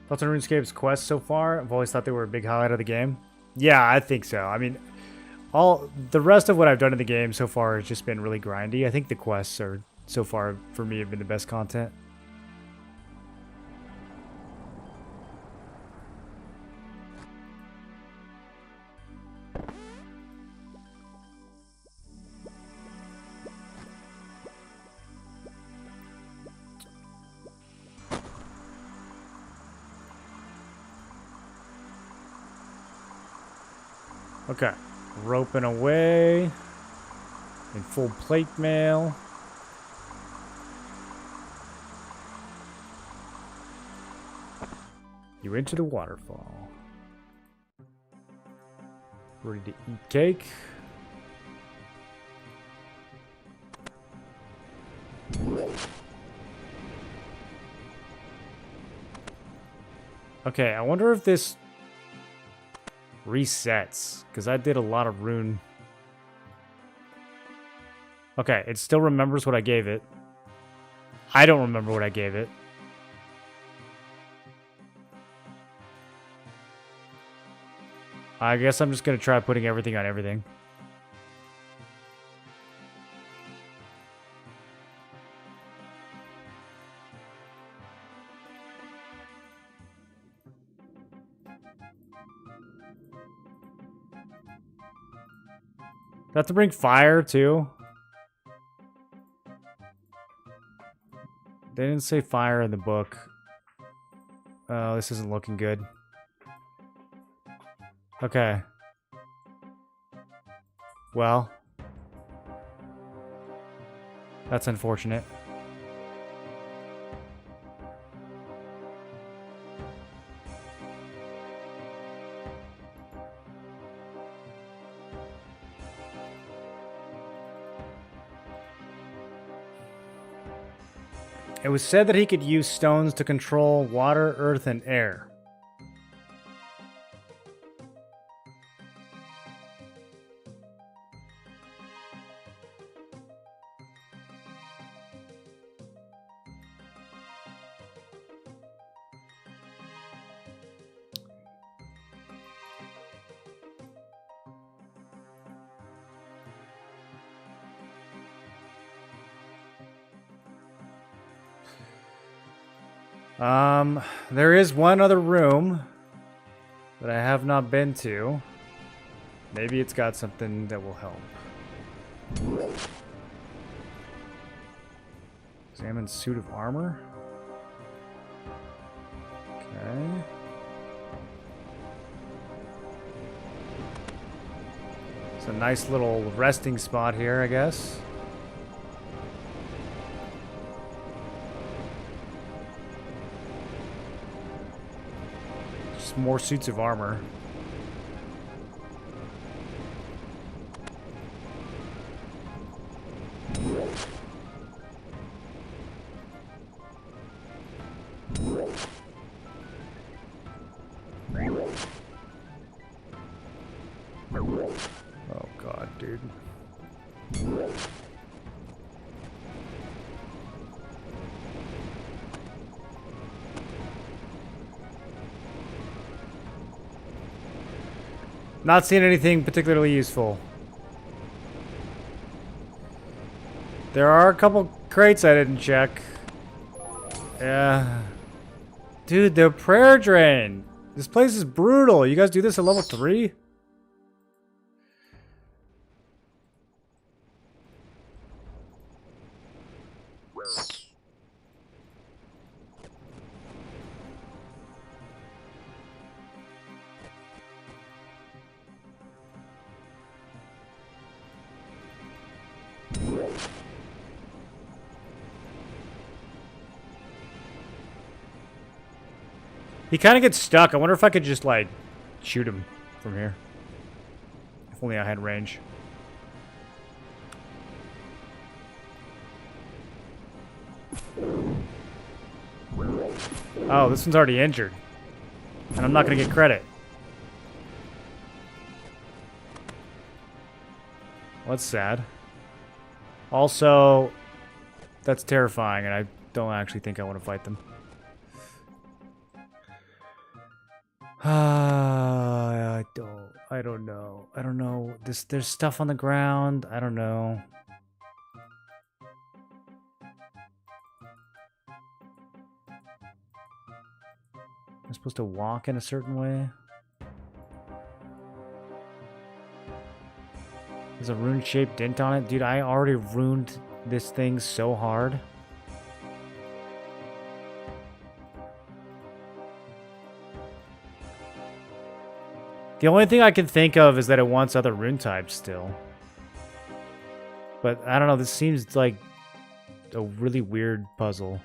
Thoughts on RuneScape's quests so far? I've always thought they were a big highlight of the game. Yeah, I think so. I mean, all the rest of what I've done in the game so far has just been really grindy. I think the quests are, so far, for me, have been the best content. Okay, roping away in full plate mail. You into the waterfall. Ready to eat cake. Okay, I wonder if this resets, because I did a lot of rune. Okay, it still remembers what I gave it. I don't remember what I gave it. I guess I'm just going to try putting everything on everything. Do I have to bring fire, too? They didn't say fire in the book. Oh, this isn't looking good. Okay. Well. That's unfortunate. It was said that he could use stones to control water, earth, and air. There is one other room that I have not been to. Maybe it's got something that will help. Examine suit of armor. Okay. It's a nice little resting spot here, I guess. More suits of armor. Oh god, dude. Not seeing anything particularly useful. There are a couple crates I didn't check. Yeah. Dude, the prayer drain. This place is brutal. You guys do this at level 3? He kind of gets stuck. I wonder if I could just, like, shoot him from here. If only I had range. Oh, this one's already injured. And I'm not going to get credit. Well, that's sad. Also, that's terrifying, and I don't actually think I want to fight them. I don't know. I don't know. There's stuff on the ground. I don't know. I'm supposed to walk in a certain way. There's a rune-shaped dent on it. Dude, I already ruined this thing so hard. The only thing I can think of is that it wants other rune types still. But I don't know, this seems like a really weird puzzle.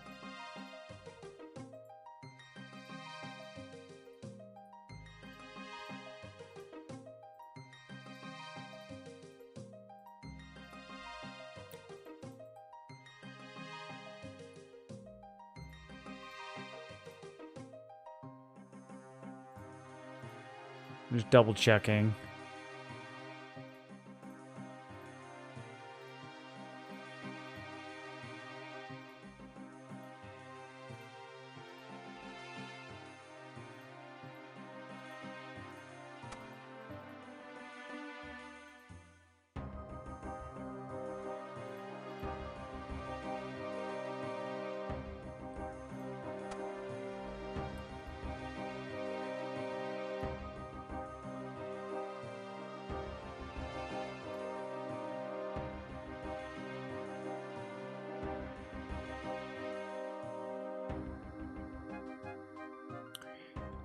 Just double checking.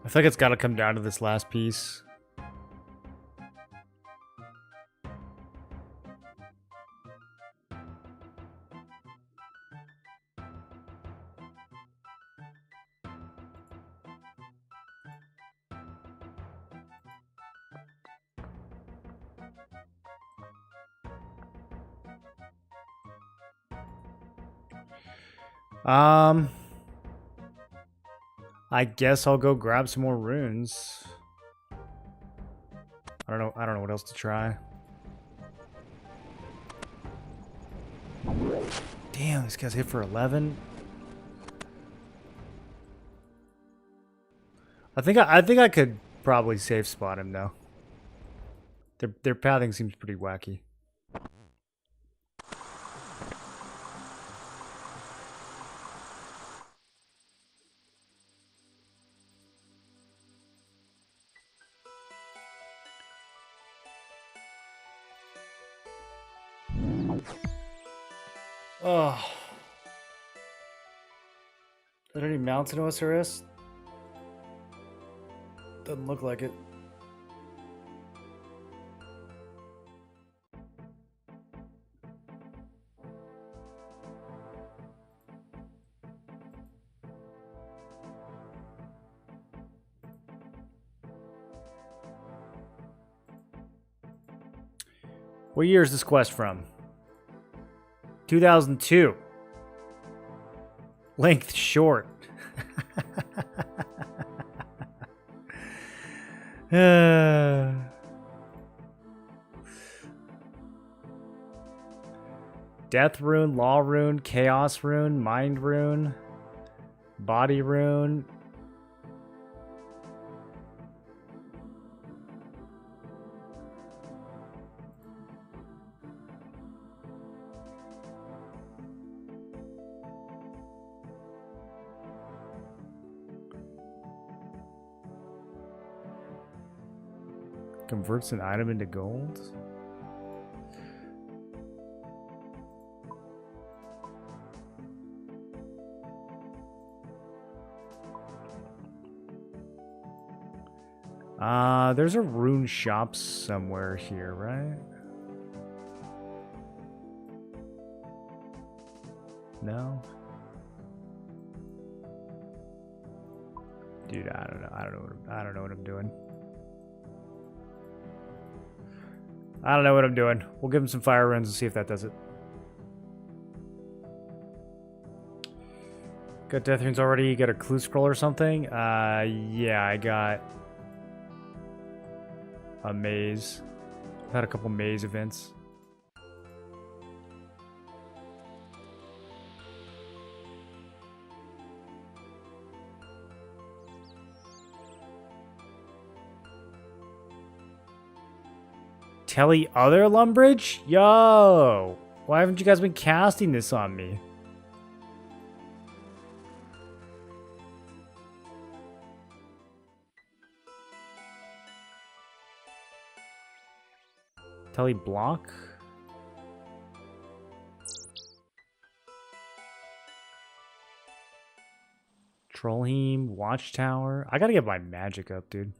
I think it's got to come down to this last piece. I guess I'll go grab some more runes. I don't know what else to try. Damn, this guy's hit for 11. I think I could probably safe spot him though. Their pathing seems pretty wacky. Oh. Are there any mounts in OSRS? Doesn't look like it. What year is this quest from? 2002. Length short. Death rune, law rune, chaos rune, mind rune, body rune. Converts an item into gold. There's a rune shop somewhere here, right? No? Dude, I don't know. I don't know what I'm doing. I don't know what I'm doing. We'll give him some fire runes and see if that does it. Got death runes already. You got a clue scroll or something? Yeah, I got a maze. I've had a couple maze events. Telly other Lumbridge? Yo! Why haven't you guys been casting this on me? Telly block? Trollheim, Watchtower. I gotta get my magic up, dude.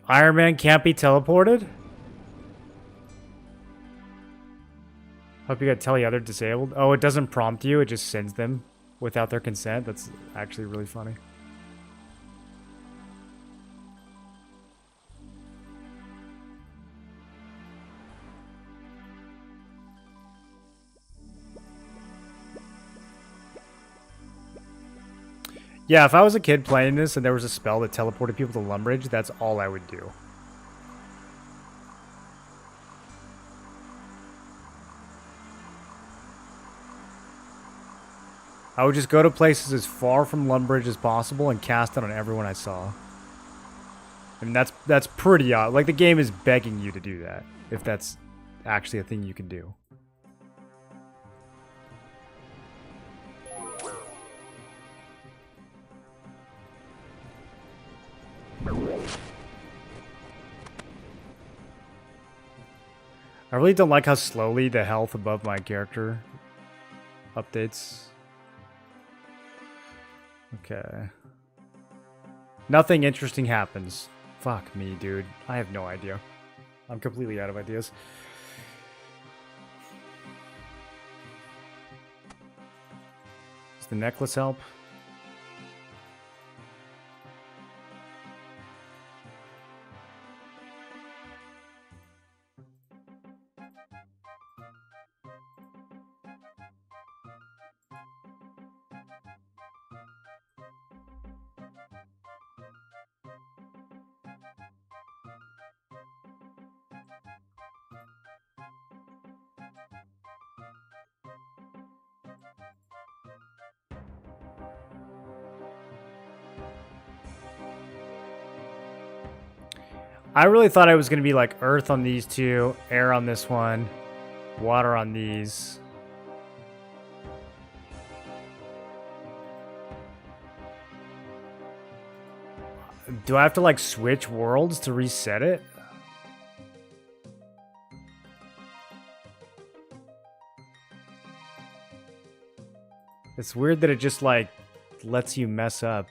Iron Man can't be teleported? Hope you got Telly other disabled. Oh, it doesn't prompt you, it just sends them without their consent. That's actually really funny. Yeah, if I was a kid playing this and there was a spell that teleported people to Lumbridge, that's all I would do. I would just go to places as far from Lumbridge as possible and cast it on everyone I saw. I mean, that's pretty odd. Like, the game is begging you to do that, if that's actually a thing you can do. I really don't like how slowly the health above my character updates. Okay. Nothing interesting happens. Fuck me, dude. I have no idea. I'm completely out of ideas. Does the necklace help? I really thought it was going to be like earth on these two, air on this one, water on these. Do I have to like switch worlds to reset it? It's weird that it just like lets you mess up.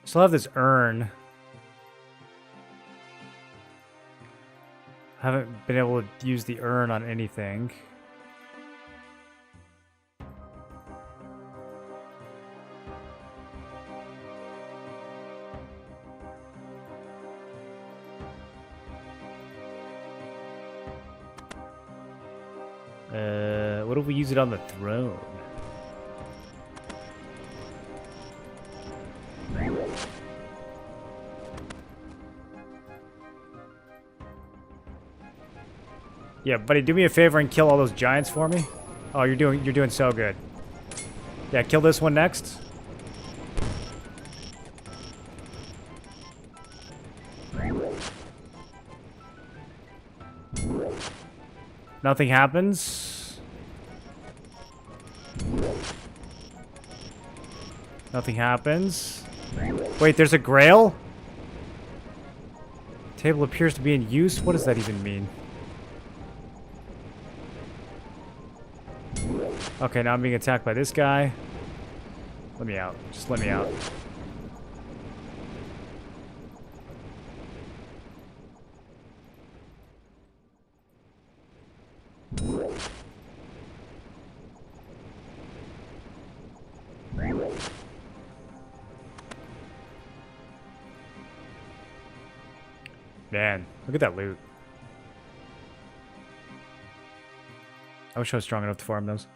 Still have this urn. Haven't been able to use the urn on anything. What if we use it on the throne? Yeah, buddy, do me a favor and kill all those giants for me. Oh, you're doing so good. Yeah, kill this one next. Nothing happens. Nothing happens. Wait, there's a grail? Table appears to be in use. What does that even mean? Okay, now I'm being attacked by this guy. Let me out. Just let me out. Man, look at that loot. I wish I was strong enough to farm those.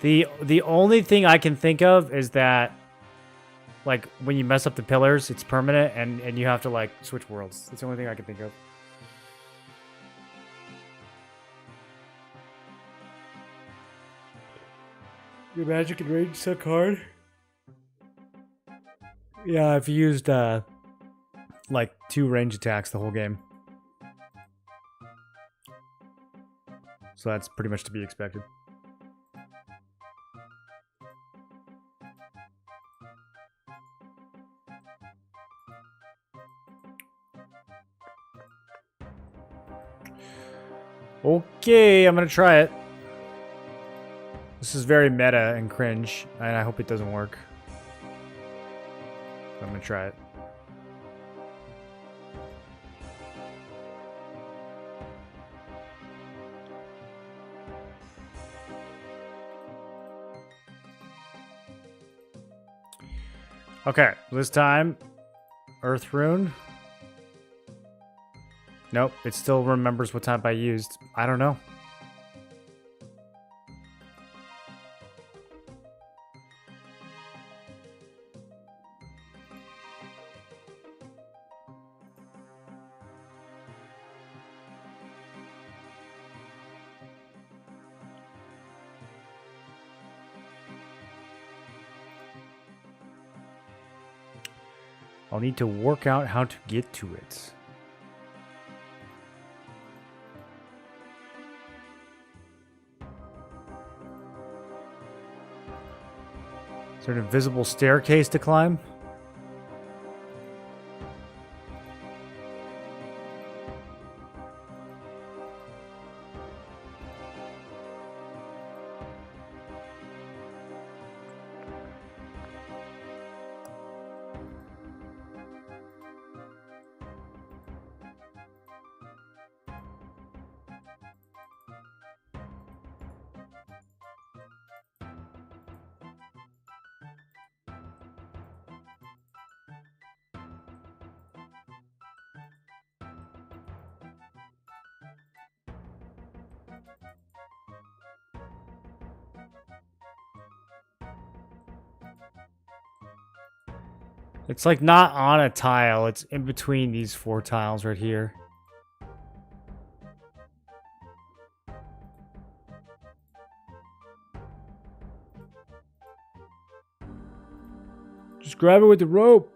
The only thing I can think of is that, like, when you mess up the pillars, it's permanent, and you have to, like, switch worlds. That's the only thing I can think of. Your magic and range suck hard. Yeah, I've used, like, 2 range attacks the whole game. So that's pretty much to be expected. Okay, I'm gonna try it. This is very meta and cringe, and I hope it doesn't work. I'm gonna try it. Okay, this time, Earth Rune. Nope, it still remembers what type I used. I don't know. I'll need to work out how to get to it. Is there an invisible staircase to climb? It's like not on a tile. It's in between these 4 tiles right here. Just grab it with the rope.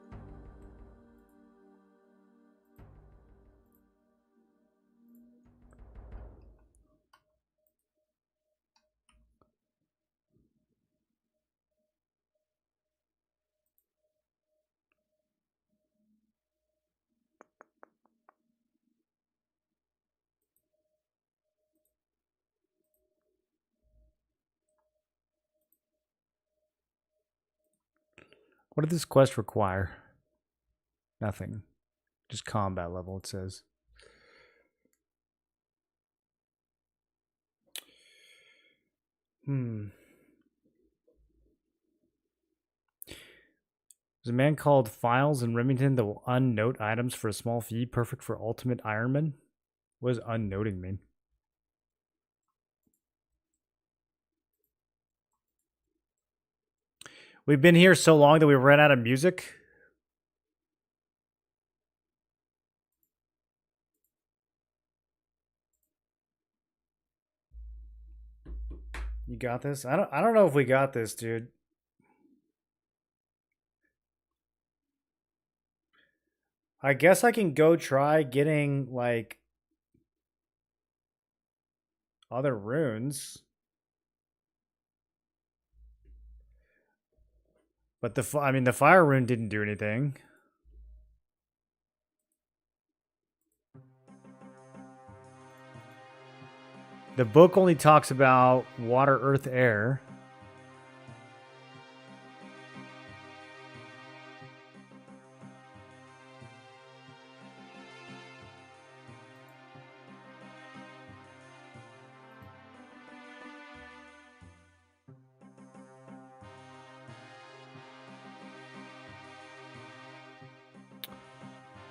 What did this quest require? Nothing. Just combat level, it says. There's a man called Files in Remington that will unnote items for a small fee, perfect for ultimate Ironman. What does unnoting mean? We've been here so long that we ran out of music. You got this? I don't know if we got this, dude. I guess I can go try getting like other runes. But the fire rune didn't do anything. The book only talks about water, earth, air.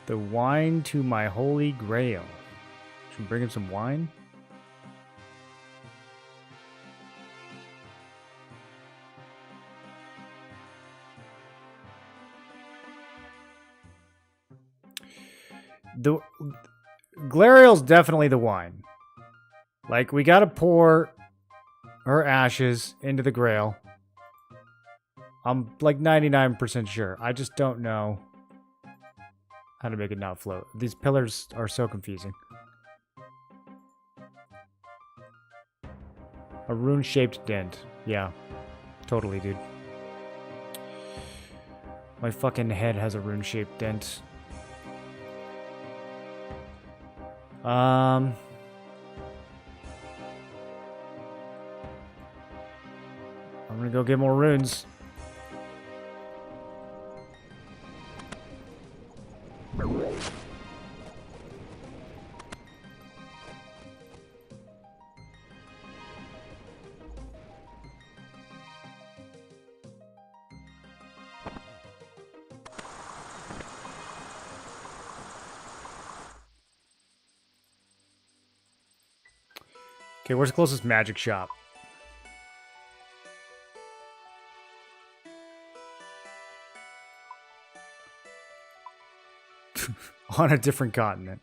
The wine to my holy grail. Should we bring him some wine? The Glariel's definitely the wine. Like, we gotta pour her ashes into the grail. I'm like 99% sure. I just don't know how to make it not float. These pillars are so confusing. A rune-shaped dent. Yeah. Totally, dude. My fucking head has a rune-shaped dent. gonna go get more runes. Okay, where's the closest magic shop? On a different continent.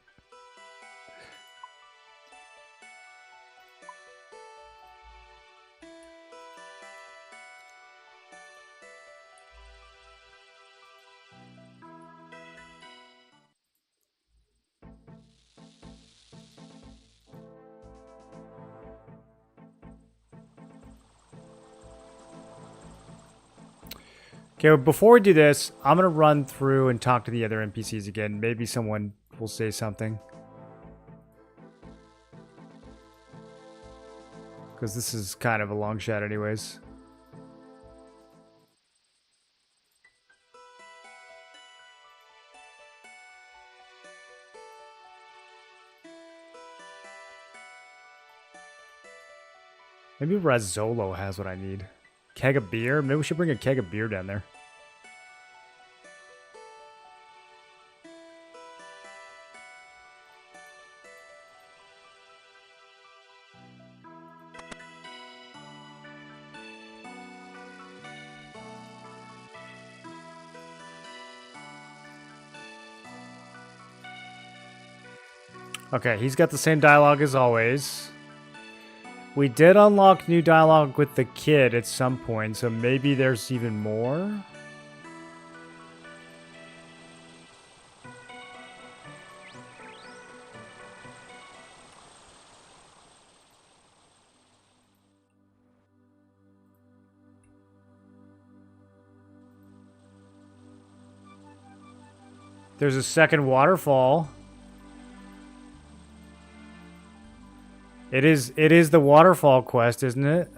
Okay, well, before we do this, I'm gonna run through and talk to the other NPCs again. Maybe someone will say something. Because this is kind of a long shot anyways. Maybe Razzolo has what I need. Keg of beer? Maybe we should bring a keg of beer down there. Okay, he's got the same dialogue as always. We did unlock new dialogue with the kid at some point, so maybe there's even more. There's a second waterfall. It is the waterfall quest, isn't it?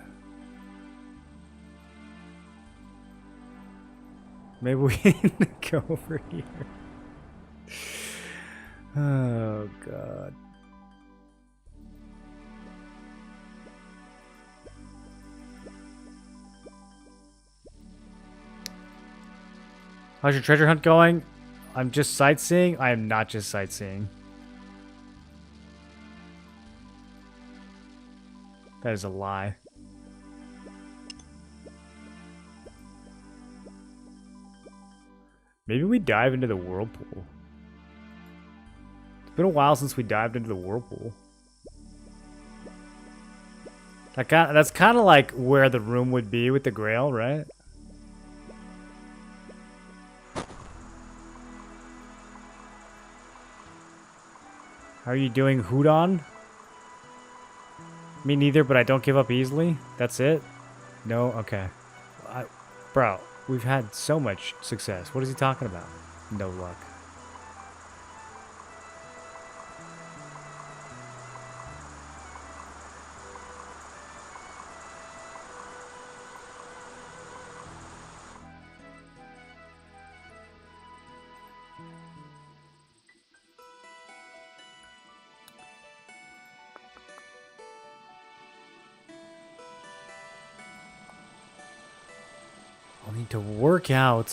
Maybe we need to go over here. Oh god. How's your treasure hunt going? I'm just sightseeing? I am not just sightseeing. That is a lie. Maybe we dive into the whirlpool. It's been a while since we dived into the whirlpool. That's kind of like where the room would be with the Grail, right? How are you doing, Hudon? Me neither, but I don't give up easily. That's it? No? Okay. Bro, we've had so much success. What is he talking about? No luck. I'll need to work out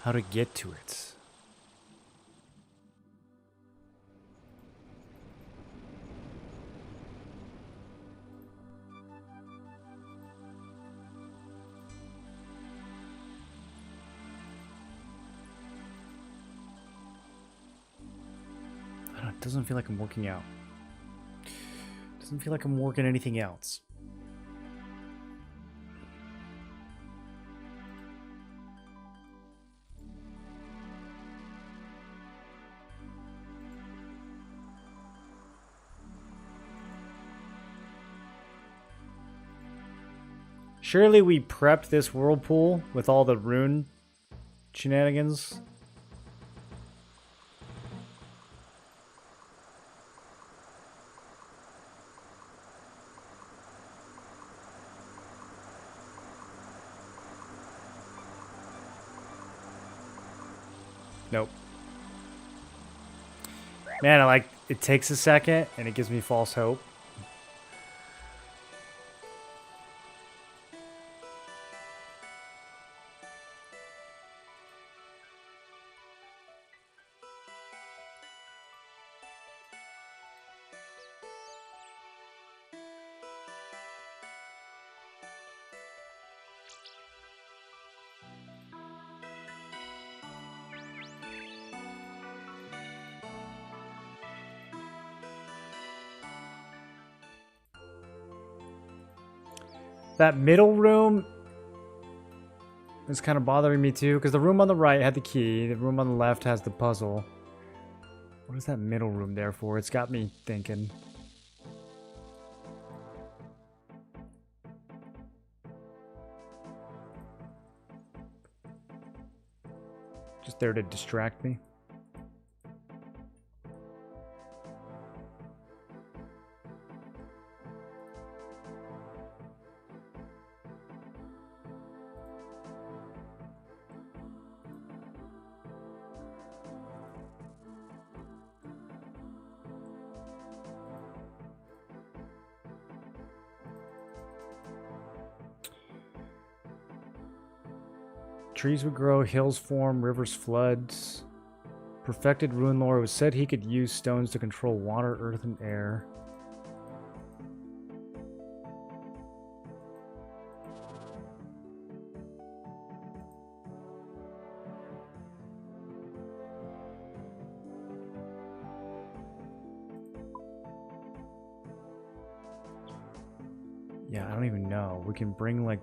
how to get to it. I don't know, it doesn't feel like I'm working out. Doesn't feel like I'm working anything else. Surely we prepped this whirlpool with all the rune shenanigans. Nope. Man, I like it takes a second and it gives me false hope. That middle room is kind of bothering me too, because the room on the right had the key, the room on the left has the puzzle. What is that middle room there for? It's got me thinking. Just there to distract me. Trees would grow, hills form, rivers floods. Perfected rune lore. It was said he could use stones to control water, earth, and air. Yeah, I don't even know. We can bring like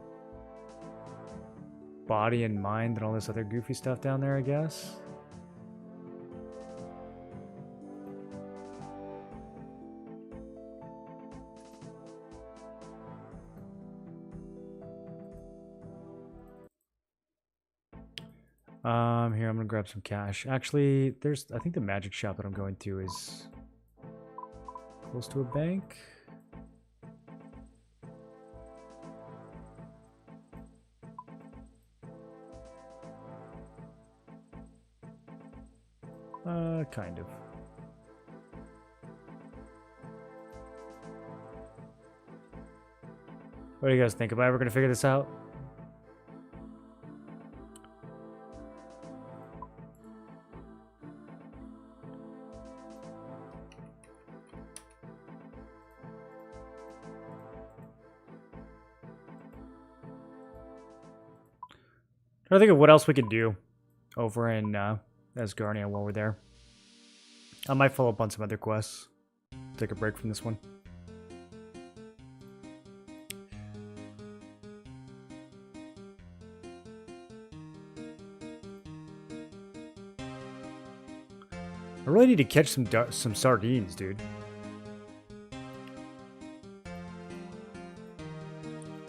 body and mind and all this other goofy stuff down there, I guess. Here, I'm gonna grab some cash. Actually, I think the magic shop that I'm going to is close to a bank. Kind of. What do you guys think? Am I ever gonna figure this out? I think of what else we could do over in Asgardia while we're there. I might follow up on some other quests. Take a break from this one. I really need to catch some sardines, dude.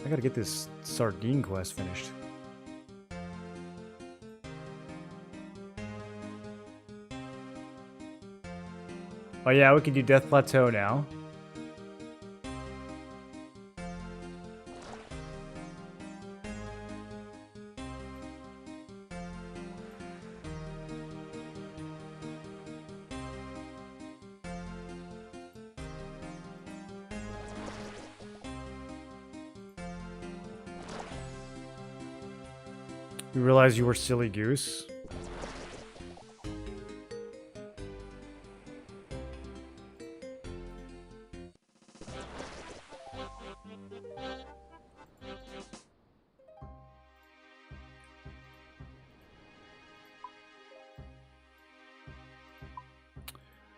I gotta get this sardine quest finished. Oh yeah, we can do Death Plateau now. You realize you were silly goose?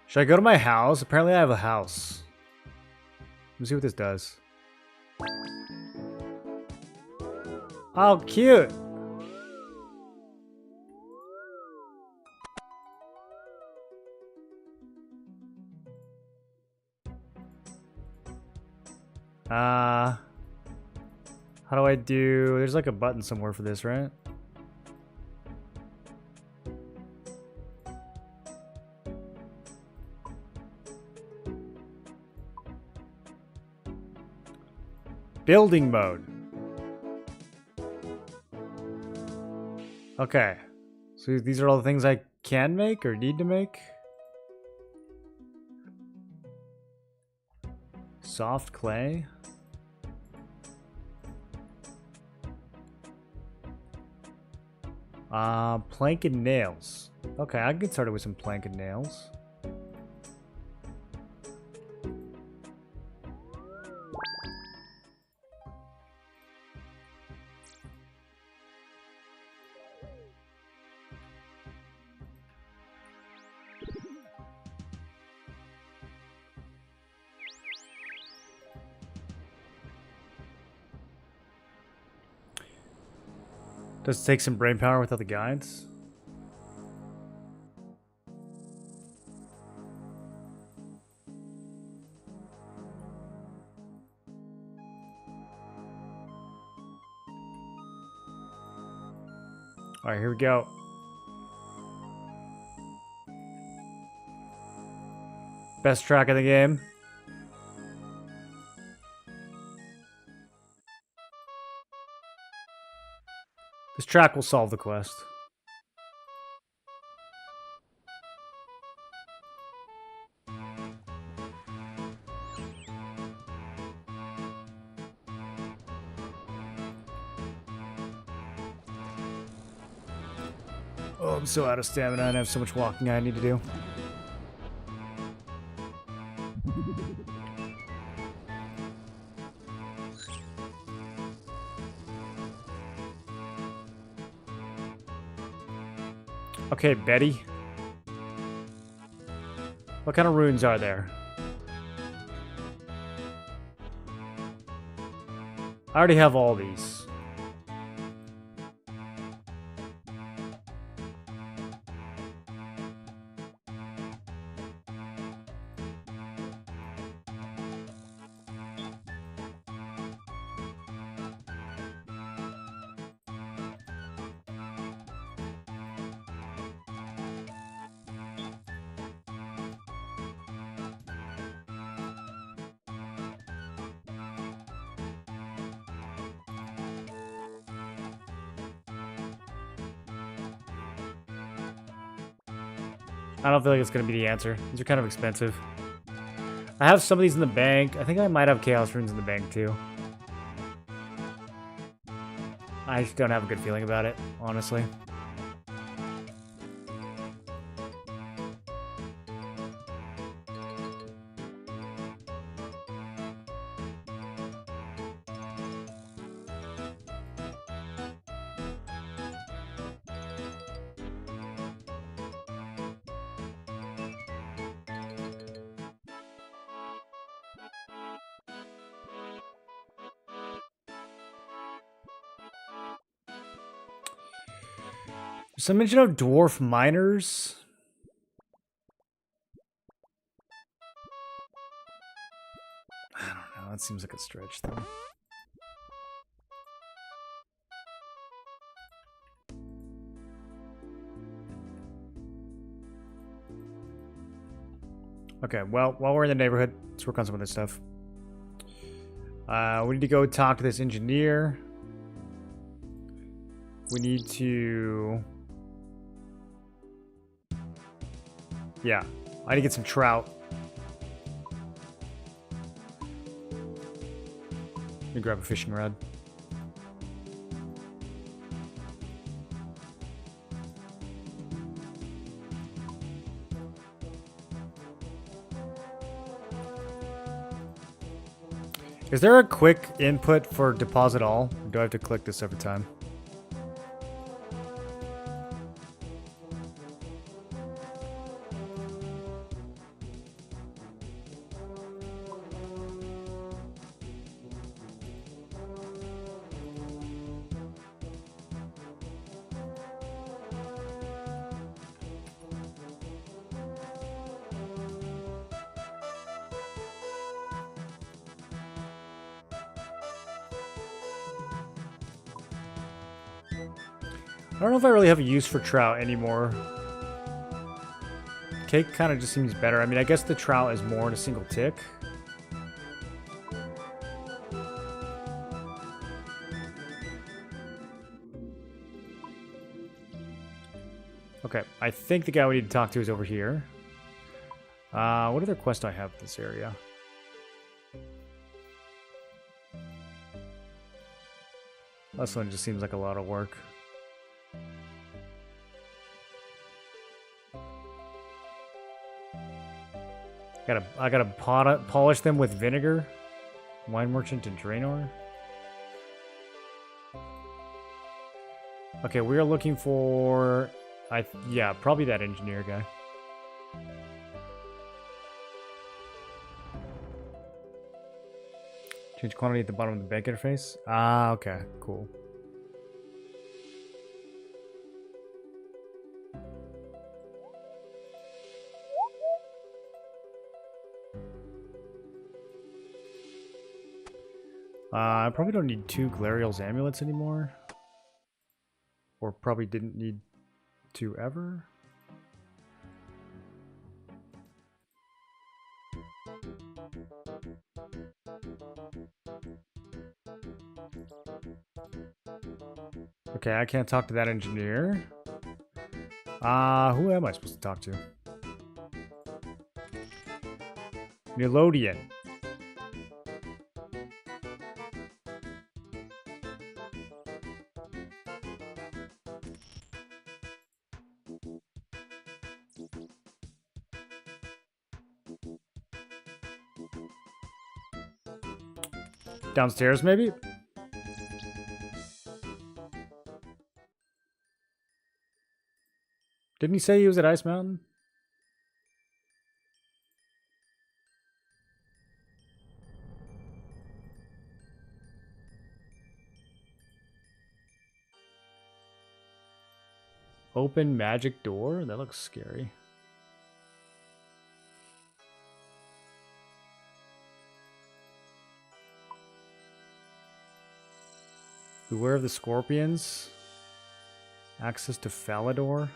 Should I go to my house? Apparently I have a house. Let's see what this does. Oh, cute! How do I do... There's like a button somewhere for this, right? Building mode. Okay. So these are all the things I can make or need to make. Soft clay. Plank and nails. Okay, I can get started with some plank and nails. Does it take some brain power without the guides? Alright, here we go. Best track of the game. This track will solve the quest. Oh, I'm so out of stamina and I have so much walking I need to do. Okay, Betty. What kind of runes are there? I already have all these. I don't feel like it's going to be the answer. These are kind of expensive. I have some of these in the bank. I think I might have Chaos Runes in the bank too. I just don't have a good feeling about it, honestly. Some mention of dwarf miners. I don't know. That seems like a stretch, though. Okay, well, while we're in the neighborhood, let's work on some of this stuff. We need to go talk to this engineer. We need to... Yeah, I need to get some trout. Let me grab a fishing rod. Is there a quick input for deposit all? Or do I have to click this every time? I don't know if I really have a use for trout anymore. Cake kind of just seems better. I mean, I guess the trout is more in a single tick. Okay, I think the guy we need to talk to is over here. What other quest do I have in this area? This one just seems like a lot of work. I gotta polish them with vinegar. Wine merchant and Draenor. Okay, we are looking for... yeah, probably that engineer guy. Change quantity at the bottom of the bank interface. Ah, okay, cool. I probably don't need 2 Glariel's amulets anymore. Or probably didn't need to ever. Okay, I can't talk to that engineer. Who am I supposed to talk to? Melodian. Downstairs, maybe? Didn't he say he was at Ice Mountain? Open magic door? That looks scary. Beware of the scorpions. Access to Falador.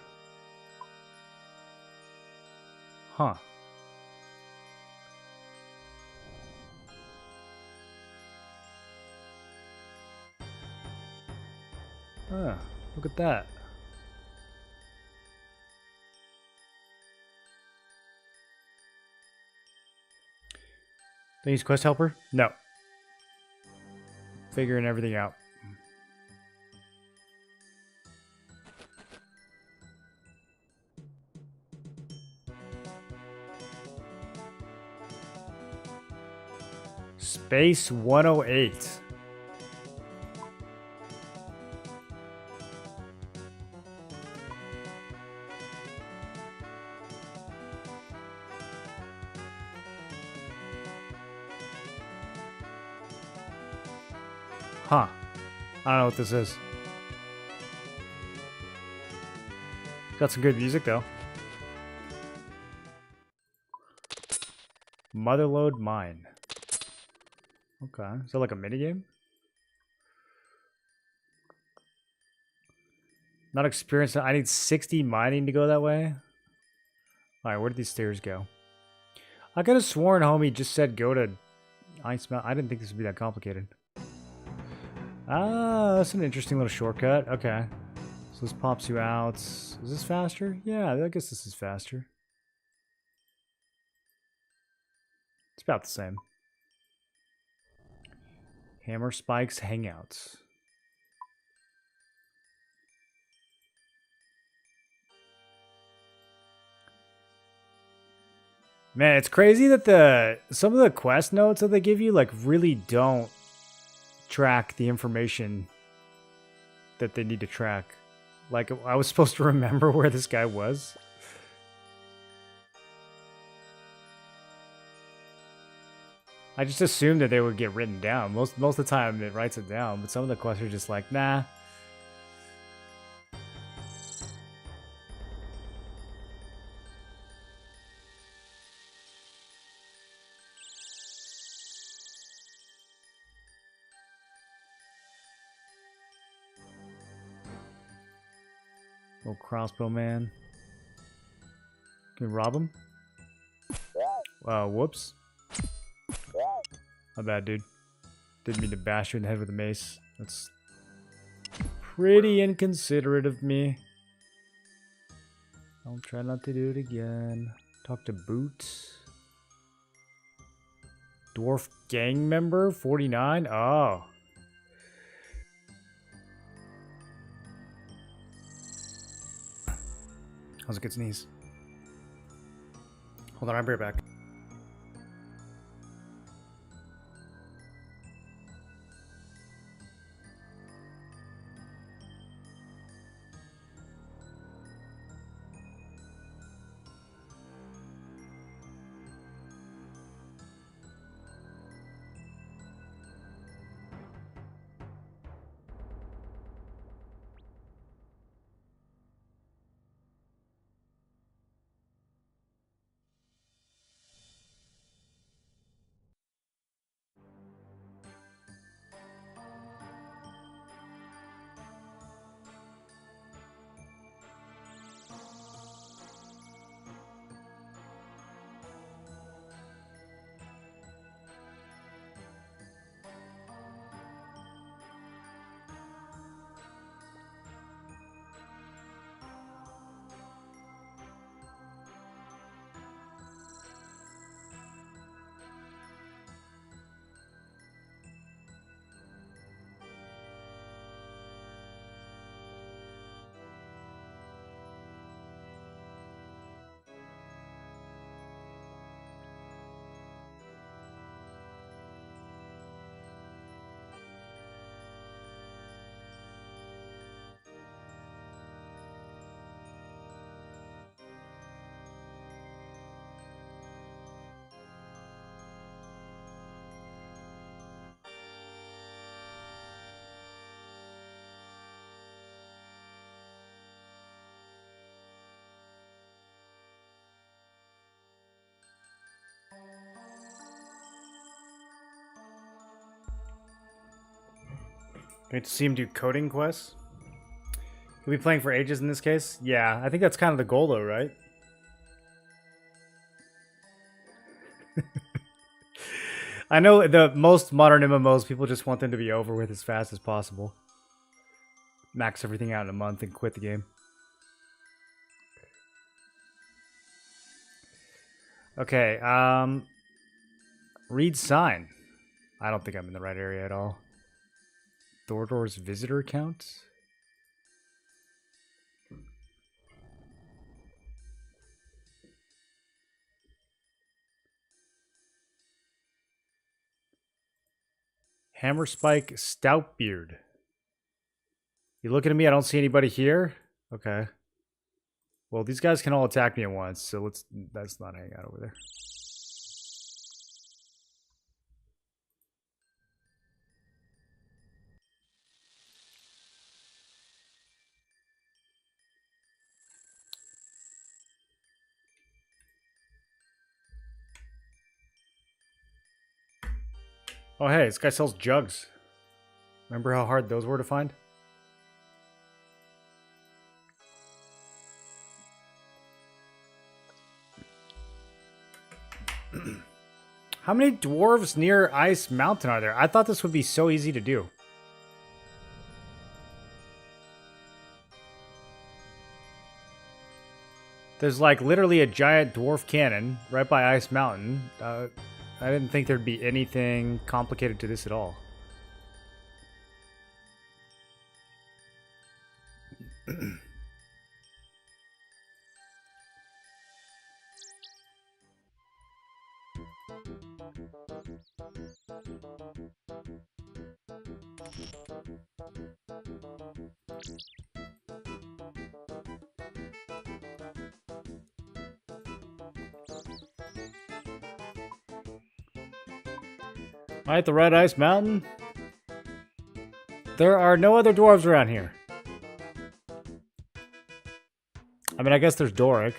Huh. Ah, look at that. Think he's quest helper? No. Figuring everything out. Space 108. Huh. I don't know what this is. Got some good music though. Motherlode Mine. Okay. Is that like a minigame? Not experienced. I need 60 mining to go that way. Alright, where did these stairs go? I could have sworn homie just said go to Ice Mountain. I didn't think this would be that complicated. Ah, that's an interesting little shortcut. Okay. So this pops you out. Is this faster? Yeah, I guess this is faster. It's about the same. Hammer Spikes Hangouts. Man, it's crazy that some of the quest notes that they give you like really don't track the information that they need to track. Like, I was supposed to remember where this guy was. I just assumed that they would get written down. Most of the time it writes it down, but some of the quests are just like, nah. Little crossbow man. Can we rob him? Whoops. My bad, dude. Didn't mean to bash you in the head with a mace. That's pretty inconsiderate of me. I'll try not to do it again. Talk to Boots. Dwarf gang member, 49? Oh. That was a good sneeze. Hold on, I'll be right back. Great to see him do coding quests. He'll be playing for ages in this case. Yeah, I think that's kind of the goal though, right? I know the most modern MMOs, people just want them to be over with as fast as possible. Max everything out in a month and quit the game. Okay, read sign. I don't think I'm in the right area at all. Thordor's visitor count? Hammerspike Stoutbeard. You looking at me? I don't see anybody here. Okay. Well, these guys can all attack me at once, so let's not hang out over there. Oh, hey, this guy sells jugs. Remember how hard those were to find? How many dwarves near Ice Mountain are there? I thought this would be so easy to do. There's like literally a giant dwarf cannon right by Ice Mountain. I didn't think there'd be anything complicated to this at all. Am I at the Red Ice Mountain? There are no other dwarves around here. I mean, I guess there's Doric.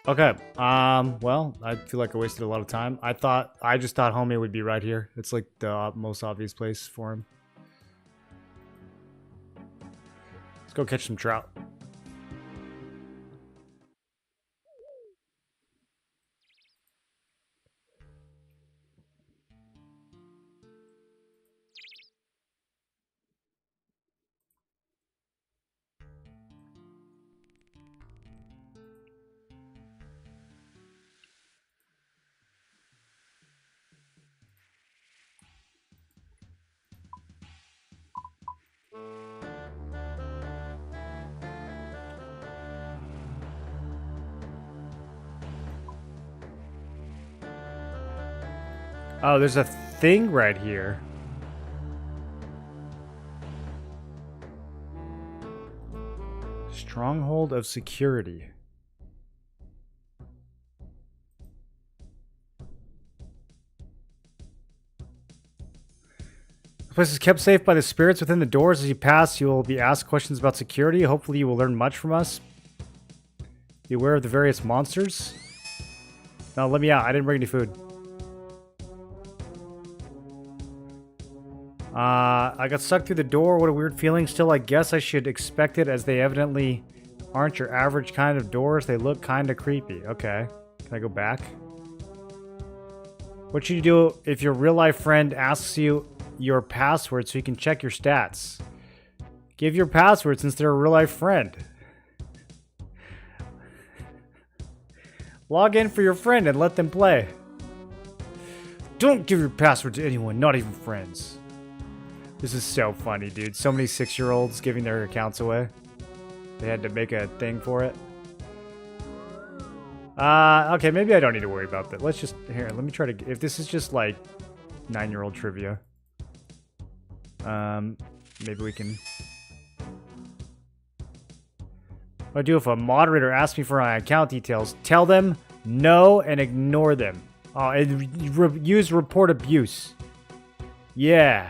Okay, well, I feel like I wasted a lot of time. I just thought homie would be right here. It's like the most obvious place for him. Let's go catch some trout. Oh, there's a thing right here. Stronghold of security. The place is kept safe by the spirits within the doors. As you pass, you will be asked questions about security. Hopefully you will learn much from us. Be aware of the various monsters. No, let me out. I didn't bring any food. I got sucked through the door. What a weird feeling. Still, I guess I should expect it, as they evidently aren't your average kind of doors. They look kind of creepy. Okay. Can I go back? What should you do if your real-life friend asks you your password so you can check your stats? Give your password since they're a real-life friend. Log in for your friend and let them play. Don't give your password to anyone, not even friends. This is so funny, dude. So many 6-year-olds giving their accounts away. They had to make a thing for it. Okay, maybe I don't need to worry about that. Let's just... Here, let me try to... If this is just, like, 9-year-old trivia. Maybe we can... What do I do if a moderator asks me for my account details? Tell them no and ignore them. Oh, and use report abuse. Yeah.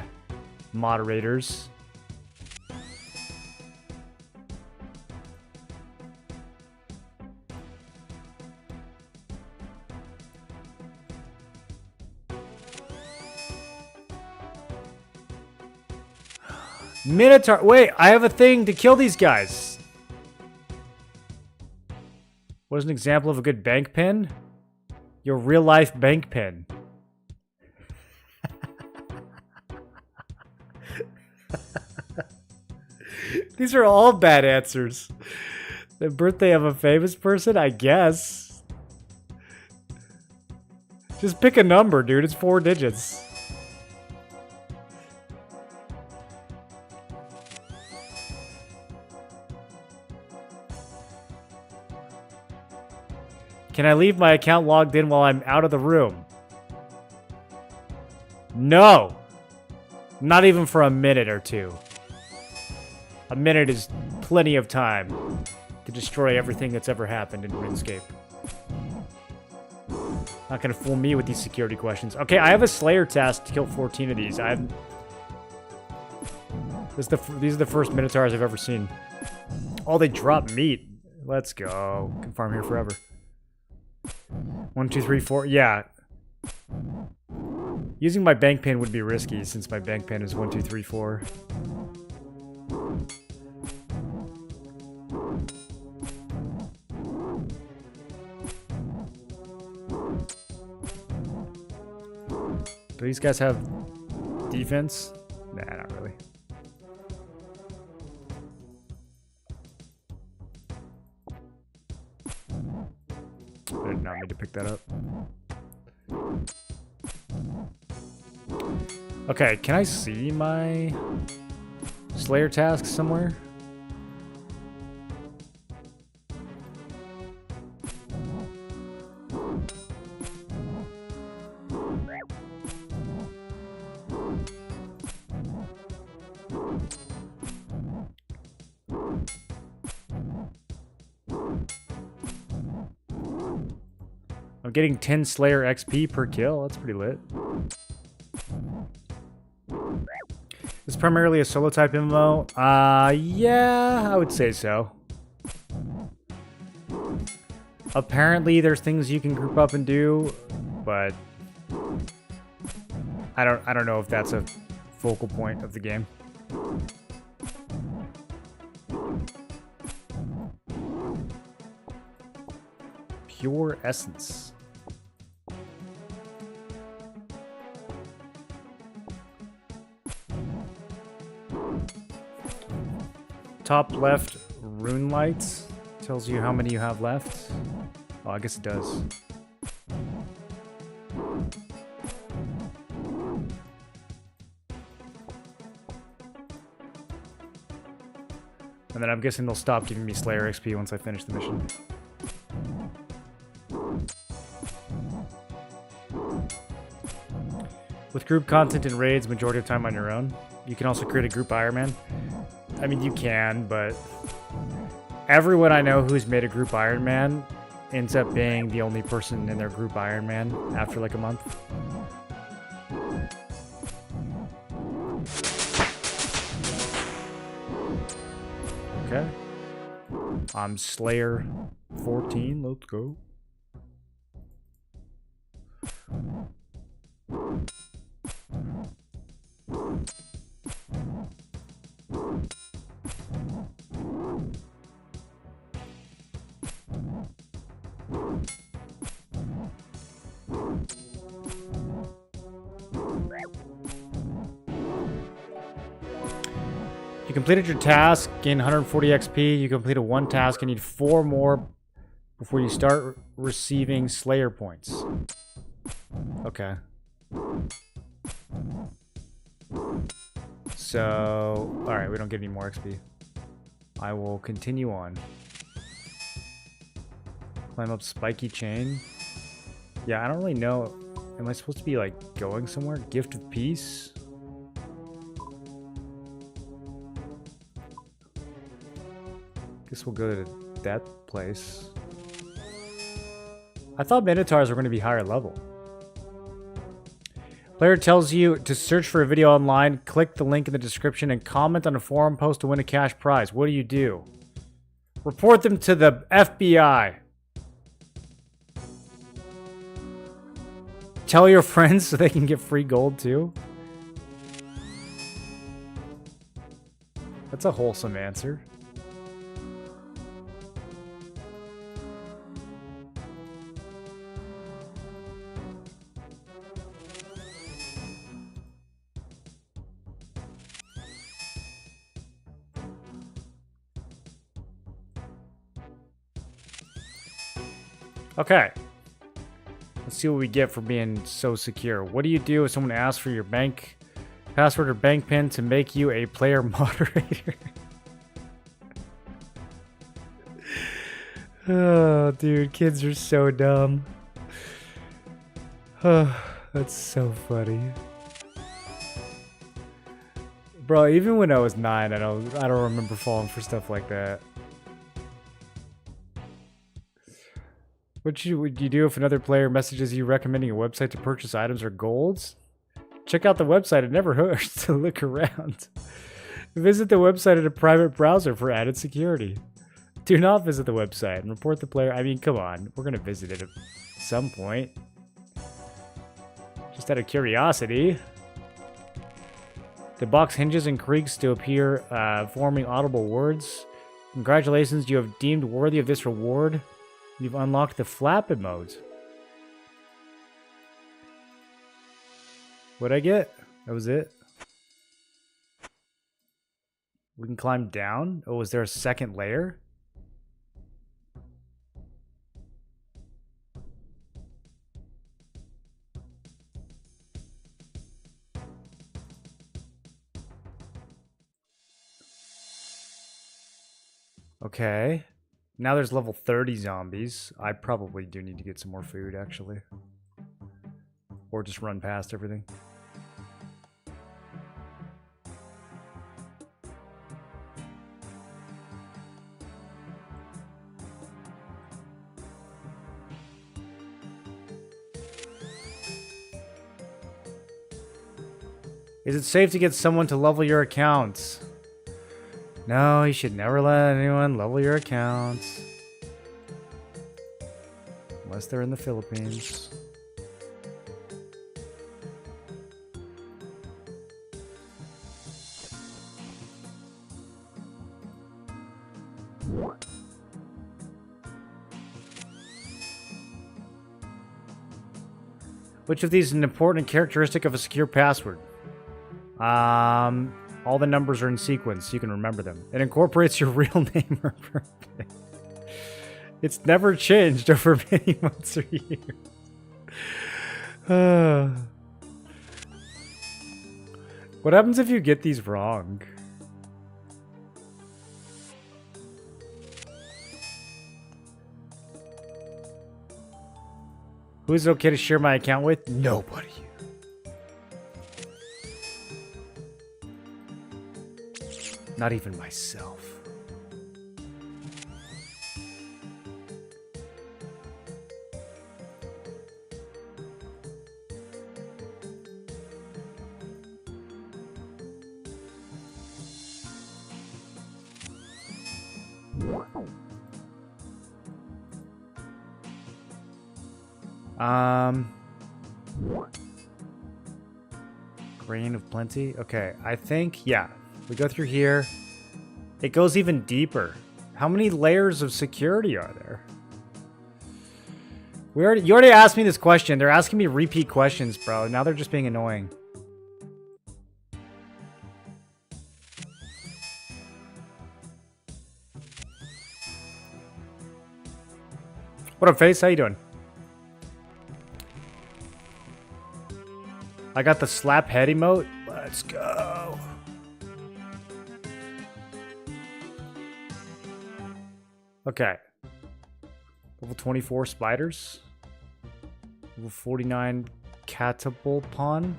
Moderators. Minotaur. Wait, I have a thing to kill these guys. What is an example of a good bank pin? Your real life bank pin. These are all bad answers. The birthday of a famous person, I guess. Just pick a number, dude. It's 4 digits. Can I leave my account logged in while I'm out of the room? No. Not even for a minute or two. A minute is plenty of time to destroy everything that's ever happened in RuneScape. Not gonna fool me with these security questions. Okay, I have a Slayer task to kill 14 of these. These are the first Minotaurs I've ever seen. Oh, they drop meat. Let's go. Can farm here forever. 1, 2, 3, 4. Yeah. Using my bank pin would be risky since my bank pin is 1, 2, 3, 4. Do these guys have defense? Nah, not really. I did not mean to pick that up. Okay, can I see my Slayer task somewhere? I'm getting 10 Slayer XP per kill. That's pretty lit. It's primarily a solo type MMO. Yeah, I would say so. Apparently there's things you can group up and do, but I don't know if that's a focal point of the game. Pure essence. Top left rune lights tells you how many you have left. Oh, I guess it does. And then I'm guessing they'll stop giving me Slayer XP once I finish the mission. With group content and raids, majority of time on your own. You can also create a group Ironman. I mean, you can, but everyone I know who's made a group Ironman ends up being the only person in their group Ironman after like a month. Okay. I'm Slayer 14. Let's go. You completed your task, gain 140 XP. You completed one task and need 4 more before you start receiving Slayer points. Okay. So, alright, we don't get any more XP. I will continue on. Climb up spiky chain. Yeah, I don't really know. Am I supposed to be like going somewhere? Gift of peace? Guess we'll go to that place. I thought Minotaurs were going to be higher level. Player tells you to search for a video online, click the link in the description, and comment on a forum post to win a cash prize. What do? Report them to the FBI. Tell your friends so they can get free gold too. That's a wholesome answer. Okay. Let's see what we get for being so secure. What do you do if someone asks for your bank password or bank pin to make you a player moderator? Oh, dude, kids are so dumb. Oh, that's so funny. Bro, even when I was 9, I don't remember falling for stuff like that. What would you do if another player messages you recommending a website to purchase items or golds? Check out the website. It never hurts to look around. Visit the website in a private browser for added security. Do not visit the website and report the player. I mean, come on. We're going to visit it at some point. Just out of curiosity. The box hinges and creaks to appear, forming audible words. Congratulations, you have deemed worthy of this reward. You've unlocked the flap emote. What'd I get? That was it. We can climb down. Oh, is there a second layer? Okay. Now there's level 30 zombies. I probably do need to get some more food, actually. Or just run past everything. Is it safe to get someone to level your accounts? No, you should never let anyone level your accounts. Unless they're in the Philippines. Which of these is an important characteristic of a secure password? All the numbers are in sequence. You can remember them. It incorporates your real name or birthday. It's never changed over many months or years. What happens if you get these wrong? Who is it okay to share my account with? Nobody. Not even myself. Grain of plenty. Okay, I think, yeah. We go through here. It goes even deeper. How many layers of security are there? You already asked me this question. They're asking me repeat questions, bro. Now they're just being annoying. What up, Face? How you doing? I got the slap head emote. Let's go. Okay. Level 24 spiders. Level 49 catapult pawn.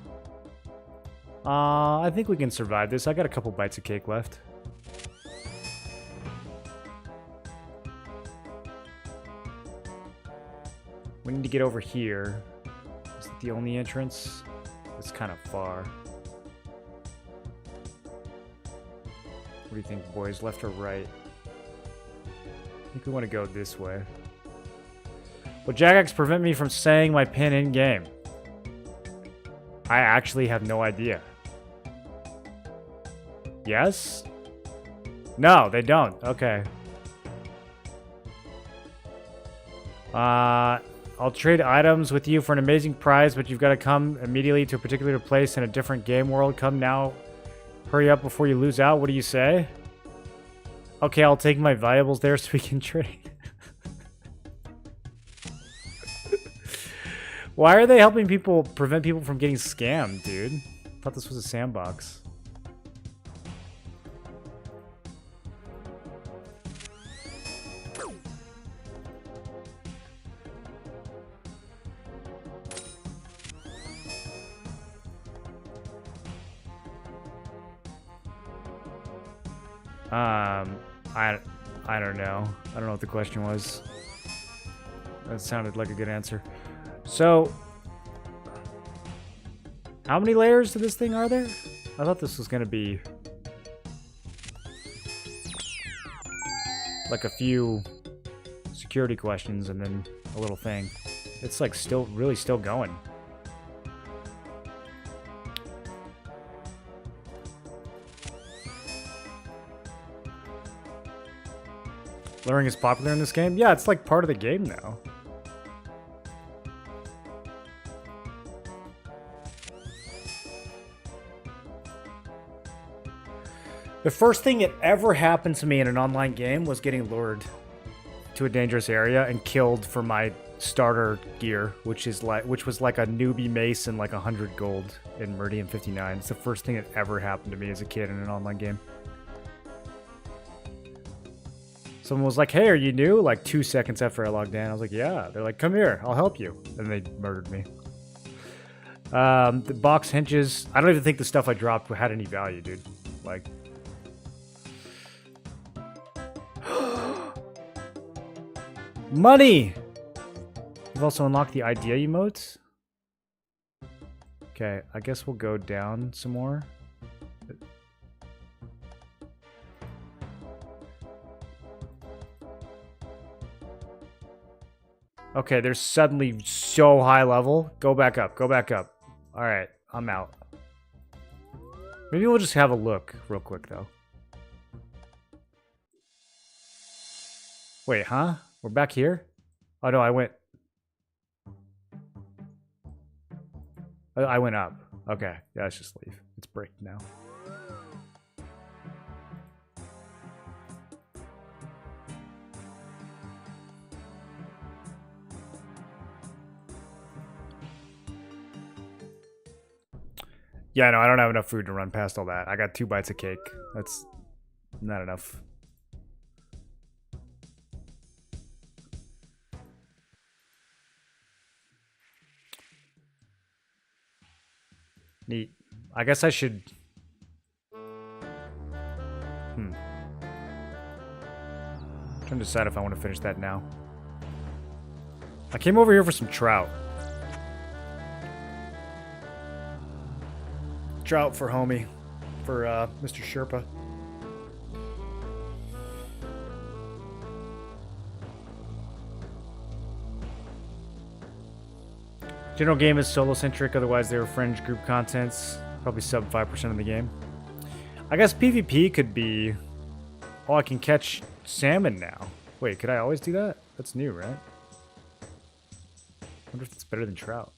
I think we can survive this. I got a couple bites of cake left. We need to get over here. Is it the only entrance? It's kind of far. What do you think, boys? Left or right? I think we want to go this way. Will Jagex prevent me from saying my pin in game? I actually have no idea. Yes? No, they don't. Okay. I'll trade items with you for an amazing prize, but you've got to come immediately to a particular place in a different game world. Come now. Hurry up before you lose out. What do you say? Okay, I'll take my valuables there so we can trade. Why are they helping people prevent people from getting scammed, dude? I thought this was a sandbox. I don't know. I don't know what the question was. That sounded like a good answer. So, how many layers to this thing are there? I thought this was gonna be like a few security questions and then a little thing. It's like still going. Luring is popular in this game? Yeah, it's like part of the game now. The first thing that ever happened to me in an online game was getting lured to a dangerous area and killed for my starter gear, which was like a newbie mace and like 100 gold in Meridian 59. It's the first thing that ever happened to me as a kid in an online game. Someone was like, "Hey, are you new?" Like 2 seconds after I logged in, I was like, "Yeah." They're like, "Come here, I'll help you," and they murdered me. The box hinges. I don't even think the stuff I dropped had any value, dude. Like. Money! We've also unlocked the idea emotes. Okay, I guess we'll go down some more. Okay, they're suddenly so high level. Go back up, go back up. Alright, I'm out. Maybe we'll just have a look real quick, though. Wait, huh? We're back here? Oh, no, I went up. Okay, yeah, let's just leave. It's break now. Yeah, no, I don't have enough food to run past all that. I got 2 bites of cake. That's not enough. Neat. I guess I should... Trying to decide if I want to finish that now. I came over here for some trout. Trout for homie. For Mr. Sherpa. General game is solo-centric, otherwise they were fringe group contents. Probably sub 5% of the game. I guess PvP could be... Oh, I can catch salmon now. Wait, could I always do that? That's new, right? I wonder if it's better than trout.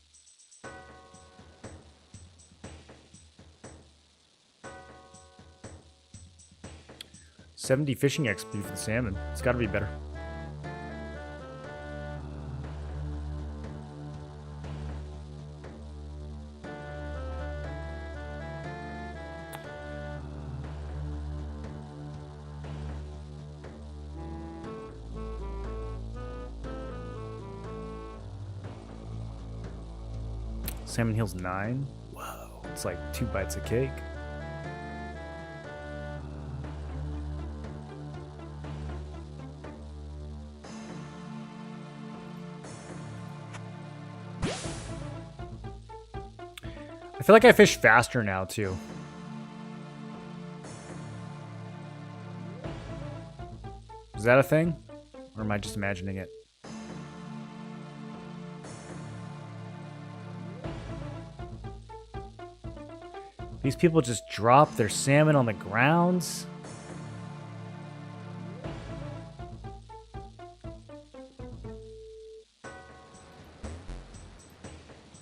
$70 fishing XP for the salmon. It's gotta be better. Salmon heals 9. Whoa, it's like 2 bites of cake. I feel like I fish faster now too. Is that a thing? Or am I just imagining it? These people just drop their salmon on the grounds.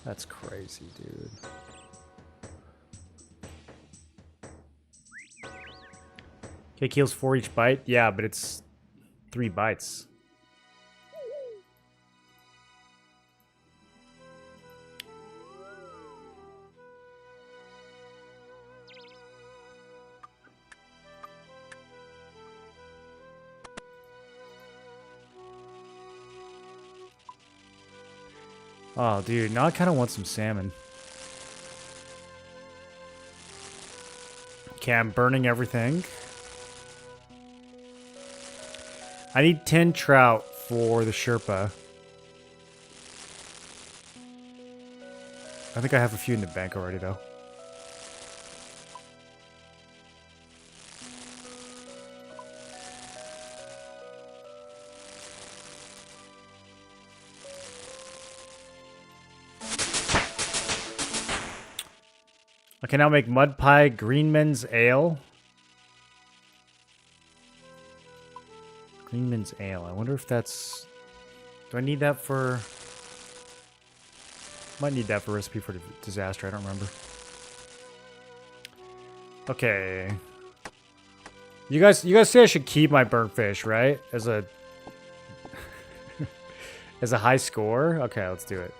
That's crazy, dude. Cake heals 4 each bite? Yeah, but it's 3 bites. Oh, dude, now I kind of want some salmon. Okay, I'm burning everything. I need 10 trout for the Sherpa. I think I have a few in the bank already, though. I can now make mud pie, Greenman's ale. Greenman's ale. I wonder if that's... Do I need that for... Might need that for recipe for disaster. I don't remember. Okay. You guys say I should keep my burnt fish, right? As a... as a high score? Okay, let's do it.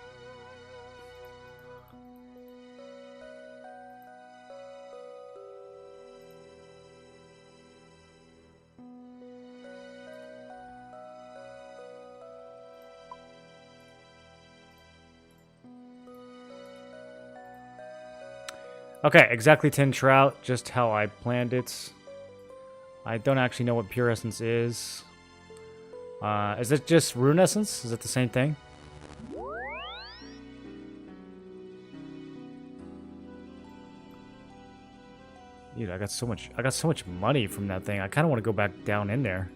Okay, exactly 10 trout, just how I planned it. I don't actually know what pure essence is. Is it just rune essence? Is it the same thing? Dude, I got so much money from that thing. I kind of want to go back down in there.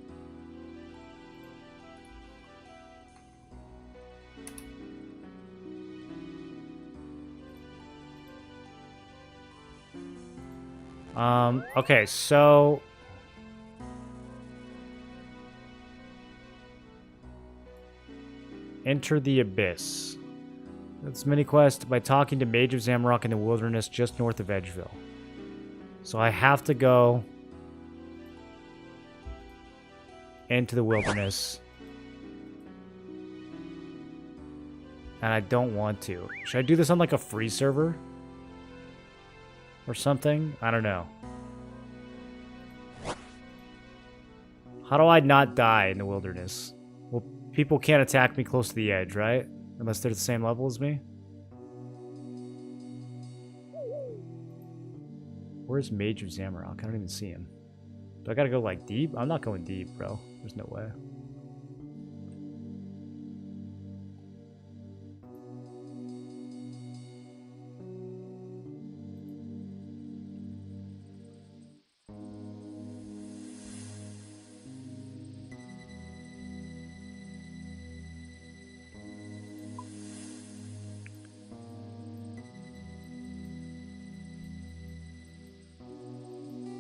Okay, so... Enter the Abyss. That's mini quest by talking to Mage of Zamrock in the wilderness just north of Edgeville. So I have to go into the wilderness. And I don't want to. Should I do this on like a free server? Or something? I don't know. How do I not die in the wilderness? Well, people can't attack me close to the edge, right? Unless they're the same level as me. Where's Mage of Zamorak? I don't even see him. Do I gotta go like deep? I'm not going deep, bro. There's no way.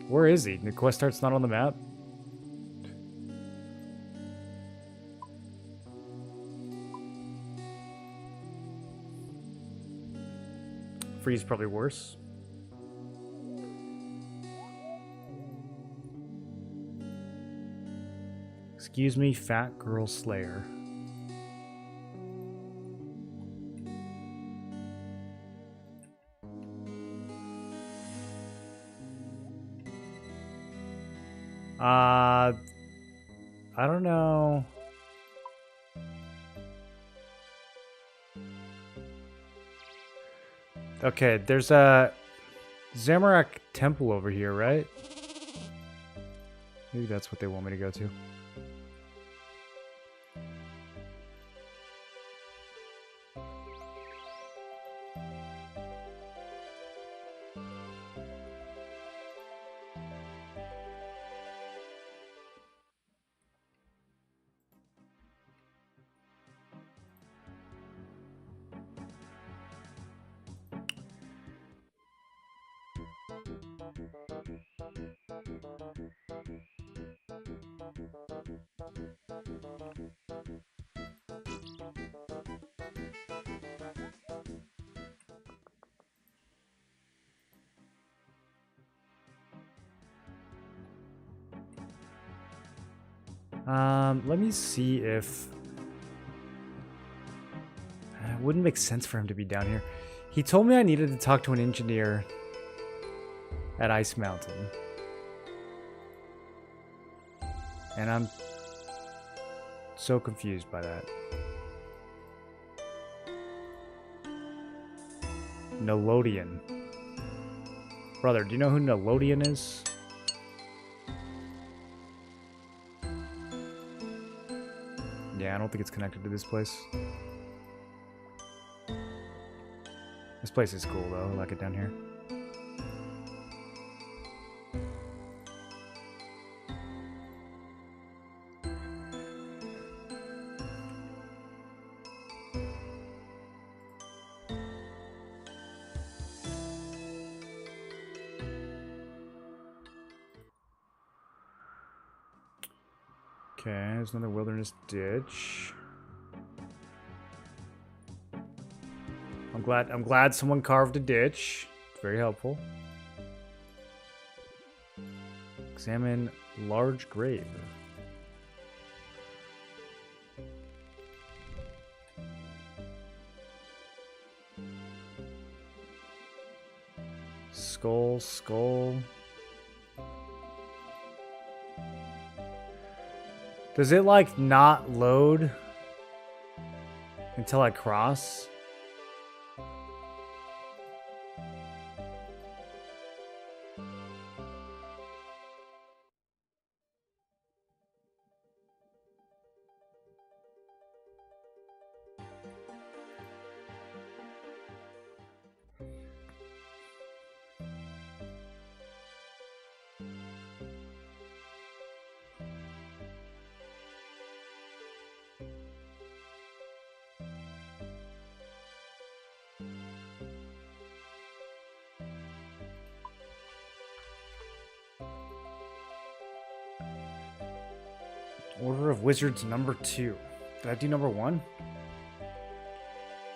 Where is he? The quest art's not on the map? Free's probably worse. Excuse me, fat girl slayer. I don't know. Okay, there's a Zamorak temple over here, right? Maybe that's what they want me to go to. Let me see if... It wouldn't make sense for him to be down here. He told me I needed to talk to an engineer at Ice Mountain. And I'm so confused by that. Nolodian. Brother, do you know who Nolodian is? Yeah, I don't think it's connected to this place. This place is cool though, I like it down here. Okay, there's another wilderness ditch. I'm glad someone carved a ditch. It's very helpful. Examine large grave. Skull. Does it like not load until I cross? Order of Wizards number 2. Did I do number 1?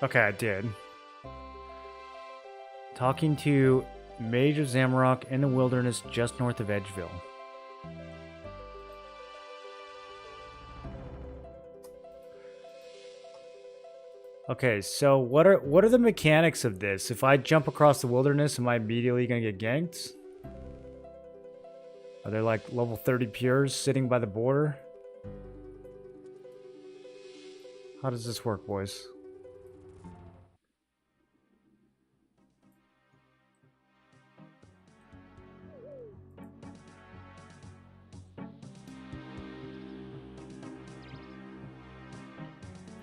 Okay, I did. Talking to Mage of Zamorak in the wilderness just north of Edgeville. Okay, so what are the mechanics of this? If I jump across the wilderness, am I immediately gonna get ganked? Are there like level 30 pures sitting by the border? How does this work, boys?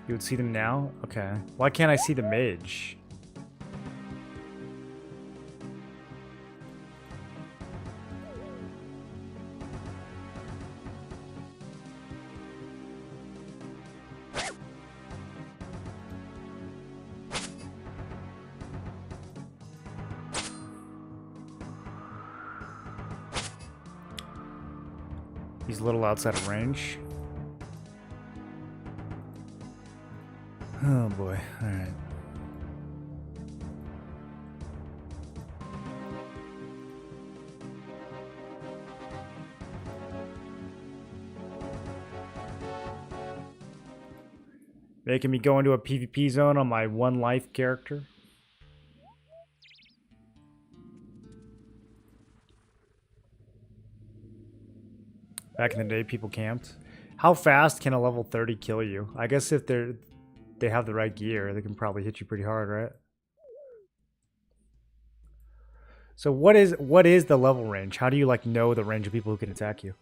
You would see them now? Okay. Why can't I see the mage? He's a little outside of range. Oh boy, alright. Making me go into a PvP zone on my 1 life character. Back in the day, people camped. How fast can a level 30 kill you? I guess if they have the right gear, they can probably hit you pretty hard, right? So what is the level range? How do you like know the range of people who can attack you?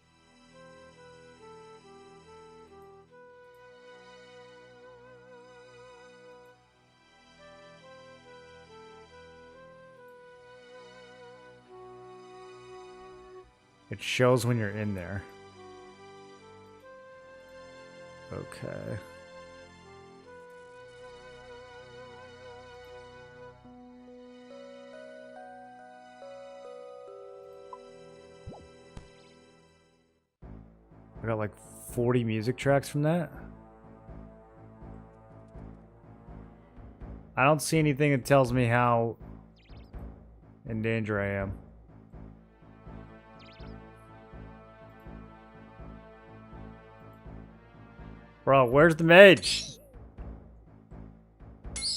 It shows when you're in there. Okay. I got like 40 music tracks from that. I don't see anything that tells me how in danger I am. Bro, where's the mage?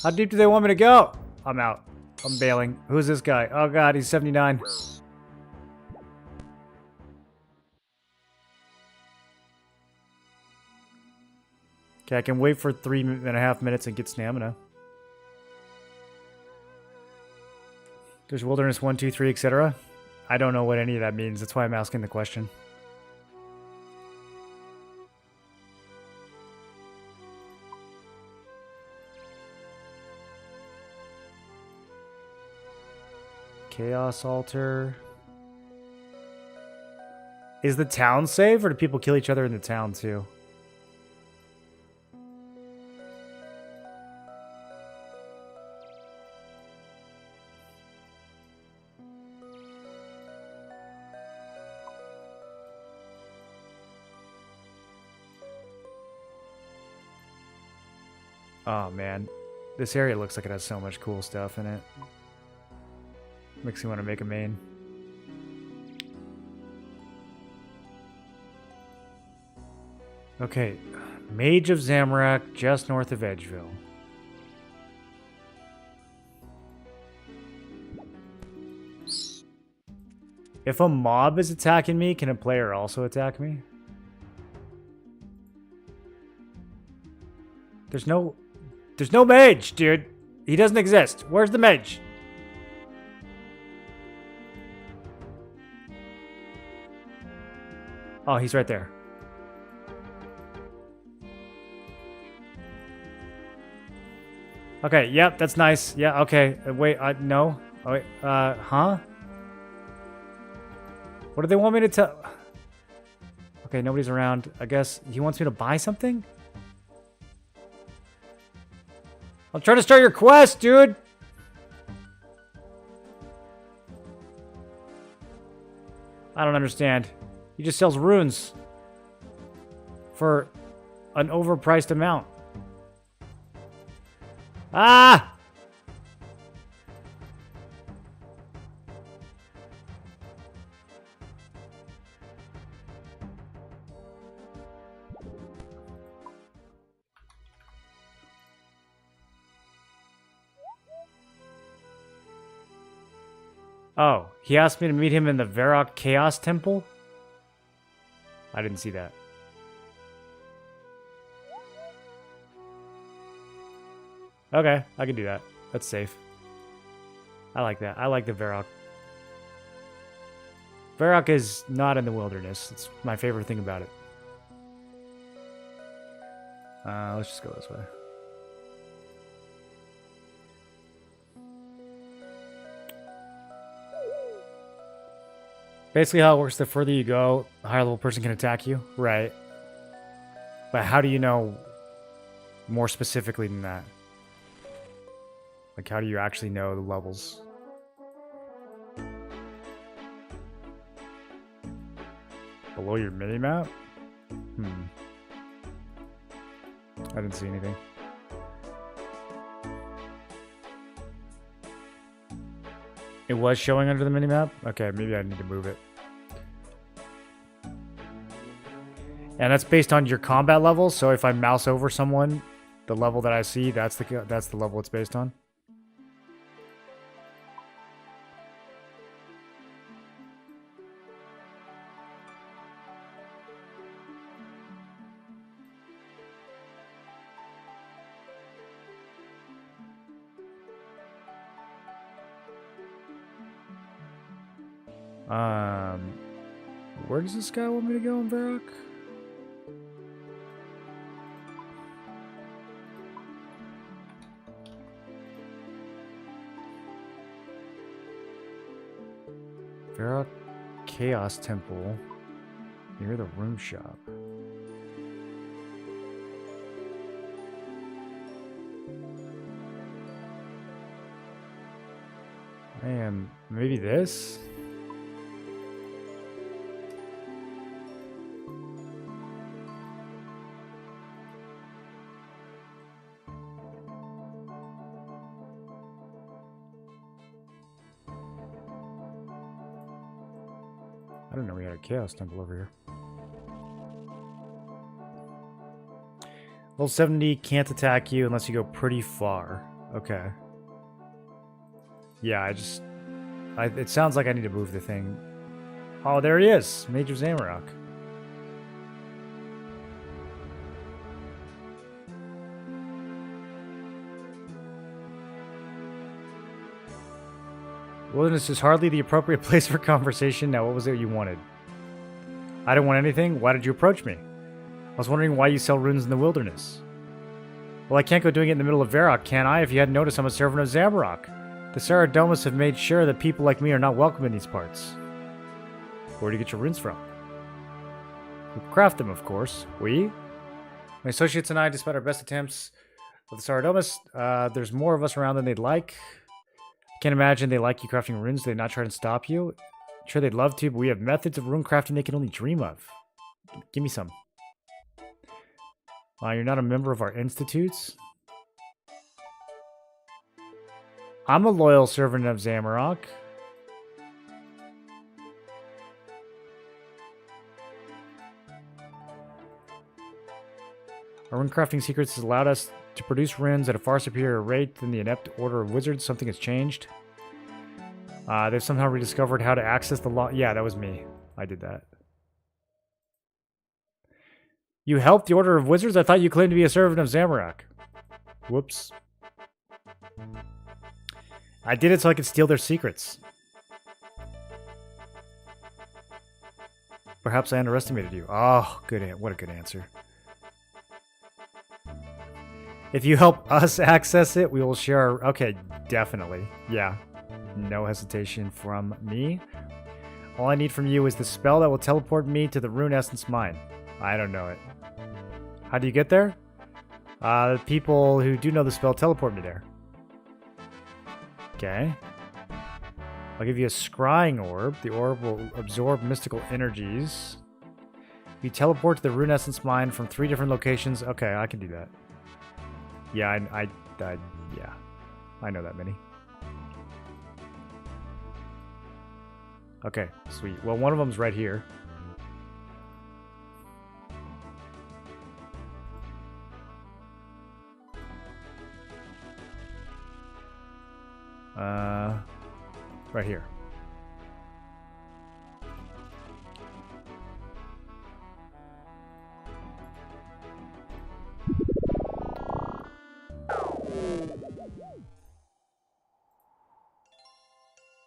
How deep do they want me to go? I'm out. I'm bailing. Who's this guy? Oh god, he's 79. Okay, I can wait for 3.5 minutes and get stamina. There's wilderness 1, 2, 3, etc. I don't know what any of that means. That's why I'm asking the question. Chaos altar. Is the town safe, or do people kill each other in the town too? Oh man, this area looks like it has so much cool stuff in it. Makes me want to make a main. Okay, Mage of Zamorak, just north of Edgeville. If a mob is attacking me, can a player also attack me? There's no mage, dude. He doesn't exist. Where's the mage? Oh, he's right there. Okay, yep, that's nice. Yeah, okay. Wait, no. Oh, wait, huh? What do they want me to tell? Okay, nobody's around. I guess he wants me to buy something? I'm trying to start your quest, dude! I don't understand. He just sells runes for an overpriced amount. Ah! Oh, he asked me to meet him in the Varrock Chaos Temple? I didn't see that. Okay, I can do that. That's safe. I like that. I like the Varrock. Varrock is not in the wilderness. It's my favorite thing about it. Let's just go this way. Basically how it works, the further you go, the higher level person can attack you. Right. But how do you know more specifically than that? Like, how do you actually know the levels? Below your minimap? I didn't see anything. It was showing under the minimap? Okay, maybe I need to move it. And that's based on your combat level, so if I mouse over someone, the level that I see, that's the level it's based on. Where does this guy want me to go in Varrock? Varrock Chaos Temple near the Rune Shop. I am maybe this? I didn't know we had a Chaos Temple over here. Level 70 can't attack you unless you go pretty far. Okay. Yeah, it sounds like I need to move the thing. Oh, there he is! Mage of Zamorak. Wilderness is hardly the appropriate place for conversation. Now, what was it you wanted? I didn't want anything. Why did you approach me? I was wondering why you sell runes in the wilderness. Well, I can't go doing it in the middle of Varrock, can I? If you hadn't noticed, I'm a servant of Zamorak. The Saradomas have made sure that people like me are not welcome in these parts. Where do you get your runes from? We craft them, of course. We? My associates and I, despite our best attempts with the Saradomas, there's more of us around than they'd like. Can't imagine they like you crafting runes. They'd not try to stop you. Sure, they'd love to, but we have methods of rune crafting they can only dream of. Give me some. You're not a member of our institutes? I'm a loyal servant of Zamorak. Our rune crafting secrets has allowed us to produce runes at a far superior rate than the inept order of wizards. Something has changed. They've somehow rediscovered how to access the law. Yeah, that was me. I did that. You helped the Order of Wizards? I thought you claimed to be a servant of Zamorak. Whoops. I did it so I could steal their secrets. Perhaps I underestimated you. Oh, what a good answer. If you help us access it, we will share our... Okay, definitely. Yeah. No hesitation from me. All I need from you is the spell that will teleport me to the Rune Essence Mine. I don't know it. How do you get there? People who do know the spell teleport me there. Okay. I'll give you a scrying orb. The orb will absorb mystical energies. You teleport to the Rune Essence Mine from 3 different locations. Okay, I can do that. Yeah, yeah. I know that many. Okay, sweet. Well, one of them's right here. Right here.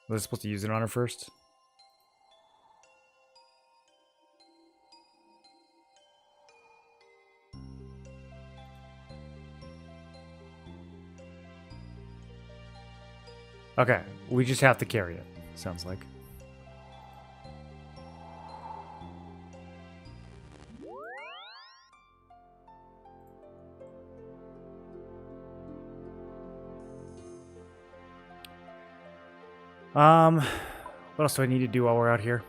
Was I supposed to use it on her first? Okay, we just have to carry it, sounds like. What else do I need to do while we're out here?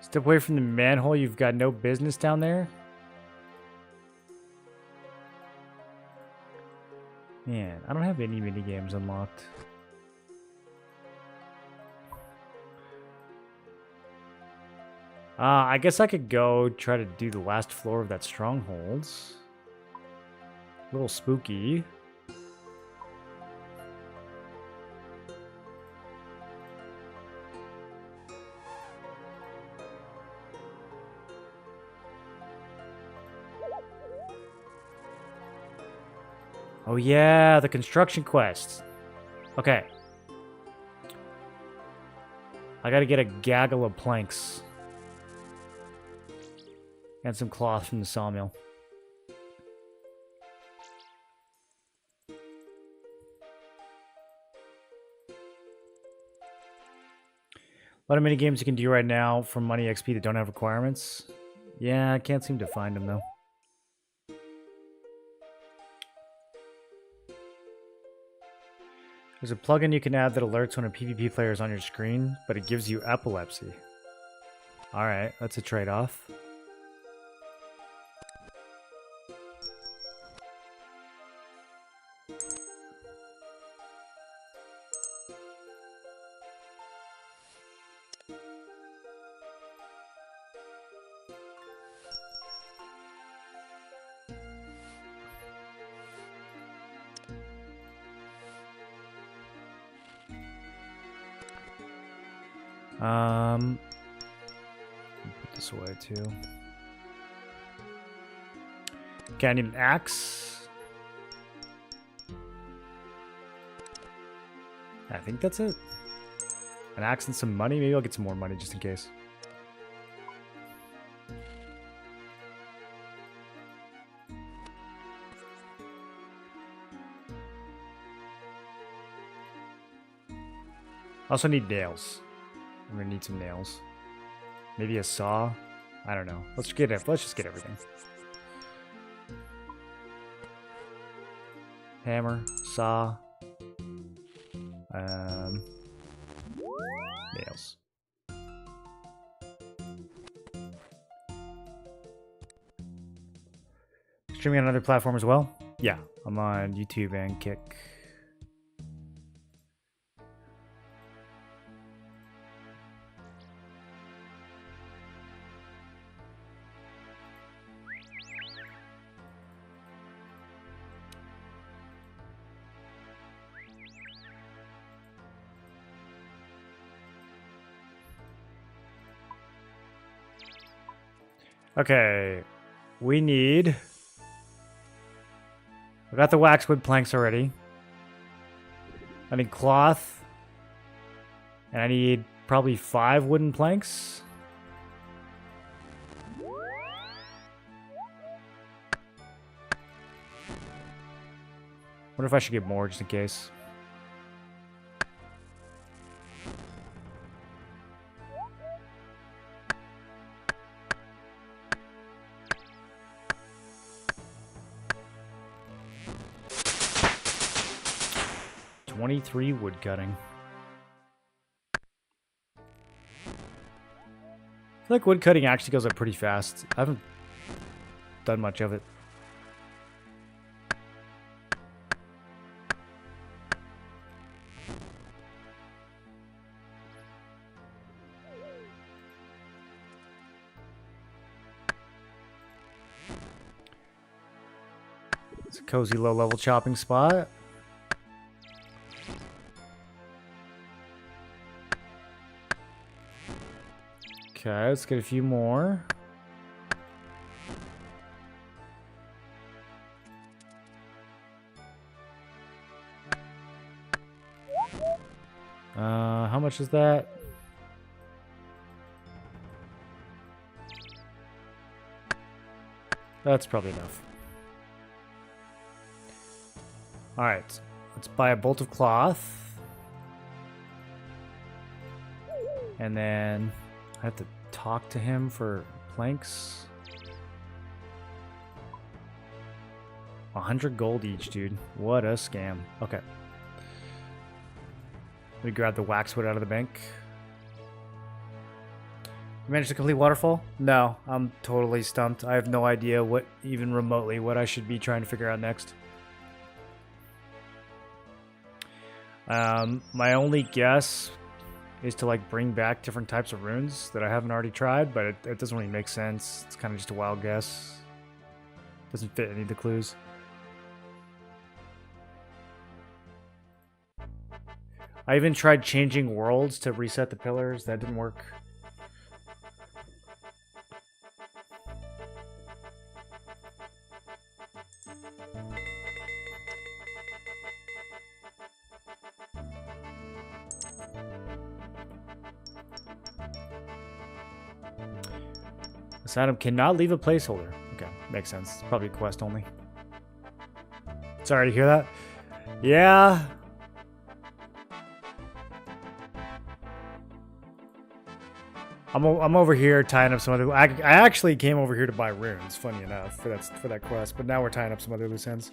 Step away from the manhole. You've got no business down there. Man, I don't have any mini games unlocked. I guess I could go try to do the last floor of that strongholds. A little spooky. Oh yeah, the construction quest. Okay. I gotta get a gaggle of planks. And some cloth from the sawmill. A lot of mini games you can do right now for money XP that don't have requirements. Yeah, I can't seem to find them though. There's a plugin you can add that alerts when a PvP player is on your screen, but it gives you epilepsy. Alright, that's a trade-off. Put this away too. Okay, I need an axe. I think that's it. An axe and some money. Maybe I'll get some more money just in case. I also need nails. I'm gonna need some nails. Maybe a saw. I don't know. Let's get it. Let's just get everything. Hammer, saw, nails. Streaming on another platform as well? Yeah, I'm on YouTube and Kick. Okay, we need... I got the waxwood planks already. I need cloth. And I need probably 5 wooden planks. Wonder if I should get more just in case. .23 wood cutting. I feel like wood cutting actually goes up pretty fast. I haven't done much of it. It's a cozy low-level chopping spot. Okay, let's get a few more. much is that? That's probably enough. Alright, let's buy a bolt of cloth. And then I have to talk to him for planks. 100 gold each, dude. What a scam. Okay. Let me grab the waxwood out of the bank. You managed to complete waterfall? No, I'm totally stumped. I have no idea what, even remotely, what I should be trying to figure out next. My only guess is to like bring back different types of runes that I haven't already tried, but it doesn't really make sense. It's kind of just a wild guess. Doesn't fit any of the clues. I even tried changing worlds to reset the pillars. That didn't work. This item cannot leave a placeholder. Okay, makes sense. It's probably a quest only. Sorry to hear that. Yeah. I'm over here tying up some other. I actually came over here to buy runes. Funny enough, for that quest, but now we're tying up some other loose ends.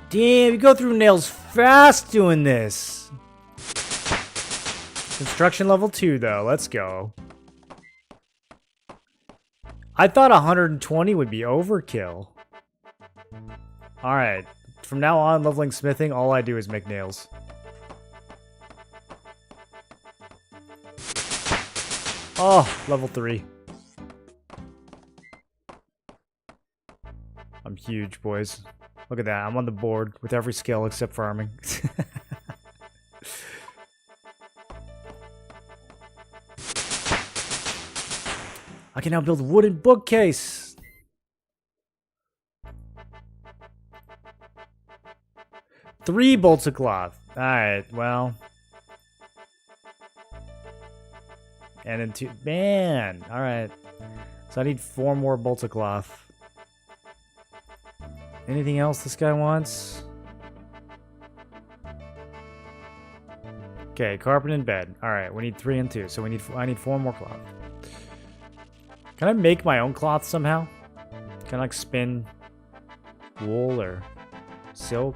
Damn, you go through nails fast doing this. Construction level 2, though. Let's go. I thought 120 would be overkill. Alright. From now on, leveling smithing, all I do is make nails. Oh, level 3. I'm huge, boys. Look at that. I'm on the board with every skill except farming. I can now build a wooden bookcase. Three bolts of cloth. Alright, well. And then 2. Man. Alright. So I need 4 more bolts of cloth. Anything else this guy wants? Okay, carpet and bed. Alright, we need 3 and 2. So I need 4 more cloth. Can I make my own cloth somehow? Can I like spin wool or silk?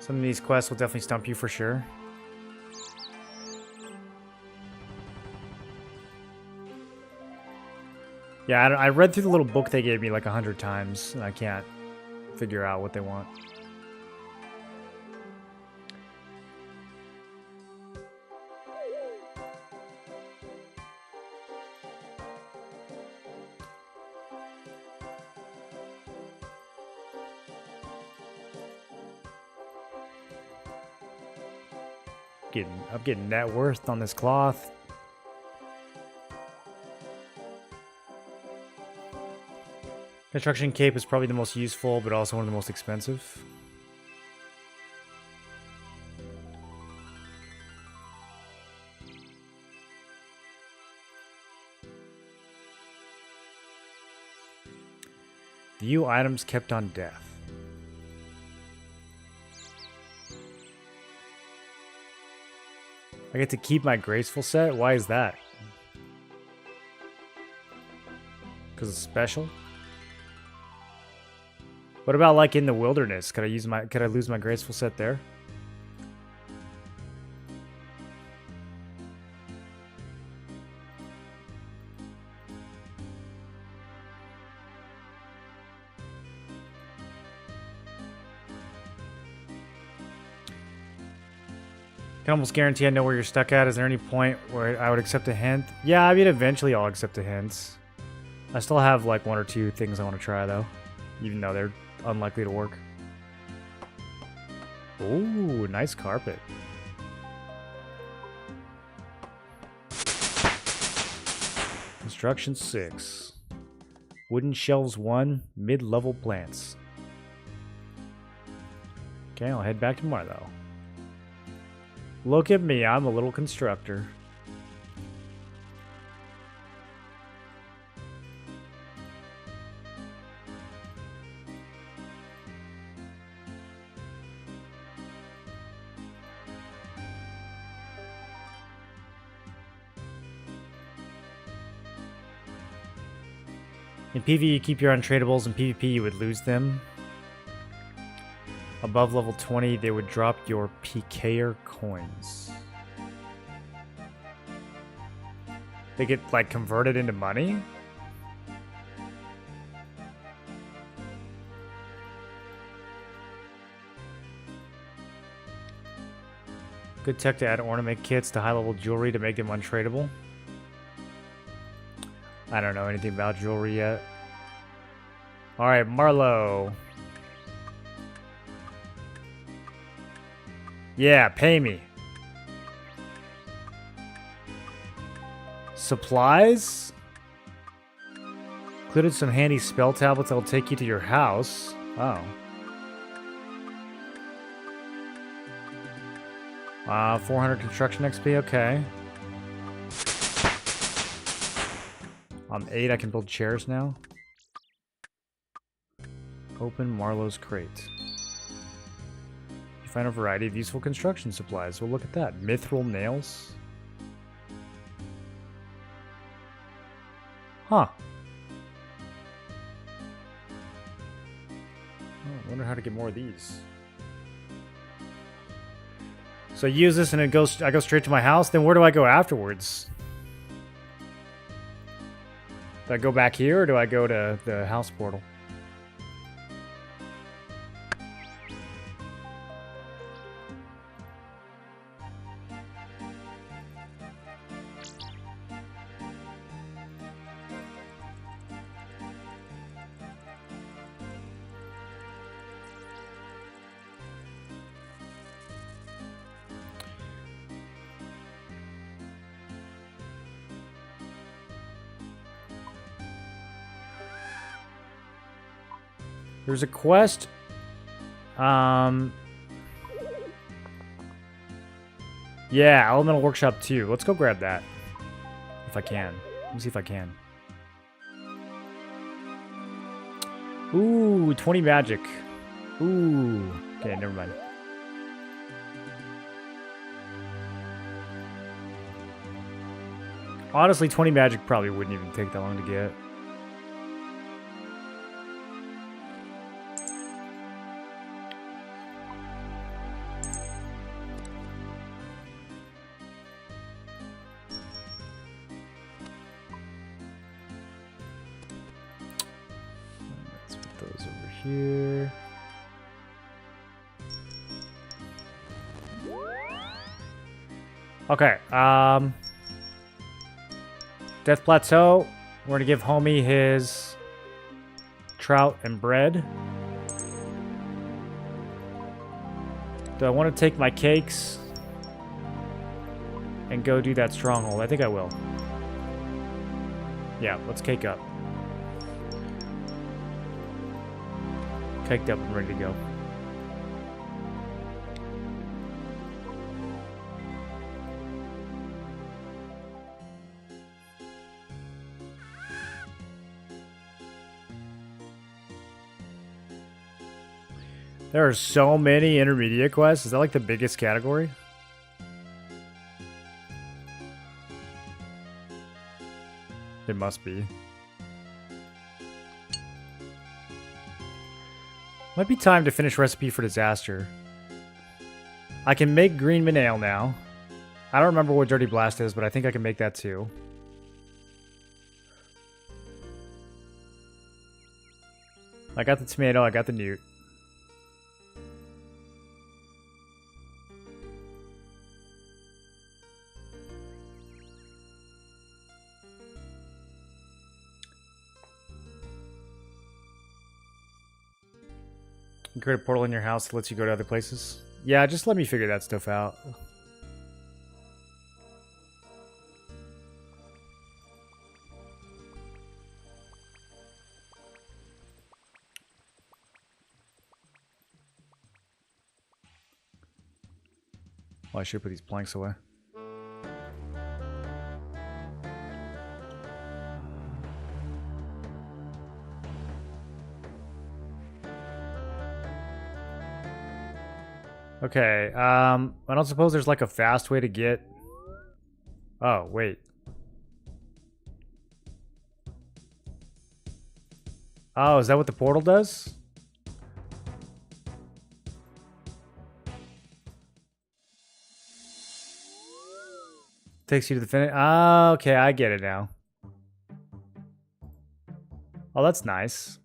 Some of these quests will definitely stump you for sure. Yeah, I read through the little book they gave me like 100 times, and I can't figure out what they want. I'm getting net worth on this cloth. Construction cape is probably the most useful, but also one of the most expensive. View items kept on death. I get to keep my graceful set? Why is that? Because it's special? What about like in the wilderness? Could I lose my graceful set there? I can almost guarantee I know where you're stuck at. Is there any point where I would accept a hint? Yeah, I mean, eventually I'll accept a hint. I still have like 1 or 2 things I want to try though, even though they're unlikely to work. Ooh, nice carpet. Construction 6. Wooden shelves 1. Mid-level plants. Okay, I'll head back to Marlow. Look at me, I'm a little constructor. In PvE, you keep your untradables. In PvP, you would lose them. Above level 20, they would drop your PKer coins. They get, like, converted into money? Good tech to add ornament kits to high-level jewelry to make them untradeable. I don't know anything about jewelry yet. Alright, Marlow. Yeah, pay me. Supplies? Included some handy spell tablets that'll take you to your house. Oh. 400 construction XP, okay. I'm 8, I can build chairs now. Open Marlow's crate. You find a variety of useful construction supplies. Well, look at that. Mithril nails. Huh. Oh, I wonder how to get more of these. So I use this and I go straight to my house. Then where do I go afterwards? Do I go back here or do I go to the house portal? There's a quest. Yeah, Elemental Workshop 2. Let's go grab that. If I can. Let me see if I can. Ooh, 20 magic. Ooh. Okay, never mind. Honestly, 20 magic probably wouldn't even take that long to get. Here. Okay, Death Plateau. We're gonna give homie his trout and bread. Do I want to take my cakes and go do that stronghold? I think I will. Yeah, let's cake up. Caked up and ready to go. There are so many intermediate quests. Is that like the biggest category? It must be. Might be time to finish Recipe for Disaster. I can make green mint ale now. I don't remember what Dirty Blast is, but I think I can make that too. I got the tomato, I got the newt. create a portal in your house that lets you go to other places. Yeah, just let me figure that stuff out. Well, I should put these planks away. Okay, I don't suppose there's like a fast way to get... Oh, wait. Oh, is that what the portal does? Takes you to the finish. Ah, okay, I get it now. Oh, that's nice.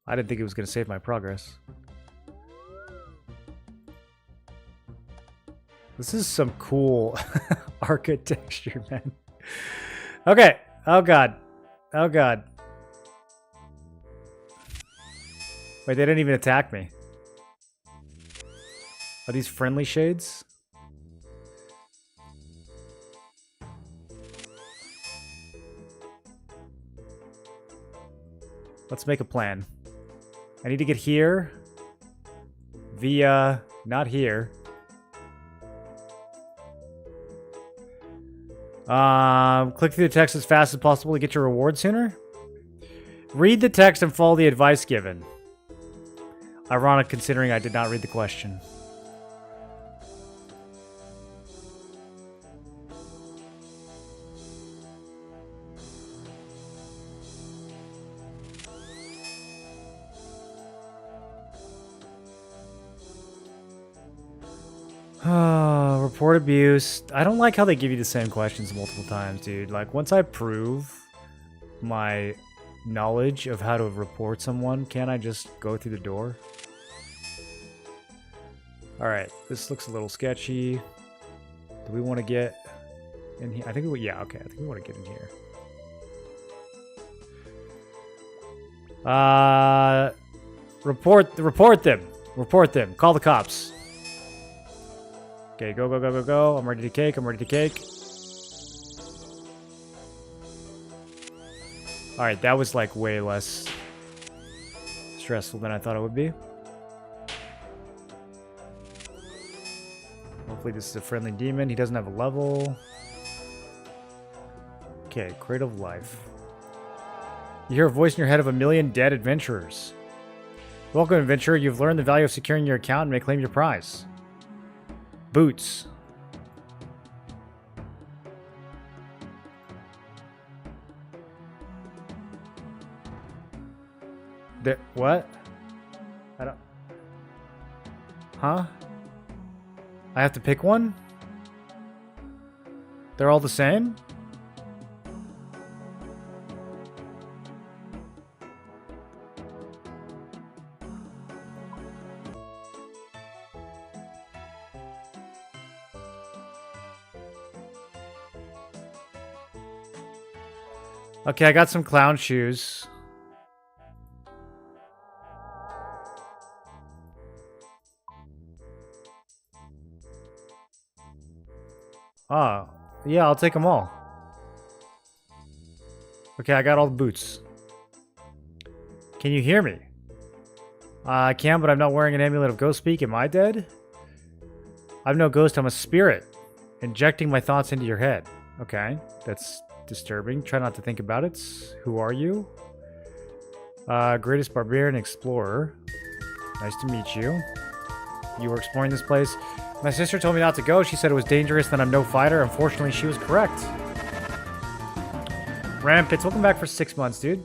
I didn't think it was going to save my progress. This is some cool architecture, man. Okay. Oh, God. Oh, God. Wait, they didn't even attack me. Are these friendly shades? Let's make a plan. I need to get here via not here. Click through the text as fast as possible to get your reward sooner. Read the text and follow the advice given. Ironic considering I did not read the question. Report abuse. I don't like how they give you the same questions multiple times, dude. Like, once I prove my knowledge of how to report someone, can't I just go through the door? Alright, this looks a little sketchy. Do we want to get in here? I think we, yeah, okay. I think we want to get in here. Report them. Report them. Call the cops. Okay, go, go, go, go, go. I'm ready to cake. I'm ready to cake. Alright, that was like way less stressful than I thought it would be. Hopefully this is a friendly demon. He doesn't have a level. Okay, Crate of Life. You hear a voice in your head of 1,000,000 dead adventurers. Welcome, adventurer. You've learned the value of securing your account and may claim your prize. Boots. What? I don't... Huh? I have to pick one? They're all the same? Okay, I got some clown shoes. Oh, yeah, I'll take them all. Okay, I got all the boots. Can you hear me? I can, but I'm not wearing an amulet of ghost speak. Am I dead? I'm no ghost, I'm a spirit. Injecting my thoughts into your head. Okay, that's disturbing. Try not to think about it. Who are you? Greatest barbarian explorer. Nice to meet you. You were exploring this place. My sister told me not to go. She said it was dangerous, that I'm no fighter. Unfortunately, she was correct. Rampits, welcome back for 6 months, dude.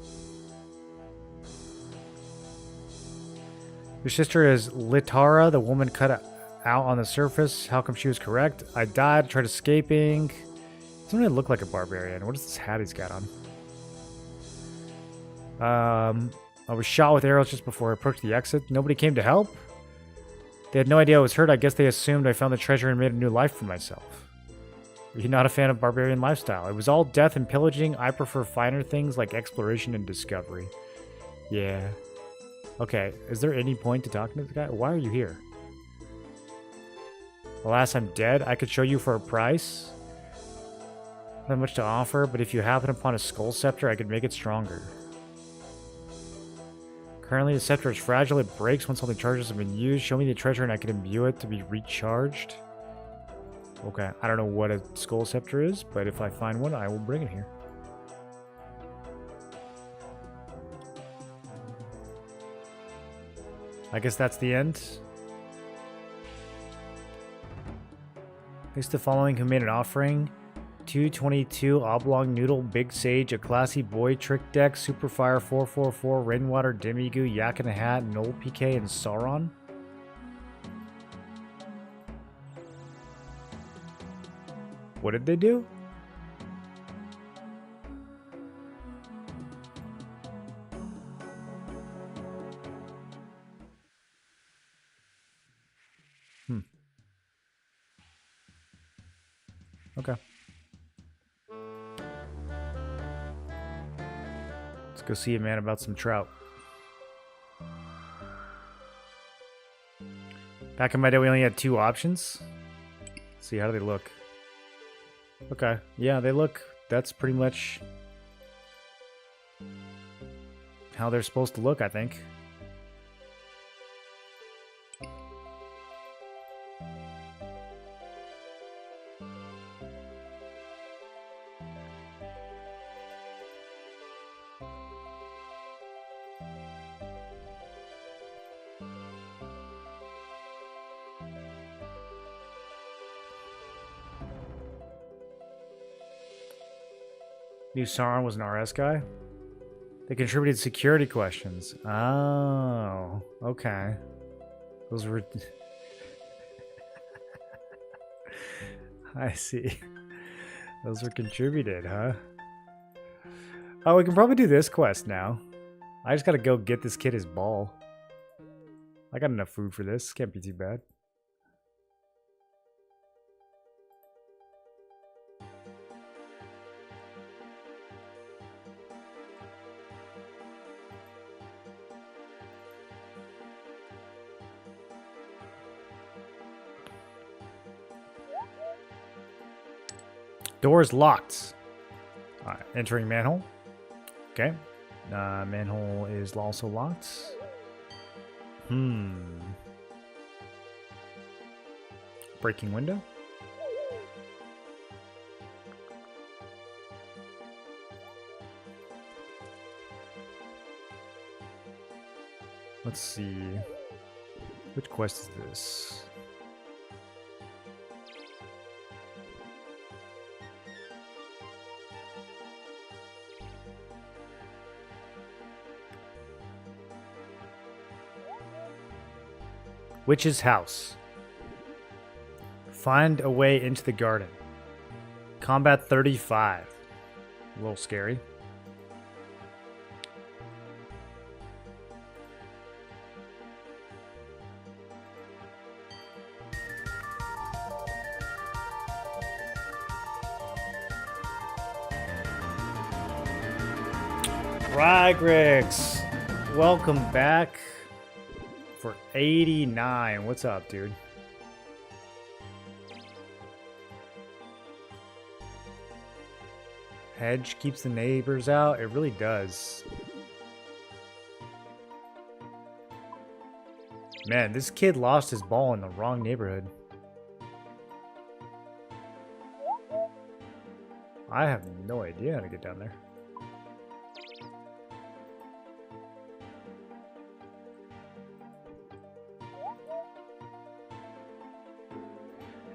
Your sister is Litara, the woman cut out on the surface. How come she was correct? I died, tried escaping. Doesn't really look like a barbarian. What is this hat he's got on? I was shot with arrows just before I approached the exit. Nobody came to help? They had no idea I was hurt. I guess they assumed I found the treasure and made a new life for myself. Are you not a fan of barbarian lifestyle? It was all death and pillaging. I prefer finer things like exploration and discovery. Yeah. Okay, is there any point to talking to the guy? Why are you here? Alas, I'm dead. I could show you for a price. Not much to offer, but if you happen upon a skull scepter, I could make it stronger. Currently, the scepter is fragile. It breaks once all the charges have been used. Show me the treasure and I can imbue it to be recharged. Okay, I don't know what a skull scepter is, but if I find one, I will bring it here. I guess that's the end. Thanks to the following who made an offering. 222 Oblong Noodle, Big Sage, A Classy Boy, Trick Deck, Superfire 444, Rainwater, Demigoo, Yak in a Hat, Noel PK, and Sauron. What did they do? Okay. Let's go see a man about some trout. Back in my day, we only had 2 options. Let's see, how do they look? Okay, yeah, they look... That's pretty much how they're supposed to look, I think. Knew Sauron was an RS guy. They contributed security questions. Oh, okay. Those were... I see. Those were contributed, huh? Oh, we can probably do this quest now. I just gotta go get this kid his ball. I got enough food for this. Can't be too bad. Door is locked. Alright, entering manhole. Okay. Manhole is also locked. Breaking window. Let's see. Which quest is this? Witch's house. Find a way into the garden. Combat 35. A little scary. Rygrix, welcome back for 89. What's up, dude? Hedge keeps the neighbors out. It really does. Man, this kid lost his ball in the wrong neighborhood. I have no idea how to get down there.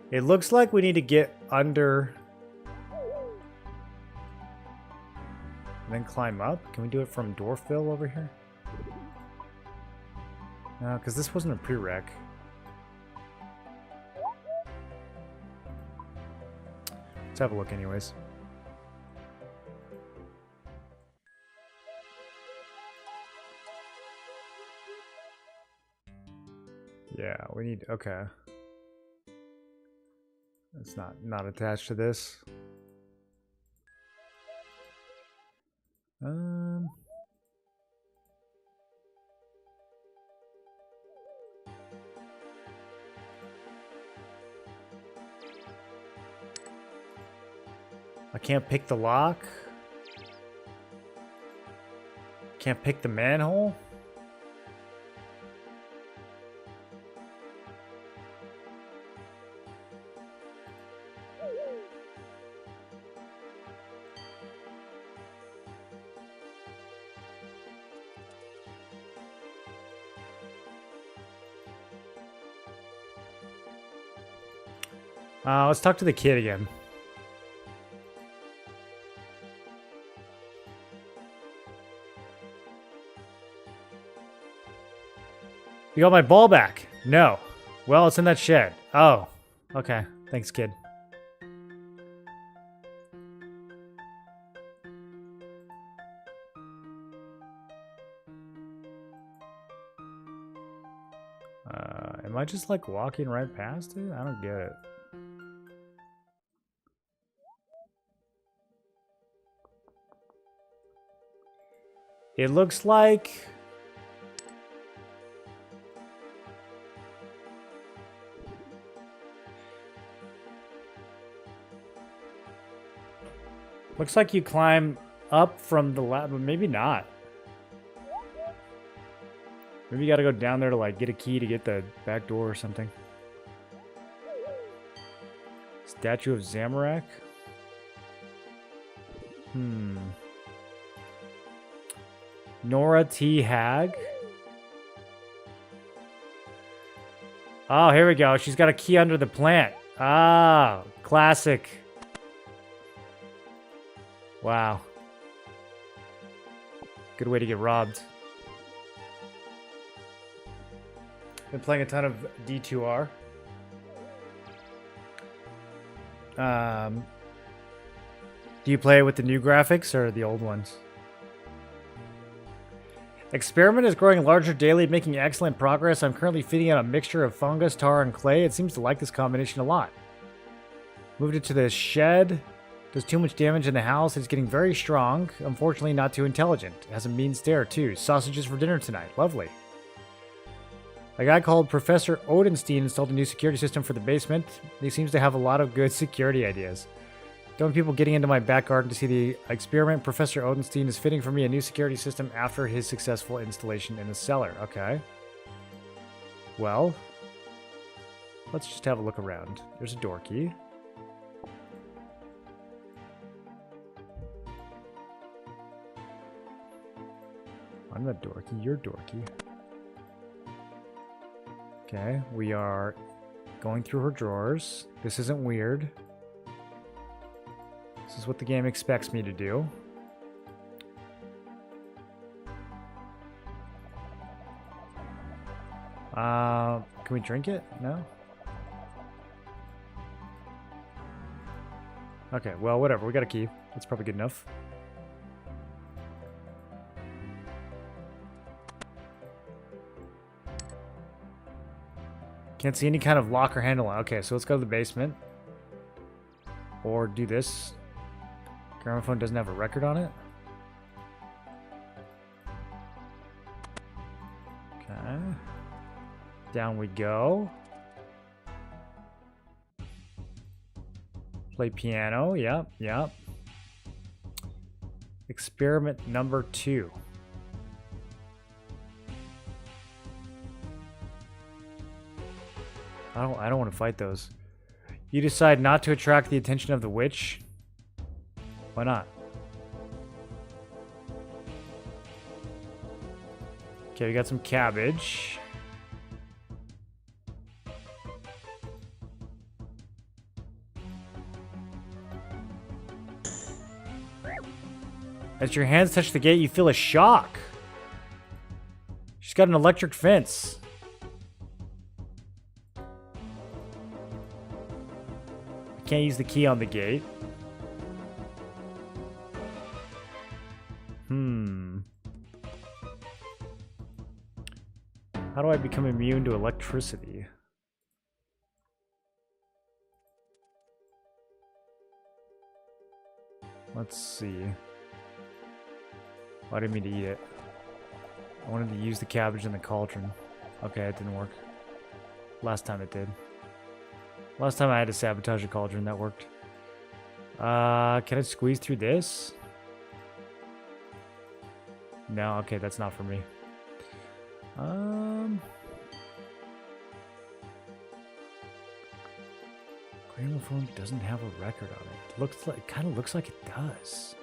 It looks like we need to get under and then climb up. Can we do it from Dorfville over here? No, because this wasn't a prereq. Let's have a look anyways. Yeah, we need... Okay. It's not attached to this. I can't pick the lock. Can't pick the manhole. Let's talk to the kid again. You got my ball back? No. Well, it's in that shed. Oh. Okay. Thanks, kid. Am I just like walking right past it? I don't get it. It looks like... Looks like you climb up from the ladder, but maybe not. Maybe you gotta go down there to like get a key to get the back door or something. Statue of Zamorak? Nora T. Hag? Oh, here we go. She's got a key under the plant. Ah, classic. Wow. Good way to get robbed. Been playing a ton of D2R. Do you play it with the new graphics or the old ones? Experiment is growing larger daily, making excellent progress. I'm currently feeding out a mixture of fungus, tar, and clay. It seems to like this combination a lot. Moved it to the shed. Does too much damage in the house. It's getting very strong. Unfortunately, not too intelligent. It has a mean stare, too. Sausages for dinner tonight. Lovely. A guy called Professor Odenstein installed a new security system for the basement. He seems to have a lot of good security ideas. Don't people getting into my back garden to see the experiment. Professor Odenstein is fitting for me a new security system after his successful installation in the cellar. Okay. Well, let's just have a look around. There's a door key. I'm not dorky, you're dorky. Okay, we are going through her drawers. This isn't weird. This is what the game expects me to do. Can we drink it? No? Okay, well, whatever. We got a key. That's probably good enough. Can't see any kind of lock or handle. Okay, so let's go to the basement. Or do this. Gramophone doesn't have a record on it. Okay. Down we go. Play piano. Yep, yep. Experiment number 2. I don't want to fight those. You decide not to attract the attention of the witch. Why not? Okay, we got some cabbage. As your hands touch the gate, you feel a shock. She's got an electric fence. Can't use the key on the gate. How do I become immune to electricity? Let's see. Oh, I didn't mean to eat it. I wanted to use the cabbage in the cauldron. Okay, it didn't work. Last time it did. Last time I had to sabotage a cauldron, that worked. Can I squeeze through this? No, okay, that's not for me. Gramophone doesn't have a record on it. Looks like, kind of looks like it does.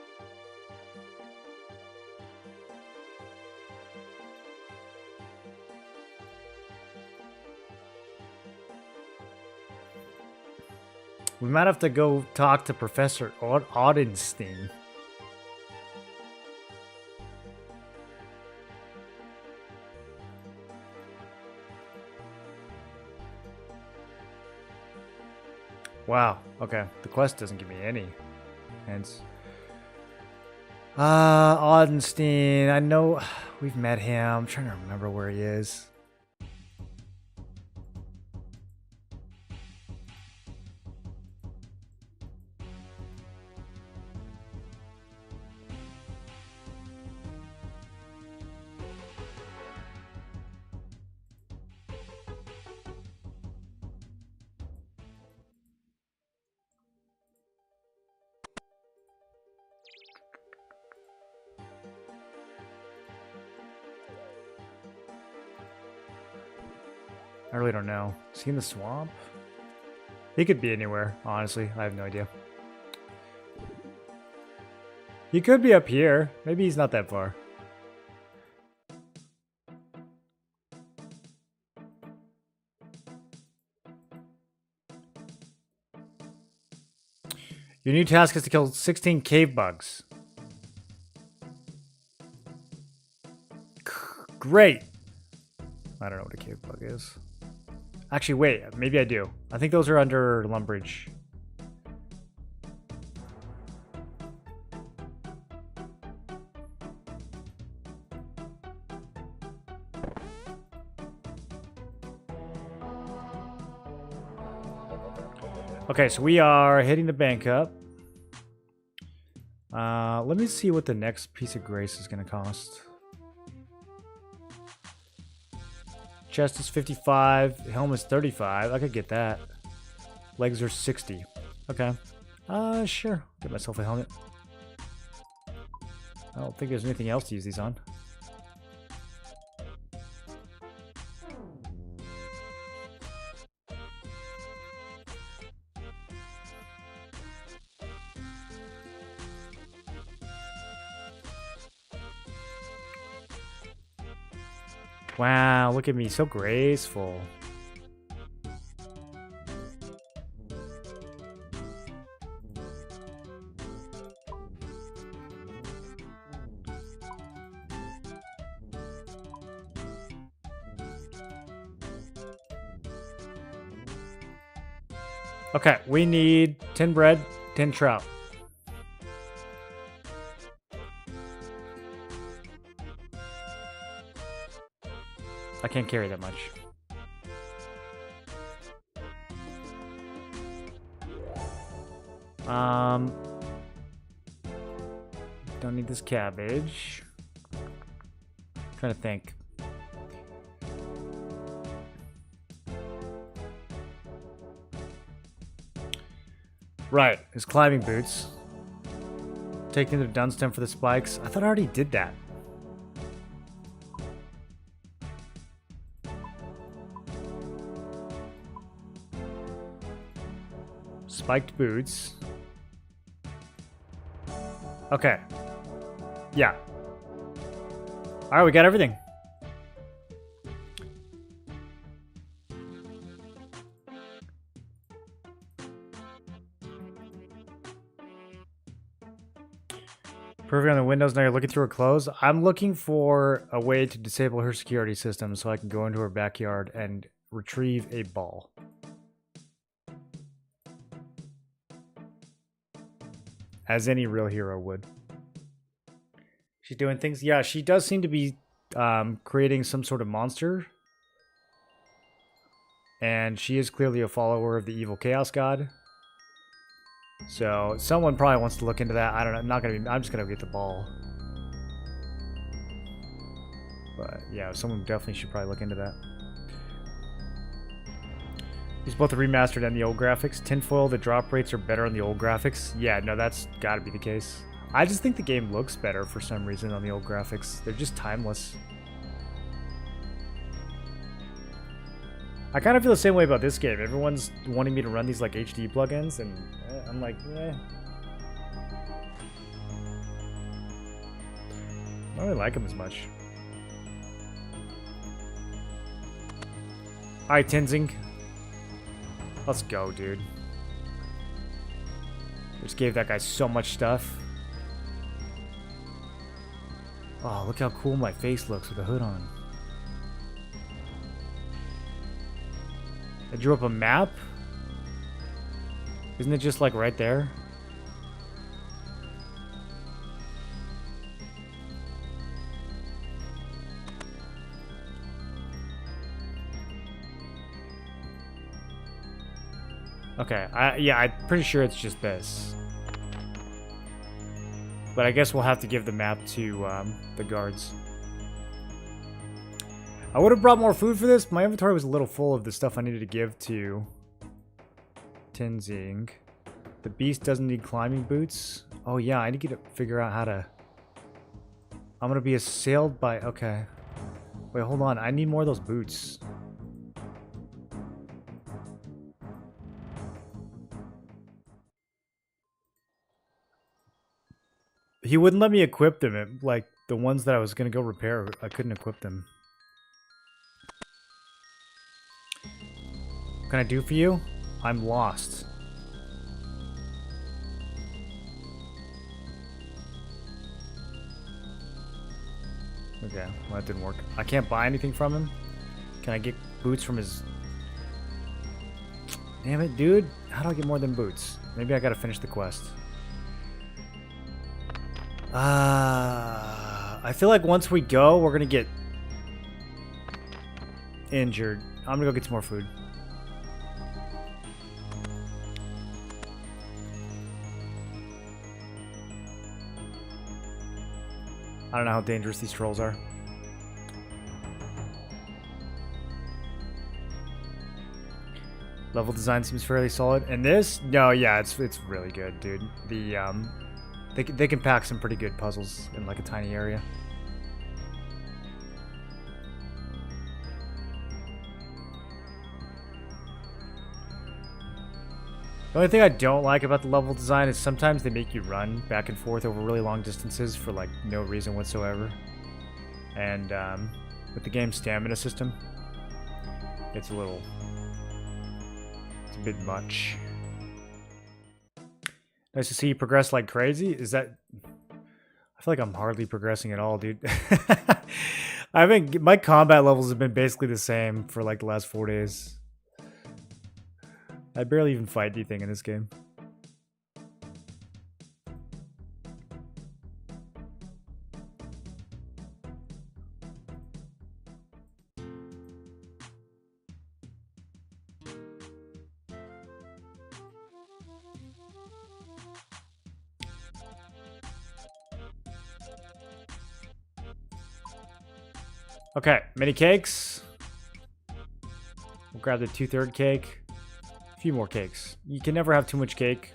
We might have to go talk to Professor Audenstein. Wow, okay. The quest doesn't give me any. Hence. Audenstein. I know we've met him. I'm trying to remember where he is. I really don't know. Is he in the swamp? He could be anywhere, honestly. I have no idea. He could be up here. Maybe he's not that far. Your new task is to kill 16 cave bugs. Great! I don't know what a cave bug is. Actually, wait. Maybe I do. I think those are under Lumbridge. Okay, so we are hitting the bank up. Let me see what the next piece of grace is going to cost. Chest is 55. Helmet is 35. I could get that. Legs are 60. Okay. Sure. Get myself a helmet. I don't think there's anything else to use these on. Wow, look at me, so graceful. Okay, we need 10 bread, 10 trout. I can't carry that much. Don't need this cabbage. Trying to think. Right, his climbing boots. Taking the Dunstan for the spikes. I thought I already did that. Spiked boots. Okay. Yeah. Alright, we got everything. Perfect on the windows, now you're looking through her clothes. I'm looking for a way to disable her security system so I can go into her backyard and retrieve a ball. As any real hero would. She's doing things. Yeah, she does seem to be creating some sort of monster. And she is clearly a follower of the evil chaos god. So someone probably wants to look into that. I don't know. I'm just gonna get the ball. But yeah, someone definitely should probably look into that. Use both the remastered and the old graphics. Tinfoil, the drop rates are better on the old graphics. Yeah, no, that's gotta be the case. I just think the game looks better for some reason on the old graphics. They're just timeless. I kind of feel the same way about this game. Everyone's wanting me to run these like HD plugins, and I'm like, eh. I don't really like them as much. Alright, Tenzing. Let's go, dude. Just gave that guy so much stuff. Oh, look how cool my face looks with the hood on. I drew up a map? Isn't it just like right there? Okay, yeah, I'm pretty sure it's just this. But I guess we'll have to give the map to the guards. I would have brought more food for this. My inventory was a little full of the stuff I needed to give to Tenzing. The beast doesn't need climbing boots. Oh yeah, I need to figure out how to... I'm gonna be assailed by... Okay. Wait, hold on. I need more of those boots. He wouldn't let me equip them. Like, the ones that I was gonna go repair, I couldn't equip them. What can I do for you? I'm lost. Okay, well that didn't work. I can't buy anything from him? Can I get boots from his... Damn it, dude. How do I get more than boots? Maybe I gotta finish the quest. I feel like once we go, we're gonna get injured. I'm gonna go get some more food. I don't know how dangerous these trolls are. Level design seems fairly solid. And this? No, yeah, it's really good, dude. The they can pack some pretty good puzzles in like a tiny area. The only thing I don't like about the level design is sometimes they make you run back and forth over really long distances for like no reason whatsoever. And with the game's stamina system, it's a bit much. Nice to see you progress like crazy. Is that... I feel like I'm hardly progressing at all, dude. I think my combat levels have been basically the same for like the last 4 days. I barely even fight anything in this game. Okay, mini cakes. We'll grab the 2/3 cake. A few more cakes. You can never have too much cake.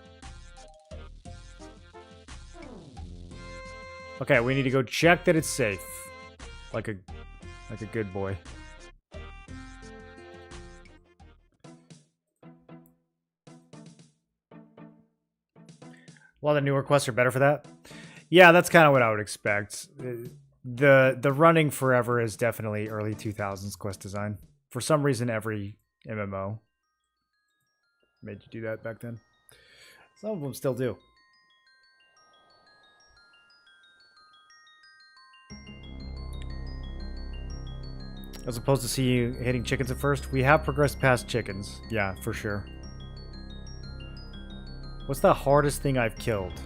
Okay, we need to go check that it's safe. Like a good boy. Well, the newer quests are better for that. Yeah, that's kind of what I would expect. The running forever is definitely early 2000s quest design. For some reason, every MMO made you do that back then. Some of them still do. As opposed to see you hitting chickens at first, we have progressed past chickens. Yeah, for sure. What's the hardest thing I've killed?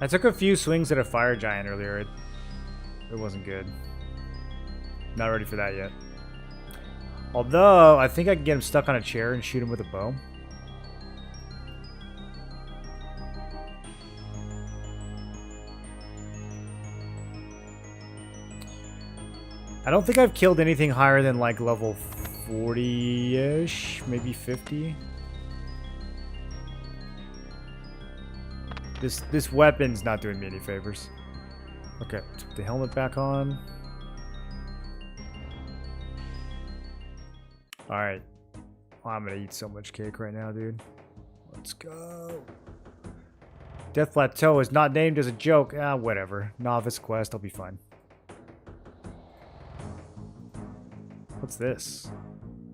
I took a few swings at a fire giant earlier. It wasn't good. Not ready for that yet. Although, I think I can get him stuck on a chair and shoot him with a bow. I don't think I've killed anything higher than like level 40-ish, maybe 50. This weapon's not doing me any favors. Okay, let's put the helmet back on. Alright. I'm gonna eat so much cake right now, dude. Let's go. Death Plateau is not named as a joke. Ah, whatever. Novice quest, I'll be fine. What's this?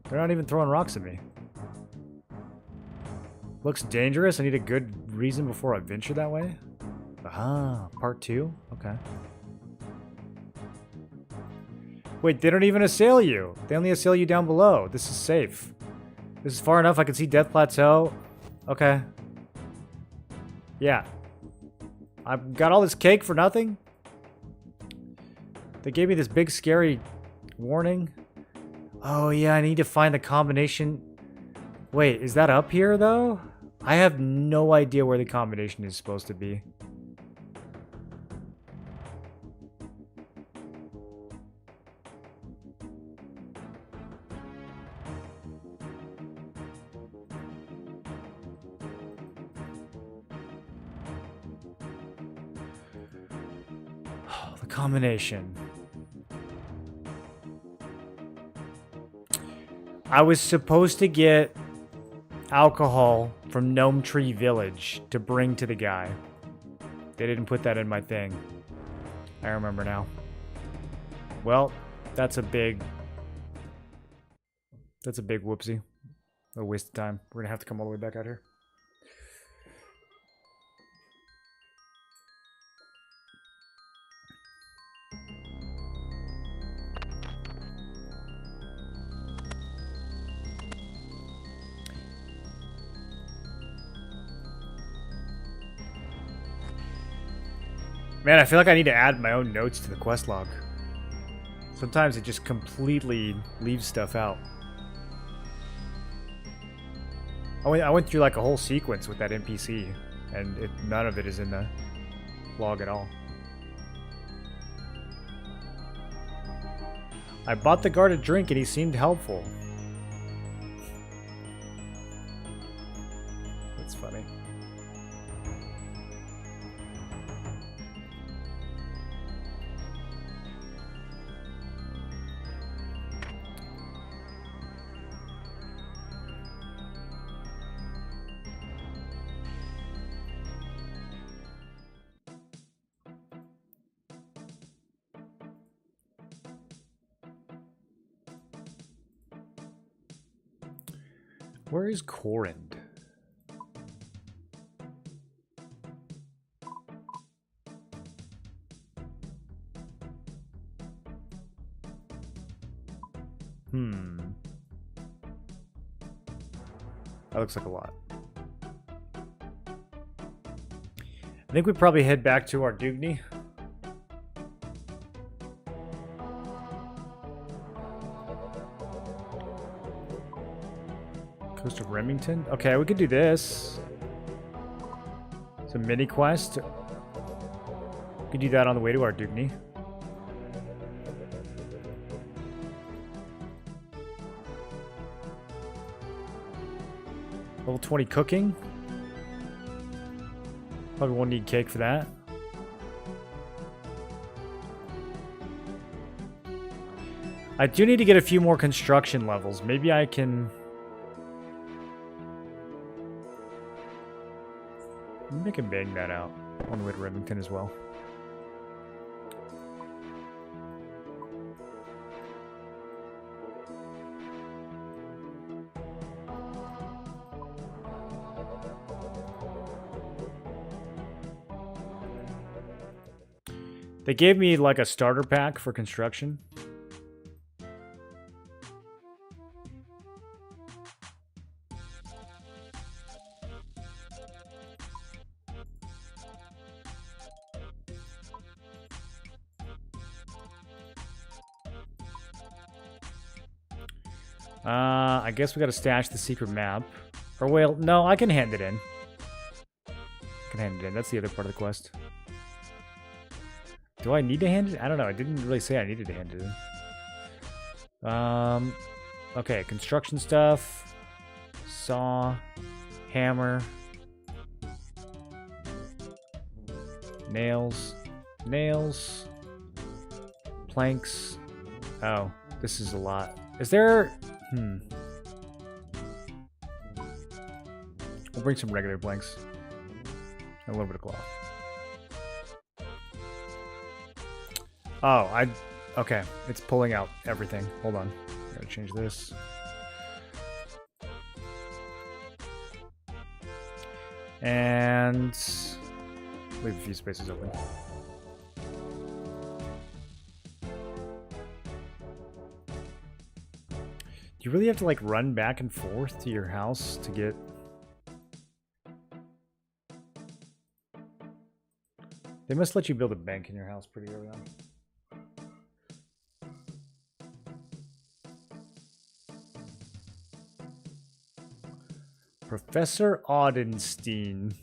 They're not even throwing rocks at me. Looks dangerous. I need a good reason before I venture that way. Ah, part 2? Okay. Wait, they don't even assail you. They only assail you down below. This is safe. This is far enough. I can see Death Plateau. Okay. Yeah. I've got all this cake for nothing? They gave me this big scary warning. Oh yeah, I need to find the combination. Wait, is that up here though? I have no idea where the combination is supposed to be. Oh, the combination. I was supposed to get alcohol from Gnome Tree Village to bring to the guy. They didn't put that in my thing. I remember now. Well, that's a big whoopsie. A waste of time. We're gonna have to come all the way back out here. Man, I feel like I need to add my own notes to the quest log. Sometimes it just completely leaves stuff out. I went through like a whole sequence with that NPC, and none of it is in the log at all. I bought the guard a drink and he seemed helpful. That's funny. Where is Corrind? That looks like a lot. I think we probably head back to our Dugni. Coast of Remington? Okay, we could do this. It's a mini quest. We could do that on the way to our Dugni. Level 20 cooking. Probably won't need cake for that. I do need to get a few more construction levels. Maybe I can... Maybe I can bang that out on the way to Remington as well. They gave me like a starter pack for construction. I guess we gotta stash the secret map. Or well, no, I can hand it in. I can hand it in. That's the other part of the quest. Do I need to hand it? I don't know. I didn't really say I needed to hand it in. Okay, construction stuff. Saw. Hammer. Nails. Nails. Planks. Oh, this is a lot. Is there... We'll bring some regular planks. And a little bit of cloth. Oh, okay, it's pulling out everything. Hold on. Gotta change this. And leave a few spaces open. Do you really have to like run back and forth to your house to get... They must let you build a bank in your house pretty early on. Professor Audenstein.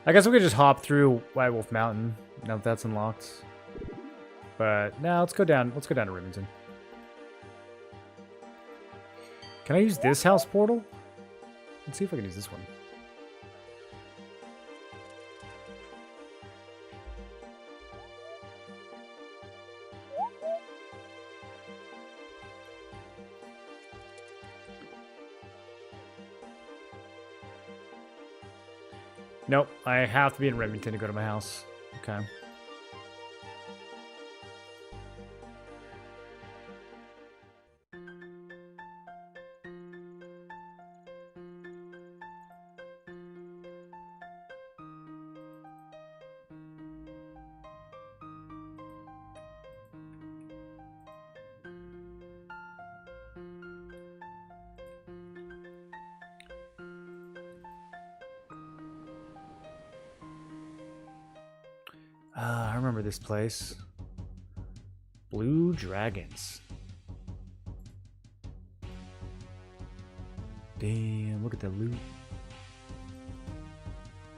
I guess we could just hop through White Wolf Mountain now that that's unlocked. But no, let's go down. Let's go down to Remington. Can I use this house portal? Let's see if I can use this one. Nope, I have to be in Remington to go to my house. Okay. I remember this place. Blue Dragons. Damn, look at the loot.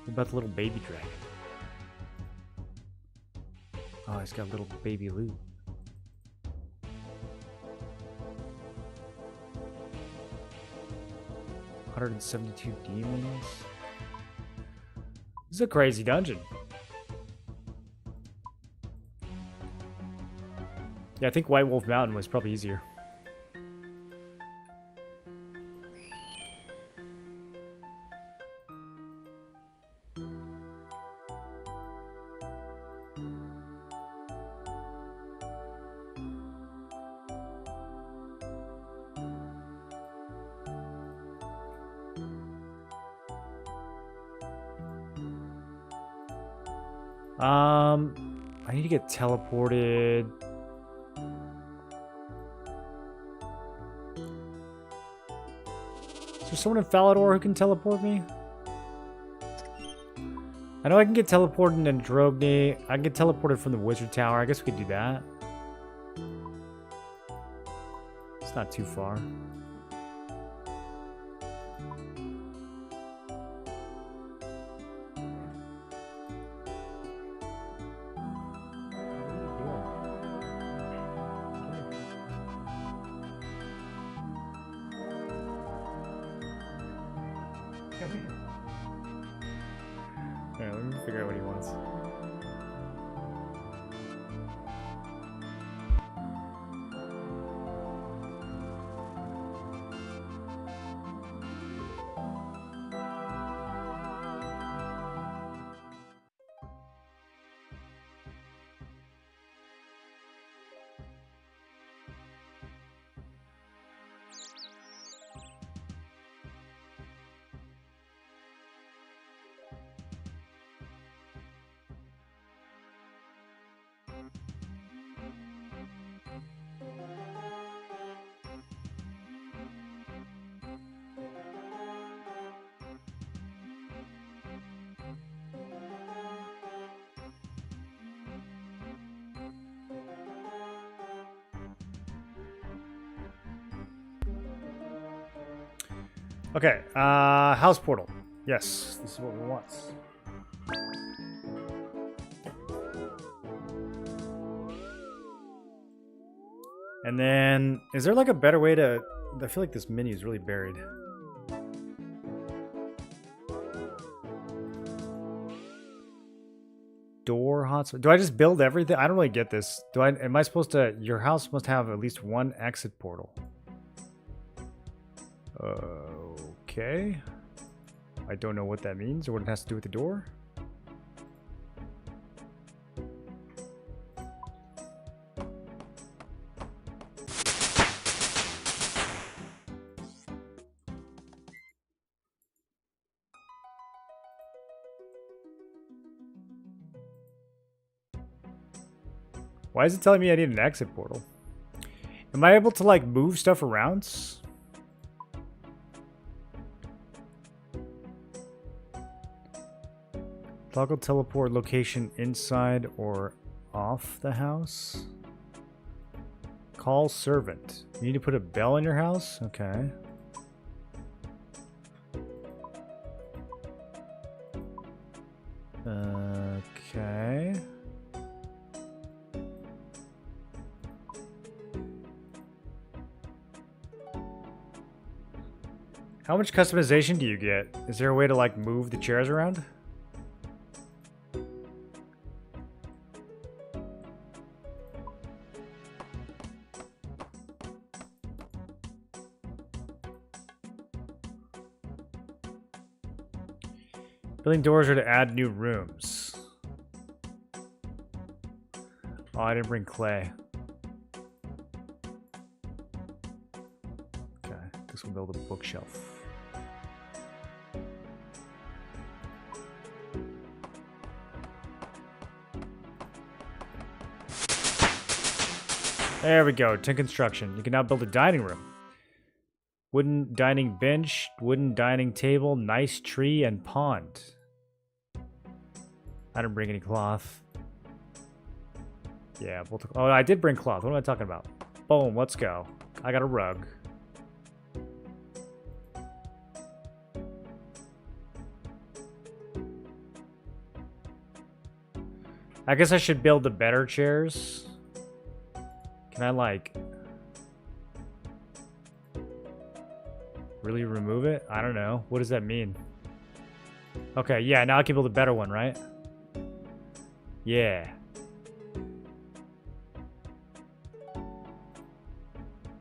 What about the little baby dragon? Oh, he's got little baby loot. $172 demons. This is a crazy dungeon. Yeah, I think White Wolf Mountain was probably easier. I need to get teleported. Is there someone in Falador who can teleport me? I know I can get teleported in Drogni. I can get teleported from the Wizard Tower. I guess we could do that. It's not too far. Alright, let me figure out what he wants. Okay, house portal. Yes, this is what we want. And then, is there like a better way to... I feel like this menu is really buried. Door hotspot. Do I just build everything? I don't really get this. Am I supposed to... Your house must have at least one exit portal. Okay. I don't know what that means or what it has to do with the door. Why is it telling me I need an exit portal? Am I able to like move stuff around? Toggle teleport location inside or off the house. Call servant. You need to put a bell in your house? Okay. Okay. How much customization do you get? Is there a way to like move the chairs around? Building doors are to add new rooms. Oh, I didn't bring clay. Okay, guess we'll build a bookshelf. There we go, to construction. You can now build a dining room. Wooden dining bench, wooden dining table, nice tree, and pond. I didn't bring any cloth. Yeah, oh, I did bring cloth. What am I talking about? Boom, let's go. I got a rug. I guess I should build the better chairs. Can I, like... really remove it? I don't know. What does that mean? Okay, yeah, now I can build a better one, right? Yeah.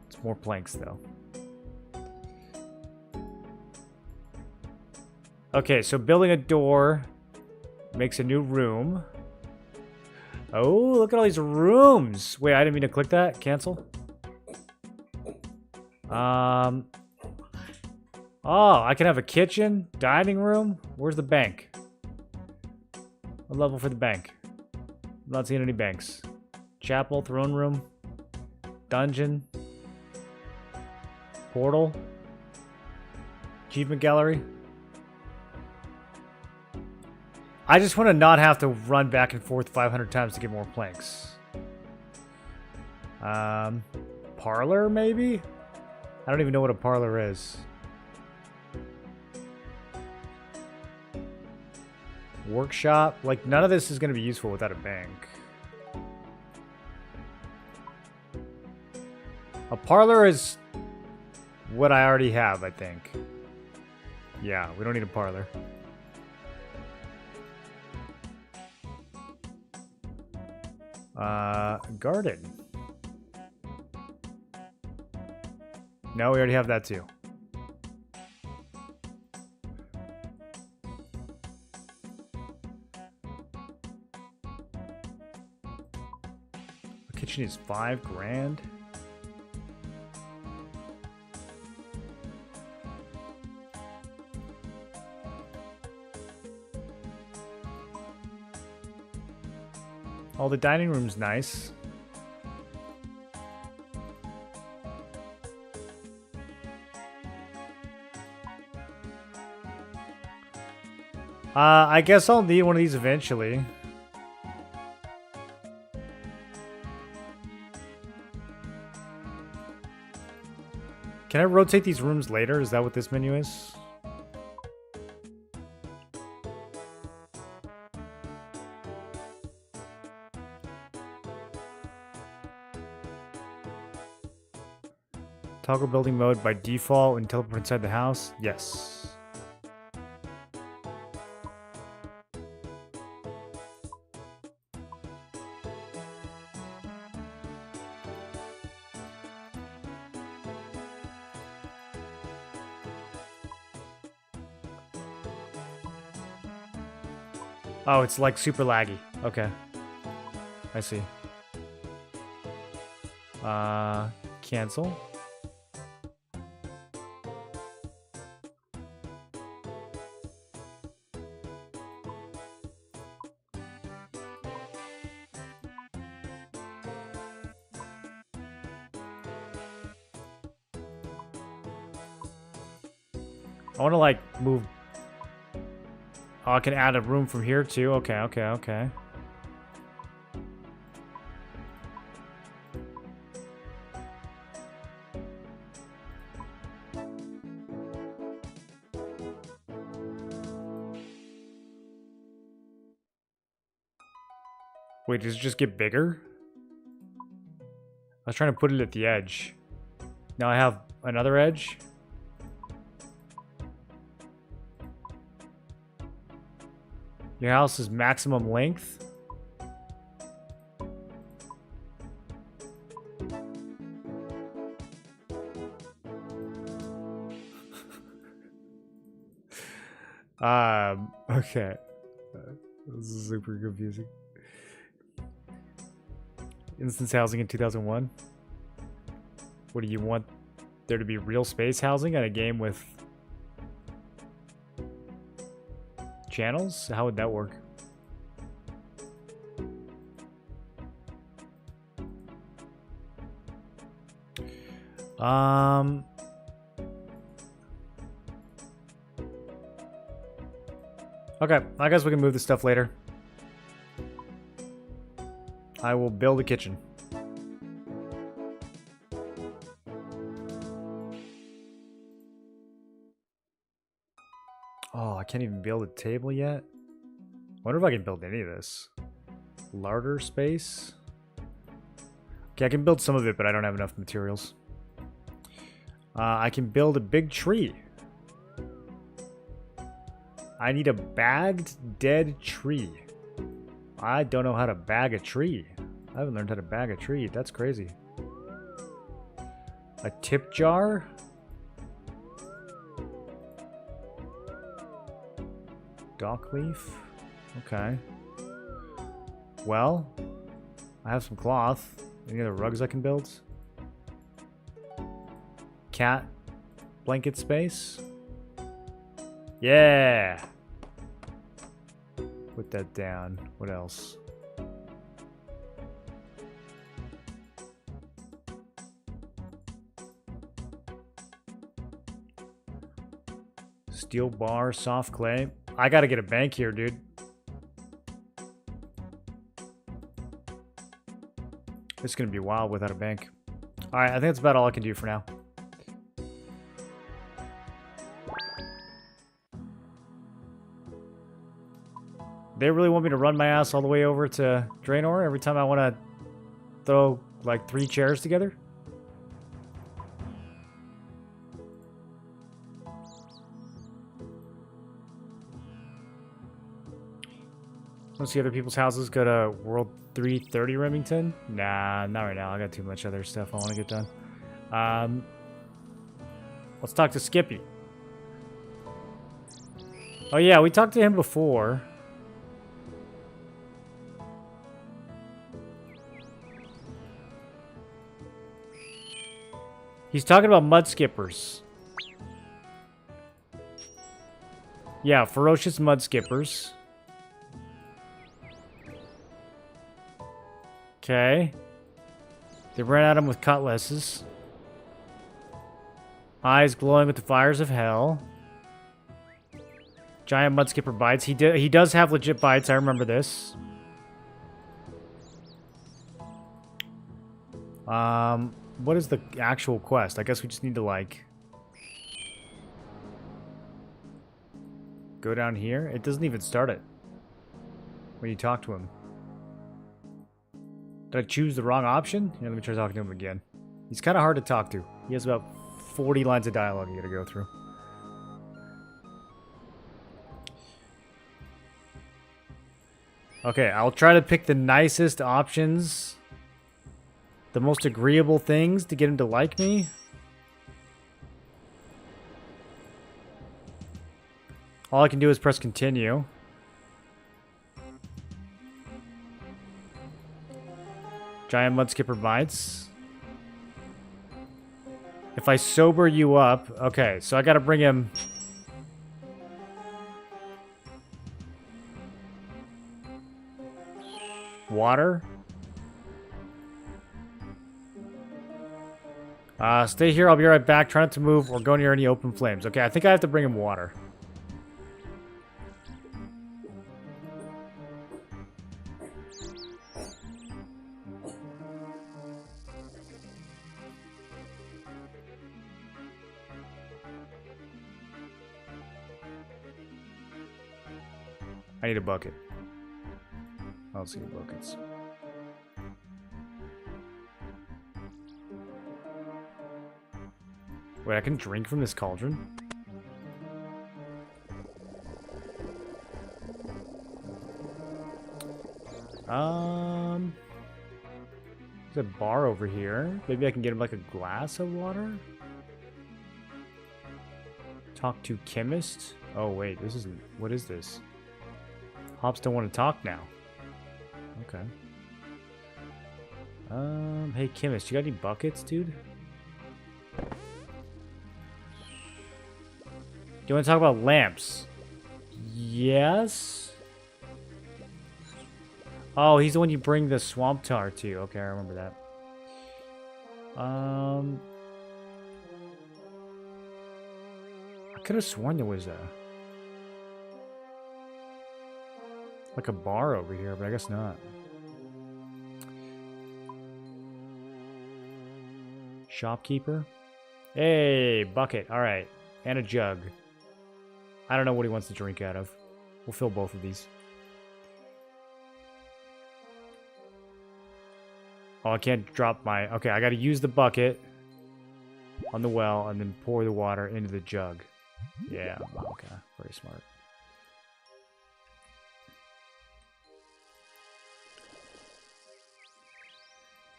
It's more planks, though. Okay, so building a door makes a new room. Oh, look at all these rooms. Wait, I didn't mean to click that. Cancel. Oh, I can have a kitchen, dining room. Where's the bank? What level for the bank? I'm not seeing any banks. Chapel, throne room, dungeon, portal, achievement gallery. I just want to not have to run back and forth 500 times to get more planks. Parlor, maybe? I don't even know what a parlor is. Workshop? Like, none of this is going to be useful without a bank. A parlor is what I already have, I think. Yeah, we don't need a parlor. Garden. No, we already have that too. The kitchen is $5 grand. Oh, the dining room's nice. I guess I'll need one of these eventually. Can I rotate these rooms later? Is that what this menu is? Toggle building mode by default and teleport inside the house? Yes. Oh, it's like super laggy. Okay. I see. Cancel. I want to like move. Oh, I can add a room from here too. Okay, okay, okay. Wait, does it just get bigger? I was trying to put it at the edge. Now I have another edge. Your house is maximum length. Okay. This is super confusing. Instance housing in 2001. What do you want there to be real space housing on a game with channels? How would that work? Okay, I guess we can move this stuff later. I will build a kitchen. Oh, I can't even build a table yet. Wonder if I can build any of this. Larder space. Okay, I can build some of it, but I don't have enough materials. I can build a big tree. I need a bagged dead tree. I don't know how to bag a tree. I haven't learned how to bag a tree. That's crazy. A tip jar? Dock leaf? Okay. Well, I have some cloth. Any other rugs I can build? Cat blanket space? Yeah! Put that down. What else? Steel bar, soft clay. I gotta get a bank here, dude. It's gonna be wild without a bank. Alright, I think that's about all I can do for now. They really want me to run my ass all the way over to Draenor every time I want to throw like 3 chairs together? Want to see other people's houses? Go to World 330 Remington? Nah, not right now. I got too much other stuff I want to get done. Let's talk to Skippy. Oh yeah, we talked to him before. He's talking about mud skippers. Yeah, ferocious mud skippers. Okay. They ran at him with cutlasses. Eyes glowing with the fires of hell. Giant mud skipper bites. He does have legit bites. I remember this. what is the actual quest? I guess we just need to, like, go down here. It doesn't even start it when you talk to him. Did I choose the wrong option? Here, let me try talking to him again. He's kind of hard to talk to. He has about 40 lines of dialogue you gotta go through. Okay, I'll try to pick the nicest options. The most agreeable things to get him to like me. All I can do is press continue. Giant mudskipper bites. If I sober you up... Okay, so I gotta bring him... water? Stay here, I'll be right back. Try not to move or go near any open flames. Okay, I think I have to bring him water. I need a bucket. I don't see any buckets. Wait, I can drink from this cauldron? There's a bar over here. Maybe I can get him like a glass of water? Talk to chemist? Oh wait, this is... What is this? Hops don't want to talk now. Okay. Hey chemist, you got any buckets, dude? Do you want to talk about lamps? Yes? Oh, he's the one you bring the swamp tar to. Okay, I remember that. I could have sworn there was like a bar over here, but I guess not. Shopkeeper. Hey, bucket. All right. And a jug. I don't know what he wants to drink out of. We'll fill both of these. Oh, I can't drop my... Okay, I got to use the bucket on the well and then pour the water into the jug. Yeah, okay. Very smart.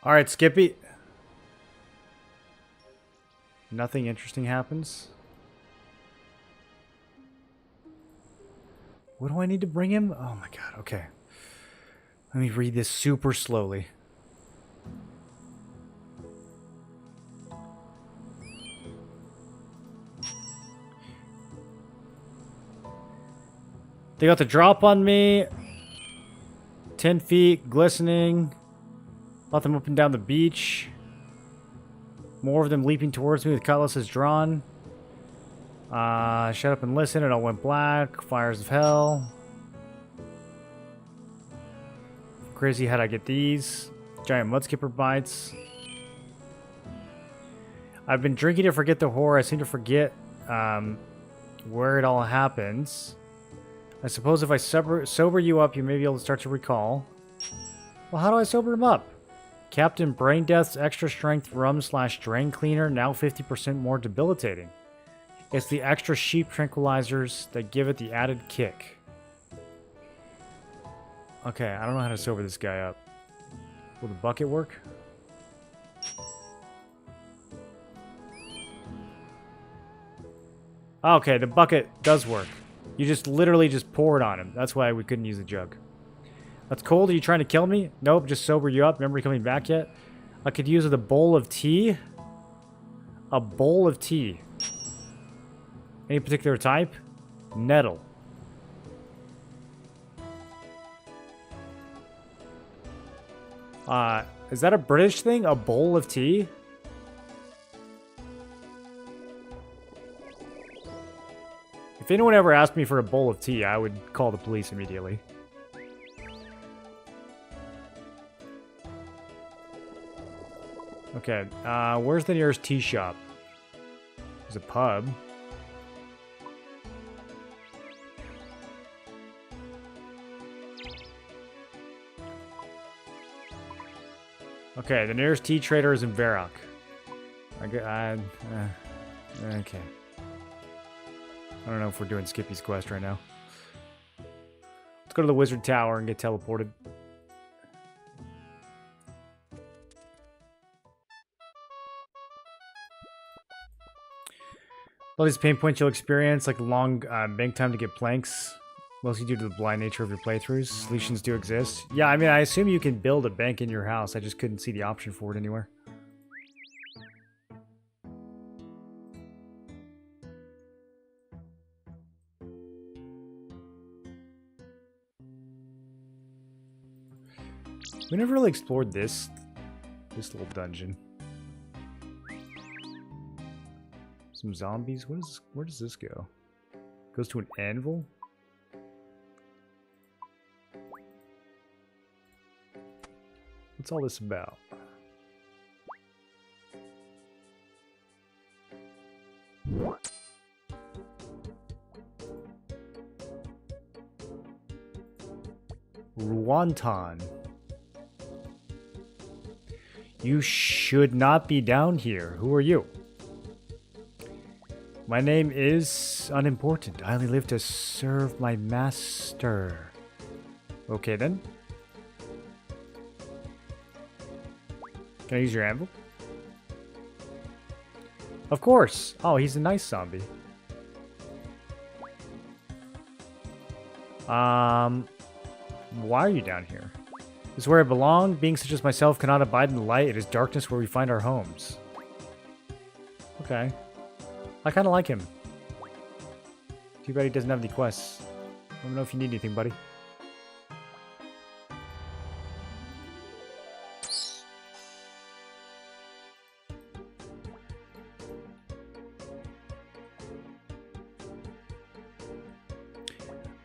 Alright, Skippy. Nothing interesting happens. What do I need to bring him? Oh my god, okay. Let me read this super slowly. They got the drop on me. 10 feet, glistening. Let them up and down the beach. More of them leaping towards me with cutlasses drawn. Shut up and listen. It all went black. Fires of hell. Crazy, how'd I get these? Giant mudskipper bites. I've been drinking to forget the horror. I seem to forget where it all happens. I suppose if I sober you up, you may be able to start to recall. Well, how do I sober him up? Captain Braindeath's extra strength rum/drain cleaner, now 50% more debilitating. It's the extra sheep tranquilizers that give it the added kick. Okay, I don't know how to sober this guy up. Will the bucket work? Okay, the bucket does work. You just literally just pour it on him. That's why we couldn't use the jug. That's cold. Are you trying to kill me? Nope, just sober you up. Remember you coming back yet? I could use a bowl of tea. A bowl of tea. Any particular type? Nettle. Is that a British thing? A bowl of tea? If anyone ever asked me for a bowl of tea, I would call the police immediately. Okay, where's the nearest tea shop? There's a pub. Okay, the nearest tea trader is in Varrock. Okay. I don't know if we're doing Skippy's quest right now. Let's go to the Wizard Tower and get teleported. All these pain points you'll experience, like long bank time to get planks, mostly due to the blind nature of your playthroughs. Solutions do exist. Yeah, I mean, I assume you can build a bank in your house. I just couldn't see the option for it anywhere. We never really explored this little dungeon. Some zombies. Where does this go? Goes to an anvil? What's all this about? Ruantan. You should not be down here. Who are you? My name is unimportant. I only live to serve my master. Okay then. Can I use your anvil? Of course. Oh, he's a nice zombie. Why are you down here? This is where I belong. Beings such as myself cannot abide in the light. It is darkness where we find our homes. Okay. I kind of like him. Too bad he doesn't have any quests. Let me know if you need anything, buddy.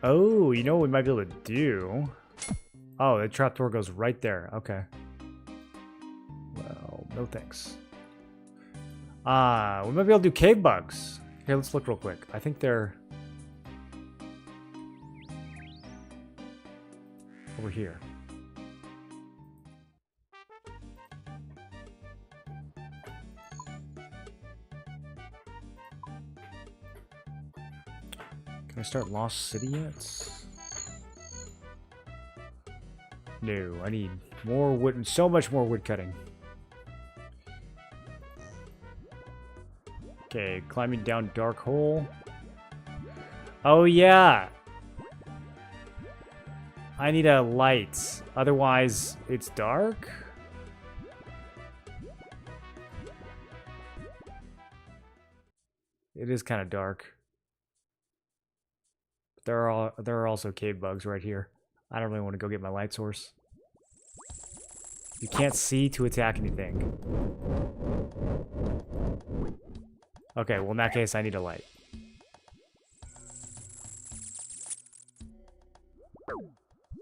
Oh, you know what we might be able to do? Oh, the trapdoor goes right there. Okay. Well, no thanks. We might be able to do cave bugs. Okay, let's look real quick. I think they're over here. Can I start Lost City yet? No, I need more wood and so much more wood cutting. Okay, climbing down dark hole. Oh yeah! I need a light. Otherwise, it's dark? It is kind of dark. There are also cave bugs right here. I don't really want to go get my light source. You can't see to attack anything. Okay, well in that case I need a light.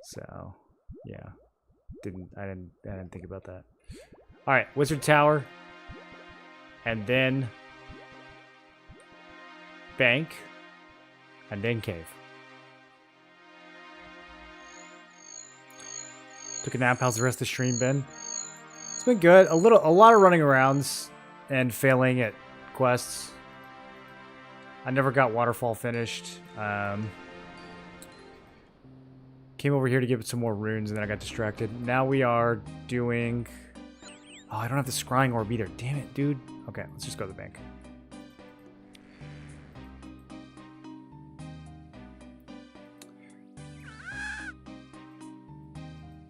So, yeah. I didn't think about that. All right, Wizard Tower. And then bank and then cave. Took a nap. How's the rest of the stream been? It's been good. A lot of running arounds and failing at quests. I never got Waterfall finished. Came over here to give it some more runes and then I got distracted. Now we are doing... Oh, I don't have the scrying orb either. Damn it, dude. Okay, let's just go to the bank.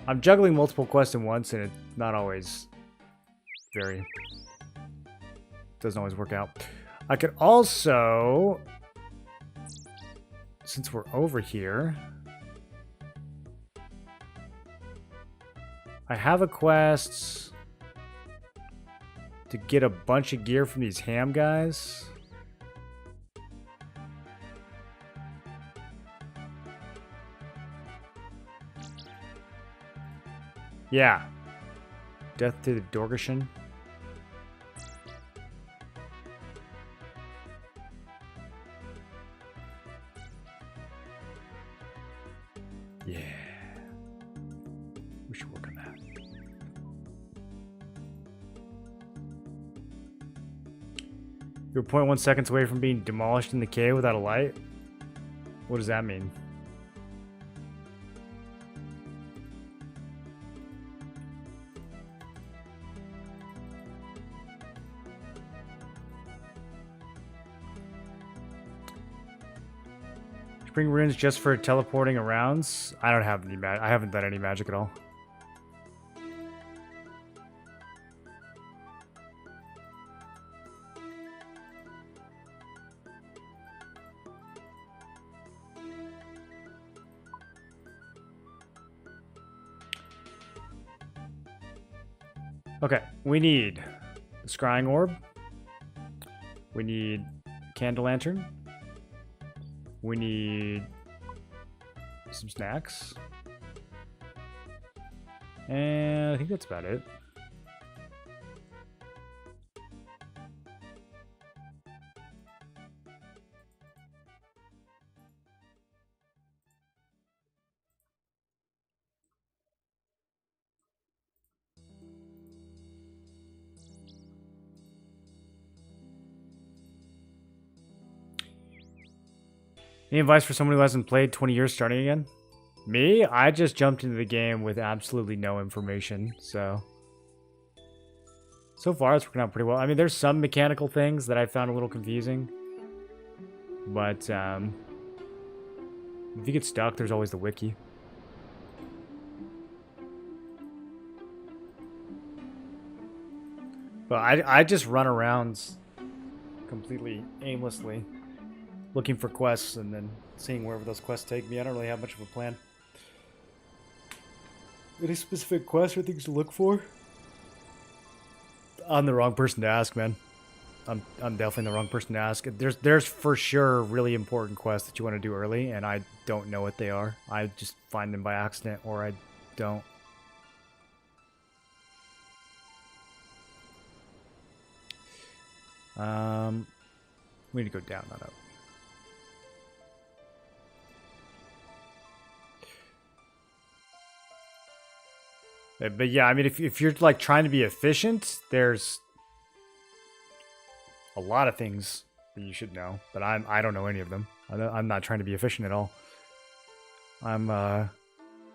I'm juggling multiple quests at once, and it's not always very... Doesn't always work out. I could also... Since we're over here... I have a quest... to get a bunch of gear from these ham guys. Yeah. Death to the Dorgashan. We should work on that. You're 0.1 seconds away from being demolished in the cave without a light? What does that mean? Spring runes just for teleporting around? I don't have any magic. I haven't done any magic at all. Okay, we need the scrying orb. We need candle lantern. We need some snacks. And I think that's about it. Any advice for someone who hasn't played 20 years starting again? Me? I just jumped into the game with absolutely no information, so far it's working out pretty well. I mean, there's some mechanical things that I found a little confusing, but if you get stuck, there's always the wiki. But I just run around completely aimlessly, looking for quests and then seeing wherever those quests take me. I don't really have much of a plan. Any specific quests or things to look for? I'm the wrong person to ask, man. I'm definitely the wrong person to ask. There's for sure really important quests that you want to do early, and I don't know what they are. I just find them by accident, or I don't. We need to go down, not up. But yeah, I mean, if you're like trying to be efficient, there's a lot of things that you should know, but I don't know any of them. I'm not trying to be efficient at all. I'm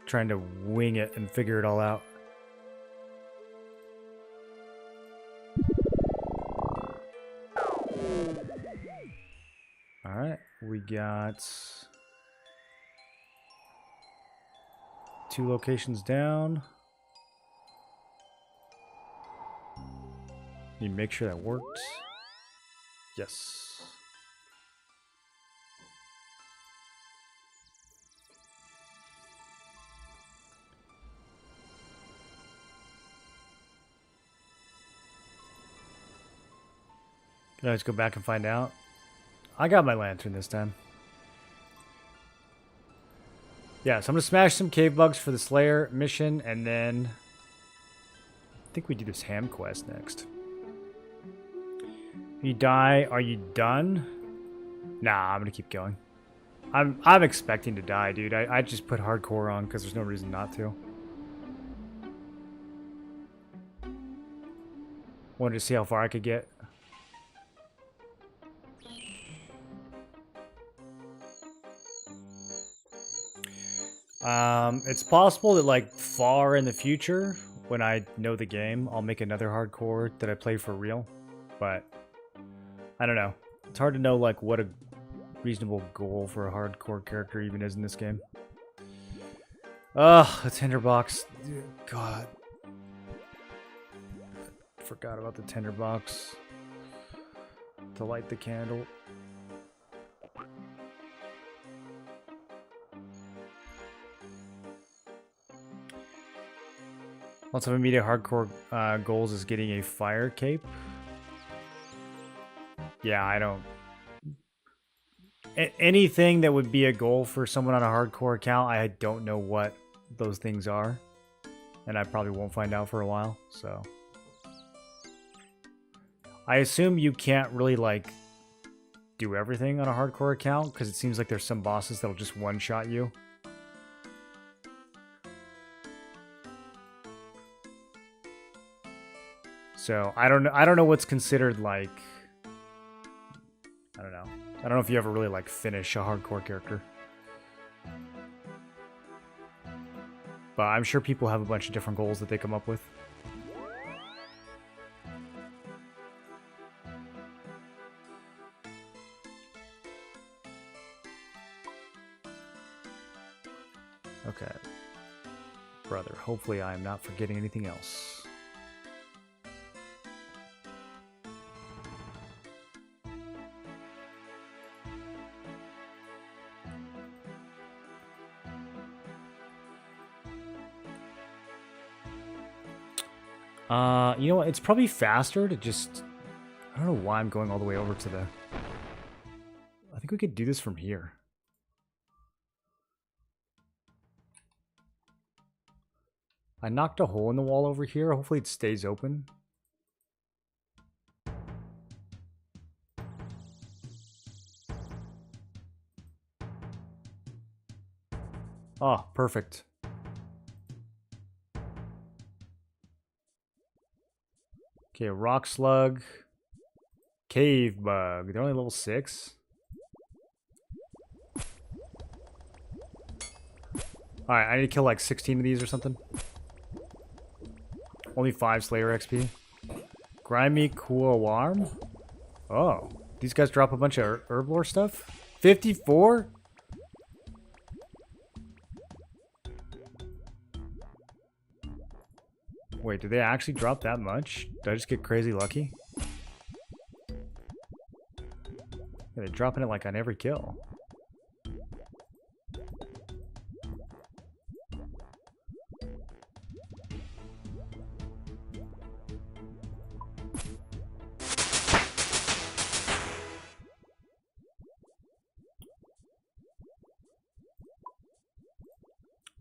trying to wing it and figure it all out. All right, we got 2 locations down. Need to make sure that worked. Yes. Can I just go back and find out? I got my lantern this time. Yeah, so I'm gonna smash some cave bugs for the Slayer mission, and then I think we do this ham quest next. If you die, are you done? Nah, I'm gonna keep going. I'm expecting to die, dude. I just put hardcore on because there's no reason not to. Wanted to see how far I could get. It's possible that like far in the future, when I know the game, I'll make another hardcore that I play for real. But I don't know. It's hard to know like what a reasonable goal for a hardcore character even is in this game. Ugh, a tinderbox. God. Forgot about the tinderbox. To light the candle. Lots of immediate hardcore goals is getting a fire cape. Yeah, I don't... Anything that would be a goal for someone on a hardcore account, I don't know what those things are. And I probably won't find out for a while, so... I assume you can't really, like, do everything on a hardcore account, because it seems like there's some bosses that'll just one-shot you. So I don't know what's considered like. I don't know. I don't know if you ever really like finish a hardcore character. But I'm sure people have a bunch of different goals that they come up with. Okay. Brother, hopefully I am not forgetting anything else. You know what? It's probably faster to just... I don't know why I'm going all the way over to the... I think we could do this from here. I knocked a hole in the wall over here. Hopefully it stays open. Oh, perfect. Okay, rock slug. Cave bug. They're only level 6. Alright, I need to kill like 16 of these or something. Only 5 Slayer XP. Grimy Kuawarm? Oh. These guys drop a bunch of herb lore stuff? 54? Wait, did they actually drop that much? Did I just get crazy lucky? Yeah, they're dropping it like on every kill.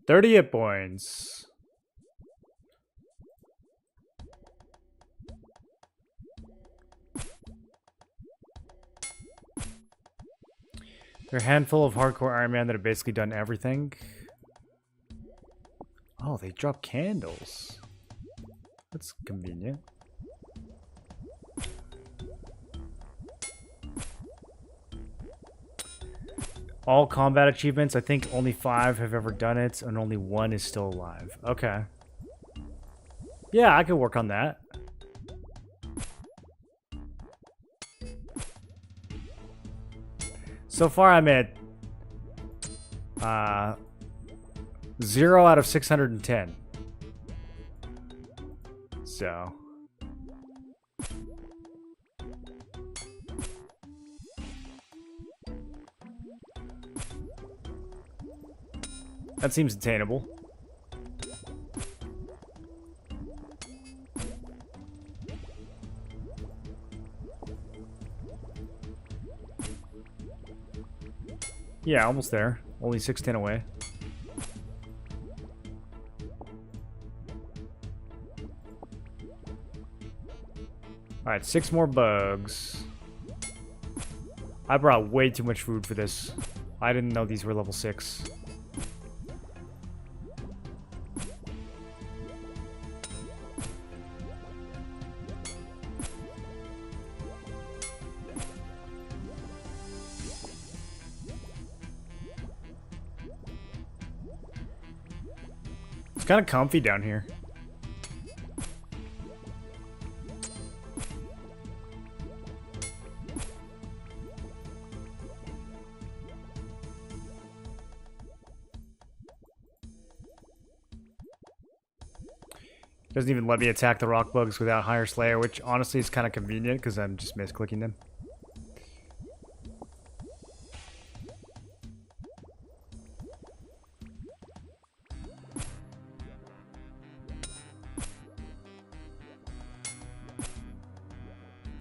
$30 points. There are a handful of hardcore Iron Man that have basically done everything. Oh, they drop candles. That's convenient. All combat achievements, I think only 5 have ever done it, and only 1 is still alive. Okay. Yeah, I could work on that. So far, I'm at 0 out of 610. So... that seems attainable. Yeah, almost there. Only 610 away. Alright, 6 more bugs. I brought way too much food for this. I didn't know these were level 6. It's kind of comfy down here. Doesn't even let me attack the rock bugs without higher slayer, which honestly is kind of convenient because I'm just misclicking them.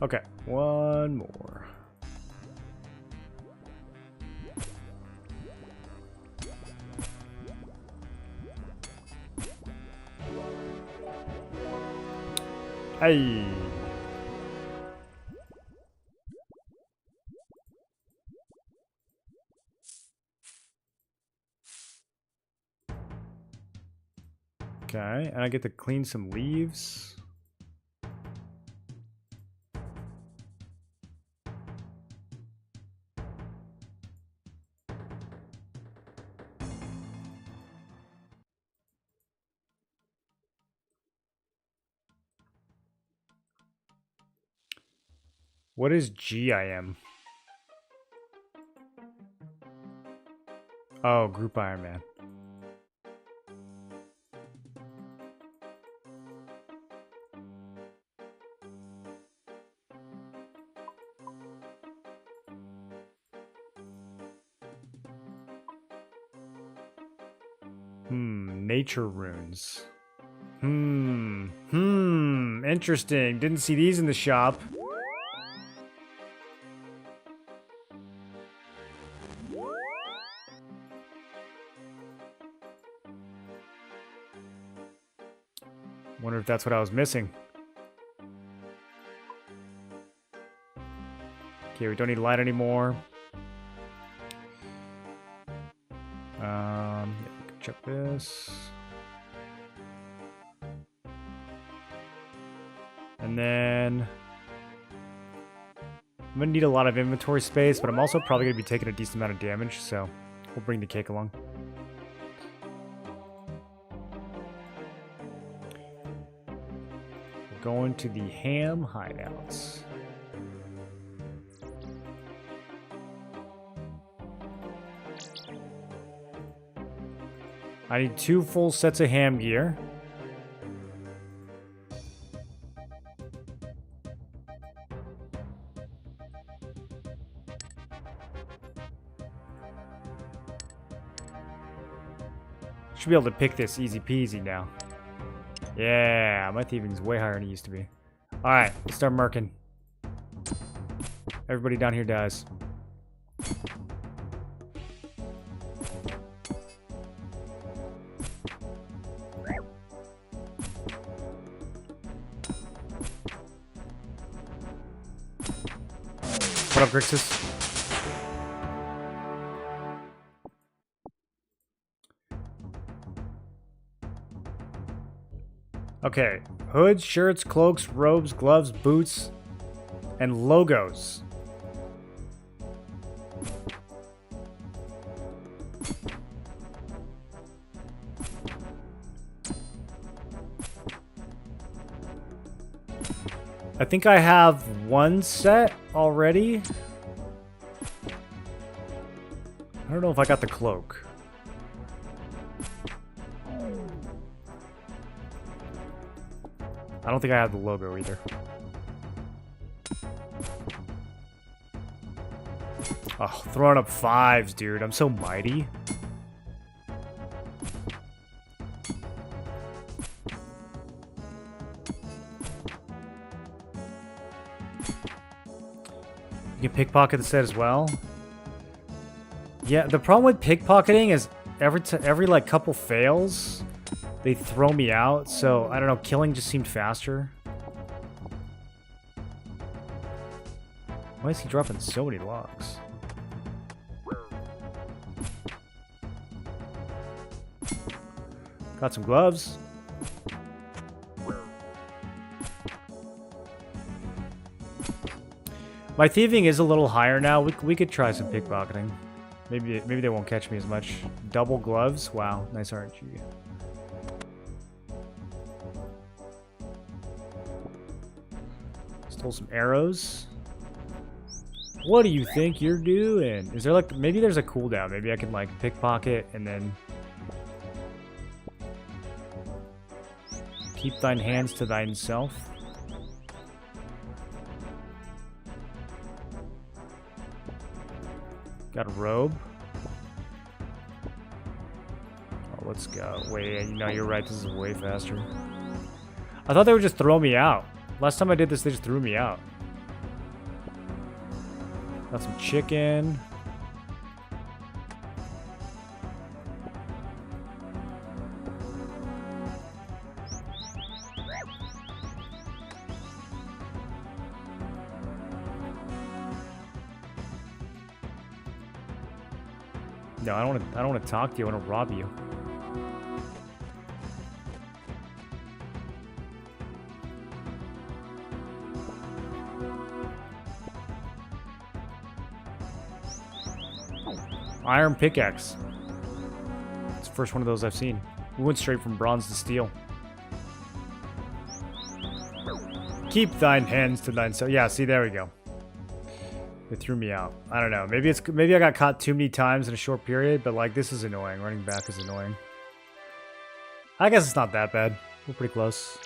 Okay, one more. Hey. Okay, and I get to clean some leaves. What is GIM? Oh, Group Iron Man. Nature runes. Interesting. Didn't see these in the shop. Wonder if that's what I was missing. Okay, we don't need light anymore. Yeah, we can check this. And then I'm gonna need a lot of inventory space, but I'm also probably gonna be taking a decent amount of damage, so we'll bring the cake along. We're going to the ham hideouts. I need 2 full sets of ham gear. Should be able to pick this easy peasy now. Yeah, my thieving's way higher than it used to be. Alright, let's start murking. Everybody down here dies. What up, Grixis? Okay, hoods, shirts, cloaks, robes, gloves, boots, and logos. I think I have 1 set already. I don't know if I got the cloak. I don't think I have the logo either. Oh, throwing up 5s, dude. I'm so mighty. You can pickpocket the set as well. Yeah, the problem with pickpocketing is every like couple fails, they throw me out, so I don't know, killing just seemed faster. Why is he dropping so many logs? Got some gloves. My thieving is a little higher now. We could try some pickpocketing. Maybe they won't catch me as much. Double gloves? Wow, nice RNG. Stole some arrows. What do you think you're doing? Is there like, maybe there's a cooldown. Maybe I can like pickpocket and then keep thine hands to thyself. Got a robe. Oh, let's go. Wait, you know, you're right. This is way faster. I thought they would just throw me out. Last time I did this, they just threw me out. Got some chicken. No, I don't want to talk to you. I want to rob you. Iron pickaxe. It's the first one of those I've seen. We went straight from bronze to steel. Keep thine hands to thyself. Yeah, see, there we go. It threw me out. I don't know. Maybe I got caught too many times in a short period, but like this is annoying. Running back is annoying. I guess it's not that bad. We're pretty close.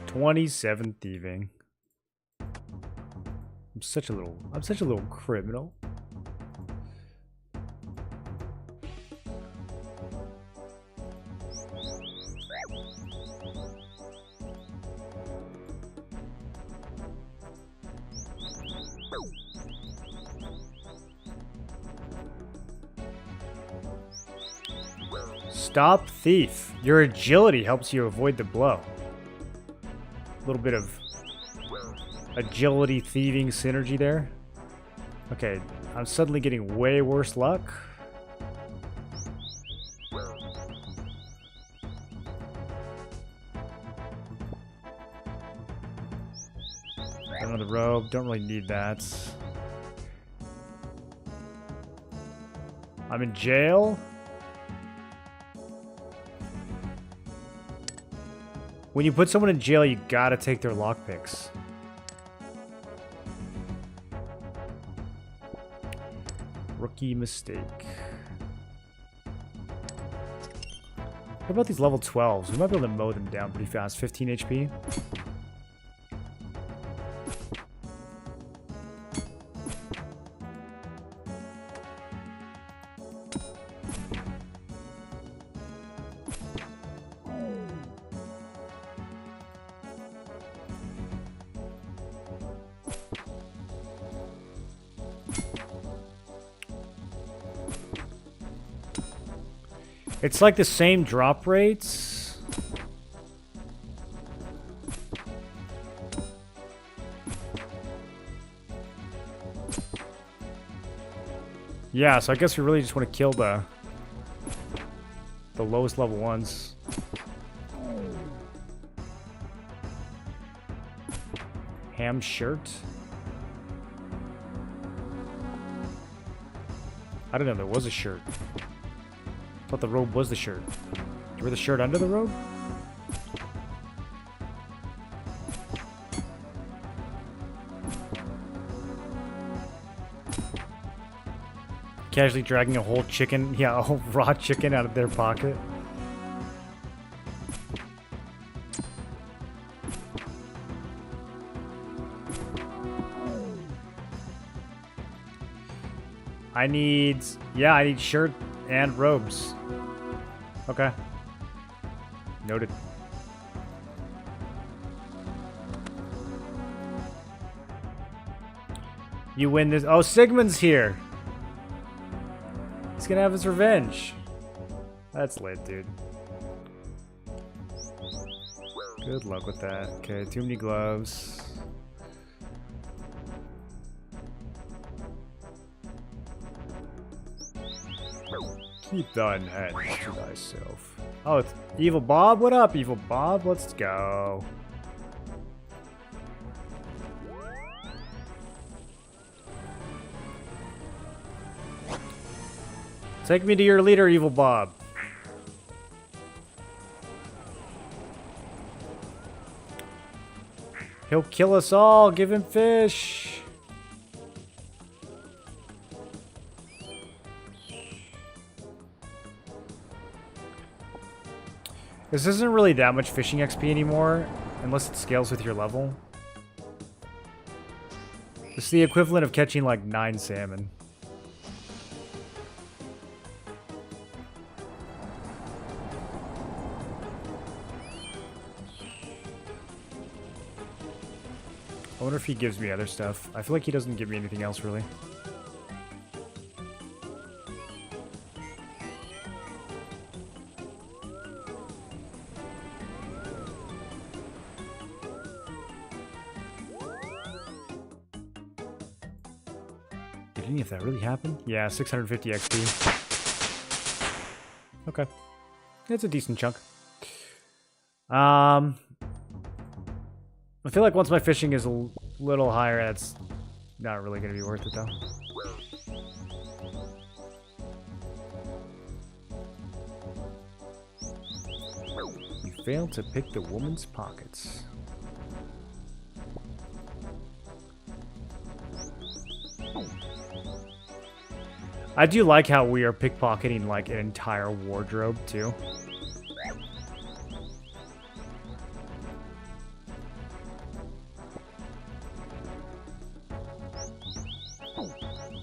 $27 thieving. I'm such a little criminal. Stop thief. Your agility helps you avoid the blow. A little bit of agility thieving synergy there. Okay, I'm suddenly getting way worse luck. Another robe, don't really need that. I'm in jail. When you put someone in jail, you gotta take their lockpicks. Rookie mistake. What about these level 12s? We might be able to mow them down pretty fast. 15 HP. It's like the same drop rates. Yeah, so I guess we really just want to kill the lowest level ones. Ham shirt? I don't know, there was a shirt. I thought the robe was the shirt. Do you wear the shirt under the robe? Casually dragging a whole chicken, yeah, a whole raw chicken out of their pocket. I need shirt and robes. Okay. Noted. You win this. Oh, Sigmund's here. He's gonna have his revenge. That's lit, dude. Good luck with that. Okay, too many gloves. Keep thine hand to thyself. Oh, it's Evil Bob? What up, Evil Bob? Let's go. Take me to your leader, Evil Bob. He'll kill us all. Give him fish. This isn't really that much fishing XP anymore, unless it scales with your level. It's the equivalent of catching like 9 salmon. I wonder if he gives me other stuff. I feel like he doesn't give me anything else, really. Did any of that really happen? Yeah, 650 XP. Okay. That's a decent chunk. I feel like once my fishing is a little higher, that's not really going to be worth it, though. You failed to pick the woman's pockets. I do like how we are pickpocketing like an entire wardrobe too.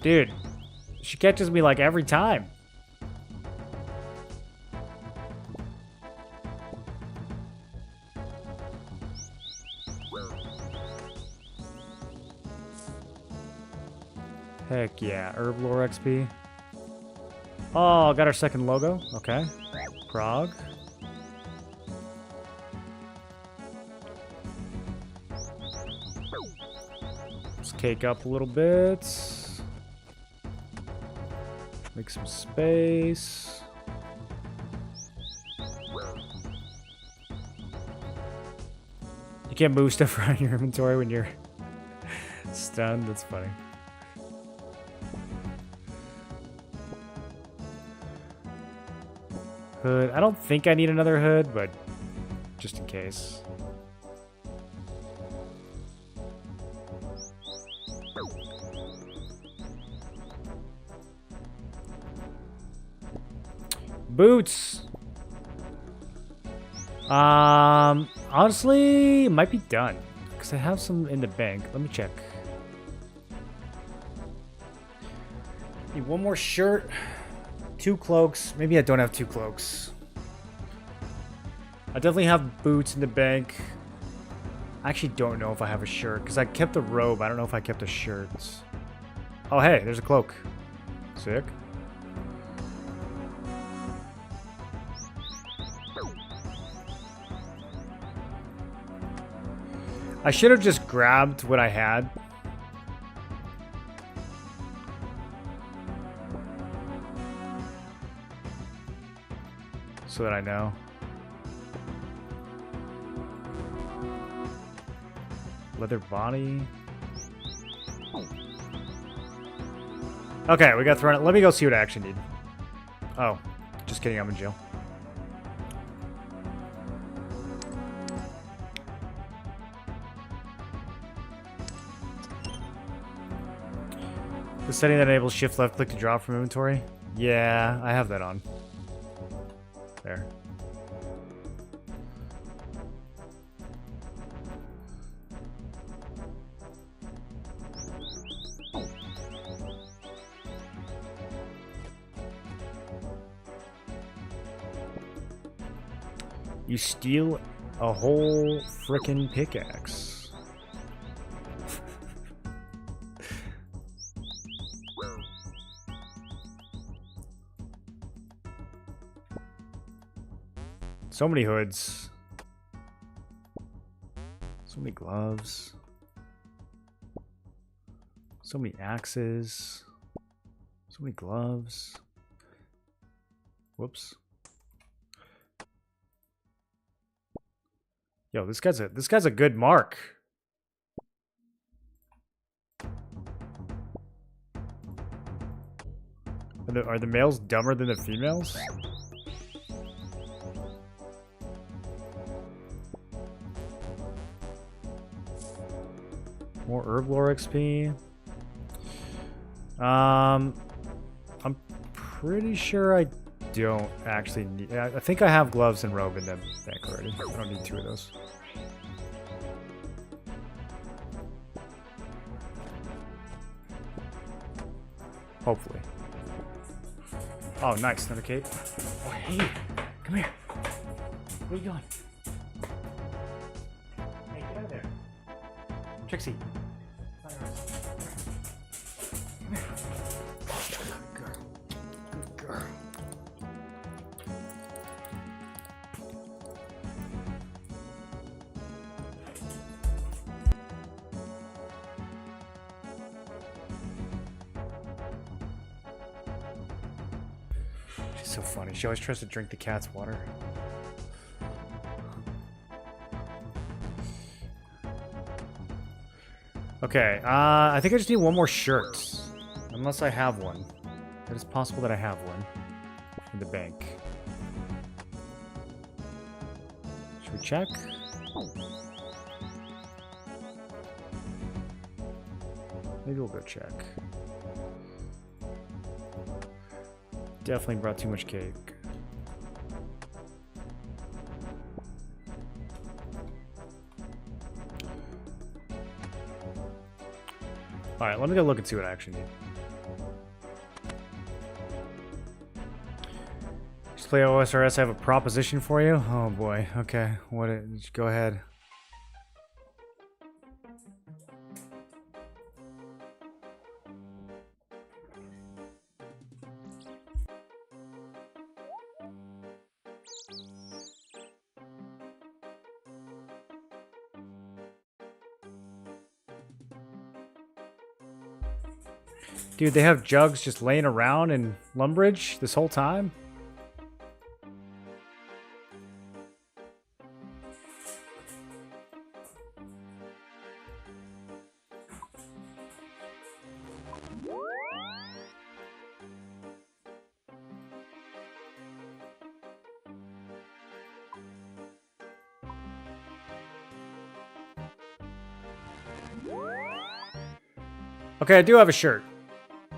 Dude, she catches me like every time. Heck yeah, herb lore XP. Oh, got our second logo. Okay. Prague. Let's cake up a little bit. Make some space. You can't move stuff around your inventory when you're stunned. That's funny. Hood. I don't think I need another hood, but just in case. Boots. Honestly, it might be done because I have some in the bank. Let me check. Need one more shirt. 2 cloaks. Maybe I don't have 2 cloaks. I definitely have boots in the bank. I actually don't know if I have a shirt because I kept the robe. I don't know if I kept a shirt. Oh, hey, there's a cloak. Sick. I should have just grabbed what I had. So that I know. Leather body. Okay, we got thrown. Let me go see what I actually need. Oh, just kidding. I'm in jail. The setting that enables shift left click to drop from inventory. Yeah, I have that on. There. You steal a whole frickin' pickaxe. So many hoods. So many gloves. So many axes. So many gloves. Whoops. Yo, this guy's a good mark. Are the males dumber than the females? More herb lore XP. I'm pretty sure I don't actually need. I think I have gloves and robe in the bank already. I don't need 2 of those. Hopefully. Oh, nice. Another cape. Oh, hey. Come here. Where are you going? Hey, get out of there. Trixie. Come here. Good girl. Good girl. She's so funny. She always tries to drink the cat's water. Okay, I think I just need one more shirt. Unless I have one. It is possible that I have one. In the bank. Should we check? Maybe we'll go check. Definitely brought too much cake. Alright, let me go look and see what I actually need. Just play OSRS, I have a proposition for you? Oh boy, okay. Go ahead. Dude, they have jugs just laying around in Lumbridge this whole time? Okay, I do have a shirt.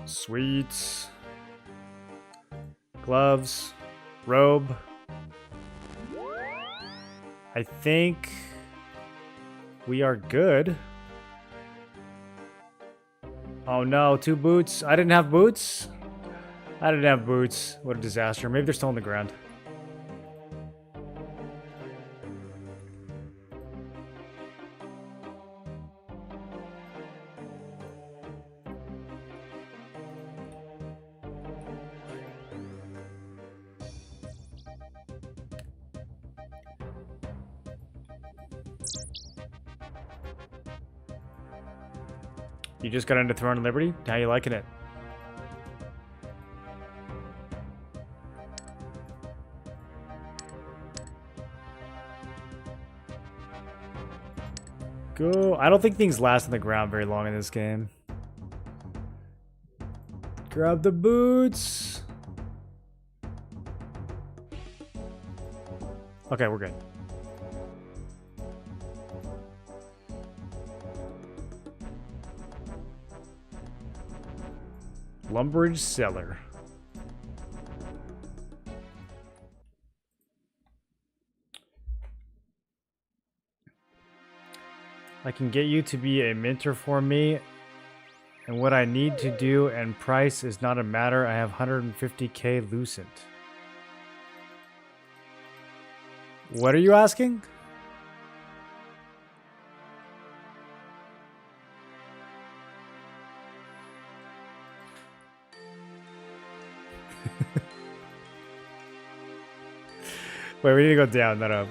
Sweet. Gloves. Robe. I think we are good. Oh no, 2 boots. I didn't have boots? I didn't have boots. What a disaster. Maybe they're still on the ground. You just got into Throne of Liberty? How you liking it? Go. I don't think things last on the ground very long in this game. Grab the boots. Okay, we're good. Lumbridge Cellar. I can get you to be a mentor for me, and what I need to do and price is not a matter. I have 150k Lucent. What are you asking? Wait, we need to go down, not up.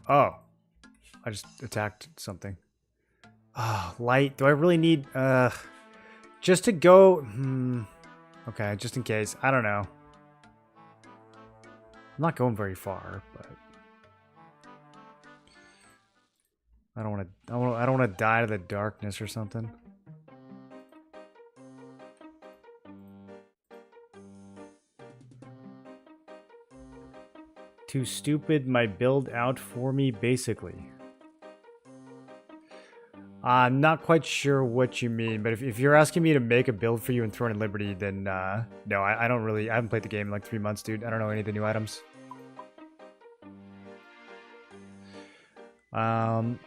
Oh. I just attacked something. Ah, oh, light. Do I really need... just to go... Okay, just in case. I don't know. I'm not going very far, but... I don't want to... I don't want to die to the darkness or something. Too stupid, my build out for me, basically. I'm not quite sure what you mean, but if you're asking me to make a build for you in Throne of Liberty, then no, I don't really... I haven't played the game in like 3 months, dude. I don't know any of the new items. What am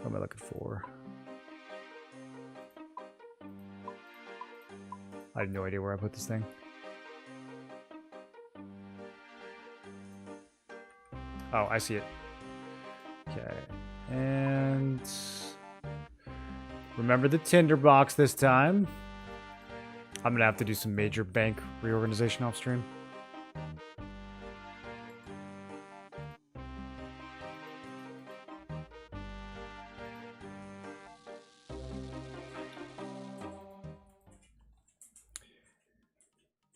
I looking for? I have no idea where I put this thing. Oh, I see it. Okay, and remember the tinderbox this time. I'm gonna have to do some major bank reorganization off stream.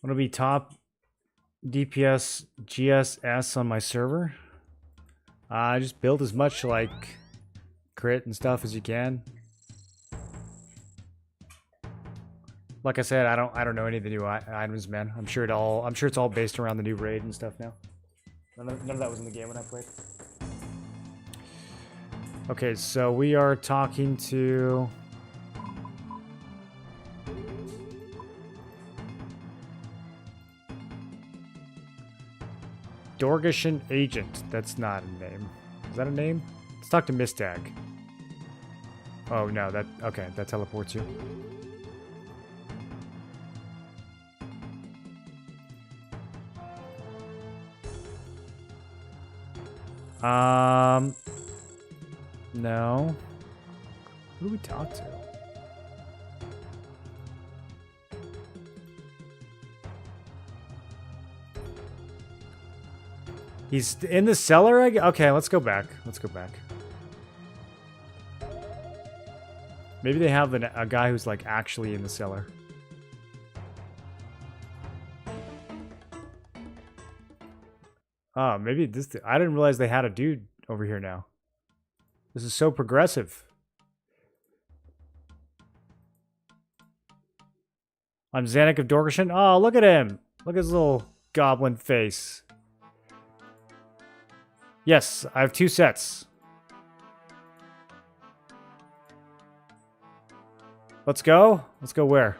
Want to be top DPS GSS on my server? Just build as much like crit and stuff as you can. Like I said, I don't know any of the new items, man. I'm sure it's all based around the new raid and stuff now. None of that was in the game when I played. Okay, so we are talking to Dorgashan Agent. That's not a name. Is that a name? Let's talk to Mistag. Oh no, okay, that teleports you. No. Who do we talk to? He's in the cellar? Okay, let's go back. Let's go back. Maybe they have a guy who's like actually in the cellar. Oh, maybe this... I didn't realize they had a dude over here now. This is so progressive. I'm Zanuck of Dorgashan. Oh, look at him. Look at his little goblin face. Yes, I have 2 sets. Let's go. Let's go where?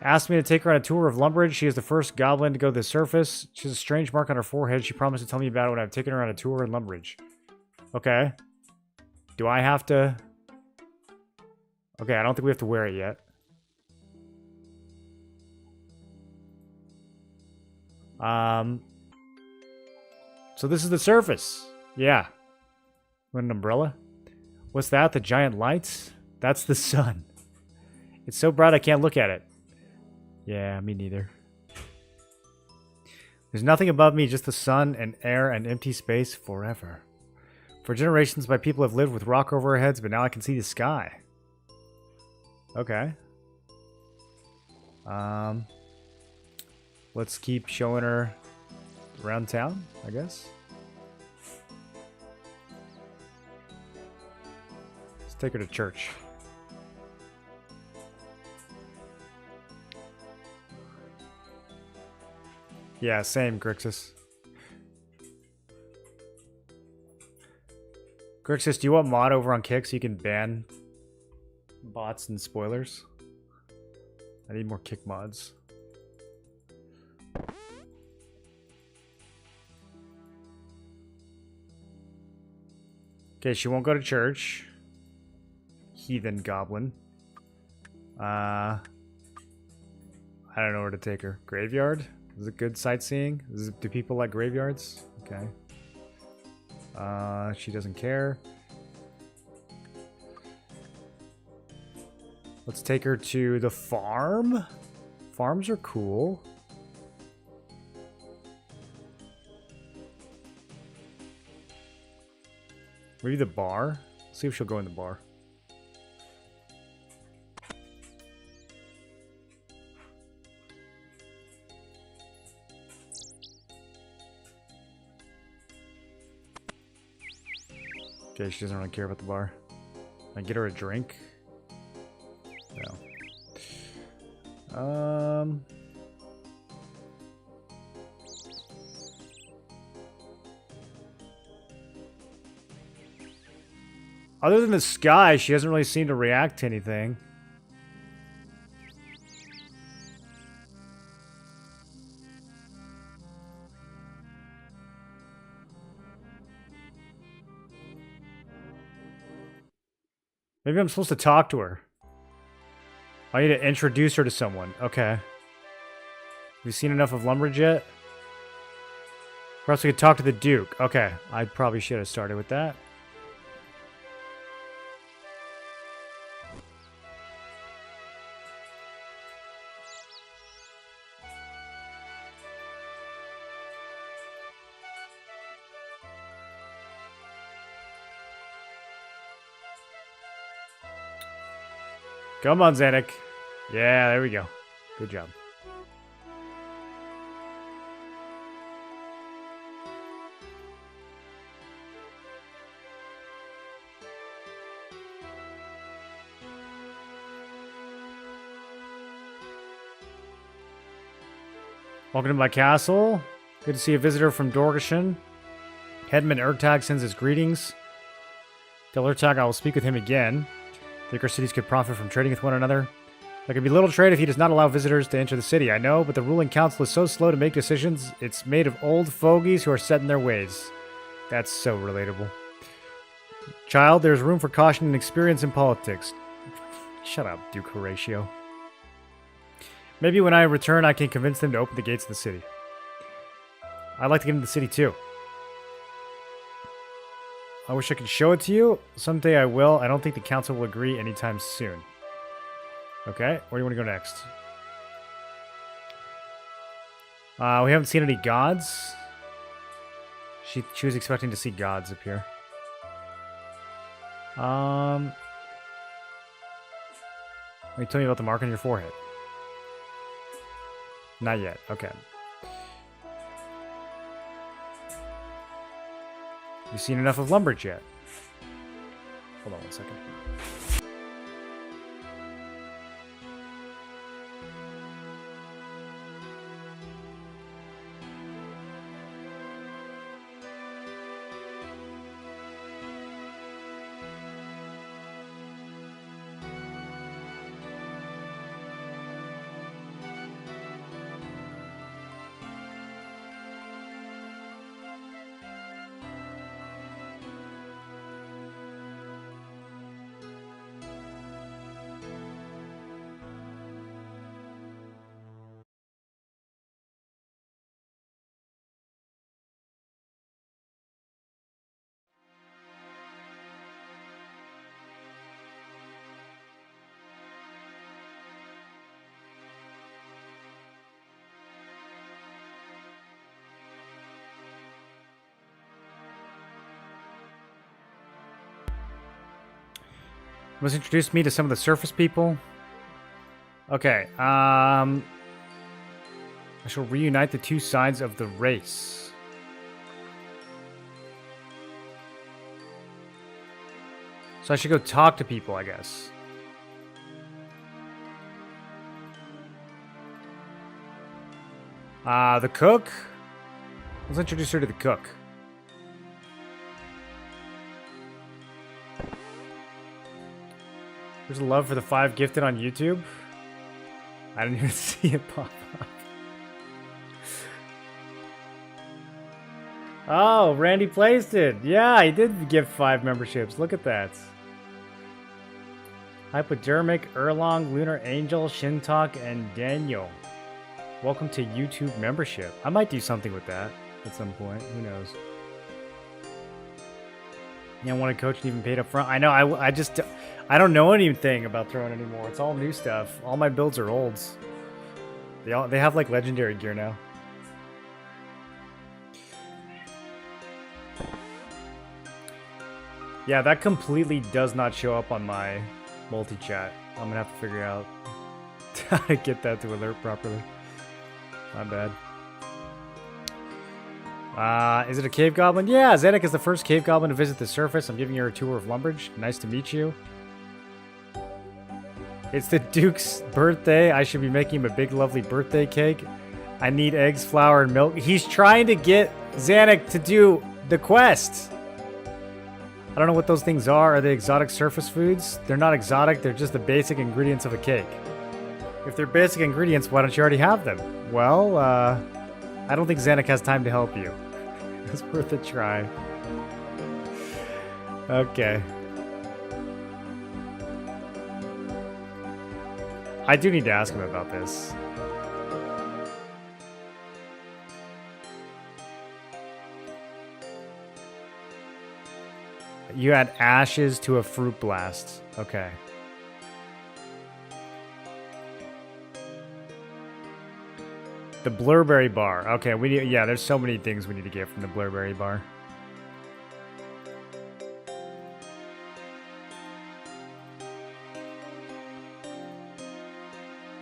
Asked me to take her on a tour of Lumbridge. She is the first goblin to go to the surface. She has a strange mark on her forehead. She promised to tell me about it when I've taken her on a tour in Lumbridge. Okay. Do I have to... Okay, I don't think we have to wear it yet. So this is the surface. Yeah. What, an umbrella? What's that? The giant lights? That's the sun. It's so bright I can't look at it. Yeah, me neither. There's nothing above me, just the sun and air and empty space forever. For generations, my people have lived with rock over our heads, but now I can see the sky. Okay. Let's keep showing her around town, I guess. Let's take her to church. Yeah, same, Grixis. Grixis, do you want mod over on Kick so you can ban bots and spoilers? I need more Kick mods. Okay, she won't go to church. Heathen goblin. I don't know where to take her. Graveyard? Is it good sightseeing? Do people like graveyards? Okay. She doesn't care. Let's take her to the farm. Farms are cool. Maybe the bar? Let's see if she'll go in the bar. Okay, she doesn't really care about the bar. Can I get her a drink? No. Other than the sky, she doesn't really seem to react to anything. Maybe I'm supposed to talk to her. I need to introduce her to someone. Okay. Have you seen enough of Lumbridge yet? Perhaps we could talk to the Duke. Okay. I probably should have started with that. Come on, Zanuck. Yeah, there we go. Good job. Welcome to my castle. Good to see a visitor from Dorgashin. Headman Ertag sends his greetings. Tell Ertag I will speak with him again. Think our cities could profit from trading with one another. There could be little trade if he does not allow visitors to enter the city. I know, but the ruling council is so slow to make decisions. It's made of old fogies who are set in their ways. That's so relatable. Child, there's room for caution and experience in politics. Shut up, Duke Horatio. Maybe when I return, I can convince them to open the gates of the city. I'd like to get into the city too. I wish I could show it to you. Someday I will. I don't think the council will agree anytime soon. Okay, where do you want to go next? We haven't seen any gods. She was expecting to see gods up here. Wait, tell me about the mark on your forehead. Not yet. Okay. You seen enough of Lumberj yet? Hold on 1 second. Must introduce me to some of the surface people. Okay, I shall reunite the two sides of the race. So I should go talk to people, I guess. The cook? Let's introduce her to the cook. There's a love for the 5 gifted on YouTube. I didn't even see it pop up. Oh, Randy placed it. Yeah, he did give 5 memberships. Look at that. Hypodermic, Erlong, Lunar Angel, Shintalk, and Daniel. Welcome to YouTube membership. I might do something with that at some point. Who knows? Yeah, I want to coach and even paid up front. I know, I don't know anything about throwing anymore. It's all new stuff. All my builds are olds. They have like legendary gear now. Yeah, that completely does not show up on my multi-chat. I'm gonna have to figure out how to get that to alert properly. My bad. Is it a cave goblin? Yeah, Zenek is the first cave goblin to visit the surface. I'm giving her a tour of Lumberj. Nice to meet you. It's the Duke's birthday. I should be making him a big, lovely birthday cake. I need eggs, flour, and milk. He's trying to get Zanuck to do the quest. I don't know what those things are. Are they exotic surface foods? They're not exotic. They're just the basic ingredients of a cake. If they're basic ingredients, why don't you already have them? Well, I don't think Zanuck has time to help you. It's worth a try. Okay. I do need to ask him about this. You add ashes to a fruit blast. Okay. The Blurberry bar. Okay, we need, yeah, there's so many things we need to get from the Blurberry bar.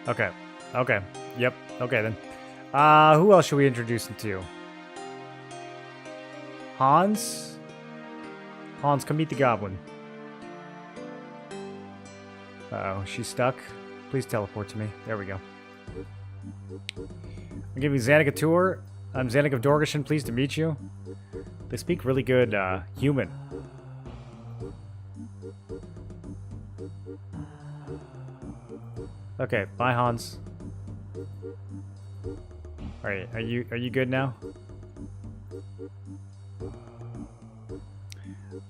Okay. Okay. Yep. Okay then. Who else should we introduce him to? Hans? Hans, come meet the goblin. Uh-oh, she's stuck. Please teleport to me. There we go. I'm giving Zanuck a tour. I'm Zanuck of Dorgashin. Pleased to meet you. They speak really good human. Okay, bye Hans. Alright, are you good now?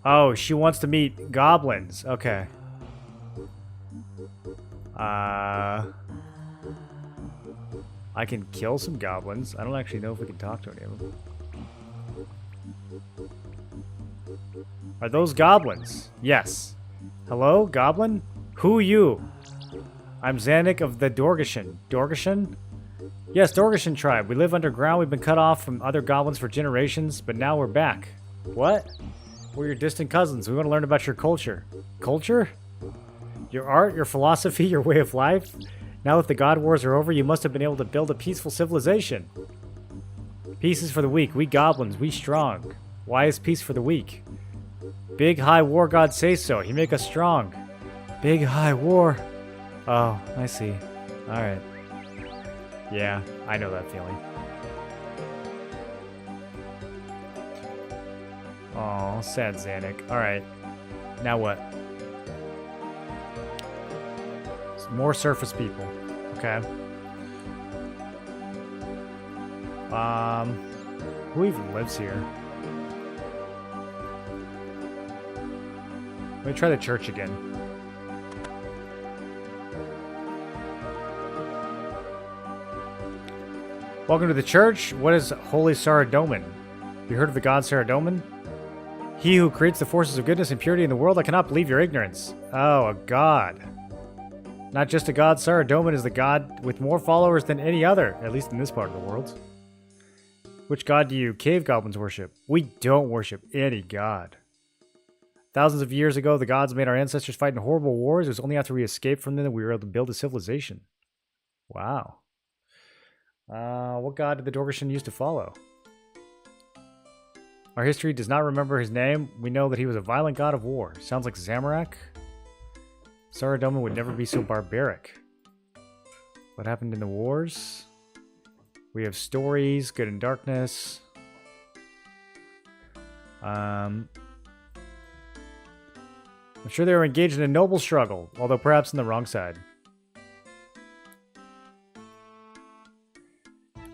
Oh, she wants to meet goblins. Okay. I can kill some goblins. I don't actually know if we can talk to any of them. Are those goblins? Yes. Hello, goblin? Who you? I'm Zanuck of the Dorgashin. Dorgashin? Yes, Dorgashin tribe. We live underground. We've been cut off from other goblins for generations, but now we're back. What? We're your distant cousins. We want to learn about your culture. Culture? Your art, your philosophy, your way of life? Now that the God Wars are over, you must have been able to build a peaceful civilization. Peace is for the weak. We goblins, we strong. Why is peace for the weak? Big high war god says so. He make us strong. Big high war. Oh, I see. Alright. Yeah, I know that feeling. Oh, sad Zanuck. Alright. Now what? More surface people. Okay. Who even lives here? Let me try the church again. Welcome to the church. What is Holy Saradomin? You heard of the god Saradomin? He who creates the forces of goodness and purity in the world? I cannot believe your ignorance. Oh, a god. Not just a god, Saradomin is the god with more followers than any other, at least in this part of the world. Which god do you cave goblins worship? We don't worship any god. Thousands of years ago, the gods made our ancestors fight in horrible wars. It was only after we escaped from them that we were able to build a civilization. Wow. What god did the Dorgashin used to follow? Our history does not remember his name. We know that he was a violent god of war. Sounds like Zamorak. Saradomin would never be so barbaric. What happened in the wars? We have stories, good and darkness. I'm sure they were engaged in a noble struggle, although perhaps on the wrong side.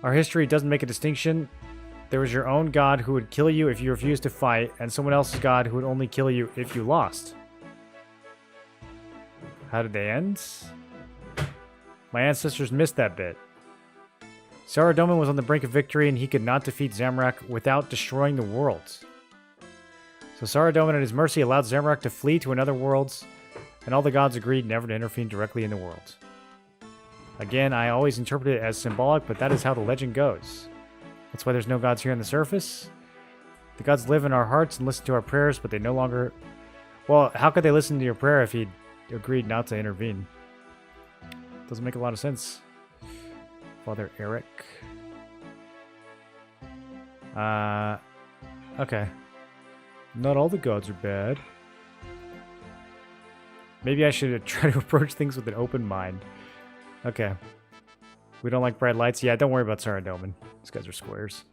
Our history doesn't make a distinction. There was your own god who would kill you if you refused to fight, and someone else's god who would only kill you if you lost. How did they end? My ancestors missed that bit. Saradomin was on the brink of victory and he could not defeat Zamorak without destroying the world. So Saradomin at his mercy allowed Zamorak to flee to another world, and all the gods agreed never to intervene directly in the world. Again, I always interpret it as symbolic, but that is how the legend goes. That's why there's no gods here on the surface. The gods live in our hearts and listen to our prayers, but they no longer... Well, how could they listen to your prayer if he agreed not to intervene? Doesn't make a lot of sense. Father Eric. Okay. Not all the gods are bad. Maybe I should try to approach things with an open mind. Okay. We don't like bright lights. Yeah, don't worry about Saradomin. These guys are squares.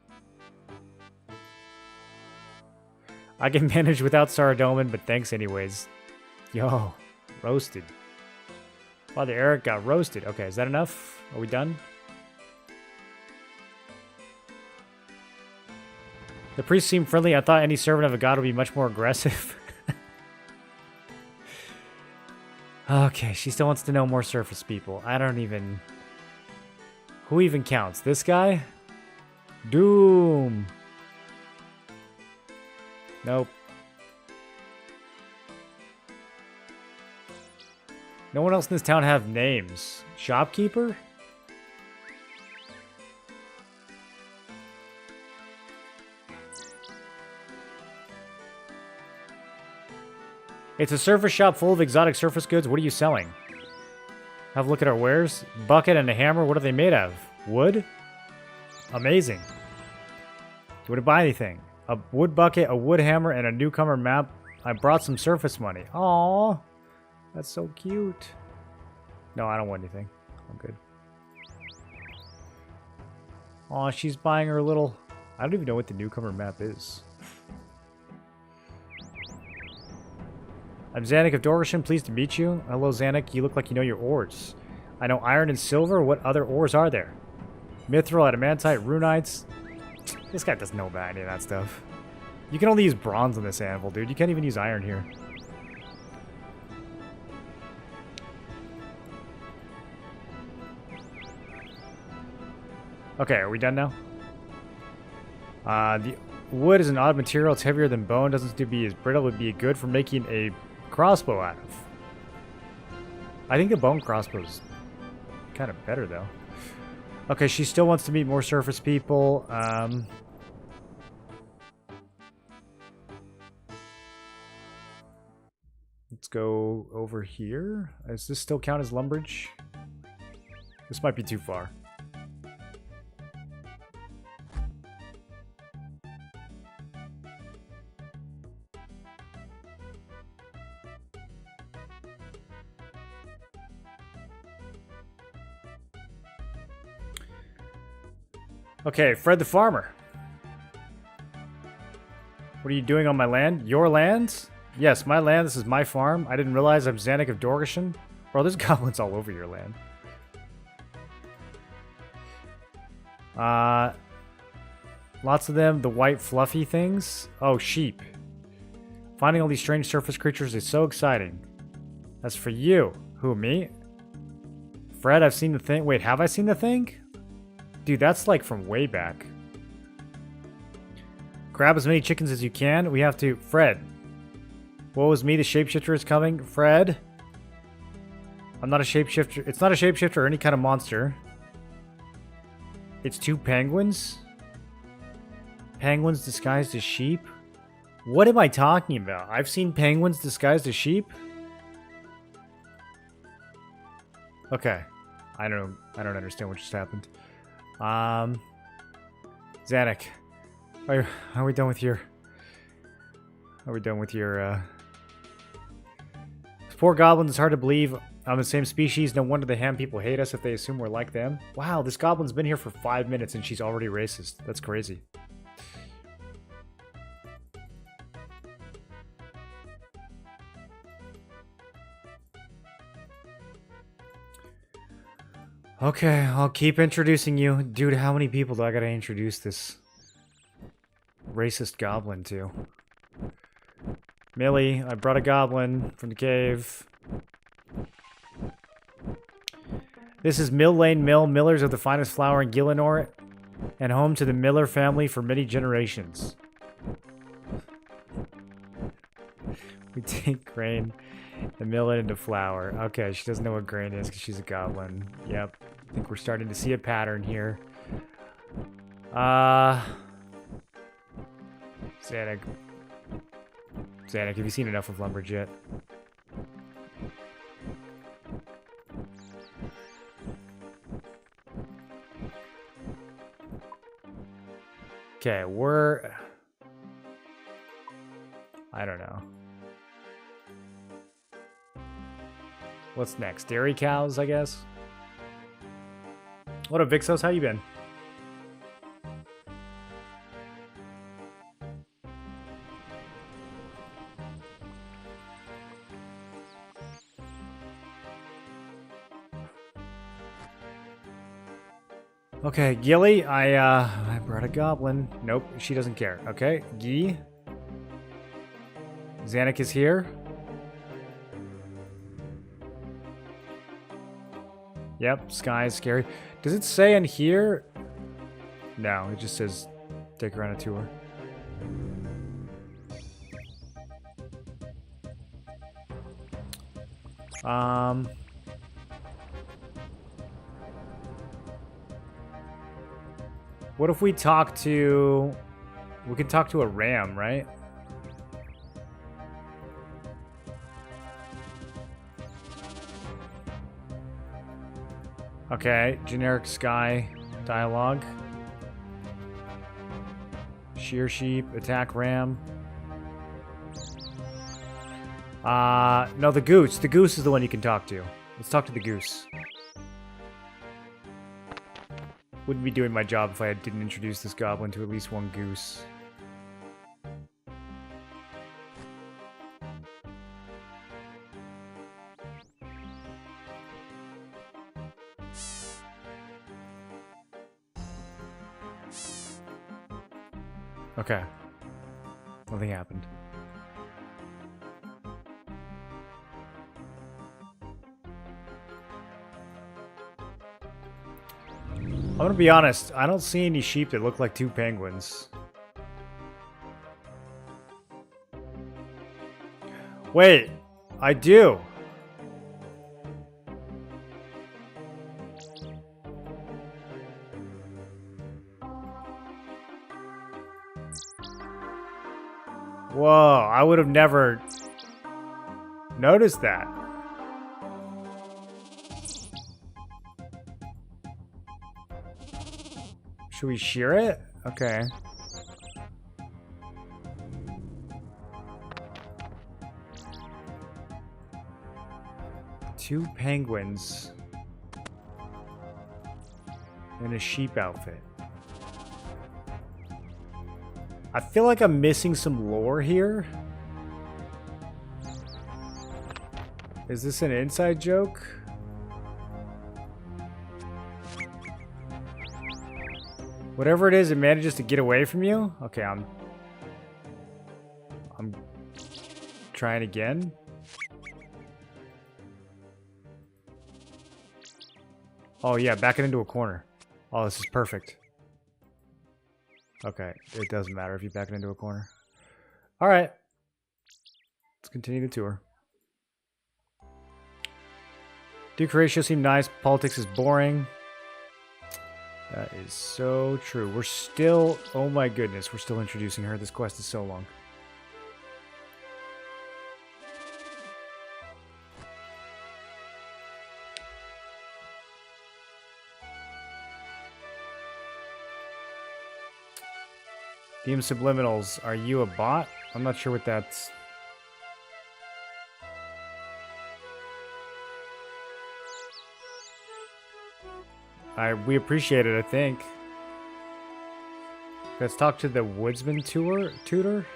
I can manage without Saradomin, but thanks anyways. Yo. Roasted. Father Eric got roasted. Okay, is that enough? Are we done? The priest seemed friendly. I thought any servant of a god would be much more aggressive. Okay, she still wants to know more surface people. I don't even... Who even counts? This guy? Doom. Nope. No one else in this town have names. Shopkeeper? It's a surface shop full of exotic surface goods. What are you selling? Have a look at our wares. Bucket and a hammer. What are they made of? Wood? Amazing. Do you want to buy anything? A wood bucket, a wood hammer, and a newcomer map. I brought some surface money. Aww. That's so cute. No, I don't want anything. I'm good. Aw, she's buying her little... I don't even know what the newcomer map is. I'm Zanuck of Dorgashin, pleased to meet you. Hello, Zanuck. You look like you know your ores. I know iron and silver. What other ores are there? Mithril, adamantite, runites. This guy doesn't know about any of that stuff. You can only use bronze on this anvil, dude. You can't even use iron here. Okay, are we done now? The wood is an odd material. It's heavier than bone. Doesn't seem to be as brittle. Would be good for making a crossbow out of. I think the bone crossbow is kind of better, though. Okay, she still wants to meet more surface people. Let's go over here. Does this still count as Lumbridge? This might be too far. Okay, Fred the Farmer. What are you doing on my land? Your land? Yes, my land. This is my farm. I didn't realize I'm Zanuck of Dorgashin. Bro, there's goblins all over your land. Lots of them. The white fluffy things. Oh, sheep. Finding all these strange surface creatures is so exciting. That's for you. Who, me? Fred, I've seen the thing. Wait, have I seen the thing? Dude, that's like from way back. Grab as many chickens as you can. We have to... Fred. Woe is me, the shapeshifter is coming. Fred. I'm not a shapeshifter. It's not a shapeshifter or any kind of monster. It's two penguins. Penguins disguised as sheep. What am I talking about? I've seen penguins disguised as sheep? Okay. I don't understand what just happened. Zanuck, are we done with your... Are we done with your, This poor goblin, it's hard to believe I'm the same species. No wonder the ham people hate us if they assume we're like them. Wow, this goblin's been here for 5 minutes and she's already racist. That's crazy. Okay, I'll keep introducing you. Dude, how many people do I gotta introduce this racist goblin to? Millie, I brought a goblin from the cave. This is Mill Lane Mill, millers of the finest flour in Gillinor, and home to the Miller family for many generations. We take grain and mill it into flour. Okay, she doesn't know what grain is because she's a goblin. Yep. I think we're starting to see a pattern here. Zanuck. Zanuck, have you seen enough of Lumbridge yet? Okay, we're... I don't know. What's next? Dairy cows, I guess? What up, Vixos? How you been? Okay, Gilly, I brought a goblin. Nope, she doesn't care. Okay, Gee. Zanuck is here. Yep, sky is scary. Does it say in here? No, it just says take her on a tour. What if we talk to... We can talk to a ram, right? Okay, generic sky dialogue. Shear sheep, attack ram. No, the goose. The goose is the one you can talk to. Let's talk to the goose. Wouldn't be doing my job if I didn't introduce this goblin to at least one goose. Okay. Nothing happened. I'm gonna be honest, I don't see any sheep that look like two penguins. Wait, I do. Whoa, I would have never noticed that. Should we shear it? Okay. Two penguins in a sheep outfit. I feel like I'm missing some lore here. Is this an inside joke? Whatever it is, it manages to get away from you? Okay, I'm trying again. Oh yeah, back it into a corner. Oh, this is perfect. Okay, it doesn't matter if you back it into a corner. Alright. Let's continue the tour. Duke Horatio seemed nice. Politics is boring. That is so true. We're still... Oh my goodness, we're still introducing her. This quest is so long. DM subliminals. Are you a bot? I'm not sure what that's... We appreciate it, I think. Let's talk to the woodsman tutor.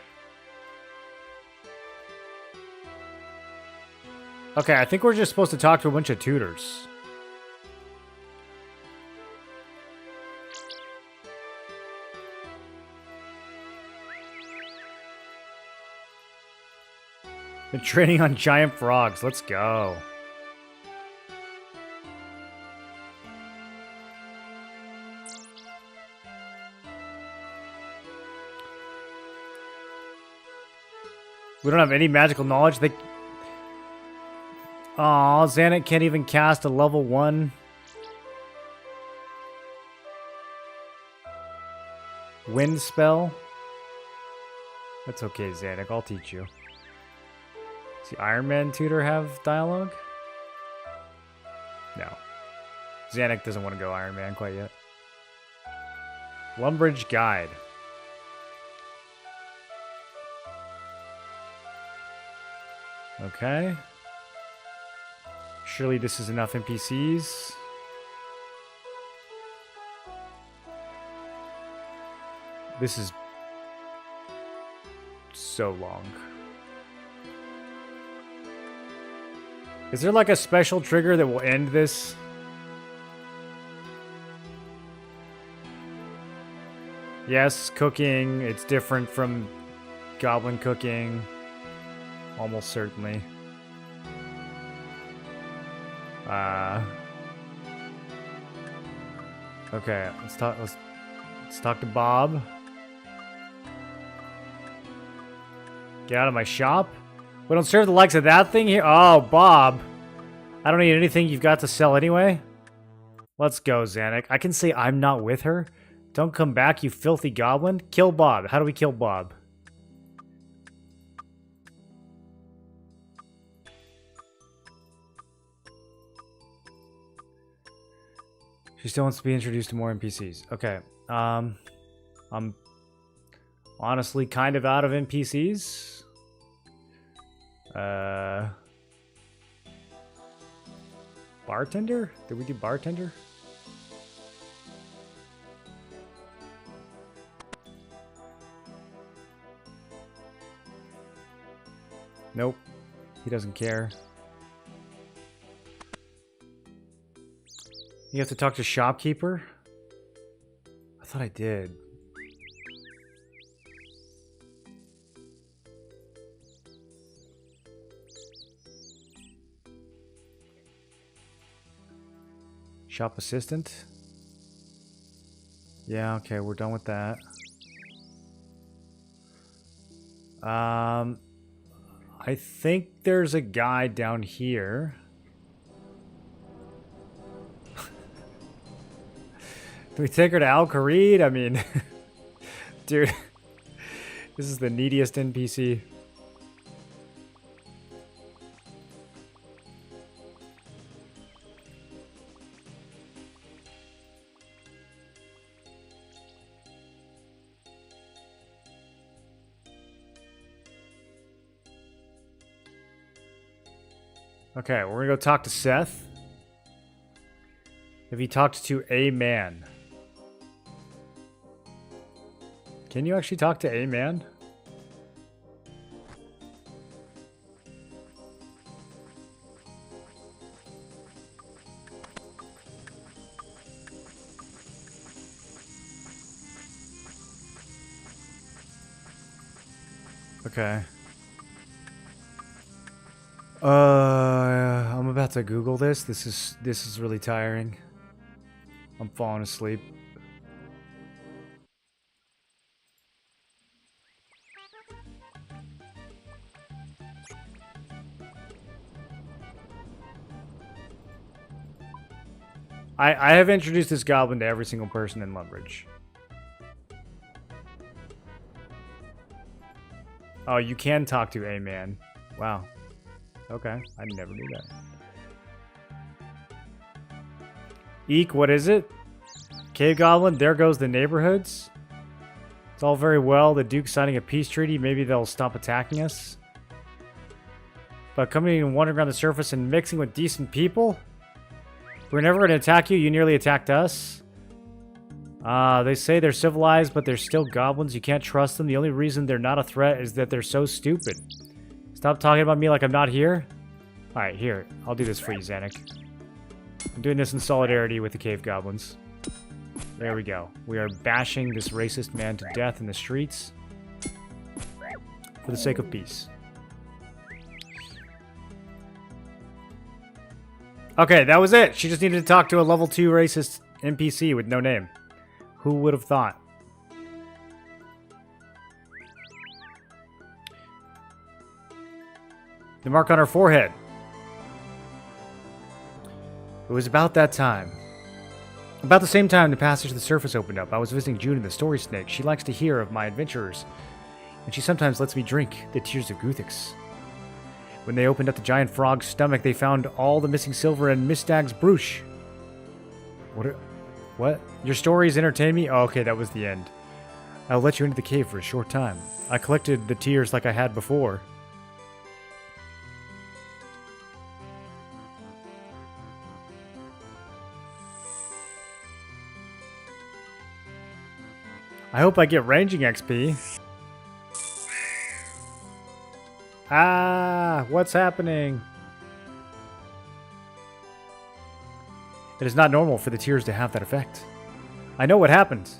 Okay, I think we're just supposed to talk to a bunch of tutors. Been training on giant frogs. Let's go. We don't have any magical knowledge. Aw, Xanac can't even cast a level 1 wind spell. That's okay, Xanac. I'll teach you. Does the Iron Man tutor have dialogue? No. Xanac doesn't want to go Iron Man quite yet. Lumbridge Guide. Okay. Surely this is enough NPCs. This is so long. Is there like a special trigger that will end this? Yes, cooking. It's different from goblin cooking. Almost certainly. Okay, let's talk to Bob. Get out of my shop. We don't serve the likes of that thing here. Oh, Bob. I don't need anything you've got to sell anyway. Let's go, Xanac. I can say I'm not with her. Don't come back, you filthy goblin. Kill Bob. How do we kill Bob? She still wants to be introduced to more NPCs. Okay. I'm honestly kind of out of NPCs. Bartender? Did we do bartender? Nope. He doesn't care. You have to talk to shopkeeper? I thought I did. Shop assistant? Yeah, okay, we're done with that. I think there's a guy down here. Do we take her to Al Kharid? I mean, dude, this is the neediest NPC. Okay, we're gonna go talk to Seth. Have you talked to a man? Can you actually talk to a man? Okay. I'm about to Google this. This is really tiring. I'm falling asleep. I have introduced this goblin to every single person in Lumbridge. Oh, you can talk to a man. Wow. Okay, I never knew that. Eek, what is it? Cave Goblin, there goes the neighborhoods. It's all very well, the Duke signing a peace treaty, maybe they'll stop attacking us. But coming and wandering around the surface and mixing with decent people? We're never going to attack you, you nearly attacked us. They say they're civilized, but they're still goblins, you can't trust them. The only reason they're not a threat is that they're so stupid. Stop talking about me like I'm not here. Alright, here. I'll do this for you, Zanuck. I'm doing this in solidarity with the cave goblins. There we go. We are bashing this racist man to death in the streets. For the sake of peace. Okay, that was it. She just needed to talk to a level 2 racist NPC with no name. Who would have thought? The mark on her forehead. It was about that time. About the same time the passage to the surface opened up. I was visiting June in the Story Snake. She likes to hear of my adventures, and she sometimes lets me drink the tears of Guthix. When they opened up the giant frog's stomach, they found all the missing silver and Miss Dag's brooch. What? Your stories entertain me? Oh, okay, that was the end. I'll let you into the cave for a short time. I collected the tears like I had before. I hope I get ranging XP. Ah, what's happening? It is not normal for the tears to have that effect. I know what happened.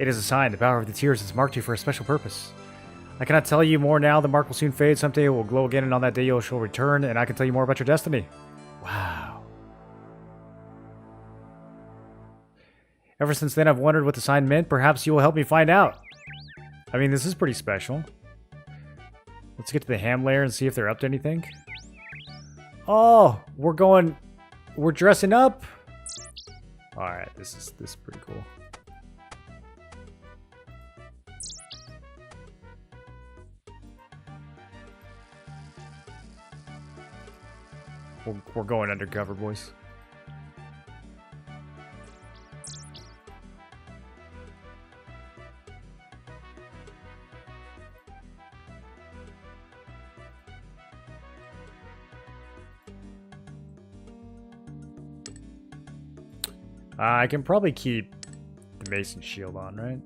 It is a sign. The power of the tears has marked you for a special purpose. I cannot tell you more now. The mark will soon fade. Someday it will glow again, and on that day you shall return, and I can tell you more about your destiny. Wow. Ever since then, I've wondered what the sign meant. Perhaps you will help me find out. I mean, this is pretty special. Let's get to the ham layer and see if they're up to anything. Oh, we're dressing up. All right, this is pretty cool. We're going undercover, boys. I can probably keep the Mason shield on, right?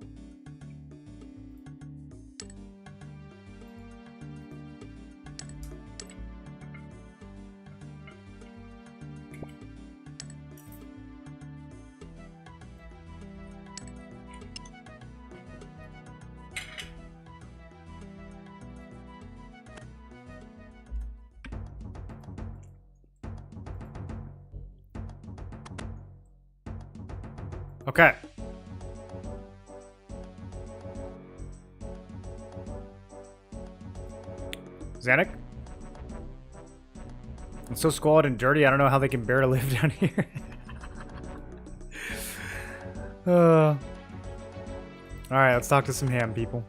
Okay. Zanuck? It's so squalid and dirty, I don't know how they can bear to live down here. Alright, let's talk to some ham people.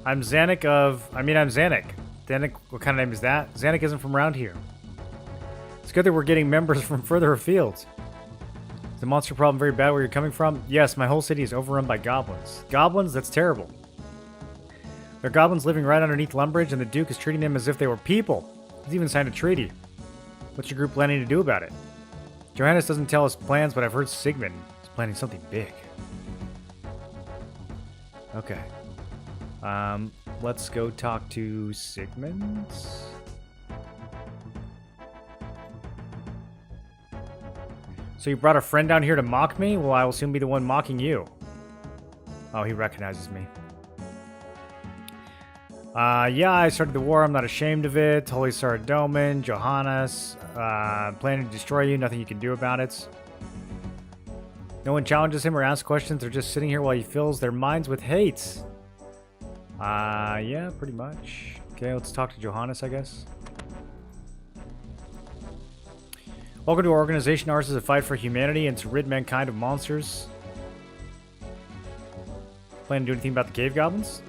I'm Zanuck I'm Zanuck. Zanuck, what kind of name is that? Zanuck isn't from around here. It's good that we're getting members from further afield. Is the monster problem very bad where you're coming from? Yes, my whole city is overrun by goblins. Goblins? That's terrible. There are goblins living right underneath Lumbridge, and the Duke is treating them as if they were people. He's even signed a treaty. What's your group planning to do about it? Johannes doesn't tell us plans, but I've heard Sigmund is planning something big. Okay. Let's go talk to Sigmund. So you brought a friend down here to mock me? Well, I will soon be the one mocking you. Oh, he recognizes me. Yeah, I started the war. I'm not ashamed of it. Holy Saradomin, Johannes, planning to destroy you. Nothing you can do about it. No one challenges him or asks questions. They're just sitting here while he fills their minds with hate. Yeah, pretty much. Okay, let's talk to Johannes, I guess. Welcome to our organization. Ours is a fight for humanity and to rid mankind of monsters. Plan to do anything about the cave goblins?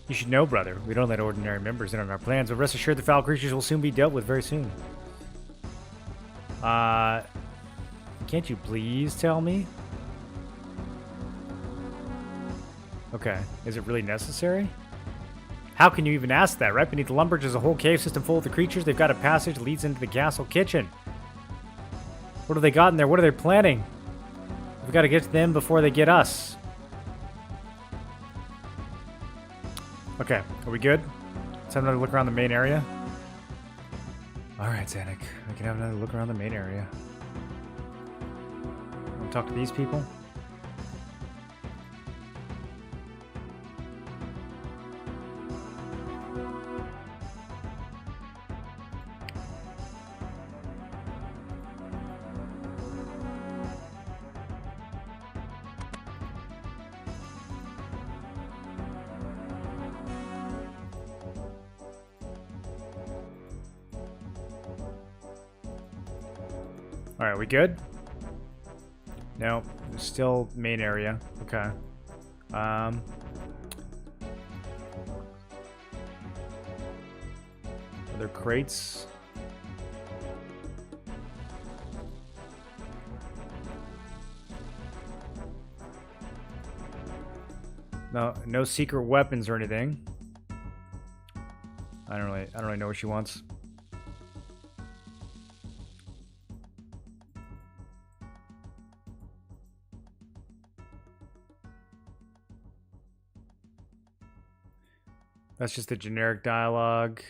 You should know, brother. We don't let ordinary members in on our plans, but rest assured the foul creatures will soon be dealt with very soon. Can't you please tell me? Okay. Is it really necessary? How can you even ask that? Right beneath the Lumbridge is a whole cave system full of the creatures. They've got a passage that leads into the castle kitchen. What have they got in there? What are they planning? We've got to get to them before they get us. Okay. Are we good? Let's have another look around the main area. Alright, Zanuck. We can have another look around the main area. Want to talk to these people? Alright, we good? No, still main area. Okay. Other crates. No secret weapons or anything. I don't really know what she wants. That's just a generic dialogue.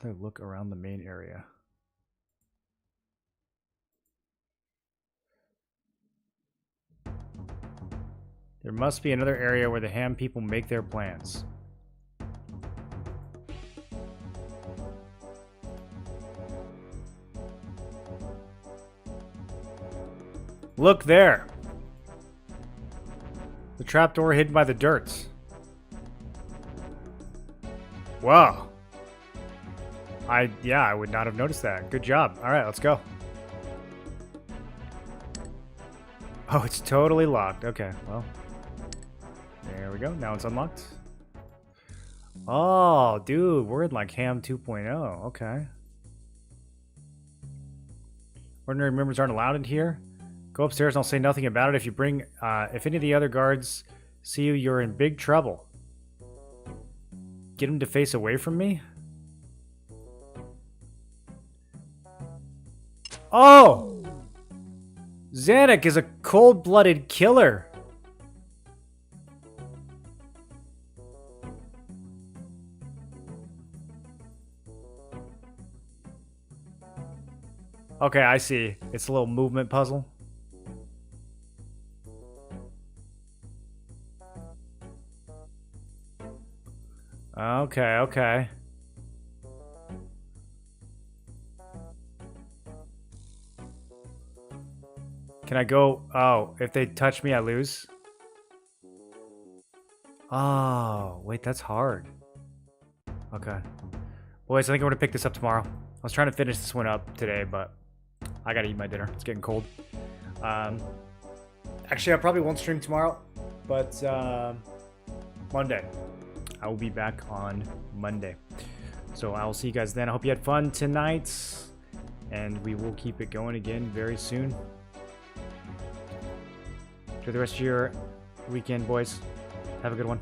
Let's look around the main area. There must be another area where the ham people make their plans. Look there! The trapdoor hidden by the dirt. Wow. Yeah, I would not have noticed that. Good job. Alright, let's go. Oh, it's totally locked. Okay, well. There we go. Now it's unlocked. Oh, dude, we're in like Ham 2.0. Okay. Ordinary members aren't allowed in here. Go upstairs and I'll say nothing about it. If you bring, if any of the other guards see you, you're in big trouble. Get them to face away from me? Oh! Zanuck is a cold-blooded killer. Okay, I see. It's a little movement puzzle. Okay, okay. Can I go? Oh, if they touch me, I lose. Oh, wait, that's hard. Okay. Boys, I think I'm gonna pick this up tomorrow. I was trying to finish this one up today, but I gotta eat my dinner. It's getting cold. Actually, I probably won't stream tomorrow, but Monday. I will be back on Monday. So I will see you guys then. I hope you had fun tonight, and we will keep it going again very soon. Enjoy the rest of your weekend, boys. Have a good one.